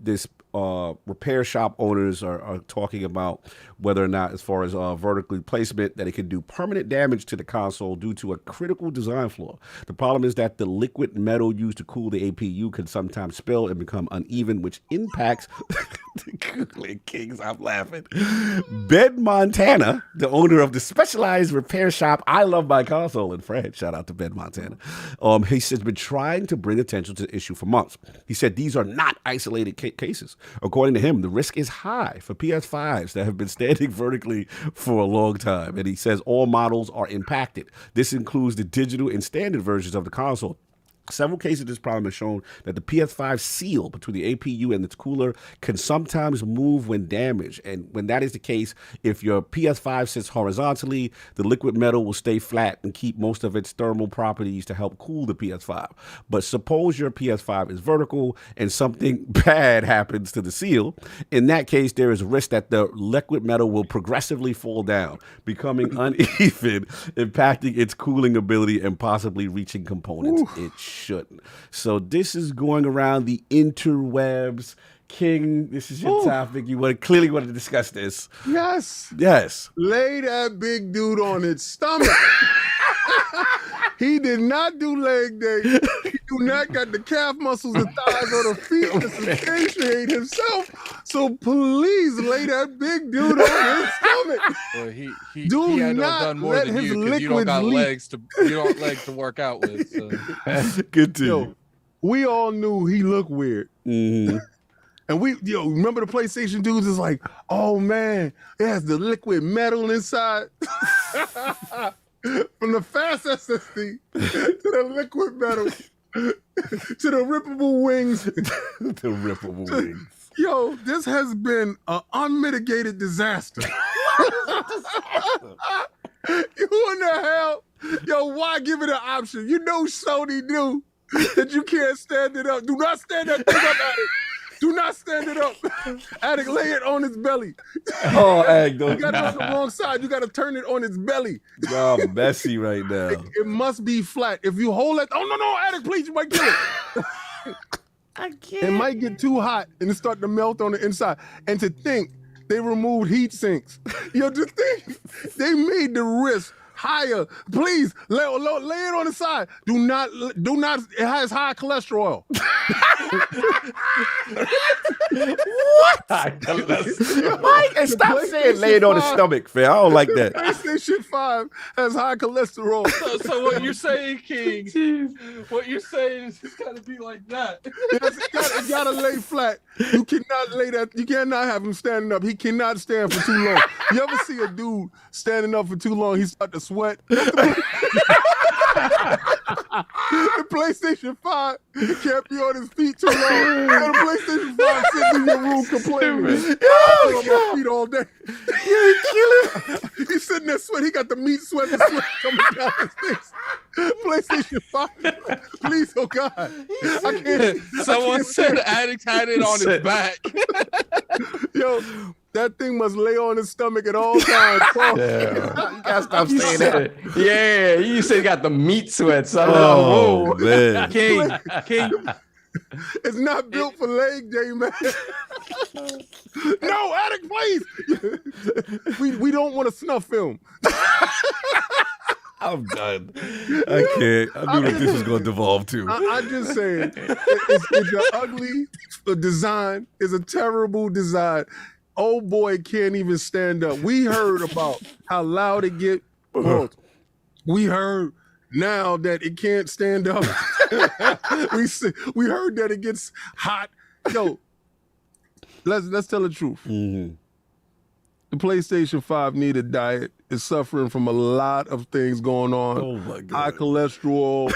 this repair shop owners are talking about whether or not, as far as vertically placement, that it can do permanent damage to the console due to a critical design flaw. The problem is that the liquid metal used to cool the APU can sometimes spill and become uneven, which impacts the cooling. Kings, I'm laughing. Ben Montana, the owner of the specialized repair shop I Love My Console in France, shout out to Ben Montana, he says been trying to bring attention to the issue for months. He said these are not isolated cases. According to him, the risk is high for PS5s that have been standing vertically for a long time. And he says all models are impacted. This includes the digital and standard versions of the console. Several cases of this problem have shown that the PS5 seal between the APU and its cooler can sometimes move when damaged. And when that is the case, if your PS5 sits horizontally, the liquid metal will stay flat and keep most of its thermal properties to help cool the PS5. But suppose your PS5 is vertical and something bad happens to the seal. In that case, there is a risk that the liquid metal will progressively fall down, becoming uneven, impacting its cooling ability and possibly reaching components it shouldn't. So this is going around the interwebs. King, this is your topic. You clearly wanted to discuss this. Yes. Lay that big dude on its stomach. He did not do leg day. He do not got the calf muscles, the thighs, or the feet to substantiate himself. So please lay that big dude on his stomach. Well, he Do had not done more let than his you because you don't liquids got leak. legs to work out with. So. Good to Yo, we all knew he looked weird. Mm-hmm. And remember the PlayStation dudes is like, oh man, it has the liquid metal inside. From the fast SSD to the liquid metal to the rippable wings. The rippable wings. Yo, this has been an unmitigated disaster. You in the hell? Yo, why give it an option? You know Sony knew that you can't stand it up. Do not stand that thing up, Attic. Do not stand it up. Attic, lay it on its belly. Oh, Attic, don't. You got it on the wrong side. You got to turn it on its belly. Y'all messy right now. It must be flat. If you hold it, oh no, Attic, please, you might kill it. I can't. It might get too hot and it start to melt on the inside. And to think they removed heat sinks. Yo, to think they made the risk higher. Please lay it on the side. Do not. It has high cholesterol. What? Mike, and stop saying lay it on the stomach, fam. I don't like that. PlayStation 5 has high cholesterol. So what you're saying, King? What you're saying is it's got to be like that. It gotta lay flat. You cannot lay that. You cannot have him standing up. He cannot stand for too long. You ever see a dude standing up for too long? He start to sweat. The PlayStation 5 can't be on his feet too long. So the PlayStation 5 sitting in your room complaining. On my feet all day. You're killing. He's sitting there sweating. He got the meat sweat and sweat coming down his face. PlayStation 5, please, oh God. I Someone said Addict had it on his back. Yo, That thing must lay on his stomach at all times. Yeah. You gotta stop saying that. Yeah, you said you got the meat sweats. Oh, man. King. It's not built for leg day, man. No, Attic, please. We don't want a snuff film. I'm done. I can't. I knew that this was going to devolve too. I'm just saying, it's an ugly design. It's a terrible design. Old boy can't even stand up. We heard about how loud it get. We heard now that it can't stand up. we heard that it gets hot. Yo, let's tell the truth. Mm-hmm. The PlayStation 5 need a diet. Is suffering from a lot of things going on. Oh my God. High cholesterol,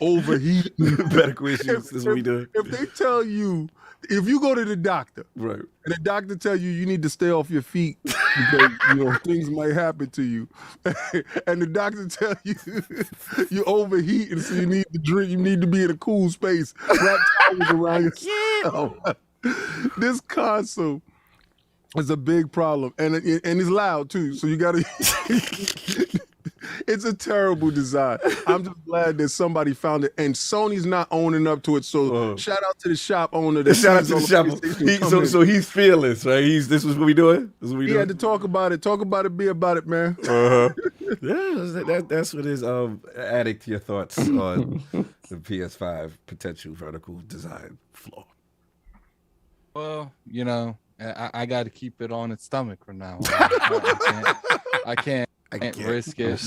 overheat, medical issues. This is what we do. If they tell you, if you go to the doctor, right, and the doctor tell you need to stay off your feet because things might happen to you, and the doctor tell you you overheating, so you need to drink, you need to be in a cool space, wrap towels around yourself. This console is a big problem, and it's loud too. So you gotta. It's a terrible design. I'm just glad that somebody found it, and Sony's not owning up to it. So shout out to the shop owner. Shout out to the shop. So he's fearless, right? This is what we doing. This is what we doing. He had to talk about it. Talk about it. Be about it, man. Yeah, that's what is adding to your thoughts on the PS5 potential vertical design flaw. Well, I got to keep it on its stomach from now on. I can't risk it.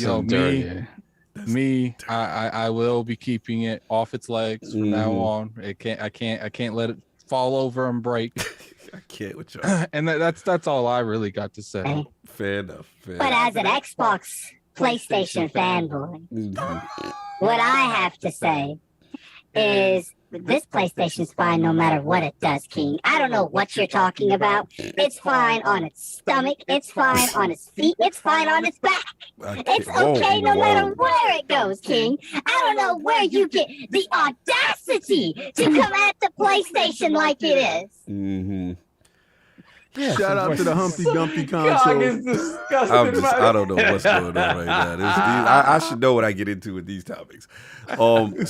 I will be keeping it off its legs from now on. I can't let it fall over and break. I can't with y'all. And that's all I really got to say. Fair enough. But as an Xbox PlayStation fanboy, what I have to say is this PlayStation's fine no matter what it does, King. I don't know what you're talking about. It's fine on its stomach. It's fine on its feet. It's fine on its back. It's okay no matter where it goes, King. I don't know where you get the audacity to come at the PlayStation like it is. Mm-hmm. Yeah, shout out to the Humpty Dumpty console. I don't know what's going on right now. I should know what I get into with these topics.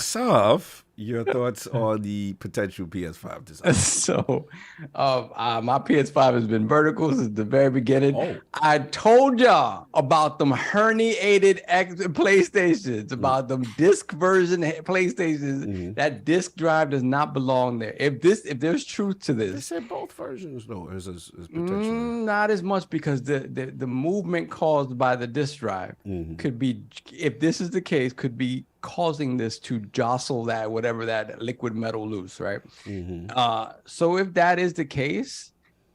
Sav, your thoughts on the potential PS5 design? So, my PS5 has been vertical since the very beginning. I told y'all about them herniated PlayStations, about them disc version PlayStations. That disc drive does not belong there. If there's truth to this, they said both versions. No, is not as much, because the movement caused by the disc drive could be, if this is the case, could be causing this to jostle that whatever that liquid metal loose, right? So if that is the case,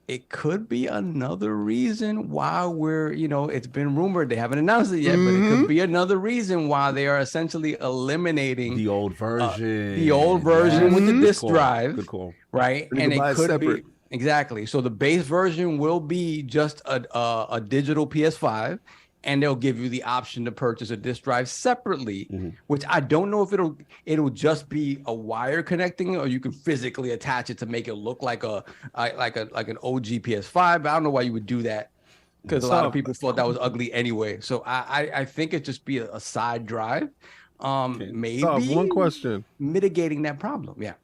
it could be another reason why we're, it's been rumored, they haven't announced it yet, but it could be another reason why they are essentially eliminating the old version, with the disc drive. Good call. Right? And it could be exactly. So the base version will be just a digital PS5. And they'll give you the option to purchase a disc drive separately, which I don't know if it'll just be a wire connecting, or you can physically attach it to make it look like an OG PS5. But I don't know why you would do that, because a lot of people thought that was ugly anyway. So I think it just be a side drive. Maybe one question mitigating that problem. Yeah,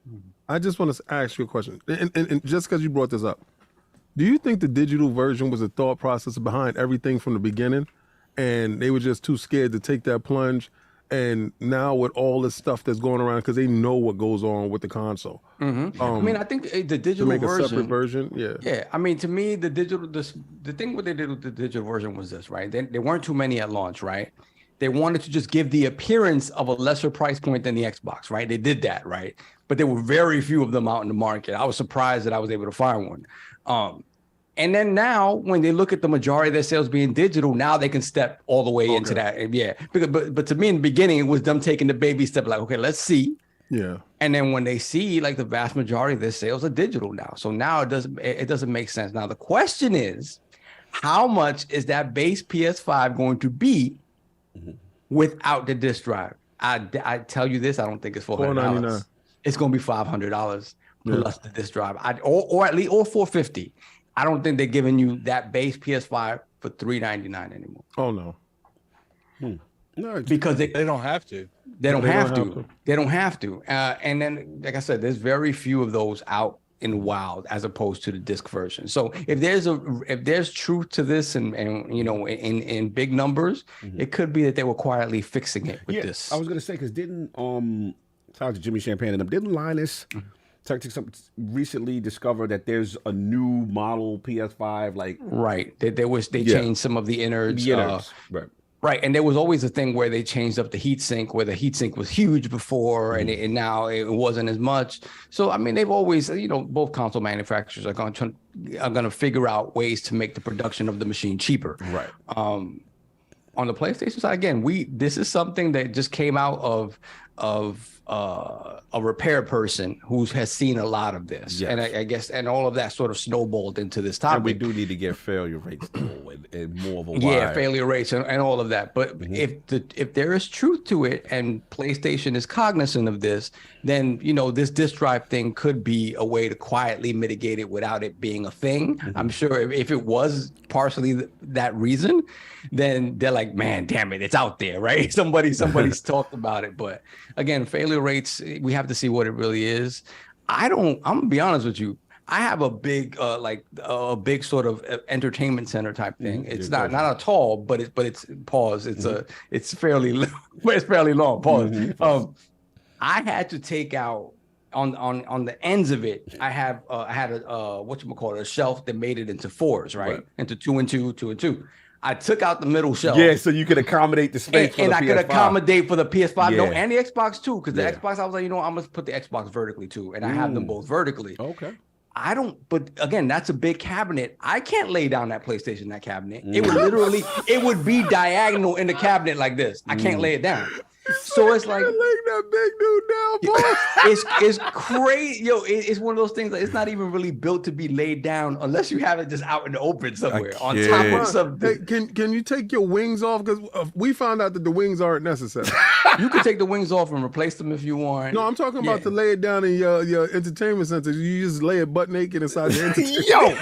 I just want to ask you a question, and just because you brought this up, do you think the digital version was a thought process behind everything from the beginning? And they were just too scared to take that plunge. And now with all this stuff that's going around, because they know what goes on with the console. I mean, I think the digital to make version, a separate version, yeah. I mean, to me, the thing what they did with the digital version was this, right? There weren't too many at launch, right? They wanted to just give the appearance of a lesser price point than the Xbox, right? They did that, right? But there were very few of them out in the market. I was surprised that I was able to find one. And then now, when they look at the majority of their sales being digital, now they can step all the way into that. Yeah, but to me in the beginning, it was them taking the baby step, like, okay, let's see. Yeah. And then when they see, like, the vast majority of their sales are digital now, so now it doesn't make sense. Now the question is, how much is that base PS5 going to be without the disc drive? I tell you this, I don't think it's $400. It's going to be $500 plus the disc drive, or at least $450. I don't think they're giving you that base PS5 for $399 anymore. Oh no. No, Because They don't have to. they don't have to. They don't have to. And then, like I said, there's very few of those out in the wild as opposed to the disc version. So if there's truth to this and you know in big numbers, it could be that they were quietly fixing it with this. I was gonna say because didn't shout out to Jimmy Champagne and them, didn't Linus Tactics recently discover that there's a new model PS5 like right. They changed some of the innards. Right. Right, and there was always a thing where they changed up the heatsink, where the heatsink was huge before, and now it wasn't as much. So I mean, they've always, you know, both console manufacturers are going to figure out ways to make the production of the machine cheaper. Right. On the PlayStation side, again, this is something that just came out of a repair person who has seen a lot of this, and I guess, and all of that sort of snowballed into this topic. And we do need to get failure rates and more of a failure rates and all of that. But if there is truth to it, and PlayStation is cognizant of this, then you know this disk drive thing could be a way to quietly mitigate it without it being a thing. I'm sure if it was partially that reason, then they're like, man, damn it, it's out there, right? Somebody's talked about it. But again, failure rates, we have to see what it really is. I'm gonna be honest with you. I have a big sort of entertainment center type thing. It's not a tall, but it's pause. It's fairly long. Pause. I had to take out on the ends of it. I had a shelf that made it into fours, right? Into 2 and 2, 2 and 2. I took out the middle shelf. Yeah, so you could accommodate the space and I PS5. could accommodate for the PS5, Yeah. and the Xbox too, because the Xbox, I was like, you know, I'm gonna put the Xbox vertically too, and I have them both vertically. Okay. But again, that's a big cabinet. I can't lay down that PlayStation in that cabinet. It would it would be diagonal in the cabinet like this. I can't lay it down. So it's like that big dude down, boy. it's crazy, yo. It's one of those things that it's not even really built to be laid down unless you have it just out in the open somewhere on top of something. Hey, can you take your wings off? Because we found out that the wings aren't necessary. You can take the wings off and replace them if you want. No, I'm talking about to lay it down in your entertainment center. You just lay it butt naked inside the entertainment. Yo.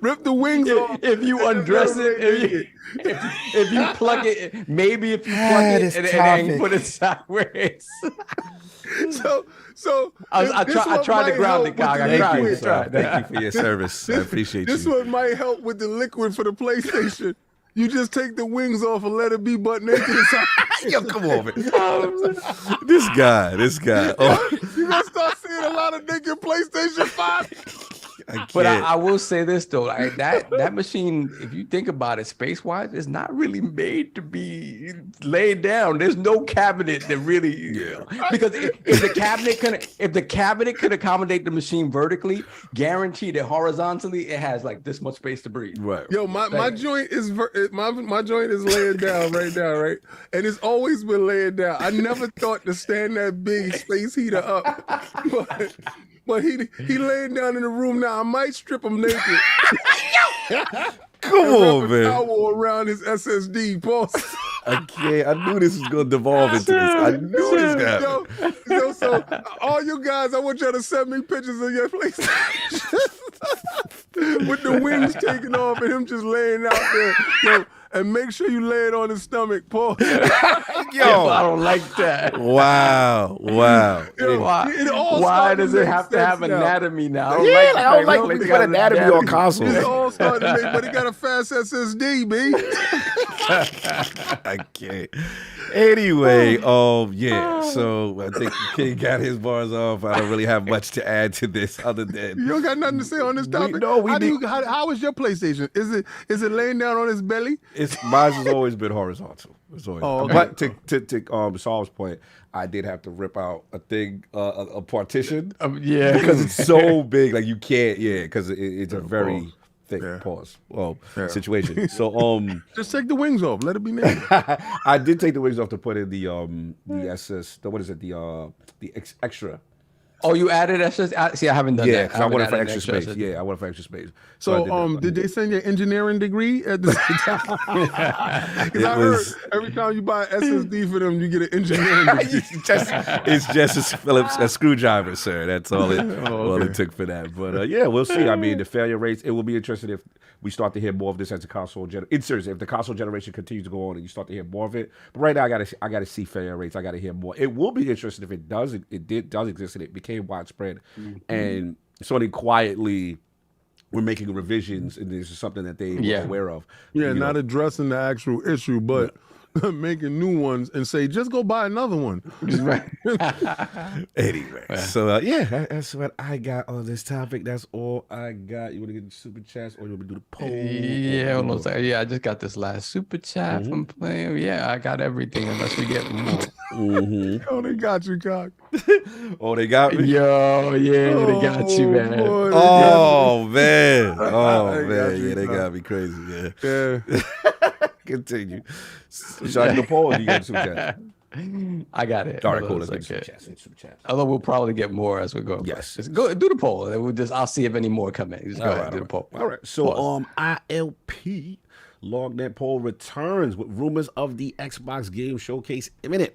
Rip the wings off. If you undress it, if you plug it, maybe if you plug it and then put it sideways. So I tried to ground it, Cog. I tried. Thank you for your service. I appreciate This you. one might help with the liquid for the PlayStation. You just take the wings off and let it be butt naked inside. Yo, come on, man. This guy. Oh. You gonna start seeing a lot of naked PlayStation 5. But I will say this though, like that machine, if you think about it, space-wise, is not really made to be laid down. There's no cabinet that really, because if the cabinet could accommodate the machine vertically, guaranteed that horizontally, it has like this much space to breathe. Right. Yo, my joint is my joint is laying down right now, right? And it's always been laying down. I never thought to stand that big space heater up, but he laying down in the room now. I might strip him naked. Come on, man. Towel around his SSD. Pause. I can't. I knew this was going to devolve into this. I knew this was happening. So all you guys, I want y'all to send me pictures of your PlayStation with the wings taken off and him just laying out there. Yo, and make sure you lay it on his stomach, Paul. Yo, I don't like that. Wow. Yo, why does it have to have anatomy now? I don't like when you put anatomy on console. It's all starting to make, but he got a fast SSD, B. I can't. Anyway, so I think King got his bars off. I don't really have much to add to this other than you don't got nothing to say on this topic. How is your PlayStation? Is it laying down on his belly? Mine has always been horizontal. It's always, okay. But to Saul's point, I did have to rip out a thing, a partition, because it's so big, like you can't, because it's a very thick situation. So just take the wings off, let it be naked. I did take the wings off to put in the SS. What is it? The extra Oh, you added extra? See, I haven't done Yeah, that. because I wanted for extra space. Yeah, I wanted for extra space. So, did they send you an engineering degree at the Because I heard every time you buy an SSD for them, you get an engineering degree. it's just a Phillips a screwdriver, sir. That's all it all it took for that. But yeah, we'll see. I mean, the failure rates. It will be interesting if we start to hear more of this as the console if the console generation continues to go on and you start to hear more of it. But right now, I gotta see failure rates. I gotta hear more. It will be interesting if it does exist and it became widespread, and Sony quietly were making revisions, and this is something that they were aware of. Yeah, not addressing the actual issue, but making new ones and say, just go buy another one. Right. Anyway, so that's what I got on this topic. That's all I got. You want to get the super chats or you want me to do the poll? Yeah, hold on a second. Yeah, I just got this last super chat from playing. Yeah, I got everything unless we get more. Oh, they got you, cock. Oh, they got me? Yo, yeah, they got you, man. Boy, Man. Yeah, they got me crazy. Yeah. Continue. Shaun, the poll, you got the super chat. I got it. All right, cool. Let's get super chat. Although we'll probably get more as we go. Yes. Just go do the poll. And I'll see if any more come in. Just go ahead and do the poll. All right. So ILP LOGNET poll returns with rumors of the Xbox Game Showcase imminent.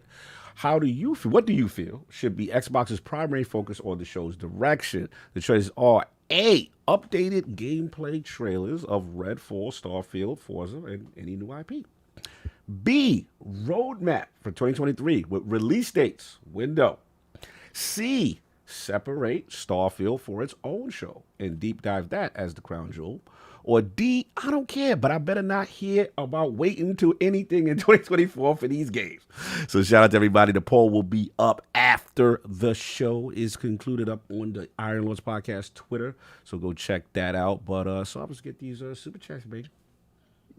How do you feel? What do you feel should be Xbox's primary focus on the show's direction? The choices are A, updated gameplay trailers of Redfall, Starfield, Forza, and any new IP. B, roadmap for 2023 with release dates, window. C, separate Starfield for its own show and deep dive that as the crown jewel. Or D, I don't care, but I better not hear about waiting to anything in 2024 for these games. So shout out to everybody. The poll will be up after the show is concluded up on the Iron Lords Podcast Twitter. So go check that out. But so let's get these super chats, baby.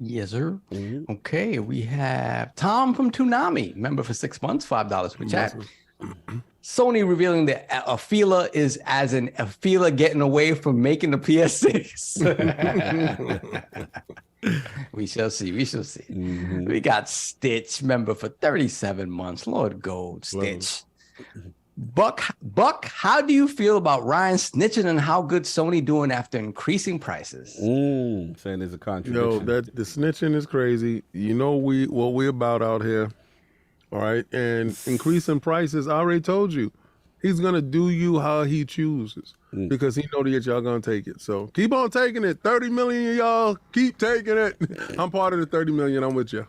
Yes, sir. Okay, we have Tom from Toonami, member for 6 months, $5 per chat. Sony revealing that a feeler is as an a feeler getting away from making the PS6. We shall see. We shall see. We got Stitch, member for 37 months. Lord Gold, Stitch. Buck, how do you feel about Ryan snitching and how good Sony doing after increasing prices? Saying there's a contradiction. Yo, the snitching is crazy. You know what we about out here. All right. And increasing prices, I already told you. He's gonna do you how he chooses. Because he know that y'all gonna take it. So keep on taking it. 30 million of y'all, keep taking it. I'm part of the 30 million. I'm with you.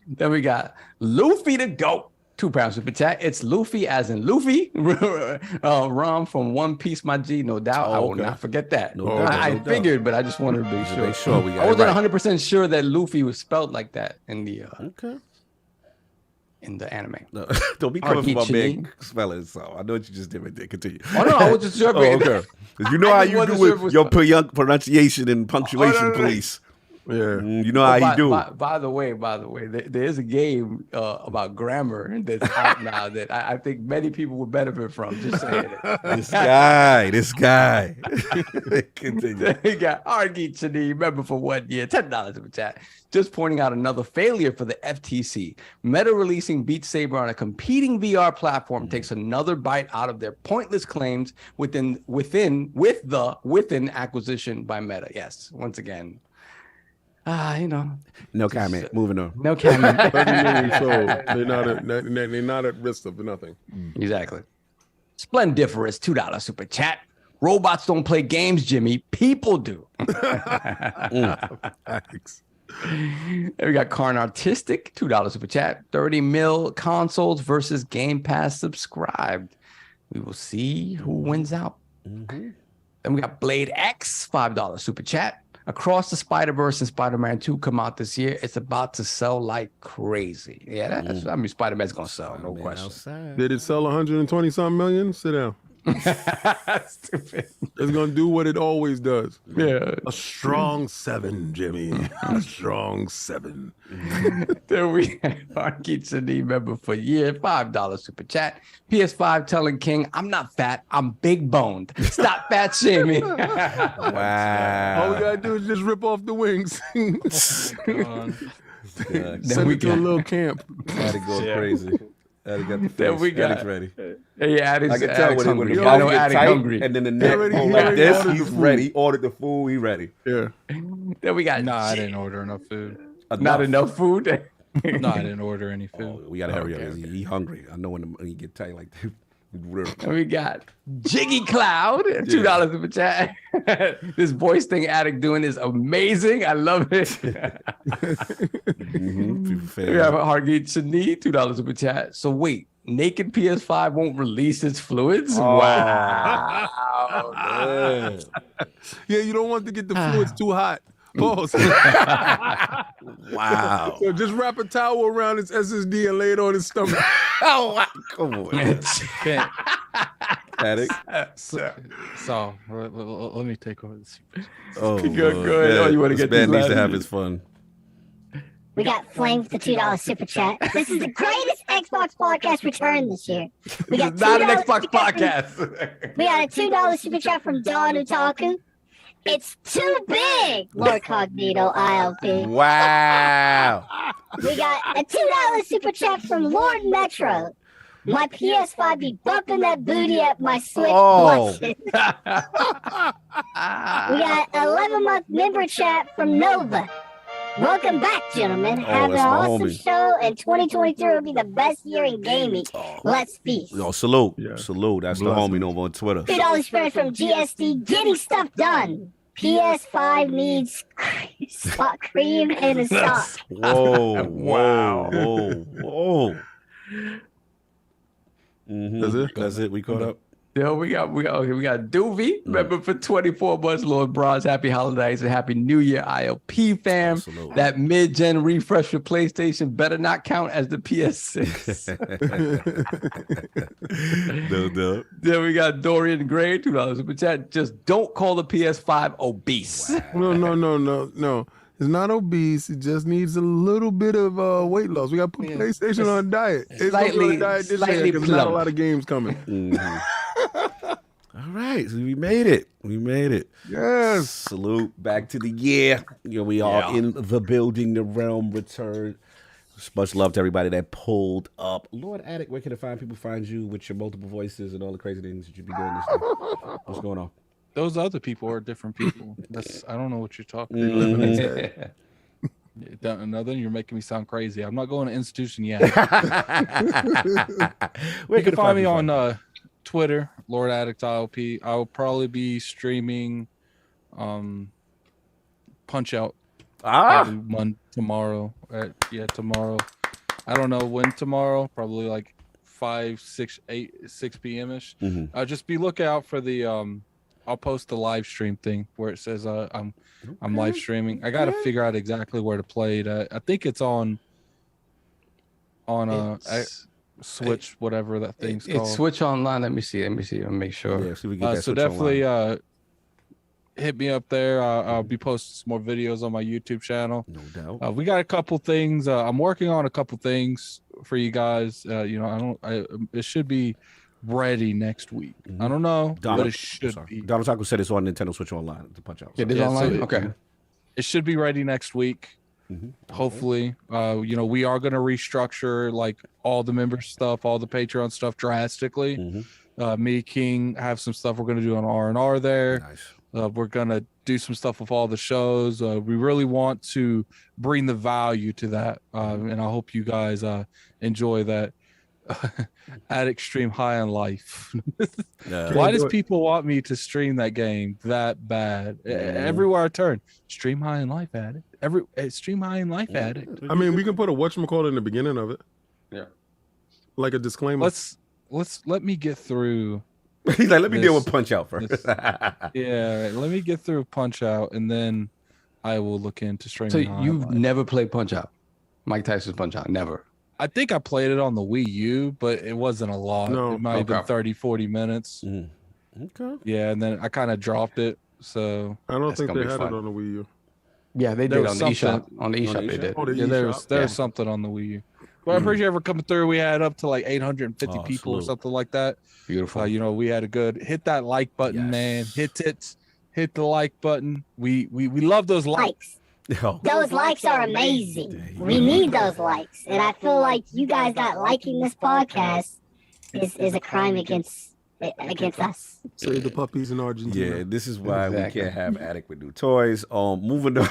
Then we got Luffy the GOAT. £2 super chat. It's Luffy as in Luffy. Rom from One Piece, my G, no doubt. I will not forget that. I figured, but I just wanted to be sure. I wasn't 100% sure that Luffy was spelled like that in the in the anime. No, don't be coming from my big spelling. So I know what you just did right there. Continue. Oh no, I was just sure. Okay. You know how you do with your pronunciation and punctuation, police. Yeah, you know how you do. By the way, there is a game about grammar that's out now that I think many people would benefit from. Just saying it. This guy. Continue. We got Argy Chani, member for 1 year, $10 in the chat. Just pointing out another failure for the FTC. Meta releasing Beat Saber on a competing VR platform takes another bite out of their pointless claims within acquisition by Meta. Yes, once again. No comment. Moving on. No comment. So they're not at risk of nothing. Exactly. Splendiferous, $2 super chat. Robots don't play games, Jimmy. People do. Thanks. And we got Karn Artistic, $2 super chat. 30 mil consoles versus Game Pass subscribed. We will see who wins out. Then we got Blade X, $5 super chat. Across the Spider-Verse and Spider-Man 2 come out this year. It's about to sell like crazy. Yeah, that's Spider-Man's going to sell, no question. Outside. Did it sell 120-something million? Sit down. Stupid. It's going to do what it always does. Yeah. A strong 7, Jimmy. A strong 7. Then we have Arky Chani, member for year, $5 super chat. PS5 telling King, I'm not fat, I'm big boned. Stop fat shaming. Wow. All we got to do is just rip off the wings. Then Send we it to a little camp. Had to go crazy. Had to get the Then we got ready. Hey, I can tell when hungry. the I know mouth get Attic tight, hungry. and then the neck already- go he like already this. ordered He's the ready. food. He ordered the food. He ready. Yeah. Then we got Nah, I didn't order enough food. not enough food. No, I didn't order any food. Oh, we gotta hurry up. He hungry. I know when he get tight like that. And we got Jiggy Cloud, $2 super chat. This voice thing Attic doing is amazing. I love it. We have Hargeet Shani, $2 super chat. So wait, naked PS5 won't release its fluids? Wow. Yeah, you don't want to get the fluids too hot. Pause. Wow. So just wrap a towel around his SSD and lay it on his stomach. Oh, wow. Come on. Attic. So let me take over this. Oh, good. Oh, you want to get this man these needs to last- have his fun. We got Flame with the $2 super chat. This is the greatest Xbox podcast return this year. We got Not an $2 Xbox super chat podcast. We got a $2 super chat from Don Utaku. It's too big, LordCognito ILP. Wow. We got a $2 super chat from Lord Metro. My PS5 be bumping that booty at my Switch. Oh. We got 11-month member chat from Nova. Welcome back, gentlemen. Have an that's my awesome homie. show, and 2023 will be the best year in gaming. Let's feast. Yo, salute. Yeah. Salute. That's Blessings. the homie over on Twitter. $2 spread from GSD. Getting stuff done. PS5 needs cream and a sock. Whoa. Wow. Whoa. Mhm. That's it? That's it. We caught up. Yo, we got Doovie. Remember for 24 months, Lord Bronze. Happy holidays and happy New Year, ILP fam. Absolutely. That mid-gen refresh for PlayStation better not count as the PS6. No. Then we got Dorian Gray, $2 super chat. Just don't call the PS5 obese. No. It's not obese. It just needs a little bit of weight loss. We got to put PlayStation on a diet. It's gonna be on a diet this year because not a lot of games coming. Mhm. All right. So we made it. Yes. Salute. Back to the year. We are in the building. The realm returned. Much love to everybody that pulled up. Lord Attic, where can people find you with your multiple voices and all the crazy things that you be doing this day? What's going on? Those other people are different people. I don't know what you're talking about. Mm-hmm. No, then you're making me sound crazy. I'm not going to institution yet. Where You can find me on Twitter, Lord Addict ILP. I will probably be streaming Punch Out tomorrow. Tomorrow. I don't know when tomorrow. Probably like 5, 6 p.m. ish. Mm-hmm. Just be lookout for the I'll post the live stream thing where it says I'm live streaming. I got to figure out exactly where to play it. I think it's on Switch, whatever that thing's called. It's Switch Online. Let me see. I'll make sure. Yeah, see if we get that So Switch definitely online. hit me up there. I'll be posting some more videos on my YouTube channel. No doubt. We got a couple things. I'm working on a couple things for you guys. It should be ready next week. I don't know, but it should be. Donald Taco said it's on Nintendo Switch Online to Punch Out. It is online? Okay. It should be ready next week. Hopefully. We are going to restructure like all the member stuff, all the Patreon stuff drastically. Me, King, have some stuff we're going to do on R&R there. Nice. We're going to do some stuff with all the shows. We really want to bring the value to that. And I hope you guys enjoy that. At Extreme High on Life. Why does people want me to stream that game that bad? Everywhere I turn, Stream High in Life Addict. Stream High in Life Addict. I mean, we can put a whatchamacallit in the beginning of it. Yeah. Like a disclaimer. Let me get through. He's like, let me deal with Punch Out first. Yeah, let me get through Punch Out, and then I will look into streaming. So High you've on Life. never played Punch Out? Mike Tyson's Punch Out? Never. I think I played it on the Wii U, but it wasn't a lot. No. It might have been 30, 40 minutes. Okay. Yeah, and then I kind of dropped it. So I don't That's think gonna they be had fun. it on the Wii U. Yeah, they There did was on the eShop. something- On the eShop, they did. Oh, the yeah, eShop. there's something on the Wii U. Well, I'm pretty sure coming through, we had up to like 850 people or salute. something like that. Beautiful. We had a good hit that like button, man. Hit the like button. We love those likes. Those likes are amazing. We need those likes. And I feel like you guys not liking this podcast is a crime against us. Save the puppies in Argentina. Yeah, this is why Exactly. we can't have adequate new toys. Moving on.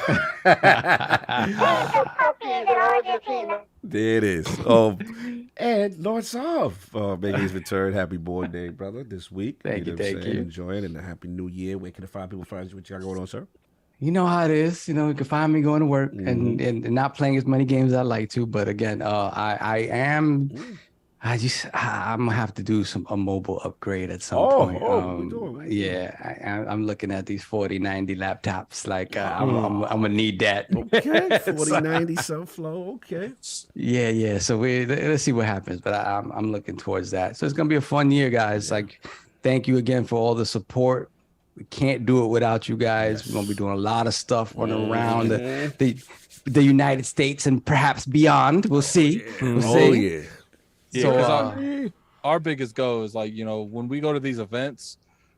There it is. And Lord Sov making his return. Happy born day, brother, this week. Thank you, know what I'm thank saying? you. Enjoying and a happy new year. Where can the fine people find you? What you got going on, sir? You know how it is. You know, you can find me going to work and not playing as many games as I like to. But again, I'm gonna have to do a mobile upgrade at some point. what we doing? Yeah, I'm looking at these 4090 laptops. Like I'm gonna need that. Okay, 4090 some flow. Okay. Yeah. So let's see what happens. But I'm looking towards that. So it's gonna be a fun year, guys. Like, thank you again for all the support. We can't do it without you guys. We're gonna be doing a lot of stuff running around the United States and perhaps beyond. We'll see. We'll see. Yeah. Yeah, So our biggest goal is like, you know, when we go to these events,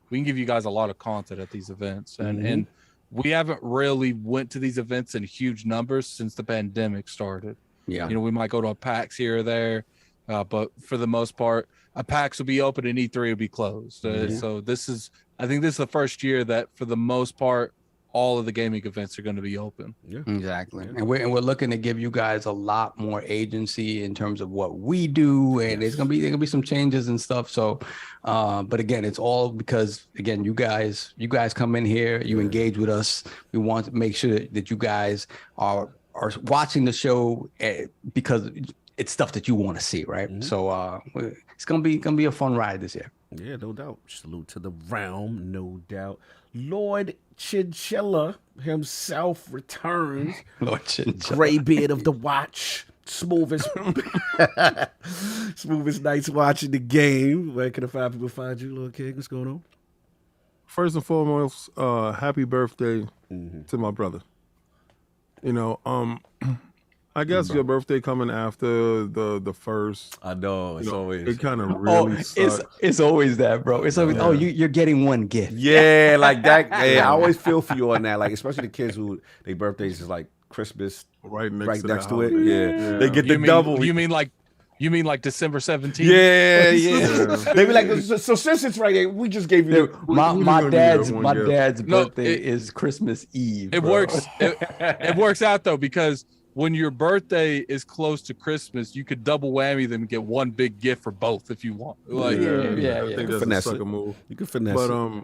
we can give you guys a lot of content at these events. And we haven't really went to these events in huge numbers since the pandemic started. Yeah. You know, we might go to a PAX here or there, but for the most part, a PAX will be open and E3 will be closed. So I think this is the first year that for the most part, all of the gaming events are going to be open. Yeah. Exactly. And we're looking to give you guys a lot more agency in terms of what we do, and there's gonna be some changes and stuff. So but again, it's all because again, you guys come in here, you engage with us. We want to make sure that you guys are watching the show because it's stuff that you want to see, right? So it's gonna be a fun ride this year. Yeah, no doubt. Salute to the realm, no doubt. Lord Chinchilla himself returns. Lord Chinchilla. Graybeard of the watch. Smoothest nights watching the game. Where can the fine people find you, Lord King? What's going on? First and foremost, happy birthday to my brother. You know, I guess your birthday coming after the first. I know, it's always. It kind of really sucks. It's always that, bro. It's always, you're getting one gift. Yeah, like that. Yeah, I always feel for you on that. Like, especially the kids who their birthdays is like Christmas right next to it. holiday. Yeah. They get the double. You mean like December 17th? Yeah. They be like, so since it's right there, we just gave you my dad's birthday is Christmas Eve. It works. It works out though, because when your birthday is close to Christmas, you could double whammy them and get one big gift for both if you want. Like, I think that's a sucker move. You can finesse but it.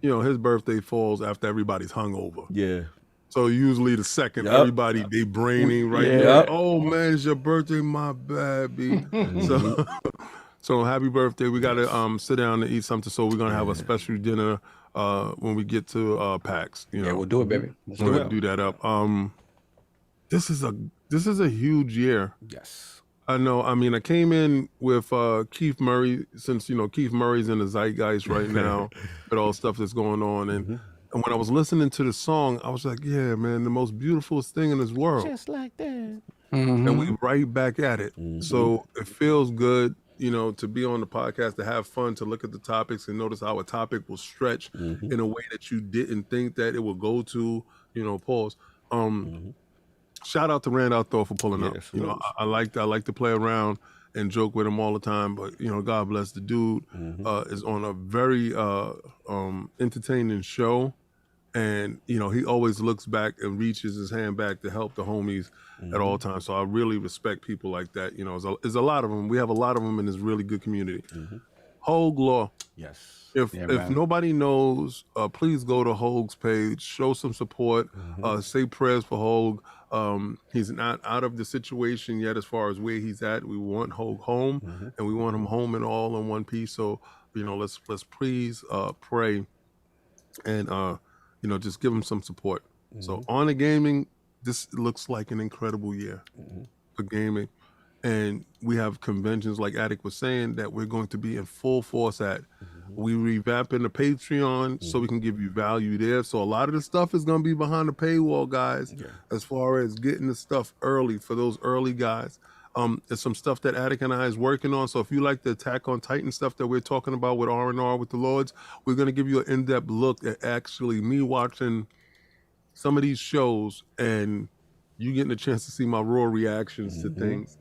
you know, his birthday falls after everybody's hungover. Yeah. So usually the second, everybody they braining right there. Oh man, it's your birthday, my baby. So happy birthday. We gotta sit down and eat something. So we're gonna have a special dinner when we get to PAX. You know, we'll do it, baby. We'll do that up. This is a huge year. Yes. I know. I mean, I came in with Keith Murray, since Keith Murray's in the zeitgeist right now with all the stuff that's going on, and when I was listening to the song, I was like, yeah, man, the most beautiful thing in this world. Just like that. And we right back at it. So it feels good, to be on the podcast, to have fun, to look at the topics and notice how a topic will stretch in a way that you didn't think that it would go to, pause. Shout out to Randolph Thor for pulling up. I like to play around and joke with him all the time, but God bless the dude. Is on a very entertaining show, and he always looks back and reaches his hand back to help the homies at all times. So I really respect people like that. There's a lot of them. We have a lot of them in this really good community. Hoeg Law. Yes. If nobody knows, please go to Hoeg's page, show some support, say prayers for Hoeg. He's not out of the situation yet as far as where he's at. We want Hoeg home, and we want him home and all in one piece. So, let's please pray and just give him some support. So on the gaming, this looks like an incredible year for gaming. And we have conventions, like Attic was saying, that we're going to be in full force at. We revamping the Patreon so we can give you value there. So a lot of the stuff is going to be behind the paywall, guys, as far as getting the stuff early for those early guys. There's some stuff that Attic and I is working on. So if you like the Attack on Titan stuff that we're talking about with R&R with the Lords, we're going to give you an in-depth look at actually me watching some of these shows and you getting a chance to see my raw reactions to things.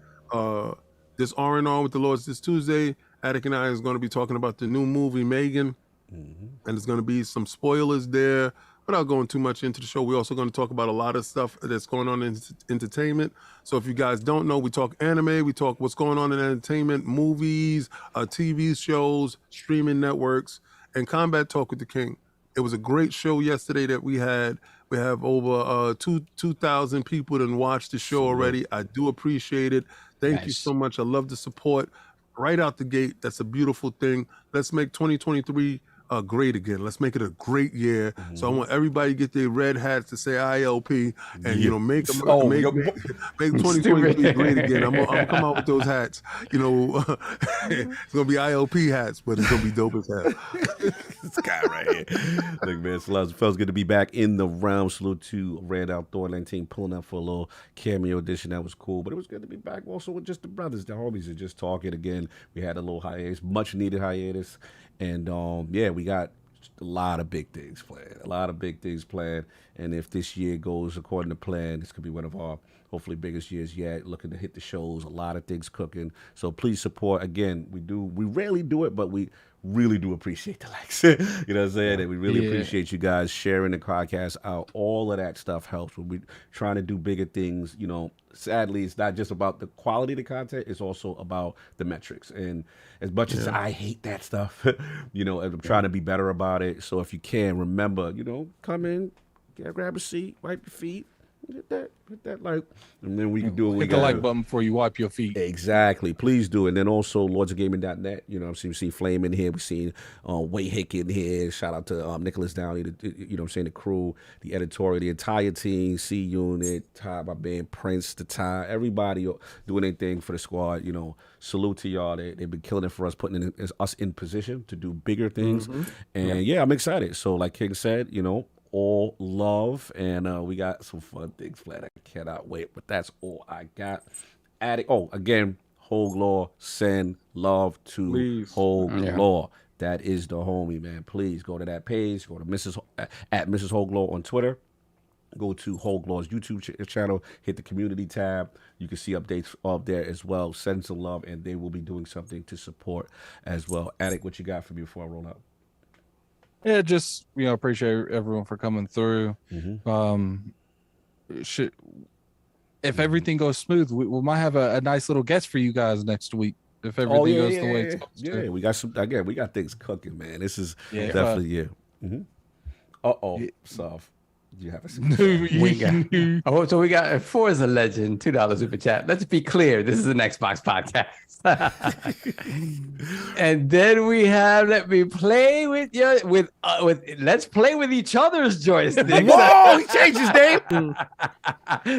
This R&R with the Lords this Tuesday Attic and I is going to be talking about the new movie Megan, and there's going to be some spoilers there. Without going too much into the show, we're also going to talk about a lot of stuff that's going on in entertainment. So if you guys don't know, we talk anime, we talk what's going on in entertainment, movies, TV shows, streaming networks, and Combat Talk with the King. It was a great show yesterday that we had. We have over 2,000 people that watched the show already. I do appreciate it. Thank you so much. I love the support. Right out the gate, that's a beautiful thing. Let's make 2023 great again. Let's make it a great year. So I want everybody to get their red hats to say ILP and make 2023 great again. I'm gonna come out with those hats. It's gonna be ILP hats, but it's gonna be dope as hell. This guy right here. Look, man, it feels good to be back in the realm. Salute to Red Outdoor 19 pulling up for a little cameo edition. That was cool, but it was good to be back also with just the brothers, the homies, and just talking again. We had a little hiatus, much needed hiatus. And we got a lot of big things planned. And if this year goes according to plan, this could be one of our hopefully biggest years yet. Looking to hit the shows, a lot of things cooking. So please support. Again, we rarely do it, but we really do appreciate the likes. You know what I'm saying? And we really appreciate you guys sharing the podcast out. All of that stuff helps when we're trying to do bigger things. Sadly, it's not just about the quality of the content, it's also about the metrics. And as much as I hate that stuff, I'm trying to be better about it. So if you can, remember, come in, grab a seat, wipe your feet, hit that like, and then we can do it. Hit the like button before you wipe your feet. Exactly. Please do. And then also lordsofgaming.net. We've seen Flame in here. We've seen Wade Hick in here. Shout out to Nicholas Downey, the crew, the editorial, the entire team, C Unit, Ty, my man Prince, the Ty, everybody doing anything for the squad. Salute to y'all. They've been killing it for us, putting us in position to do bigger things. And I'm excited. So like King said, all love, and we got some fun things planned. I cannot wait, but that's all I got. Again, Hoeg Law, send love to Hoeg Law. That is the homie, man. Please go to that page. Go to Mrs. Hoeg Law on Twitter. Go to Hoeg Law's YouTube channel. Hit the community tab. You can see updates up there as well. Send some love, and they will be doing something to support as well. Attic, what you got for me before I roll out? Yeah, just appreciate everyone for coming through. If everything goes smooth, we might have a nice little guest for you guys next week. If everything goes the way it's supposed to. We got we got things cooking, man. This is definitely soft. You have a so we got Forza Legend, $2 super chat. Let's be clear, this is an Xbox podcast. And then we have let's play with each other's joysticks. Whoa, he changed his name.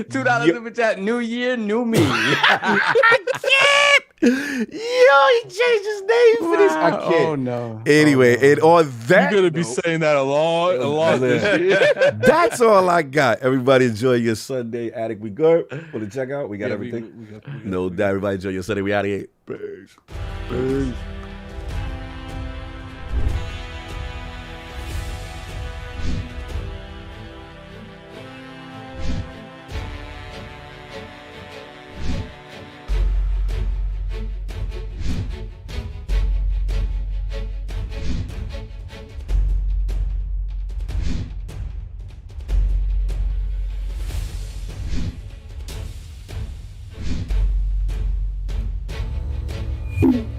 $2 super chat. New year, new me. I can't. Yo, he changed his name for this. I can't. Oh no. Anyway, and on that, you're gonna be saying that a lot this year. That's all I got. Everybody enjoy your Sunday. Attic, we good? Want to check out? We got everything. We got no doubt. Everybody enjoy your Sunday. We out of here. Peace. Peace. You